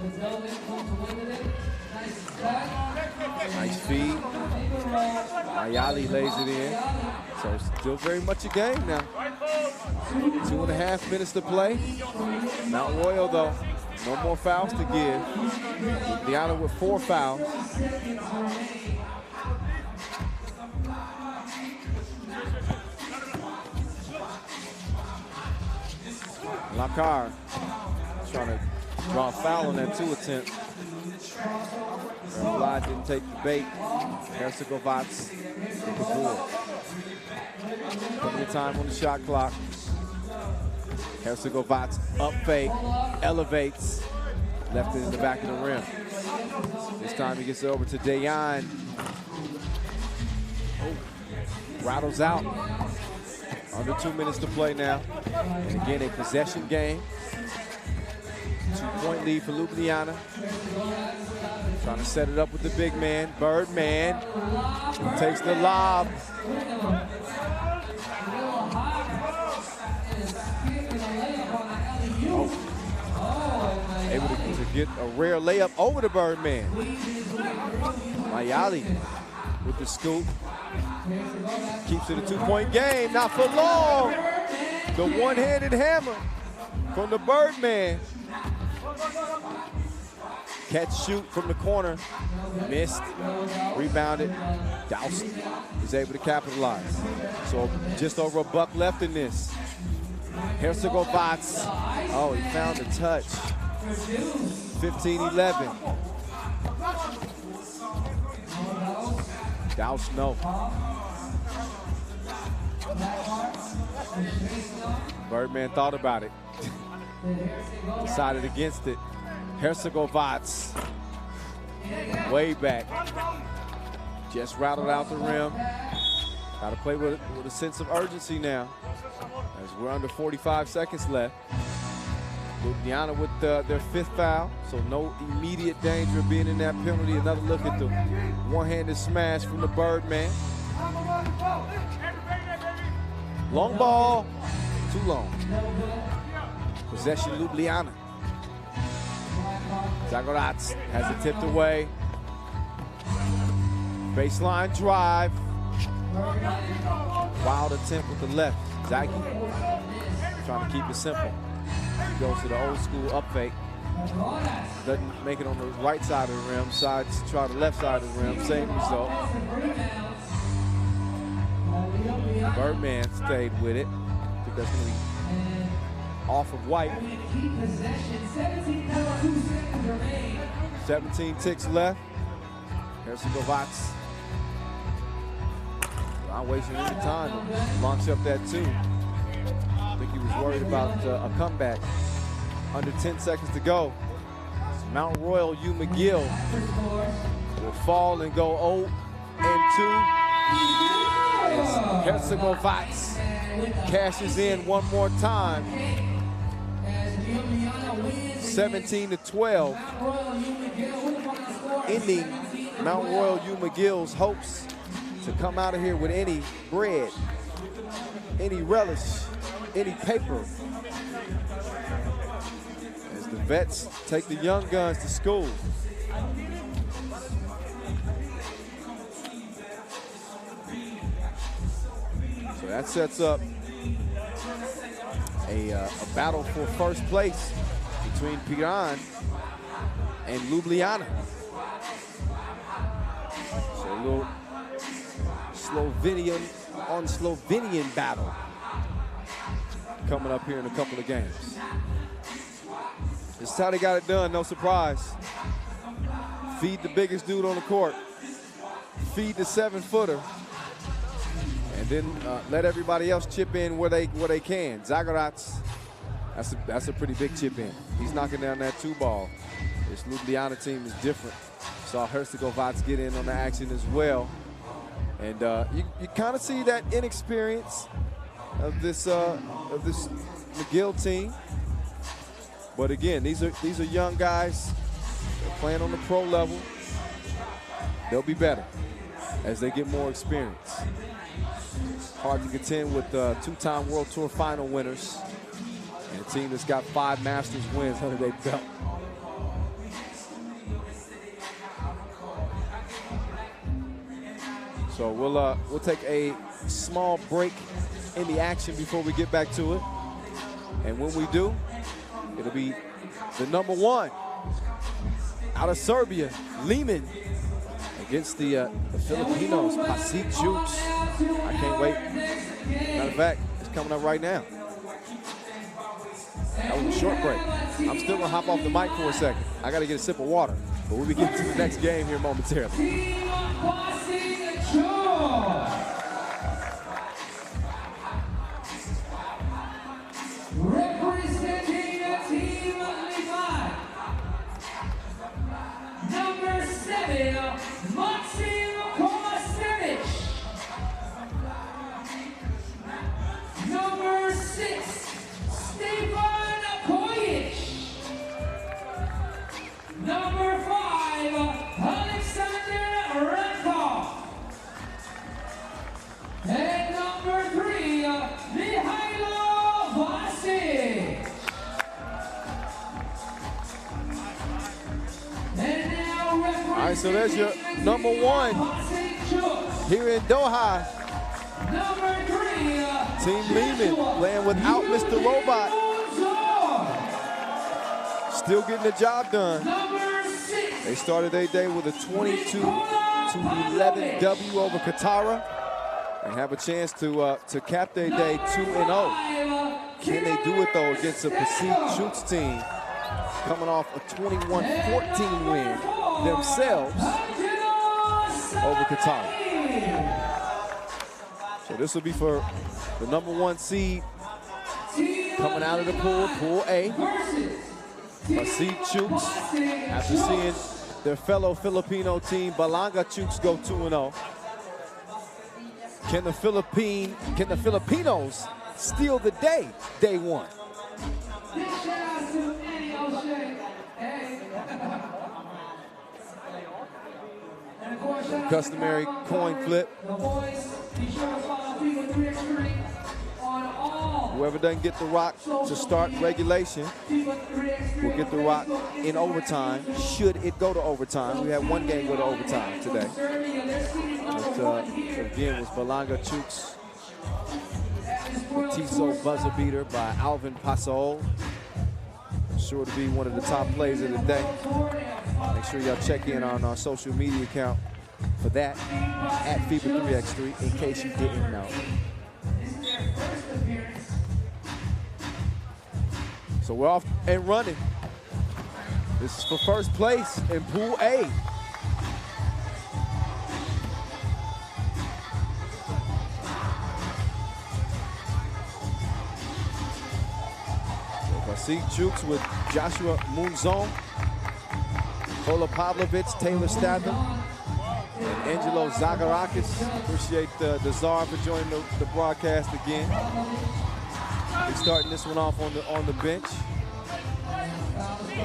Nice feed. Mayali lays it in. So still very much a game now. 2.5 minutes to play. Mount Royal though, no more fouls to give. Ljubljana with 4 fouls. Lakar trying to draw a foul on that 2 attempt. Vlad didn't take the bait. Herzegovats with the board. Plenty of time on the shot clock. Herzegovats up fake, elevates, left it in the back of the rim. This time he gets over to Dayan. Oh, rattles out. Under 2 minutes to play now. And again, a possession game. 2-point lead for Ljubljana. Trying to set it up with the big man, Birdman. Takes the lob. Oh. Able to get a rare layup over the Birdman. Mayali with the scoop. Keeps it a 2-point game, not for long. The one-handed hammer from the Birdman. Catch, shoot from the corner. Missed, rebounded. Doused is able to capitalize. So just over a buck left in this. Herzegovats. Oh, he found a touch. 15-11. Douse, no. Birdman thought about it. Decided against it. Herzegovats. Way back. Just rattled out the rim. Got to play with a sense of urgency now, as we're under 45 seconds left. Ljubljana with their 5th foul, so no immediate danger of being in that penalty. Another look at the one-handed smash from the Birdman. Long ball, too long. Possession Ljubljana. Zagorac has it tipped away. Baseline drive. Wild attempt with the left. Zaggy trying to keep it simple. Goes to the old school up fake. Doesn't make it on the right side of the rim. Sides try the left side of the rim. Same result. Birdman stayed with it. I think that's going to be off of White. 17 ticks left. Herzegovats not wasting any time to launch up that 2. He's worried about a comeback. Under 10 seconds to go. Mount Royal U McGill will fall and go 0-2. As Herzegovac cashes in one more time. 17-12. Ending Mount Royal U McGill's hopes to come out of here with any bread, any relish, any paper. As the vets take the young guns to school. So that sets up a battle for first place between Piran and Ljubljana. So a little Slovenian battle coming up here in a couple of games. This is how they got it done, no surprise. Feed the biggest dude on the court. Feed the 7-footer. And then let everybody else chip in where they can. Zagorac, that's a pretty big chip in. He's knocking down that 2-ball. This Ljubljana team is different. Saw Herzegovac get in on the action as well. And you kind of see that inexperience of this McGill team. But again, these are young guys. They're playing on the pro level. They'll be better as they get more experience. Hard to contend with 2-time World Tour final winners and a team that's got 5 Masters wins under their belt. So we'll take a small break in the action before we get back to it. And when we do, it'll be the #1 out of Serbia, Liman, against the Filipinos, Pasig Chooks. I can't wait. Matter of fact, it's coming up right now. That was a short break. I'm still gonna hop off the mic for a second. I gotta get a sip of water, but we'll be getting to the next game here momentarily. Representing the team Liman, number 7, Maxim Kovacevic. Number 6, Stefan Kojic. Number 5, Alexander Rankov. And number 3, Mihailo Vasic. And now representing All right, so there's your #1 here in Doha. Number 3, Team Liman playing without Mr. Robot. Still getting the job done. number 6, They started their day with a 22-11 W over Katara and have a chance to cap their day 2-0. Can they do it though against a Pasig Chooks team coming off a 21-14 win themselves over Katara? So this will be for the #1 seed coming out of the pool A. Pasig Chooks, after seeing their fellow Filipino team Balanga Chooks go 2-0. Can the Filipinos steal the day 1? Customary coin flip. Whoever doesn't get the rock to start regulation will get the rock in overtime, should it go to overtime. We had one game go to overtime today. But again, was Balanga Chooks. The Tiso buzzer beater by Alvin Pasol. Sure to be one of the top plays of the day. Make sure y'all check in on our social media account for that, at FIBA 3x3, in case you didn't know. So we're off and running. This is for first place in Pool A. Pasig Chooks with Joshua Munzon, Kola Pavlovic, Taylor Statham, and Angelo Zagarakis. Appreciate the Czar for joining the broadcast again. We're starting this one off on the bench.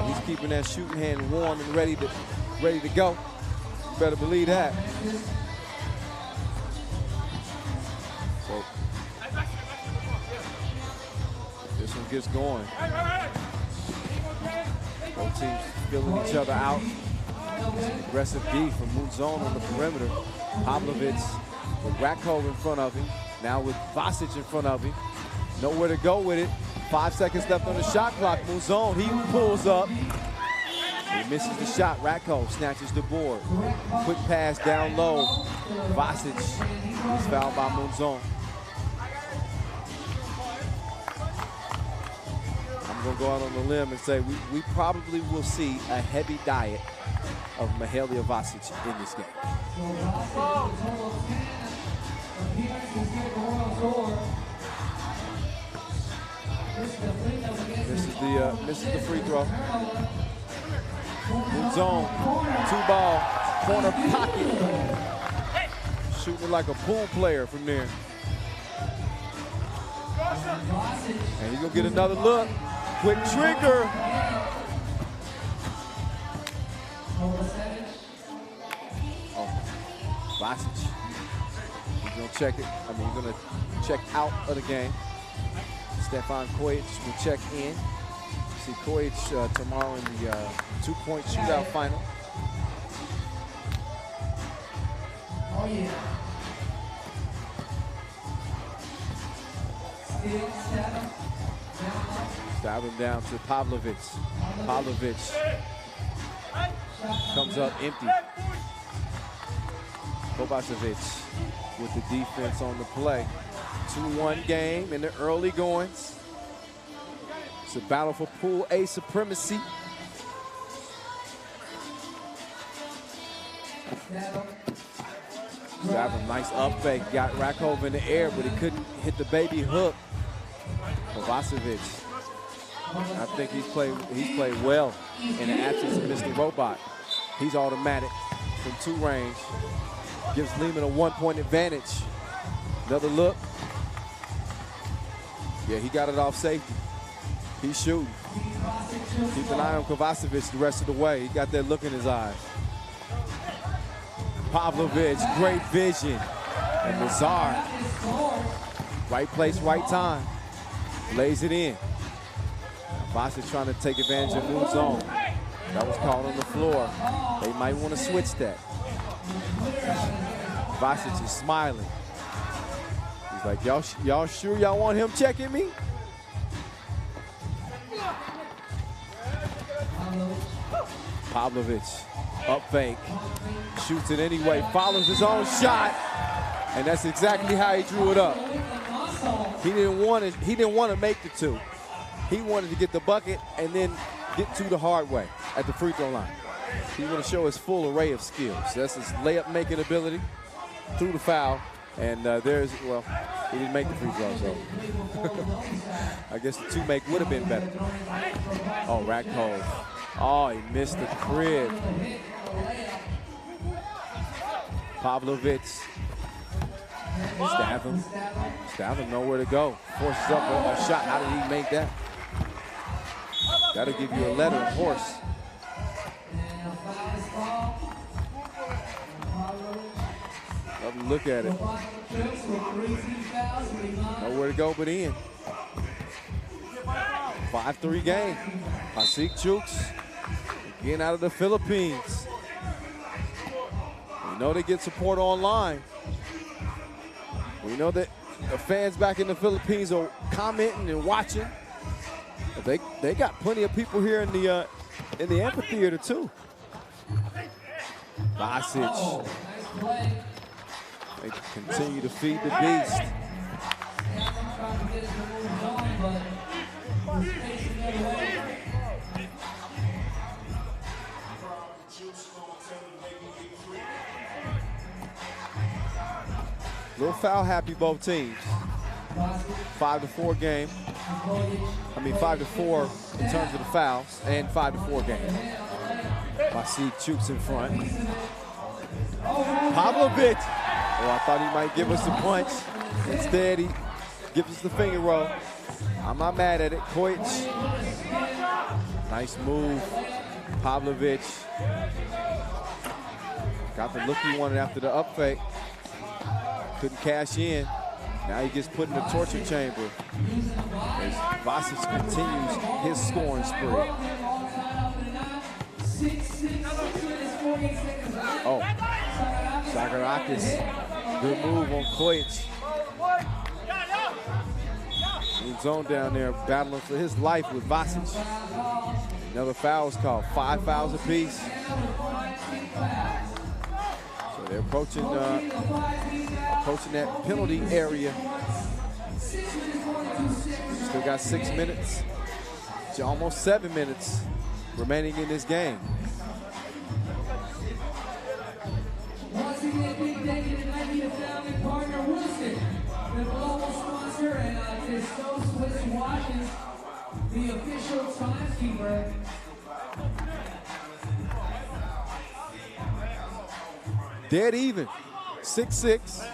He's keeping that shooting hand warm and ready to go. You better believe that. So this one gets going. Both teams filling each other out. Aggressive D from Munzon on the perimeter. Pavlovic with Rakov in front of him. Now with Vasic in front of him. Nowhere to go with it. 5 seconds left on the shot clock. Munzon, he pulls up. He misses the shot. Rakov snatches the board. Quick pass down low. Vasic is fouled by Munzon. I'm going to go out on the limb and say we probably will see a heavy diet of Mihalia Vasic in this game. This is the free throw. Zone, 2-ball, corner pocket. Shooting like a pool player from there. And he's gonna get another look. Quick trigger. Oh, Vasic. He's gonna check it. He's gonna check out of the game. Stefan Kojic will check in. See Kojic tomorrow in the 2-point shootout final. Oh, yeah. Stab him down to Pavlovic. Pavlovic comes up empty. Kovacevic with the defense on the play. 2-1 game in the early goings. It's a battle for Pool A supremacy. Statham, nice up fake. Got Rakov in the air, but he couldn't hit the baby hook. Kovacevic, I think he's played well in the absence of Mr. Robot. He's automatic from 2 range. Gives Leman a 1-point advantage. Another look. Yeah, he got it off safety. He's shooting. Keep an eye on Kovacevic the rest of the way. He got that look in his eyes. Pavlovic, great vision. And Nazar, right place, right time. Lays it in. Vasic trying to take advantage of Moon's zone. That was called on the floor. They might want to switch that. Vasic is smiling. He's like, y'all sure y'all want him checking me? Pavlovic, up fake, shoots it anyway, follows his own shot, and that's exactly how he drew it up. He didn't want to make the 2. He wanted to get the bucket and then get to the hard way at the free throw line. He wanted to show his full array of skills. That's his layup making ability through the foul, and he didn't make the free throw, so I guess the 2 make would have been better. Oh, Rakov. Oh, he missed the crib. Pavlovic. Statham nowhere to go. Forces up a shot. How did he make that? That'll give you a letter, of course. Let me look at it. Nowhere to go but in. 5-3 game. Pasig Chooks getting out of the Philippines. We know they get support online. We know that the fans back in the Philippines are commenting and watching. But they got plenty of people here in the amphitheater too. Vasic. They continue to feed the beast. A little foul happy both teams. 5-4 game. 5-4 in terms of the fouls, and 5-4 game. I see Chooks in front. Pavlovic. Oh, I thought he might give us the punch. Instead, he gives us the finger roll. I'm not mad at it. Kojic. Nice move. Pavlovic. Got the look he wanted after the up fake. Couldn't cash in. Now he gets put in the torture chamber as Vasic continues his scoring spree. Oh, Zagorakis, good move on Kojic. In zone down there, battling for his life with Vasic. Another foul is called, 5 fouls apiece. So they're approaching that penalty area. Still got 6 minutes, almost 7 minutes remaining in this game. Once again, big thank you tonight to the family partner Wilson, the global sponsor, and to Swiss Watches, the official timekeeper. Dead even, 6-6,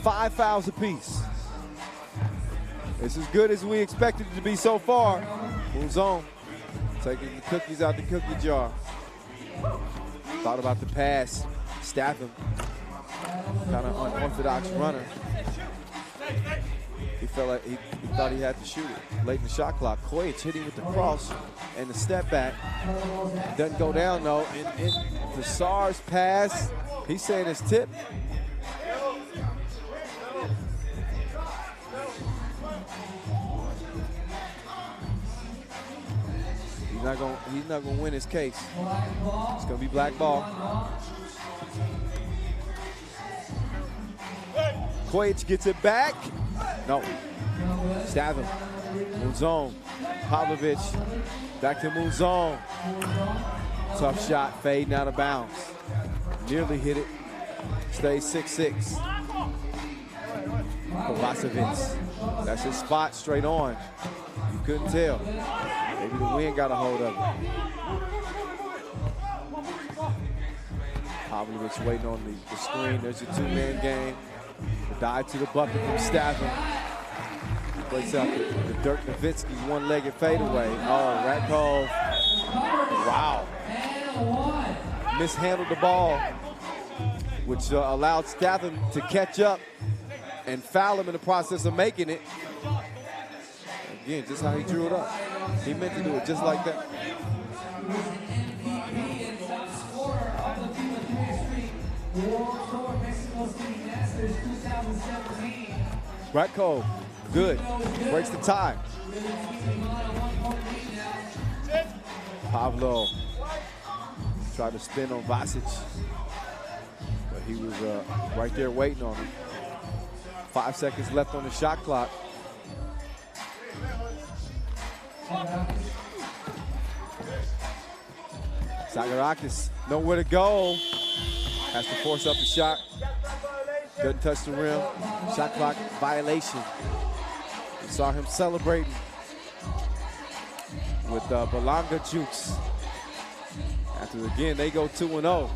5 fouls apiece. It's as good as we expected it to be so far. Moves on, taking the cookies out the cookie jar. Thought about the pass, Statham, kind of unorthodox runner. He felt like he thought he had to shoot it late in the shot clock. Kojic hitting with the cross and the step back. Doesn't go down though. And the SARS pass, he's saying it's tipped. He's not gonna win his case. It's gonna be black ball. Kojic gets it back. No. Statham. Mouzon. Pavlovic. Back to Mouzon. Tough shot, fading out of bounds. Nearly hit it. Stays 6-6. Kovacevic. That's his spot, straight on. You couldn't tell. Maybe the wind got a hold of it. Pavlovic waiting on the screen. There's your two-man game. The dive to the bucket from Statham. Breaks out the Dirk Nowitzki one-legged fadeaway. Oh, Ratkov. Wow. Mishandled the ball, which allowed Statham to catch up and foul him in the process of making it. Again, just how he drew it up. He meant to do it just like that. Ratkov, good. Breaks the tie. Pavlo tried to spin on Vasic, but he was right there waiting on him. 5 seconds left on the shot clock. Zagorakis, nowhere to go. Has to force up the shot. Doesn't touch the rim. Shot clock violation. We saw him celebrating with Balanga Chooks. After again, they go 2-0.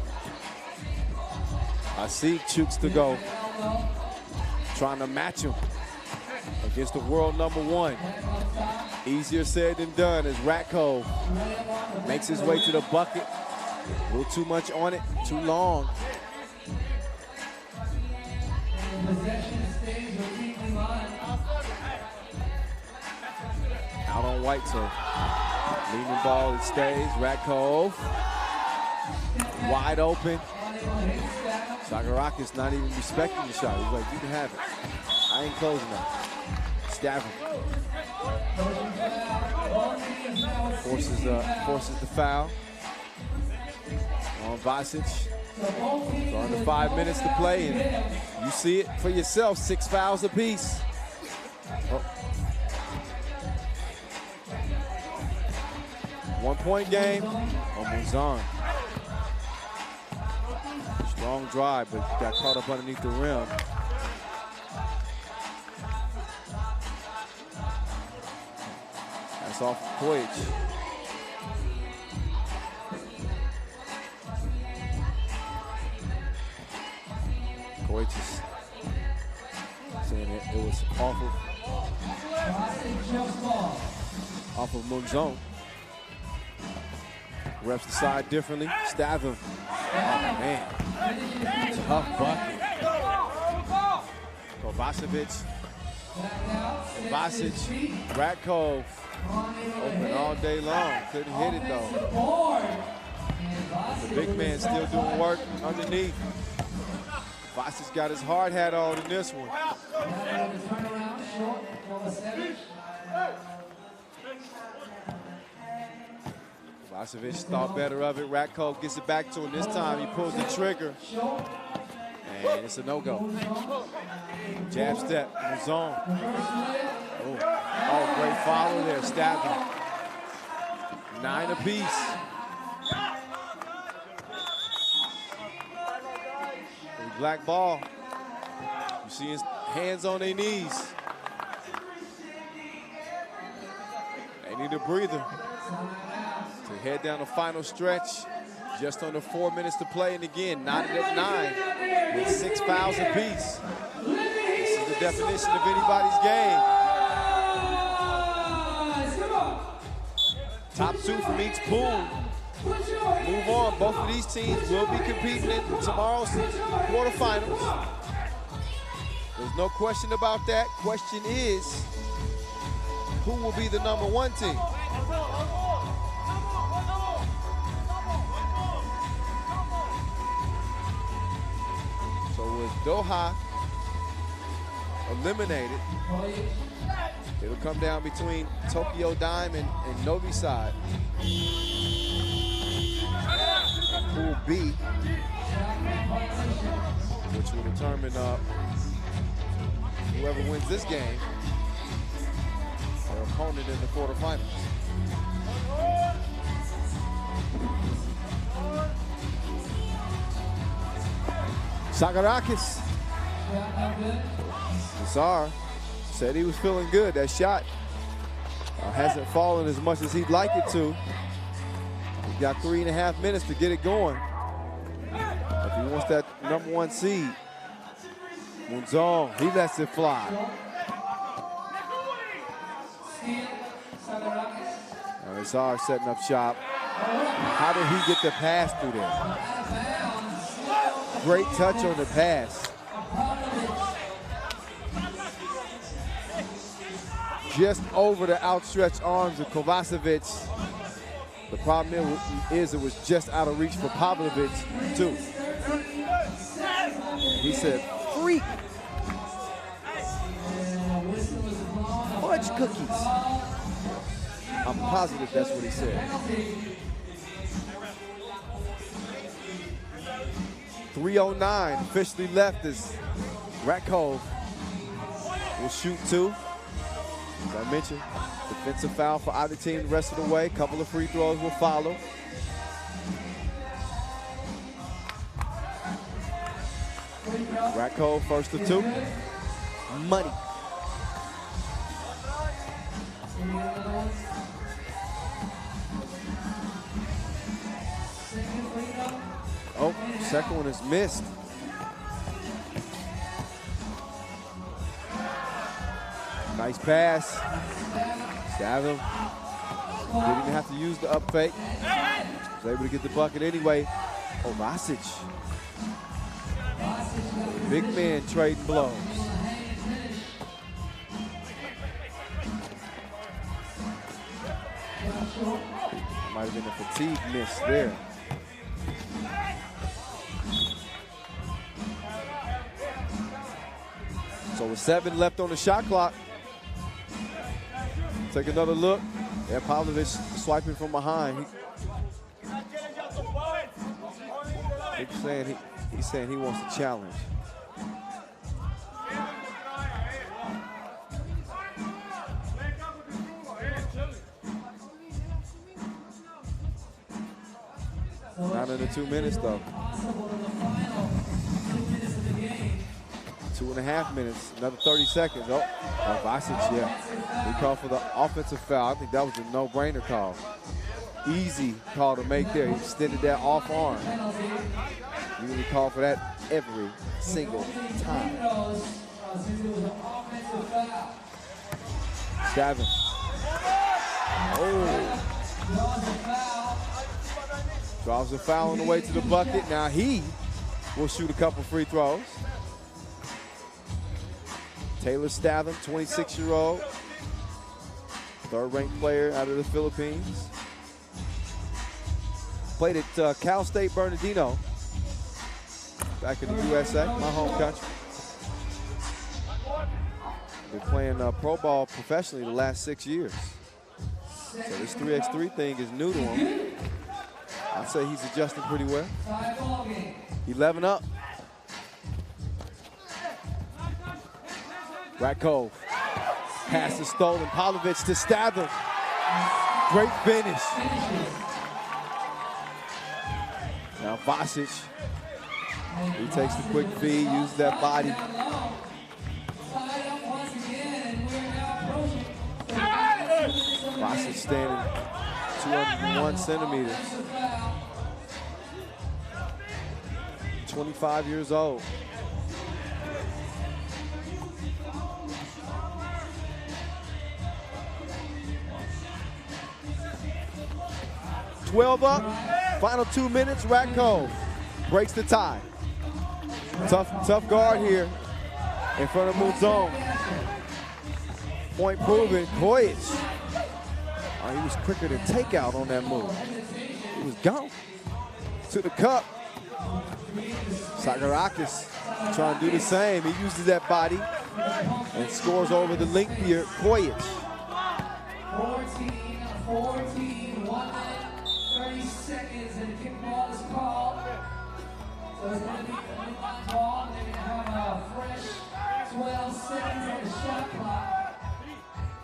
I see Chooks to go. Trying to match him against the world #1. Easier said than done as Ratkov makes his way to the bucket. A little too much on it, too long. Out on White, so leaning ball, it stays. Ratkov, wide open. Zagorakis not even respecting the shot. He's like, you can have it. I ain't closing that. Statham. Forces the foul on Vasic. So under 5 minutes to play, and you see it for yourself, 6 fouls apiece. Oh. 1-point game on Mouzon. Strong drive, but got caught up underneath the rim. Pass off of Kojic. Kojic is saying it was off of Munzon. Reps the side differently. Stab him. Oh, man. Tough bucket. Kovacevic. Kovacic. Ratko. Open all day long. Couldn't hit it, though. The big man still doing work underneath. Kovacic got his hard hat on in this one. Kovacevic thought better of it. Ratko gets it back to him. This time he pulls the trigger. And it's a no-go. Jab step in the zone. Oh, great follow there. Stabbing. 9 apiece. Black ball. You see his hands on their knees. They need a breather to head down the final stretch. Just under 4 minutes to play, and again, knotted at 9 with 6 fouls apiece. This is the definition of anybody's game. Top 2 from each pool. Move on. Both of these teams will be competing in tomorrow's quarterfinals. There's no question about that. Question is, who will be the #1 team? So with Doha eliminated, it'll come down between Tokyo Dime and Novi Sad. Pool B, which will determine whoever wins this game, their opponent in the quarterfinals. Sakarakis. Nassar said he was feeling good. That shot hasn't fallen as much as he'd like it to. He's got 3.5 minutes to get it going. If he wants that #1 seed. Munzon, he lets it fly. Nassar setting up shop. How did he get the pass through there? Great touch on the pass. Just over the outstretched arms of Kovacevic. The problem is it was just out of reach for Pavlovic, too. He said, freak. Fudge cookies. I'm positive that's what he said. 3:09 officially left as Ratko will shoot 2. As I mentioned, defensive foul for either team the rest of the way. A couple of free throws will follow. Ratko, first of 2. Money. Oh, second one is missed. Nice pass. Stab him. Didn't even have to use the up fake. Was able to get the bucket anyway. Kovacic. Big man trading blows. Might have been a fatigue miss there. So with 7 left on the shot clock, take another look. Yeah, Pavlovic swiping from behind. He's saying he wants to challenge. Not under 2 minutes though. 2.5 minutes, another 30 seconds. Oh, Vasic, yeah. He called for the offensive foul. I think that was a no-brainer call. Easy call to make there. He extended that off arm. You really call for that every single time. Stavin. Oh. Draws a foul on the way to the bucket. Now he will shoot a couple free throws. Taylor Stavin, 26-year-old. Third-ranked player out of the Philippines. Played at Cal State Bernardino back in the USA, my home country. Been playing pro ball professionally the last 6 years. So this 3x3 thing is new to him. I'd say he's adjusting pretty well. 11 up. Ratkov. Pass is stolen. Pavlovic to Stavin. Great finish. Now Vasic. He takes the quick feed, uses that body. Vasic standing 201 centimeters. 25 years old. $12 up, final 2 minutes, Ratkov breaks the tie. Tough guard here in front of Mulzone. Point proven, Kojic. Oh, he was quicker than takeout on that move. He was gone. To the cup. Sakarakis trying to do the same. He uses that body and scores over the lengthier Kojic. 14, 1 minute, 30 seconds, and the kickball is called. So it's going to be the Liman ball. They're going to have a fresh 12 seconds on the shot clock.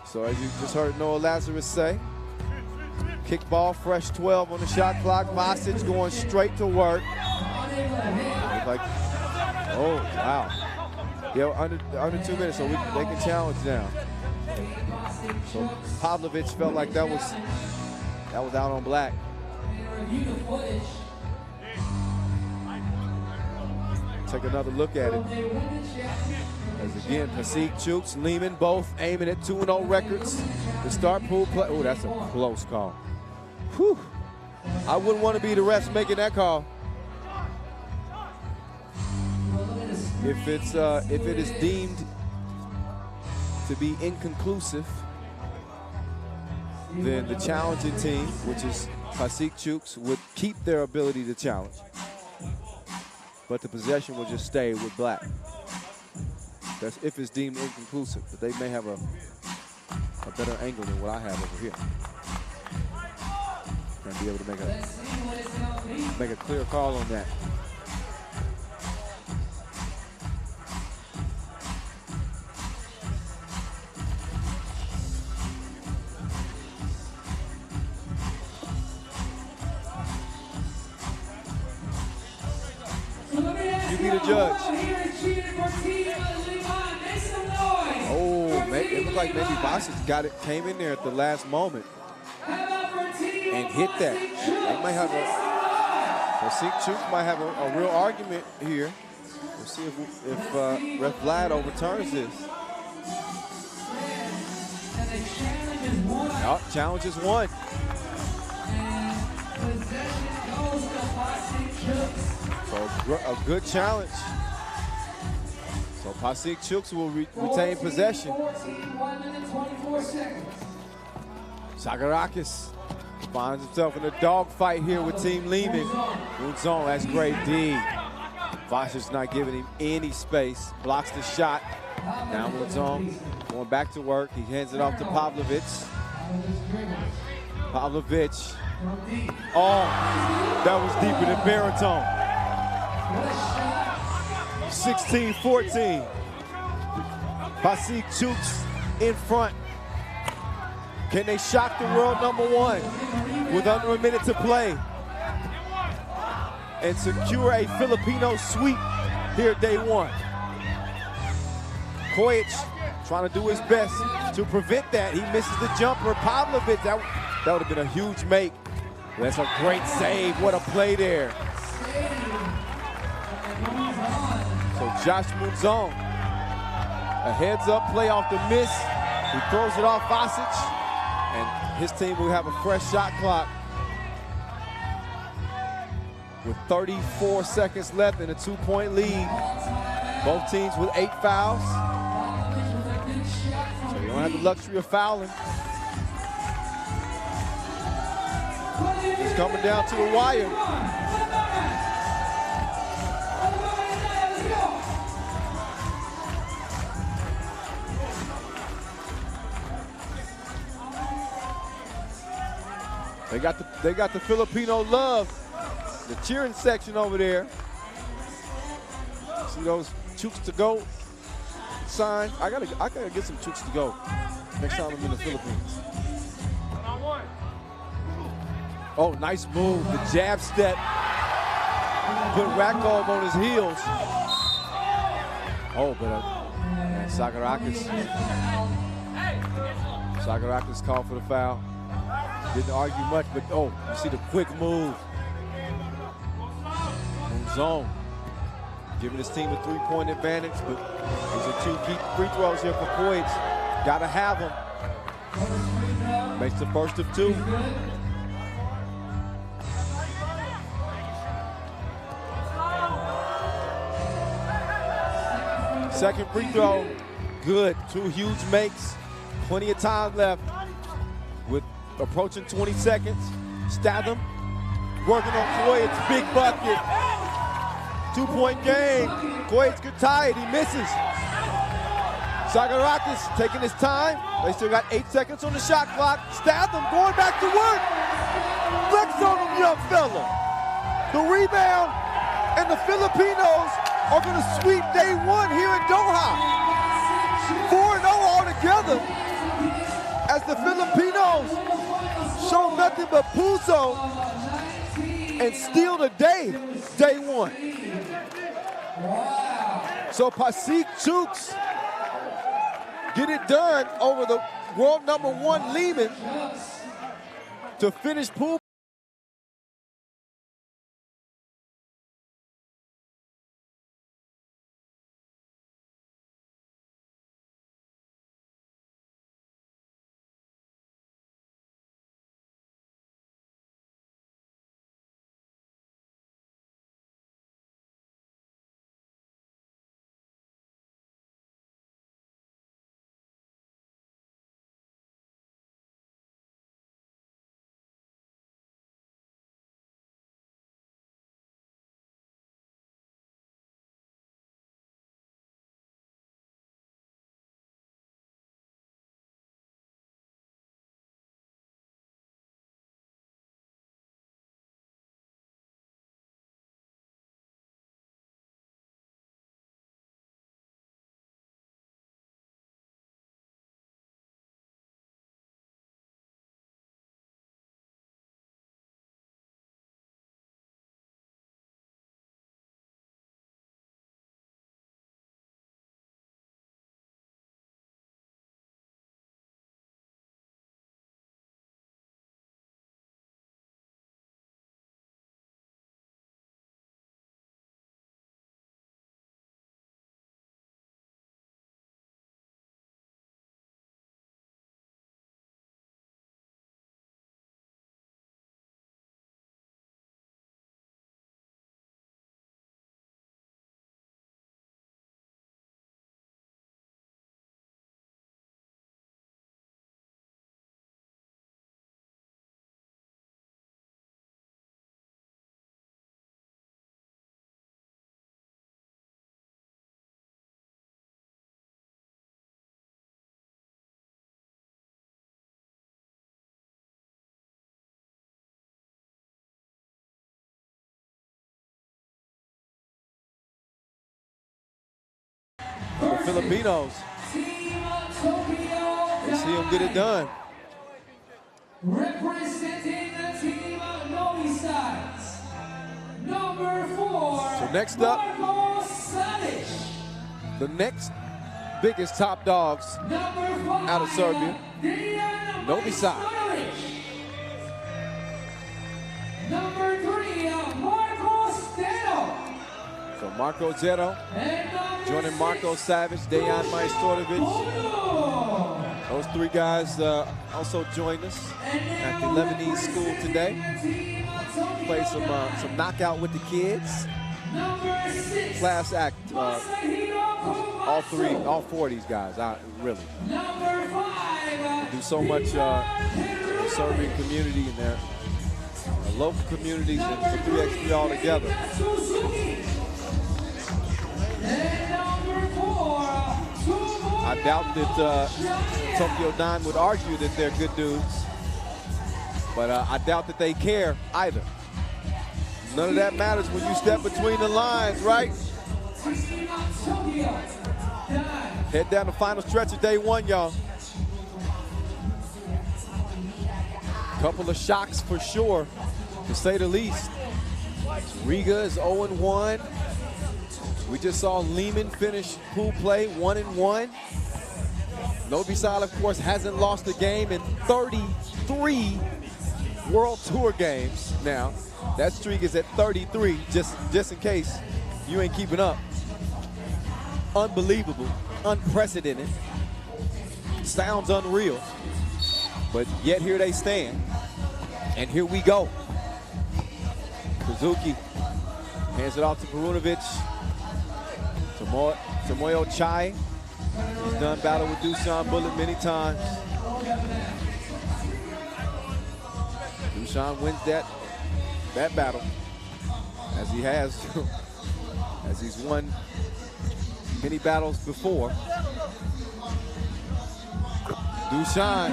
So as you just heard Noah Lazarus say, kickball, fresh 12 on the shot clock. Vasic going straight to work. Like, oh, wow. Yeah, under 2 minutes, so they can challenge now. So Pavlovic felt like that was out on black. Take another look at it. As again, Pasig, Chooks, Leman, both aiming at 2-0 records. The start pool play. Oh, that's a close call. Whew. I wouldn't want to be the refs making that call. If it is deemed to be inconclusive, then the challenging team, which is Pasig Chooks, would keep their ability to challenge. But the possession will just stay with black. That's if it's deemed inconclusive, but they may have a better angle than what I have over here. And be able to make a clear call on that. You be the judge. Oh, it looked like maybe Vasic came in there at the last moment and hit that. They might have Chooks might have a real argument here. We'll see if Ref Vlad overturns this. Oh, challenge is won. So a good challenge. So Pasig Chooks will retain possession. 1 minute, 24 seconds. Sakarakis finds himself in a dogfight here with Team Leman. Mulzone, that's great D. Vasic's not giving him any space. Blocks the shot. Now Mulzone going back to work. He hands it off to Pavlovic. Pavlovic. Oh, that was deeper than baritone. 16-14. Pasig Chooks in front. Can they shock the world #1 with under a minute to play and secure a Filipino sweep here day 1? Kojic trying to do his best to prevent that. He misses the jumper. Pavlovic, that would have been a huge make. That's a great save. What a play there. So Josh Munzon, a heads-up play off the miss. He throws it off Vasic, and his team will have a fresh shot clock with 34 seconds left and a 2-point lead. Both teams with 8 fouls. So you don't have the luxury of fouling. It's coming down to the wire. They got the Filipino love, the cheering section over there. See those Chooks to go signs? I gotta get some Chooks to go next time I'm in the Philippines. Oh, nice move. The jab step. Put Rakov on his heels. Oh, but Sagarakis called for the foul. Didn't argue much, but oh, you see the quick move. Zone. Giving his team a 3-point advantage, but these are 2 key free throws here for Kojic. Gotta have them. Makes the first of 2. Second free throw, good. 2 huge makes. Plenty of time left with approaching 20 seconds. Statham working on Kojic, big bucket. 2-point game. Kojic could tie it, he misses. Sagarakis taking his time. They still got 8 seconds on the shot clock. Statham going back to work. Flex on him, young fella. The rebound, and the Filipinos are going to sweep day 1 here in Doha. 4-0 altogether as the Filipinos show nothing but puso and steal the day 1. So Pasig Chooks get it done over the world #1 Liman to finish pool. The Filipinos, they see him get it done. Representing the team of Novi Sad, #4. So next up, Marco Salic. the next biggest top dogs out of Serbia. Novi Sad. Number 3, Marco Steno. So Marco Zero, joining Marco Savage, Dejan Majstorovic. Those three guys also joined us at the Lebanese school today. Played some knockout with the kids. Class act. All four of these guys. Really do so much in the Serbian community and their local communities and for 3x3 all together. I doubt that Tokyo Dime would argue that they're good dudes, but I doubt that they care either. None of that matters when you step between the lines, right? Head down the final stretch of day one, y'all. Couple of shocks for sure, to say the least. Riga is 0-1. We just saw Liman finish pool play 1-1. Novi Sad, of course, hasn't lost a game in 33 World Tour games now. That streak is at 33, just in case you ain't keeping up. Unbelievable, unprecedented. Sounds unreal, but yet here they stand. And here we go. Suzuki hands it off to Perunovic. Tomoyo Chai. He's done battle with Dusan Bullet many times. Dusan wins that battle, as he has, as he's won many battles before. Dusan,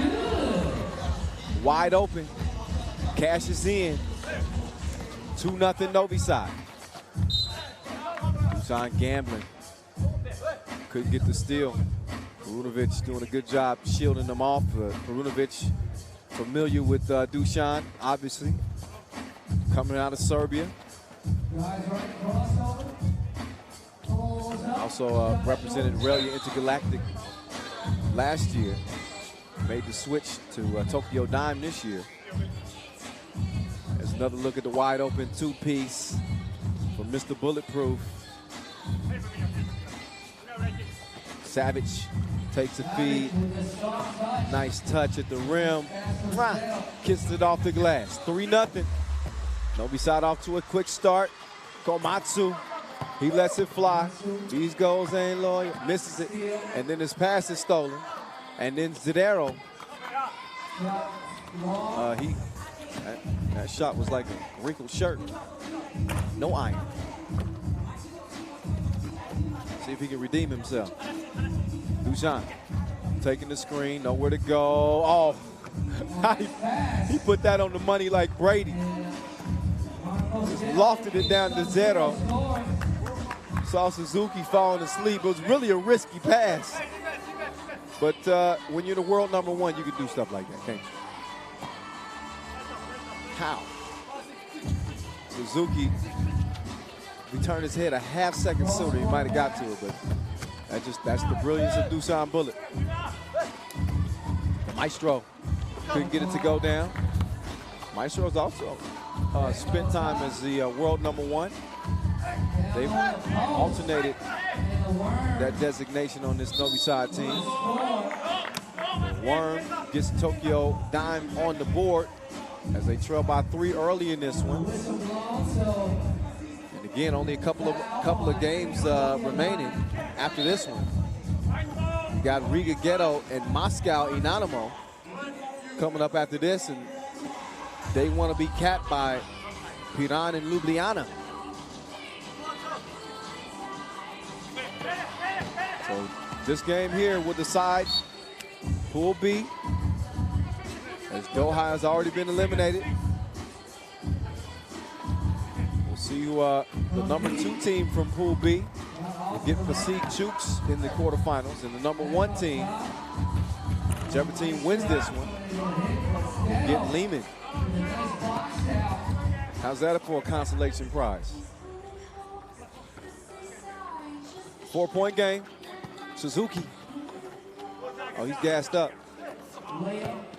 wide open, cashes in. 2-0 Novi Sad. Dusan gambling. Couldn't get the steal. Perunovic doing a good job shielding them off. Perunovic familiar with Dusan, obviously, coming out of Serbia. Also represented Relia Intergalactic last year. Made the switch to Tokyo Dime this year. There's another look at the wide open two-piece from Mr. Bulletproof. Savage takes a feed. Nice touch at the rim. Kissed it off the glass. 3-0. Novi Sad off to a quick start. Komatsu, he lets it fly. These goals ain't loyal. Misses it. And then his pass is stolen. And then Zidero. That shot was like a wrinkled shirt. No iron. See if he can redeem himself. Dusan taking the screen, nowhere to go. Oh, he put that on the money like Brady. Just lofted it down to Zero. Saw Suzuki falling asleep. It was really a risky pass. But when you're the world #1, you can do stuff like that, can't you? How? Suzuki, if he turned his head a half-second sooner, he might have got to it, but that's the brilliance of Dusan Bullet. Maestro couldn't get it to go down. Maestro's also spent time as the world #1. They've alternated that designation on this Novi Sad team. Worm gets Tokyo Dime on the board as they trail by 3 early in this one. And again, only a couple of games remaining after this one. You got Riga Ghetto and Moscow Inanimo coming up after this, and they want to be capped by Piran and Ljubljana. So this game here will decide Pool B, as Doha has already been eliminated. We'll see who the #2 team from Pool B will get Pasig Chooks in the quarterfinals, and the #1 team, whichever team wins this one, will get Leman. How's that for a consolation prize? 4-point game. Suzuki. Oh, he's gassed up.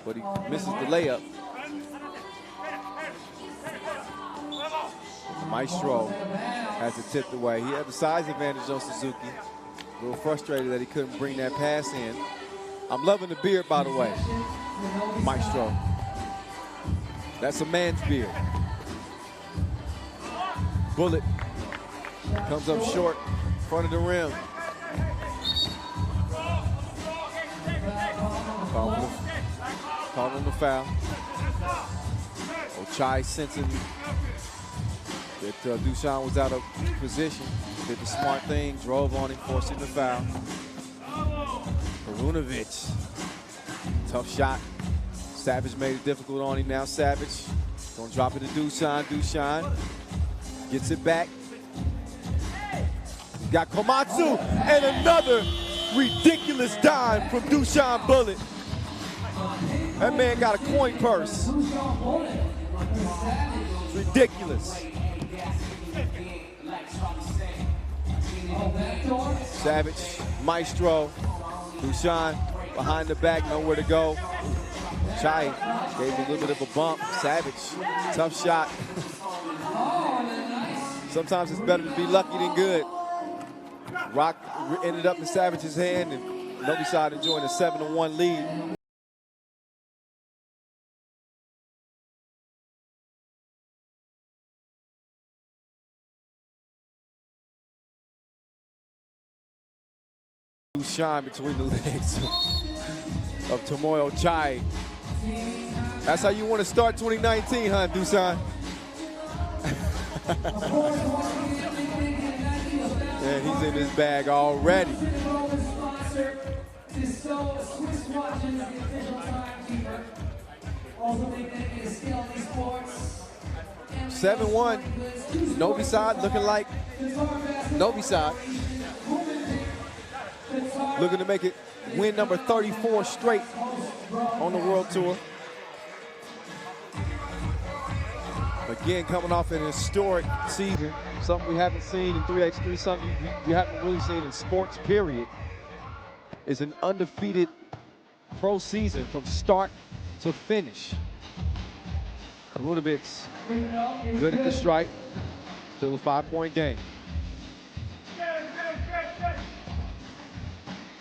But he misses the layup. Maestro has it tipped away. He had the size advantage on Suzuki. A little frustrated that he couldn't bring that pass in. I'm loving the beard, by the way. Maestro. That's a man's beard. Bullet comes up short, front of the rim. Calling the foul. Ochai sensing that Dusan was out of position. Did the smart thing, drove on him, forcing the foul. Perunovic, tough shot. Savage made it difficult on him. Now Savage gonna drop it to Dusan. Dusan gets it back. Got Komatsu and another ridiculous dime from Dusan Bullet. That man got a coin purse. It's ridiculous. Savage, Maestro, Dusan behind the back, nowhere to go. Chai gave him a little bit of a bump. Savage, tough shot. Sometimes it's better to be lucky than good. Rock ended up in Savage's hand, and Novi Sad enjoying a 7-1 lead. Shine between the legs of Tomoyo Chai. That's how you want to start 2019, huh, Dusan? And he's in his bag already. 7-1. Novi Sad looking like Novi Sad. Looking to make it win number 34 straight on the World Tour. Again, coming off an historic season, something we haven't seen in 3x3, something we haven't really seen in sports, period, is an undefeated pro season from start to finish. Perunovic's good at the strike, still a 5-point game.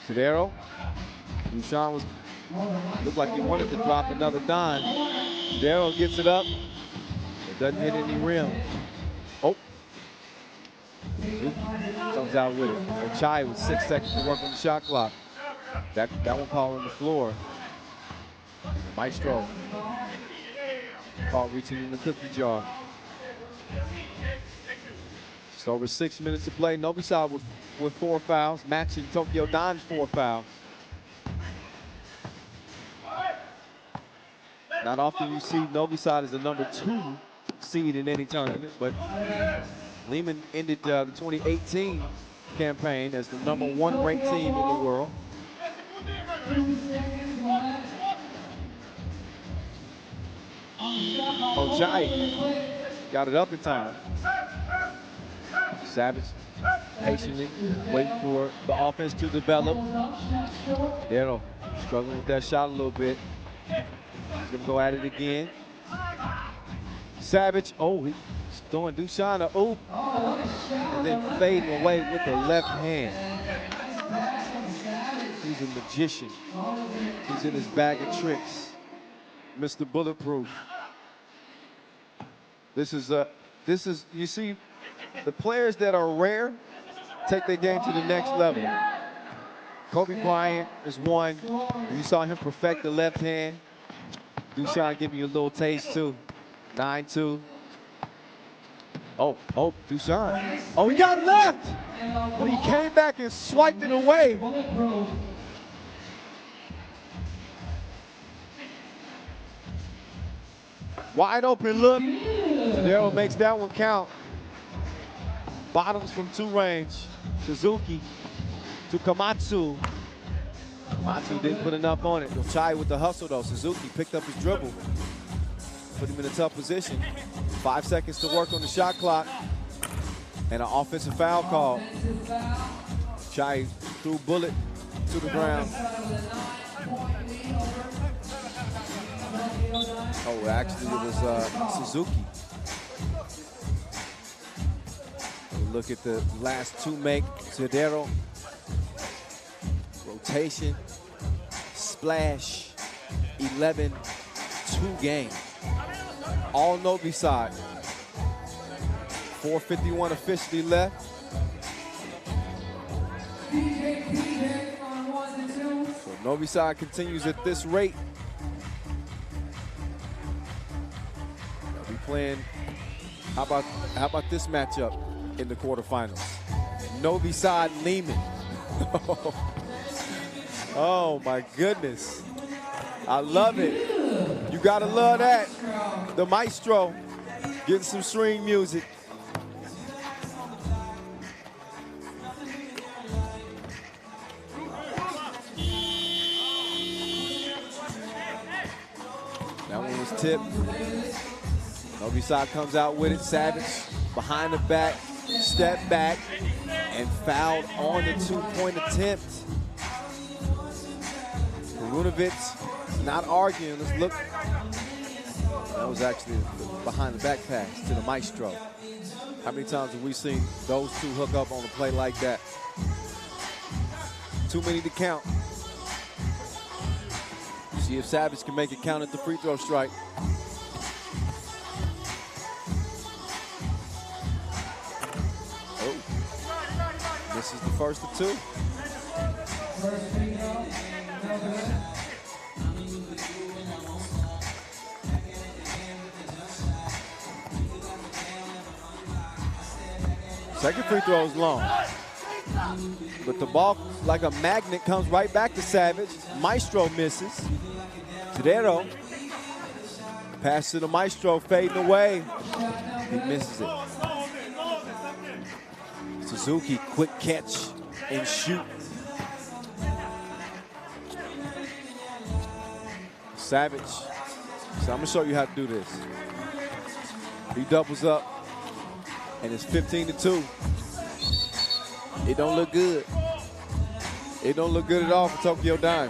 Cedero, Dusan looked like he wanted to drop another dime. Cedero gets it up. It doesn't hit any rim. Oh. Comes out with it. Ochai with 6 seconds to work on the shot clock. That one call on the floor. Maestro. Call reaching in the cookie jar. Just over 6 minutes to play. Novi Sad with 4 fouls, matching Tokyo Don's 4 fouls. Not often you see Novi Sad as the number 2 seed in any tournament, but Liman ended the 2018 campaign as the number 1 ranked team in the world. Ochai got it up in time. Savage patiently waiting for the offense to develop. Dero struggling with that shot a little bit. He's gonna go at it again. Savage, oh, he's throwing Dusan a oop. And then fading away with the left hand. He's a magician. He's in his bag of tricks. Mr. Bulletproof. This is, you see, the players that are rare take their game to the next level. Kobe Bryant is one. You saw him perfect the left hand. Dusan giving you a little taste too. 9-2. Oh, Dusan. Oh, he got left! But he came back and swiped it away. Wide open look. Cedero makes that one count. Bottoms from 2 range. Suzuki to Komatsu. Komatsu didn't put enough on it. Ochai with the hustle though. Suzuki picked up his dribble. Put him in a tough position. 5 seconds to work on the shot clock. And an offensive foul call. Chai threw bullet to the ground. Oh, actually it was Suzuki. We'll look at the last two make. Zedero. Rotation. Splash. 11-2 game. All Novi Sad. 4:51 officially left. So Novi Sad continues at this rate. They'll be playing. How about this matchup in the quarterfinals? Novi Sad Liman. Oh my goodness. I love it. You gotta love that. The maestro getting some string music. That one was tipped. Novi Sad comes out with it. Savage behind the back, step back, and fouled on the two-point attempt. Perunovic not arguing. Let's look. That was actually behind the back pass to the maestro. How many times have we seen those two hook up on a play like that? Too many to count. See if Savage can make it count at the free throw strike. Oh, this is the first of two. Second free throw is long. But the ball, like a magnet, comes right back to Savage. Maestro misses. Zedero. Pass to the Maestro, fading away. He misses it. Suzuki, quick catch and shoot. Savage. So I'm gonna show you how to do this. He doubles up, and it's 15-2. It don't look good. It don't look good at all for Tokyo Dime.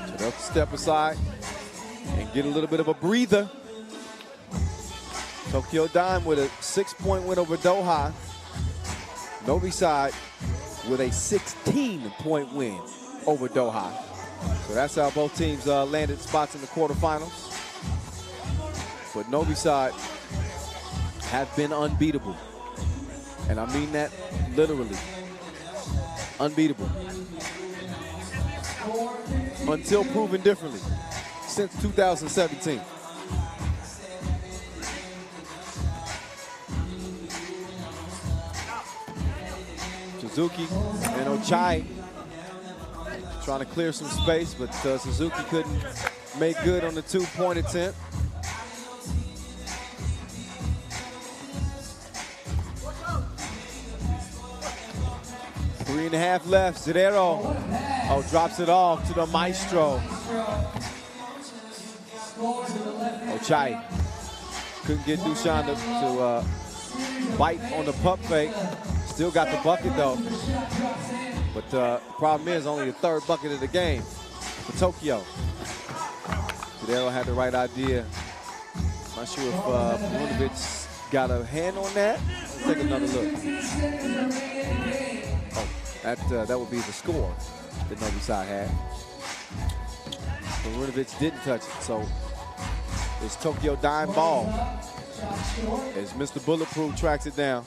So they'll step aside and get a little bit of a breather. Tokyo Dime with a 6-point win over Doha. Novi Sad with a 16-point win over Doha. So that's how both teams landed spots in the quarterfinals. But Novi Sad have been unbeatable. And I mean that literally. Unbeatable. Until proven differently. Since 2017. Suzuki and Ochai trying to clear some space, but Suzuki couldn't make good on the two-point attempt. Three and a half left. Zedero drops it off to the Maestro. Ochai couldn't get Dushan to bite on the pump fake. Still got the bucket though. But the problem is only the third bucket of the game for Tokyo. Zedero had the right idea. Not sure if Perunovic got a hand on that. Let's take another look. Oh, that would be the score that Novi Sad had. Perunovic didn't touch it, so it's Tokyo Dime ball as Mr. Bulletproof tracks it down.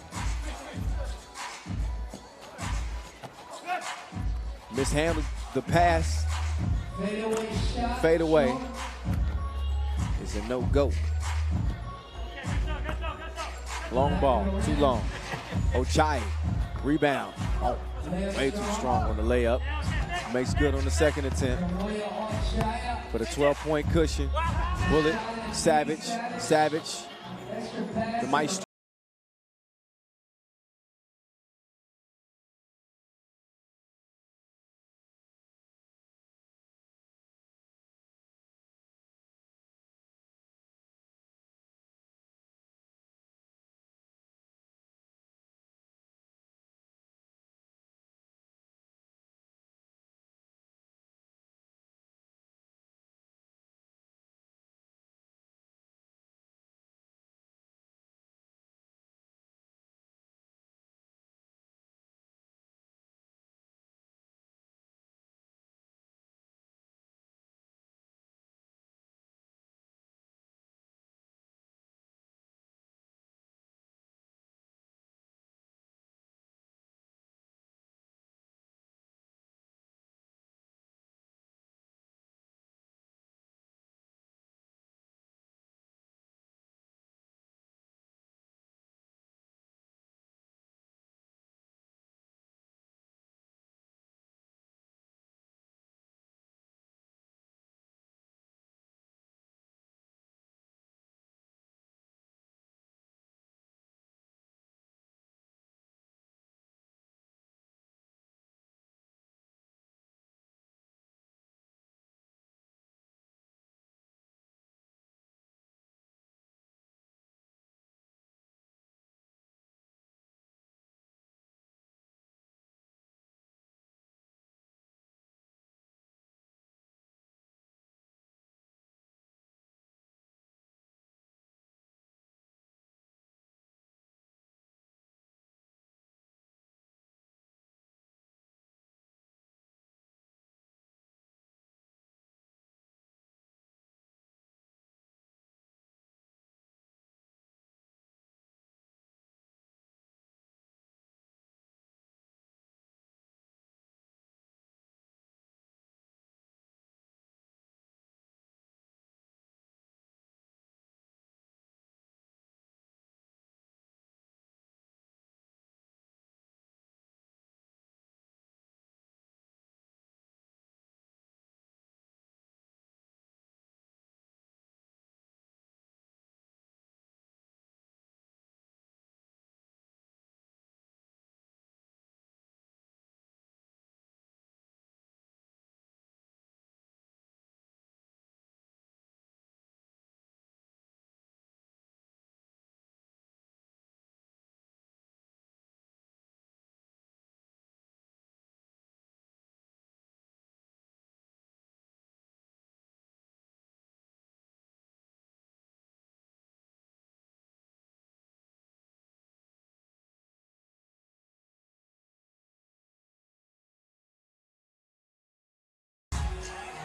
Mishandled the pass. Fade away. It's a no-go. Long ball, too long. Ochai, rebound. Oh, way too strong on the layup. Makes good on the second attempt. For the 12-point cushion. Bullet, Savage. The Maestro.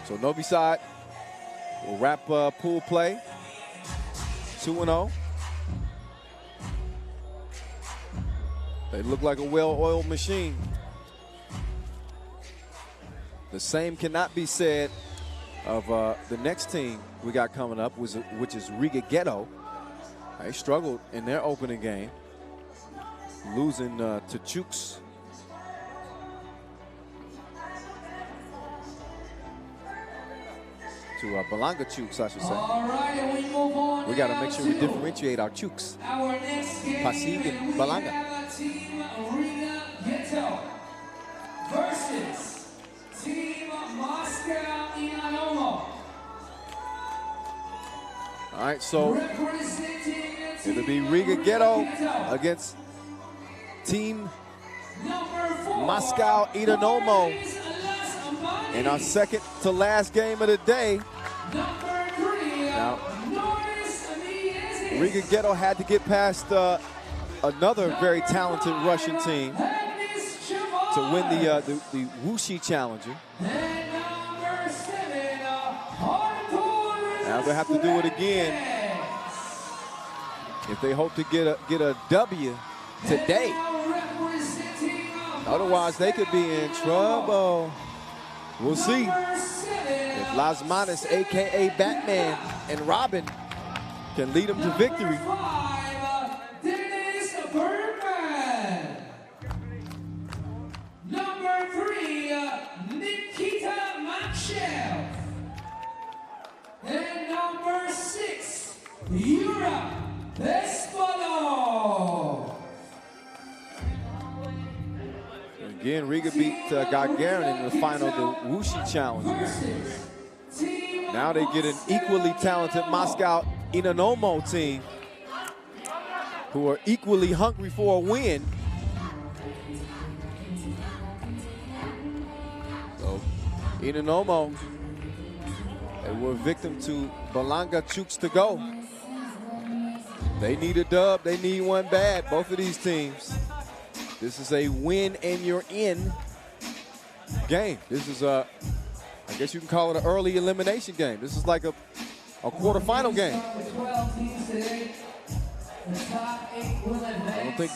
So Novi Sad will wrap pool play 2-0. They look like a well-oiled machine. The same cannot be said of the next team we got coming up, which is Riga Ghetto. They struggled in their opening game, losing to Chooks. To Balanga Chooks, I should say. All right, and we move on. We got to make sure we differentiate our Chooks. Our next game, Pasig and we Balanga. have Team Riga Ghetto versus Team Moscow Inanomo. All right, so Representing it'll be Team Riga Ghetto against Team number 4, Moscow Inanomo in our second to last game of the day. Number 3, Now, Noris Amiezes. Riga Ghetto had to get past another very talented Russian team to win the Wuxi Challenger. And number 7, Now they'll have to do it again if they hope to get a W today. Otherwise, they could be in trouble. We'll see if Las Manos, a.k.a. Batman and Robin, can lead them to victory. 5, Dennis Bergman. Number 3, Nikita Makshev. And number 6, Yura Espano. Again, Riga beat Gagarin in the final of the Wuxi Challenge. Now they get an equally talented Moscow Inanomo team who are equally hungry for a win. So Inanomo, they were a victim to Balanga Chooks to go. They need a dub, they need one bad, both of these teams. This is a win and you're in game. This is I guess you can call it an early elimination game. This is like a quarterfinal game. I don't think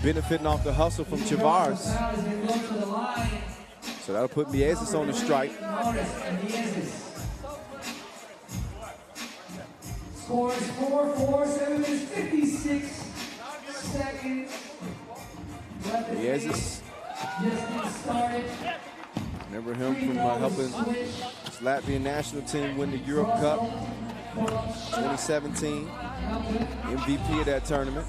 benefiting off the hustle from Tavares. So that'll put Miezis on the strike. Scores 4-4, 7 minutes 56 seconds. Miezis. Just getting started. Remember him from helping his Latvian national team win the Europe Cup 2017. MVP of that tournament.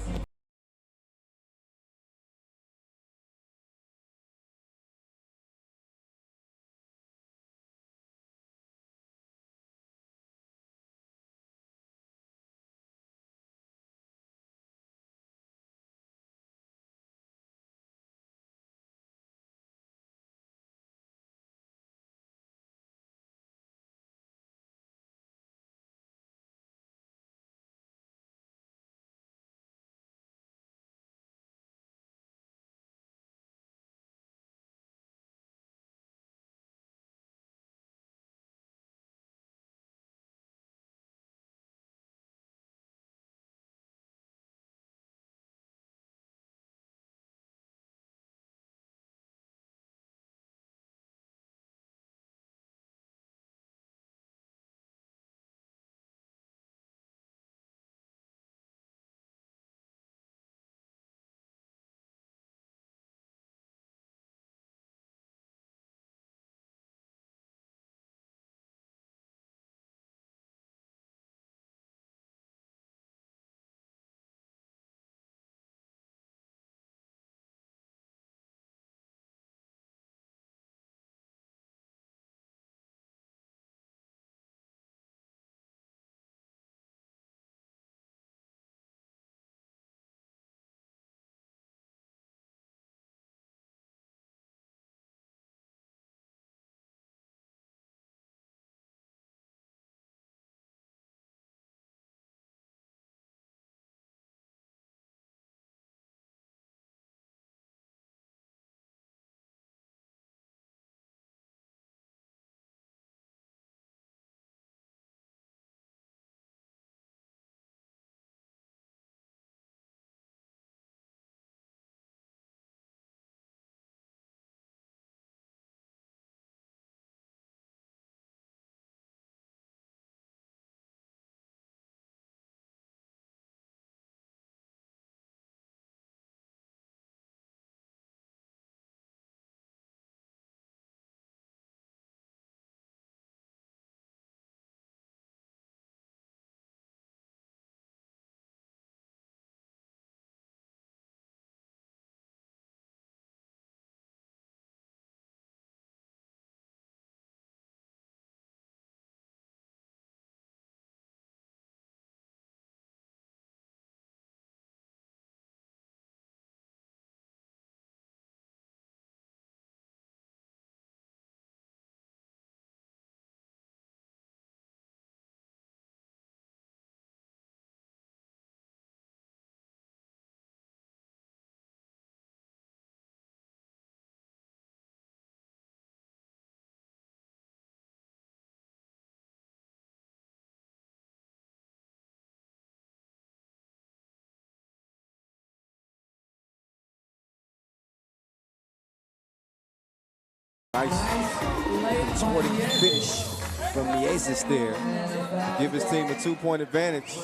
Nice sporting finish from Miezis there to give his team a 2-point advantage.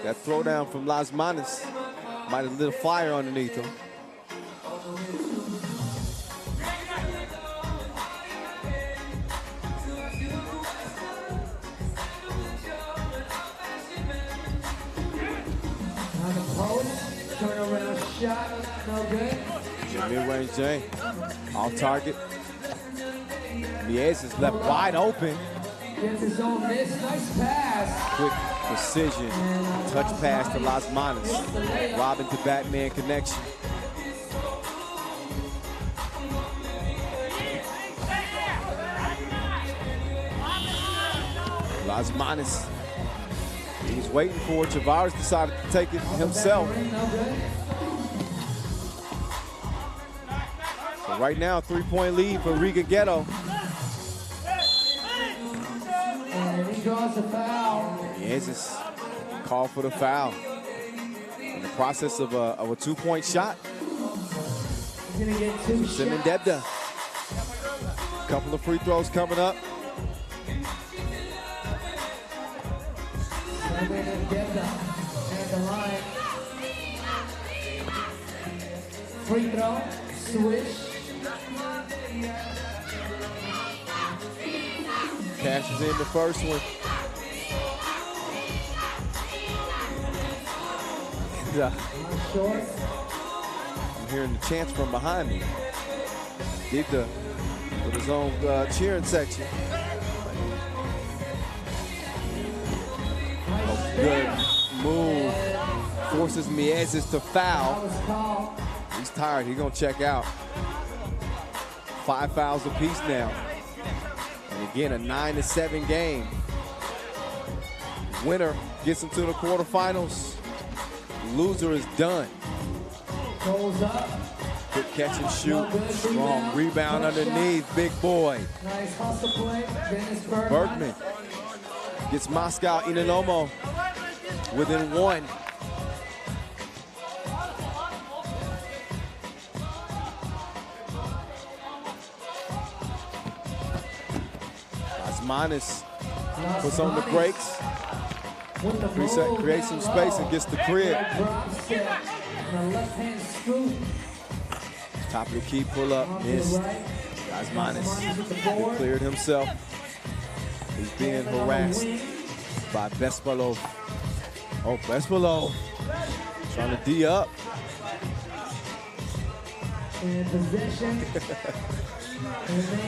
That throwdown from Las Manas might have lit a fire underneath him. On the post, turnaround shot, no good. Mid-range J, off target. Miezis left wide open. Gets his own miss, nice pass. Quick precision, touch pass to Las Manas. Robin to Batman connection. Las Manas, he was waiting for it. Tavares decided to take it himself. So right now, 3-point lead for Riga Ghetto. And he draws a foul. Miezis called for the foul. In the process of a 2-point shot. gonna get 2 Simon shots. Debda. Couple of free throws coming up. Simon Debda at the line. Free throw, swish. Cashes in the first one. Short. I'm hearing the chants from behind me. Debda with his own cheering section. A good move. Forces Miezes to foul. He's tired. He's going to check out. 5 fouls apiece now. And again, a 9-7 game. Winner gets into the quarterfinals. Loser is done. Goes up. Good catch and shoot. Strong rebound underneath. Big boy. Nice hustle play. Dennis Bergman gets Moscow Inanomo within 1. Osmanis puts on the brakes. Creates some space and gets the crib. Top of the key pull up, missed. Osmanis cleared himself. He's being harassed by Bespalov. Oh, Bespalov trying to D up.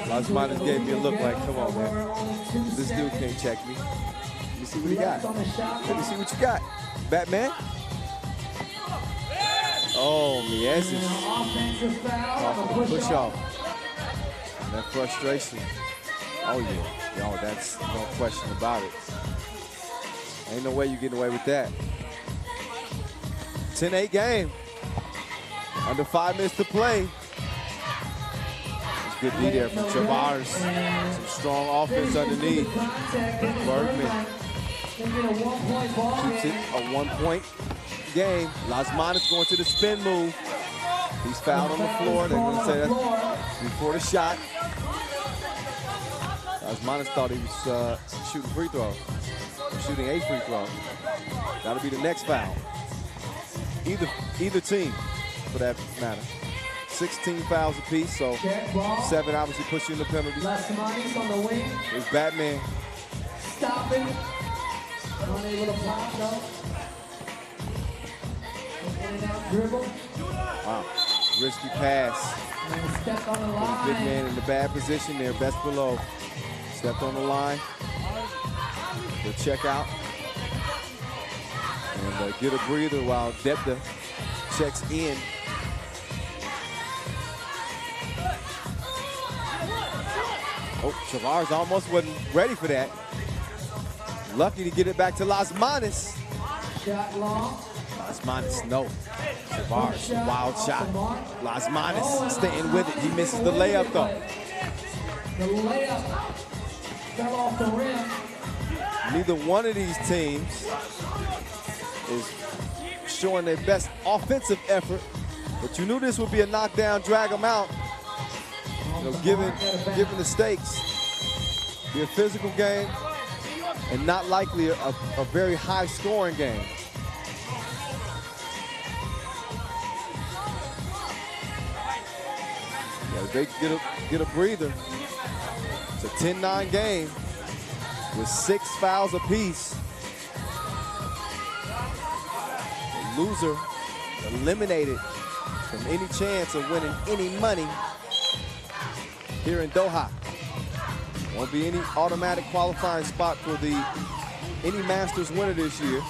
Osmanis gave me a look like, come on, man. This dude can't check me. Let me see what he got. Let me see what you got. Batman? Oh, Miezes. Off the push off. And that frustration. Oh, yeah. No, that's no question about it. Ain't no way you getting away with that. 10-8 game. Under 5 minutes to play. Good D there from Chavars. Some strong offense underneath. Bergman keeps it a 1-point game. Lasmanis going to the spin move. He's fouled on the floor. They're going to say that before the shot. Lasmanis thought he was shooting free throw. Shooting a free throw. That'll be the next foul. Either team, for that matter. 16 fouls apiece, so 7 obviously push you in the penalties. There's Batman. Stopping. Unable to pop though. In and out dribble. Wow, risky pass. Step on the line. Big man in the bad position there, best below. Stepped on the line. He'll check out. And get a breather while Debda checks in. Oh, Chavars almost wasn't ready for that. Lucky to get it back to Lasmanis. Shot long. Lasmanis, no. Chavars, wild shot. Lasmanis staying with it. He misses the layup though. The layup fell off the rim. Neither one of these teams is showing their best offensive effort, but you knew this would be a knockdown, drag them out. You know, given the stakes, be a physical game and not likely a very high scoring game. Yeah, they get a breather. It's a 10-9 game with 6 fouls apiece. The loser eliminated from any chance of winning any money here in Doha. Won't be any automatic qualifying spot for any Masters winner this year.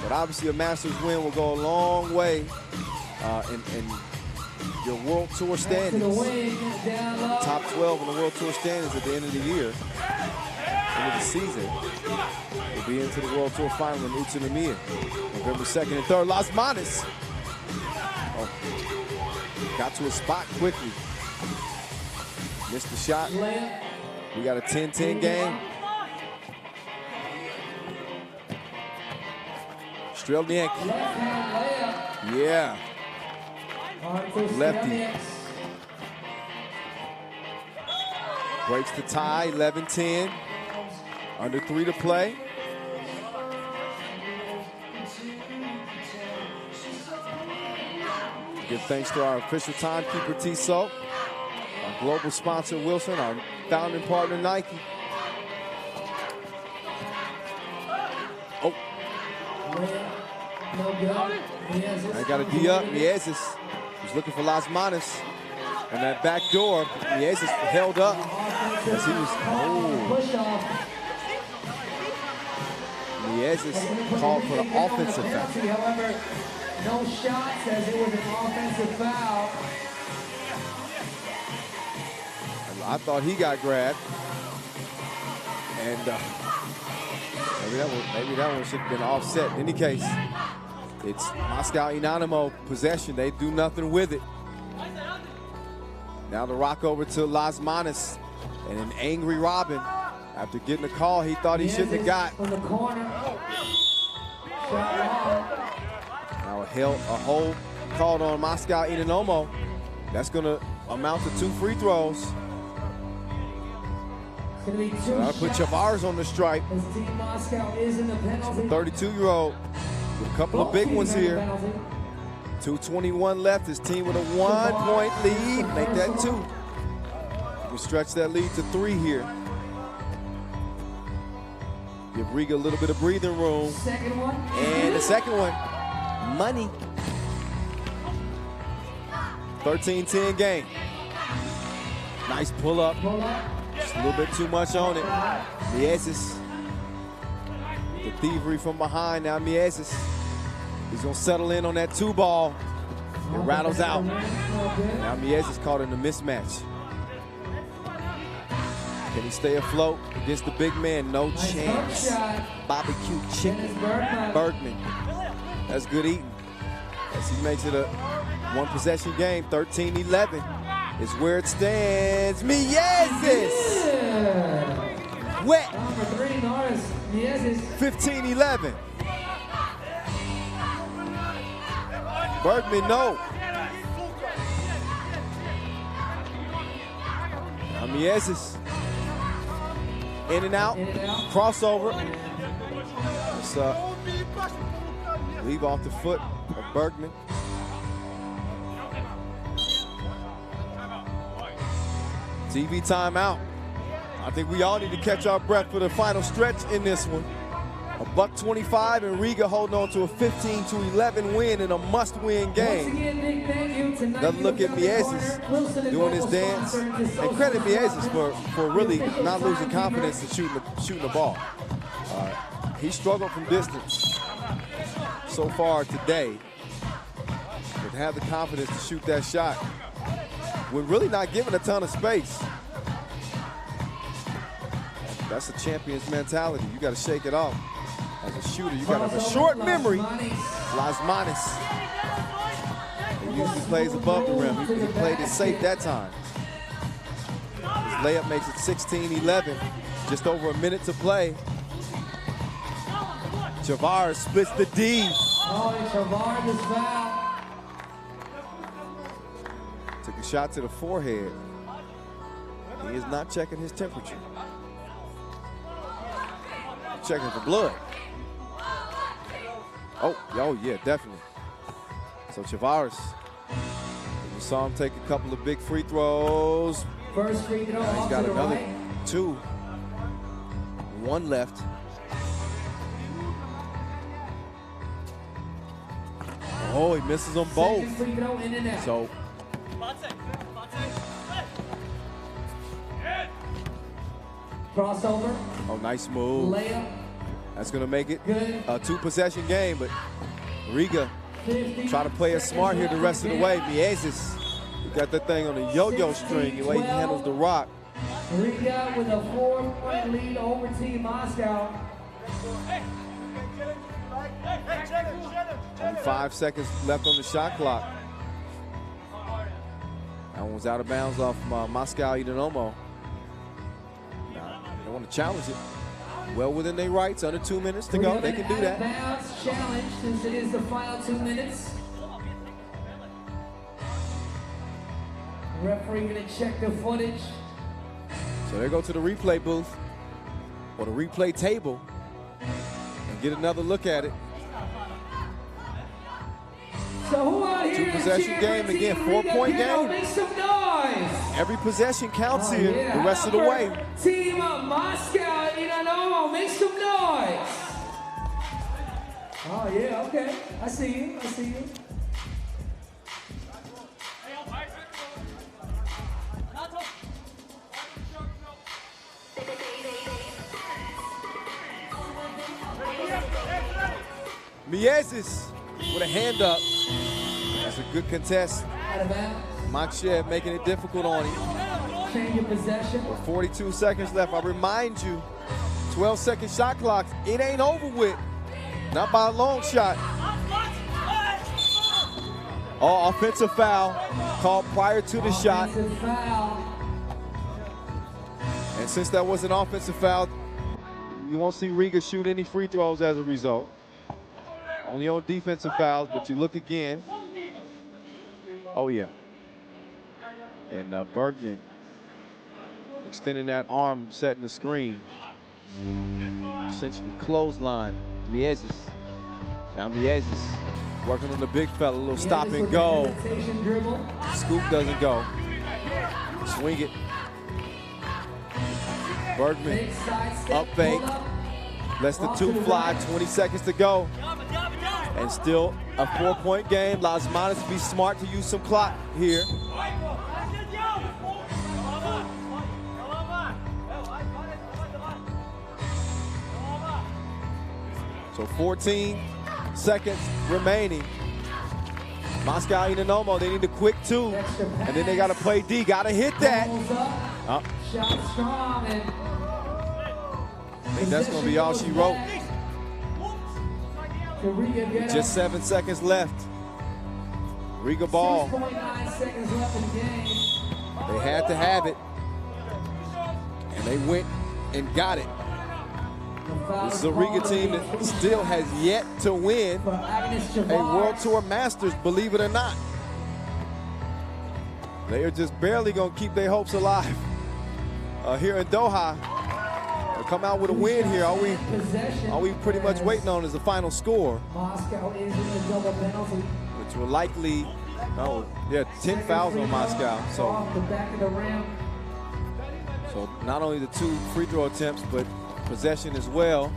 But obviously a Masters win will go a long way in your World Tour standings. Top 12 in the World Tour standings at the end of the year, end of the season. We'll be into the World Tour final in Utsunomiya, November 2nd and 3rd. Lasmanis got to a spot quickly. Missed the shot. We got a 10-10 game. Strelniak. Yeah. Lefty. Breaks the tie, 11-10. Under 3 to play. Give thanks to our official timekeeper, Tissot, our global sponsor, Wilson, our founding partner, Nike. Oh. I got a D up. Mieses was looking for Las Manos. And that back door, Mieses held up as he was, Mieses called for the offensive foul. However, no shots as it was an offensive foul. I thought he got grabbed. And maybe that one should have been offset. In any case, it's Moscow Inanimo possession. They do nothing with it. Now the rock over to Las Manos and an angry Robin. After getting a call he thought he shouldn't have got. From the corner. Now a hold called on Moscow Inanimo. That's going to amount to 2 free throws. So that'll put Chavars on the stripe. Team Moscow is in the penalty. 32-year-old with a couple of big ones here. 2:21 left. His team with a 1-point lead. Make that 2. You can stretch that lead to 3 here. Give Riga a little bit of breathing room. Second one. And the second one, money. 13-10 game. Nice pull up. Just a little bit too much on it. Mieses. The thievery from behind now. Mieses. He's gonna settle in on that 2 ball. It rattles out. Now Mieses caught in a mismatch. Can he stay afloat against the big man? No chance. Barbecue chicken. Bergman. That's good eating. As he makes it a 1-possession game, 13-11 is where it stands. Mieses! Wet. 15-11. Bergman, no. Now Mieses. In and out. Crossover. Let's leave off the foot of Bergman. TV timeout. I think we all need to catch our breath for the final stretch in this one. A $125 and Riga holding on to a 15-11 win in a must-win game. Another look at Mieses doing his dance. And credit Mieses for really not losing confidence in shooting the ball. He struggled from distance so far today, but to have the confidence to shoot that shot when really not given a ton of space. That's a champion's mentality. You got to shake it off. As a shooter, you got to have a short memory. Las Manos. He usually plays above the rim. He played it safe that time. His layup makes it 16-11. Just over a minute to play. Chavars splits the D. Chavars is fouled. Took a shot to the forehead. He is not checking his temperature. Checking for blood. Oh yeah, definitely. So Chavars, we saw him take a couple of big free throws. First free throw. Now he's got another 2. 1 left. Oh, he misses them both. So crossover. Oh, nice move. Layup. That's going to make it a 2-possession game, but Riga try to play it smart here the rest of the way. Mieses, he got that thing on a yo-yo string, the way he handles the rock. Riga with a 4-point lead over Team Moscow. 5 seconds left on the shot clock. That one was out of bounds off Moscow Inanimo. They want to challenge it. Well within their rights, under 2 minutes to go. They can do that. Bounce challenge since it is the final 2 minutes. Referee gonna check the footage. So they go to the replay booth or the replay table and get another look at it. So who out here Two-possession game, again, 4-point game. Make some noise. Every possession counts here the rest of the way. Team Moscow, make some noise. Oh, yeah, okay. I see you. Miezes with a hand up. That's a good contest. Makshev making it difficult on him. Change your possession. With 42 seconds left, I remind you, 12-second shot clock. It ain't over with. Not by a long shot. Oh, offensive foul called prior to the shot. And since that was an offensive foul, you won't see Riga shoot any free throws as a result. Only on defensive fouls, but you look again. Oh, yeah. And Bergen extending that arm, setting the screen. Essentially clothesline. Miezes. Now Miezes working on the big fella, a little stop and go. Scoop doesn't go. Swing it. Bergman, up fake. Less than 2 fly, 20 seconds to go. And still a 4-point game. Lasmanis to be smart to use some clock here. So 14 seconds remaining. Moscow Inanomo, they need a quick 2. And then they got to play D. Got to hit that. Shot strong. I think that's going to be all she wrote. Just 7 seconds left. Riga ball. 6.9 seconds left in the game. They had to have it. And they went and got it. This is a Riga team that still has yet to win a World Tour Masters, believe it or not. They are just barely going to keep their hopes alive here in Doha. They'll come out with a win here. All we pretty much waiting on is the final score. Moscow is in the double penalty. Which will likely, 10 fouls on Moscow. So off the back of the rim. So not only the 2 free throw attempts, but possession as well.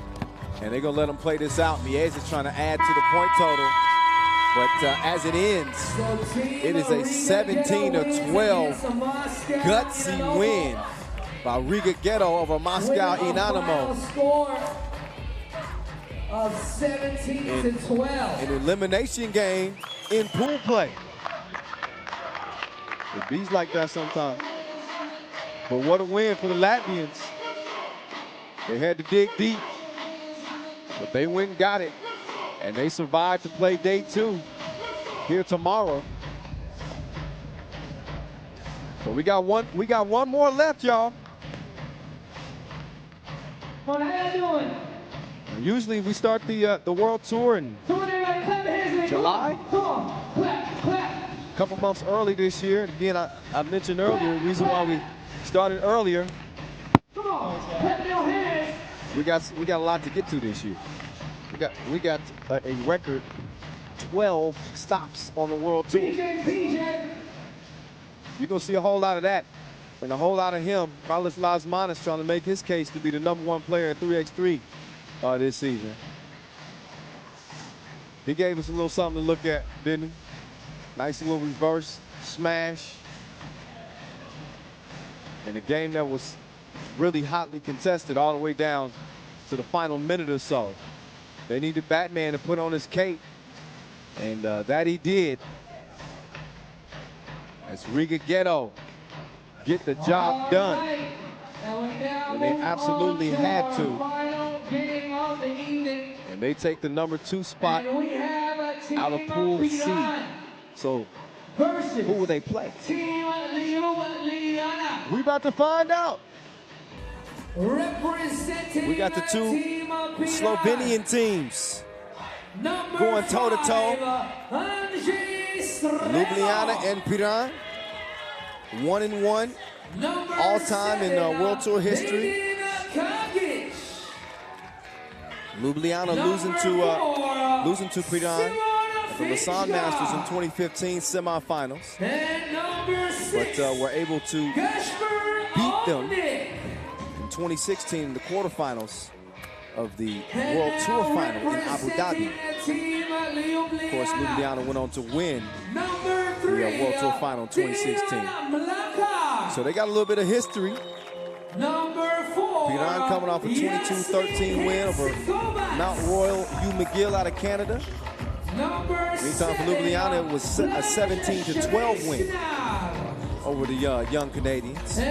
And they're going to let them play this out. Miez is trying to add to the point total. But as it ends, it is a 17-12 gutsy win by Riga Ghetto over Moscow Inanomo. Score of 17-12. An elimination game in pool play. It beats like that sometimes. But what a win for the Latvians. They had to dig deep, but they went and got it. And they survived to play day 2 here tomorrow. So we got one more left, y'all. What are you doing? Usually we start the World Tour in July. A couple months early this year. Again, I mentioned earlier the reason why we started earlier. Come on, clap your hands. We got a lot to get to this year. We got a record 12 stops on the World Tour. PJ. You're gonna see a whole lot of that, and a whole lot of him. Carlos Lasmanis trying to make his case to be the #1 player in 3x3 this season. He gave us a little something to look at, didn't he? Nice little reverse smash. In a game that was really hotly contested all the way down to the final minute or so. They needed Batman to put on his cape, and that he did. As Riga Ghetto get the job done. And they absolutely had to. And they take the #2 spot out of Pool C. So who will they play? We about to find out. We got the 2 Slovenian teams going toe-to-toe. Ljubljana and Piran, 1-1 all-time in World Tour history. Ljubljana losing to Piran at the Liman Masters in 2015 semifinals, but were able to beat them in 2016 in the quarterfinals of the World Tour final in Abu Dhabi. Of course, Ljubljana went on to win the World Tour final in 2016. So they got a little bit of history. Piran coming off a 22-13 win over Mount Royal Hugh McGill out of Canada. Meantime, for Ljubljana, it was a 17-12 win over the young Canadians. So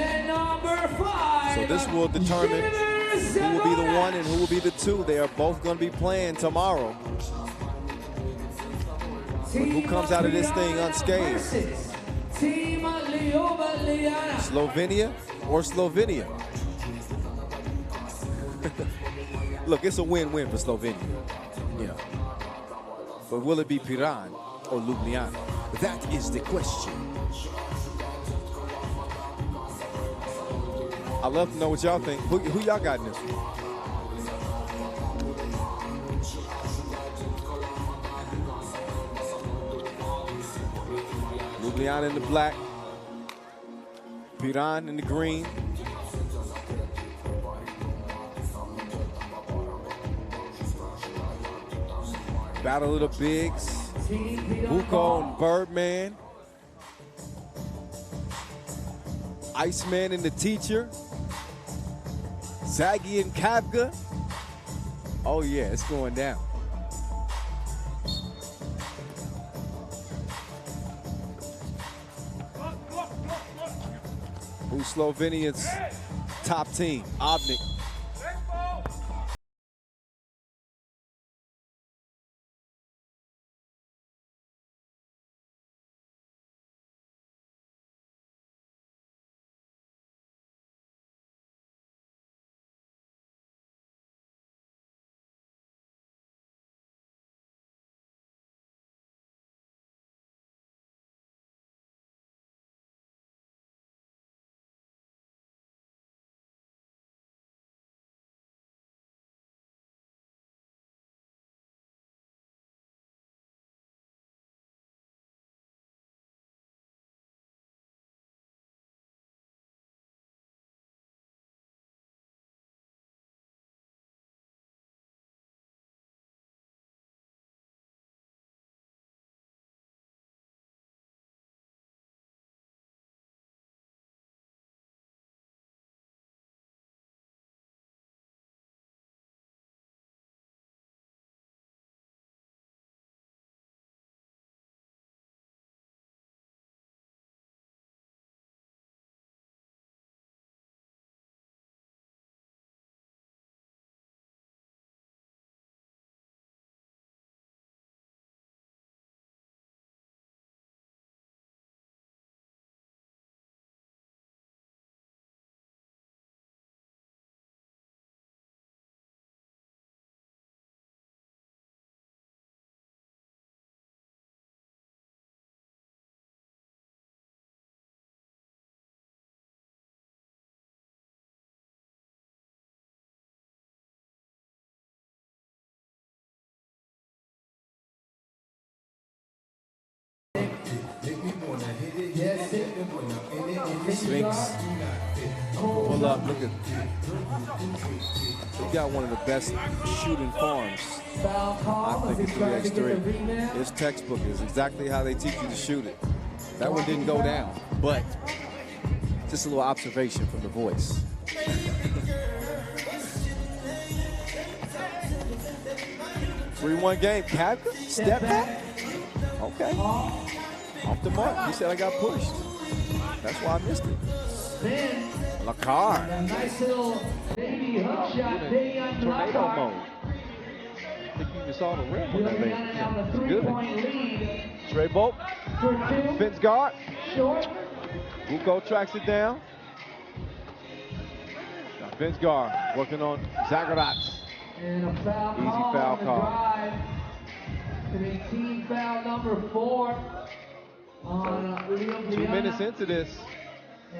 this will determine who will be the one and who will be the two. They are both going to be playing tomorrow. But who comes out of this thing unscathed? Slovenia or Slovenia? Look, it's a win-win for Slovenia. Yeah. But will it be Piran or Ljubljana? That is the question. I'd love to know what y'all think. Who y'all got in this one? Ljubljana in the black, Piran in the green. Battle of the bigs, Buko and Birdman, Iceman and the Teacher, Zaggy and Kavga. Oh yeah, it's going down. Who's Slovenia's top team? Obnik. Sphinx. Hold up, look at. We got one of the best shooting farms, I think, in 3x3. His textbook is exactly how they teach you to shoot it. That one didn't go down, but just a little observation from the voice. 3-1 game. Kavka, step back. Okay. Off the mark. He said I got pushed. That's why I missed it. Lakar. Nice little baby hook shot. Tornado mode. I think you just saw the rim on that baby. Yeah, it's good. Trey Bolt. Fence guard. Buko tracks it down. Now Fence guard working on Zagarats. Easy foul call. Team foul number 4 on 2 minutes into this.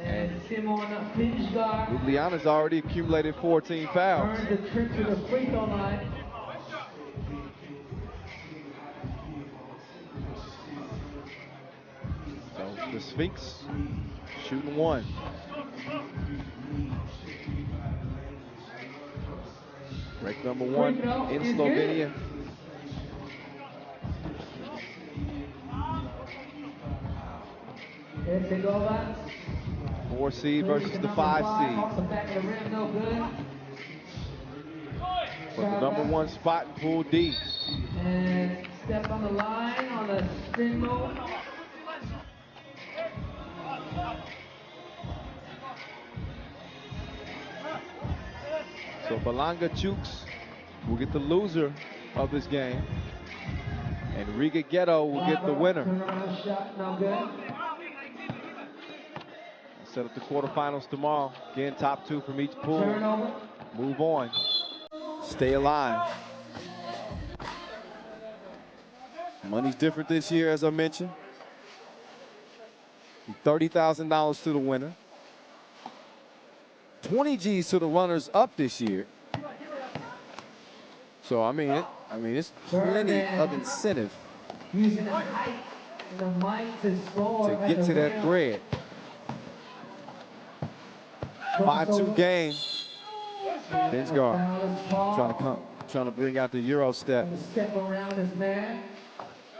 And Simon Finchgar Ljubljana's already accumulated 14 fouls. earned the trip to the free throw line. So the Sphinx shooting one. Break number one in Slovenia. Herzegovina. 4 seed versus the 5 seed. Off the back of the rim, no good. For the number one spot in Pool D. And step on the line on the spin move. So Balanga Chooks will get the loser of this game. And Riga Ghetto will get the winner. Turnaround shot, no good. Set up the quarterfinals tomorrow. Again, top 2 from each pool. Turnover. Move on. Stay alive. Money's different this year, as I mentioned. $30,000 to the winner. 20 G's to the runners up this year. So I mean, it's plenty of incentive Using the height and the might to score. to get to that bread. 5-2 game. Finchgar trying to bring out the Euro step. Step around his man.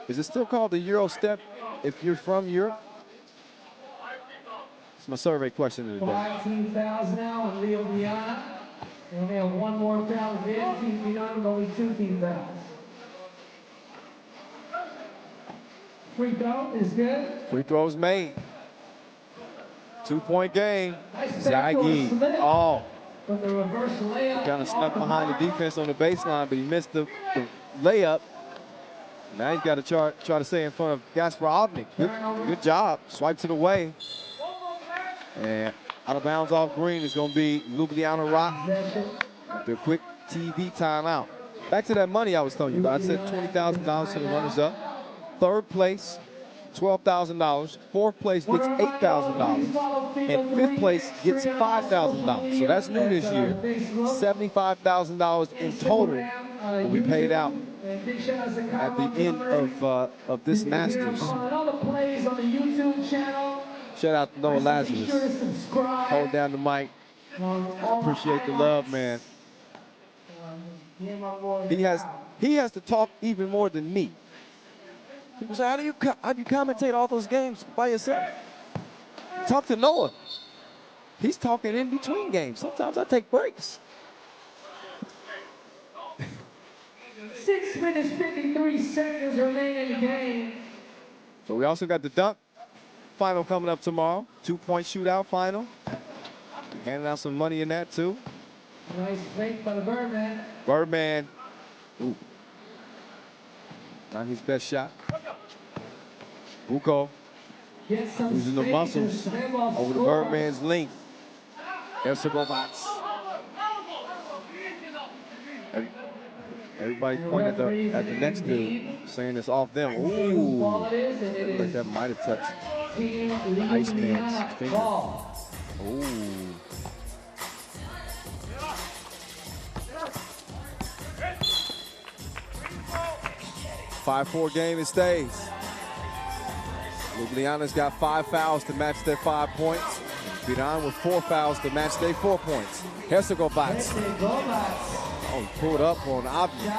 Is it still called the Euro step if you're from Europe? It's my survey question of the day. 5 team fouls now in Ljubljana. They only have one more foul here. Team beyond only 2 team fouls. Free throw is good. Free throws made. 2-point game. Zaggy. Oh, But the reverse layup. kind of snuck behind the defense on the baseline, but he missed the layup. Now he's got to try to stay in front of Gasper Obnik. Good job. Swipes it away. And out of bounds off green is going to be Ljubljana Rock. After a quick TV timeout. Back to that money I was telling you about. I said $20,000 to the runners up. Third place, $12,000. Fourth place gets $8,000. And fifth place gets $5,000. So that's new this year. $75,000 in total will be paid out at the end of this Masters. Shout out to Noah Lazarus. Hold down the mic. Appreciate the love, man. He has to talk even more than me. People say, how do you commentate all those games by yourself? Talk to Noah. He's talking in between games. Sometimes I take breaks. 6 minutes, 53 seconds remaining in the game. So we also got the dunk final coming up tomorrow. 2-point shootout final. Handing out some money in that too. Nice fake by the Birdman. Birdman. Ooh. Not his best shot. Buko using the muscles over the Birdman's length. Everybody pointing at the next dude, saying it's off them. Ooh. Looks like that might have touched Iceman's finger. Ooh. Five-4 game, it stays. Ljubljana's got 5 fouls to match their 5 points. Piran with 4 fouls to match their 4 points. Herzegovina. Oh, he pulled up on Obnik.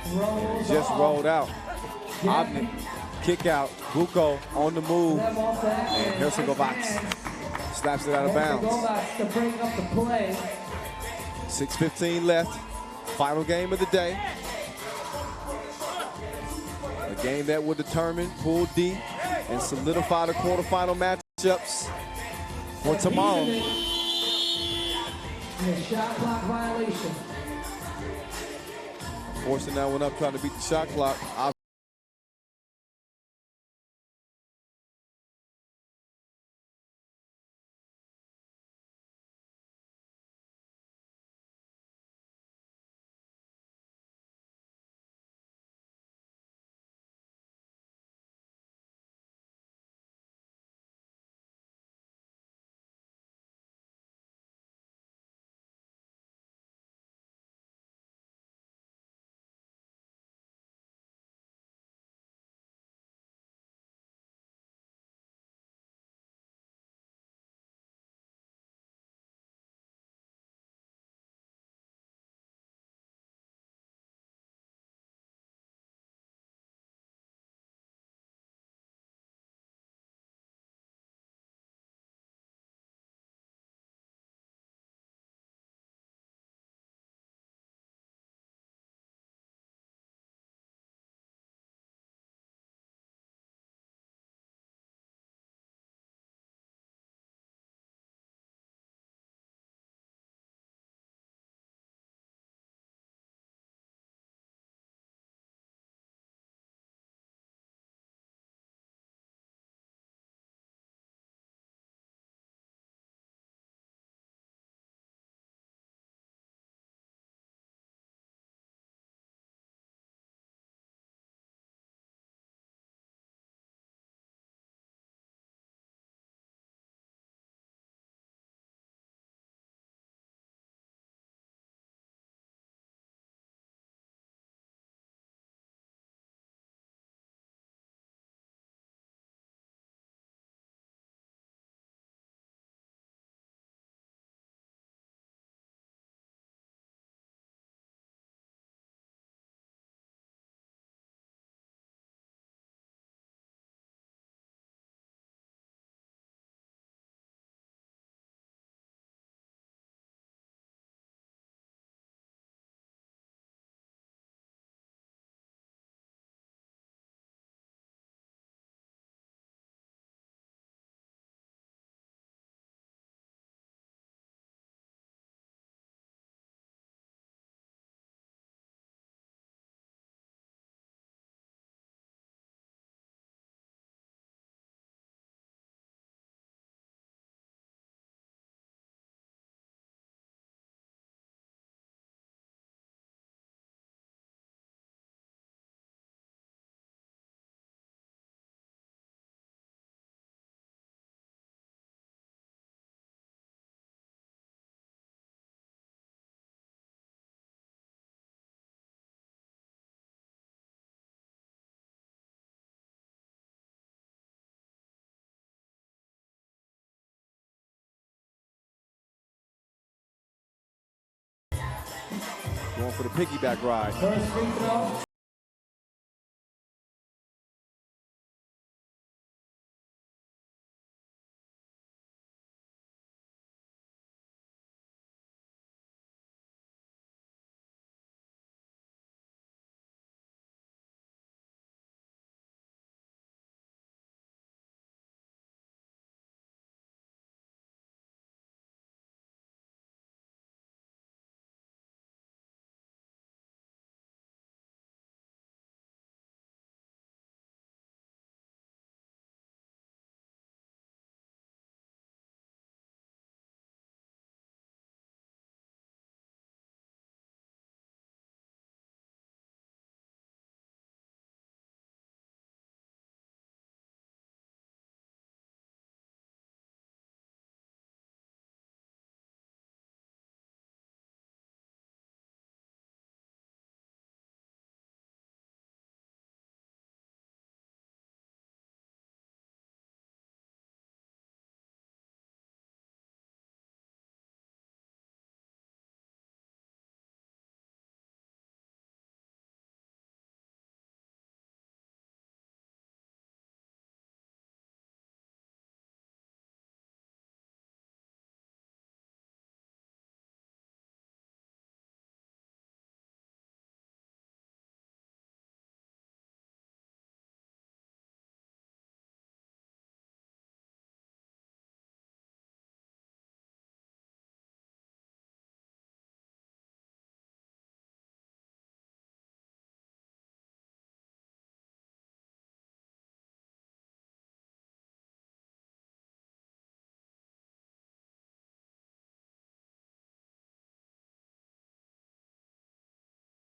And it just rolled out. Obnik, kick out. Buko on the move. And Herzegovina slaps it out of bounds. 6:15 left. Final game of the day. A game that will determine Pool D and solidify the quarterfinal matchups for tomorrow. Shot clock violation. Forcing that one up, trying to beat the shot clock. Going for the piggyback ride. First free throw.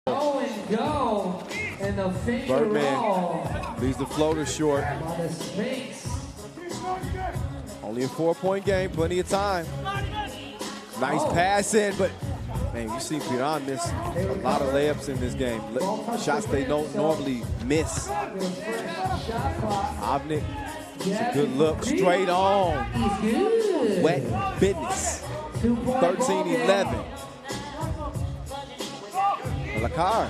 Go and go. And the finger roll. Birdman leaves the floater short. By the Sphinx. Only a 4-point game, plenty of time. Nice pass in, but man, you see Piran miss a lot of layups in this game. Shots they don't normally miss. Avnik, it's a good look, straight on. Wet business. 13-11. Lakar.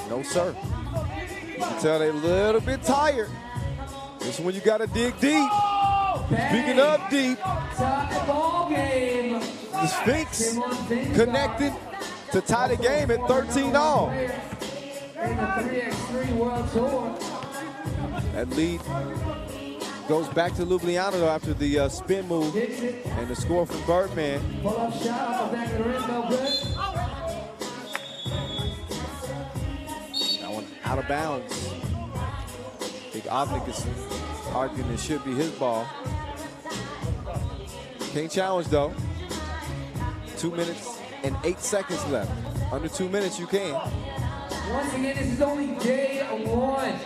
No, sir. You can tell they're a little bit tired. This one you got to dig deep. Speaking of deep, the Sphinx connected to tie the game at 13-all. In the 3x3 World Tour. That lead goes back to Ljubljana though after the spin move and the score from Birdman. Pull up shot off the back of the rim, no good. That one out of bounds. I think Avnik is arguing it should be his ball. Can't challenge though. 2 minutes and 8 seconds left. Under 2 minutes you can. Once again, this is only day one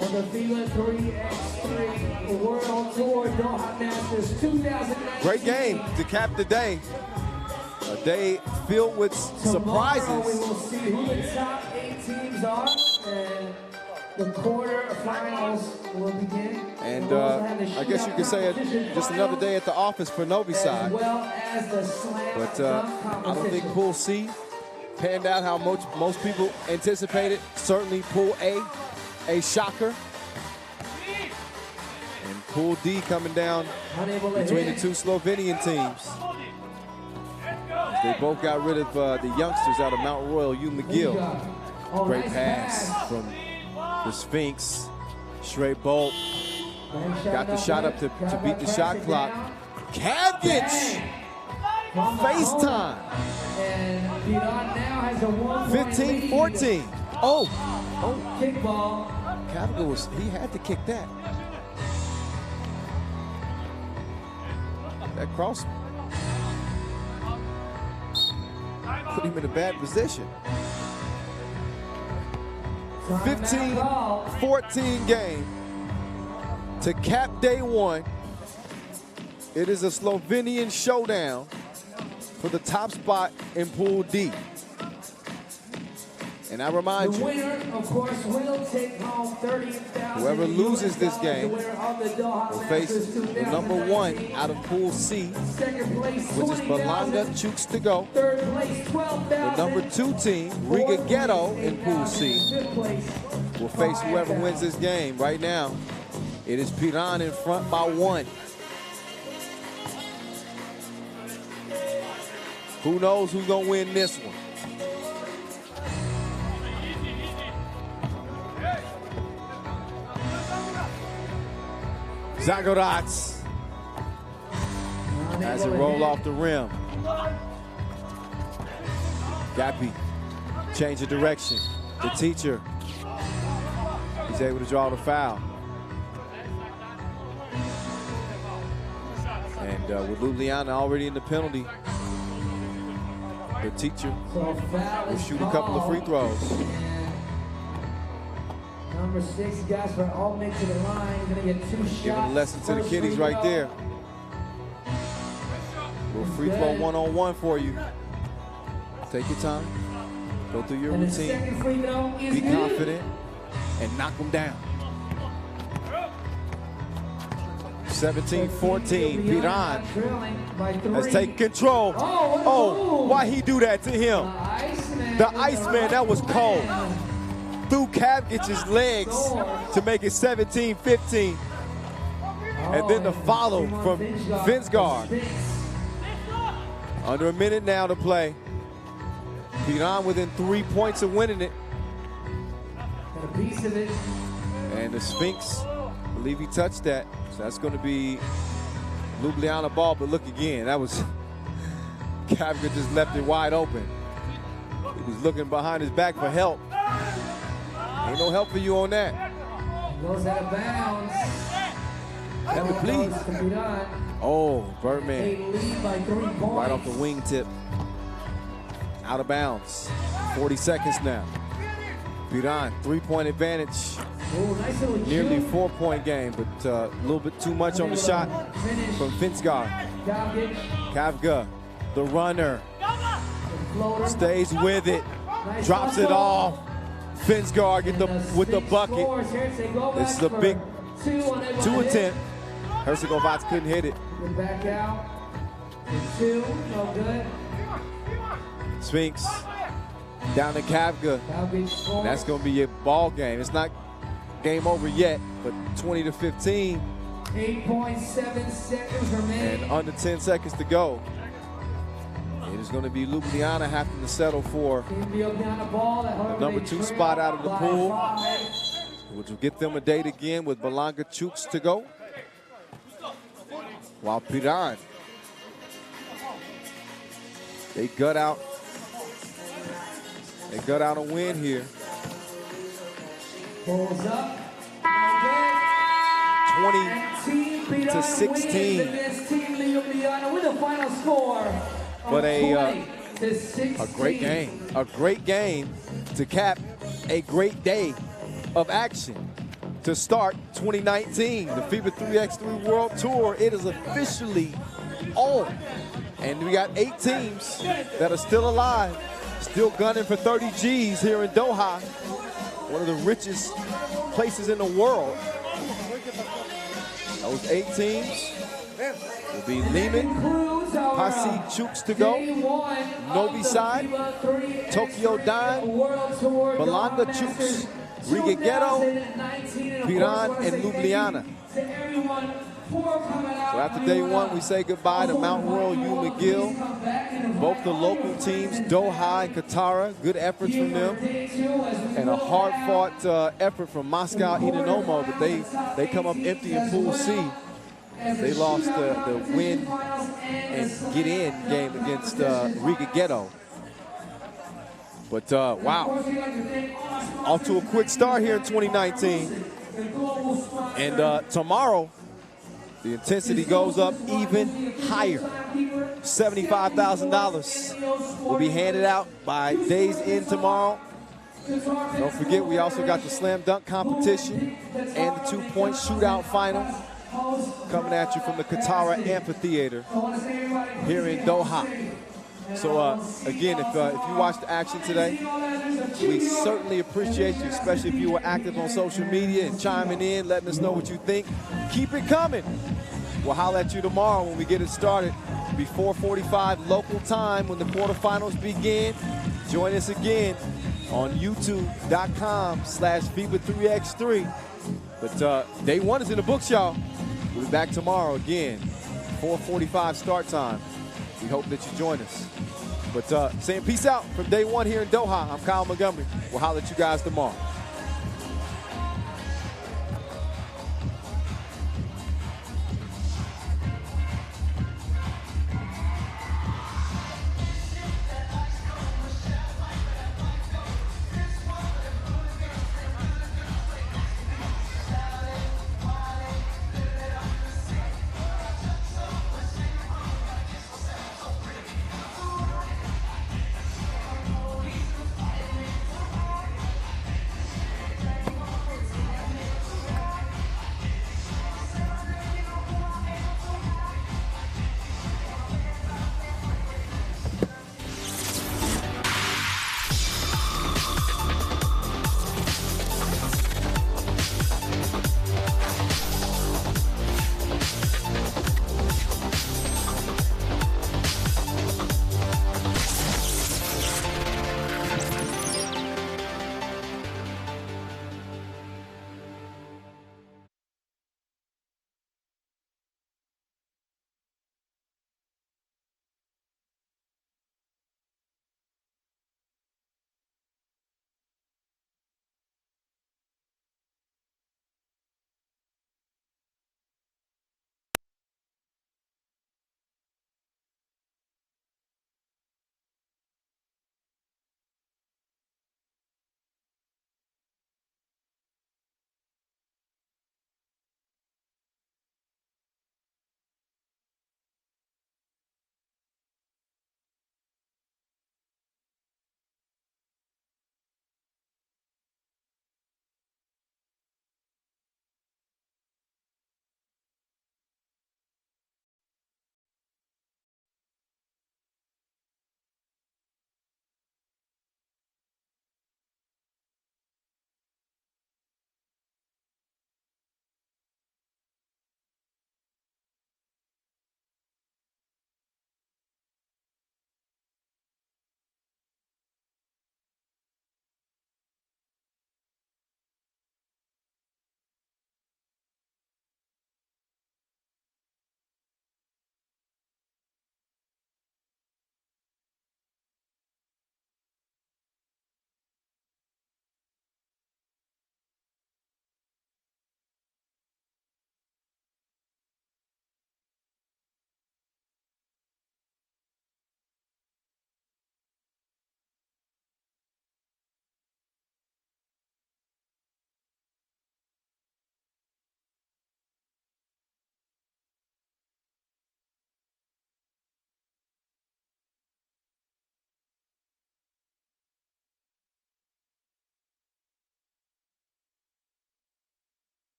of the FIBA 3x3 World Tour Doha Masters 2019. Great game to cap the day. A day filled with surprises. Tomorrow we will see who the top 8 teams are, and the quarterfinals will begin. And I guess you could say just another day at the office for Novi Sad. As well as the slam But dunk I don't think Pool C panned out how most people anticipated. Certainly Pool A shocker. And Pool D coming down between the two Slovenian teams. They both got rid of the youngsters out of Mount Royal, Hugh McGill. Great pass from the Sphinx. Straight bolt. Got the shot up to beat the shot clock. Kavic! FaceTime. And Piran now has a 15-14. Oh. Kickball. Kavic he had to kick that. That cross put him in a bad position. 15-14 game to cap day one. It is a Slovenian showdown for the top spot in Pool D. And I remind you, whoever loses this game will face the #1 out of Pool C, which is Balanga Chooks to go. The #2 team, Riga Ghetto in Pool C, will face whoever wins this game. Right now, it is Piran in front by 1. Who knows who's gonna win this one? Zagorac has it roll off the rim. Gappy, change of direction. The teacher, he's able to draw the foul. And with Ljubljana already in the penalty, the teacher will shoot a couple of free throws. Number 6, guys, for all make to the line. You're gonna get 2 shots. Giving a lesson to the kiddies right there. Little free throw one-on-one for you. Take your time. Go through your routine. Be confident and knock them down. 17-14. Piran has taken control. Oh, why he do that to him? The Iceman, that was cold. Through Kavic's legs to make it 17-15. And then the follow from Vinsgaard. Under a minute now to play. Piran within 3 points of winning it. And the Sphinx, I believe he touched that. So that's going to be Ljubljana ball, but look again, that was, Kavic just left it wide open. He was looking behind his back for help. Ain't no help for you on that. Goes out of bounds. Have it, please. Oh, Birdman. Right off the wingtip. Out of bounds. 40 seconds now. Piran, 3-point advantage. Nearly 4-point game, but a little bit too much on the shot from Vinsgaard. Kavga, the runner, stays with it, drops it off. Vinsgaard with the bucket. This is a big 2 attempt. Herzegovats couldn't hit it. Back out. 2, no good. Sphinx down to Kavga. And that's going to be a ball game. It's not game over yet, but 20-15. 8.7 seconds remaining. And under 10 seconds to go. It is going to be Ljubljana having to settle for the #2 spot out of the pool, which will get them a date again with Balanga Chooks to go. While Piran, they gut out a win here. Pulls up. 20-16. With the final score. But a great game. A great game to cap a great day of action. To start 2019, the FIBA 3x3 World Tour, it is officially on. And we got 8 teams that are still alive, still gunning for 30 G's here in Doha, one of the richest places in the world. Those 8 teams will be Liman, Pasig, Chooks to go, Novi Sad, Tokyo Dime, Balanga Chooks, Riga Ghetto, Piran, and Ljubljana. So after day 1, we say goodbye to Mount Royal, U McGill, both the local teams, Doha and Katara. Good efforts from them, and a hard-fought effort from Moscow Inanomo, but they come up empty in Pool C. They lost the win and get in game against Riga Ghetto. But wow, off to a quick start here in 2019. And tomorrow, the intensity goes up even higher. $75,000 will be handed out by Days In tomorrow. Don't forget, we also got the slam dunk competition and the 2-point shootout final coming at you from the Qatara Amphitheater here in Doha. So again, if you watch the action today, We certainly appreciate you, especially if you were active on social media and chiming in, letting us know what you think. Keep it coming. We'll holler at you tomorrow when we get it started. It'll be 4:45 local time when the quarterfinals begin. Join us again on youtube.com/FIBA 3x3. But day one is in the books, y'all. We'll be back tomorrow again, 4:45 start time. We hope that you join us. But saying peace out from day one here in Doha, I'm Kyle Montgomery. We'll holler at you guys tomorrow.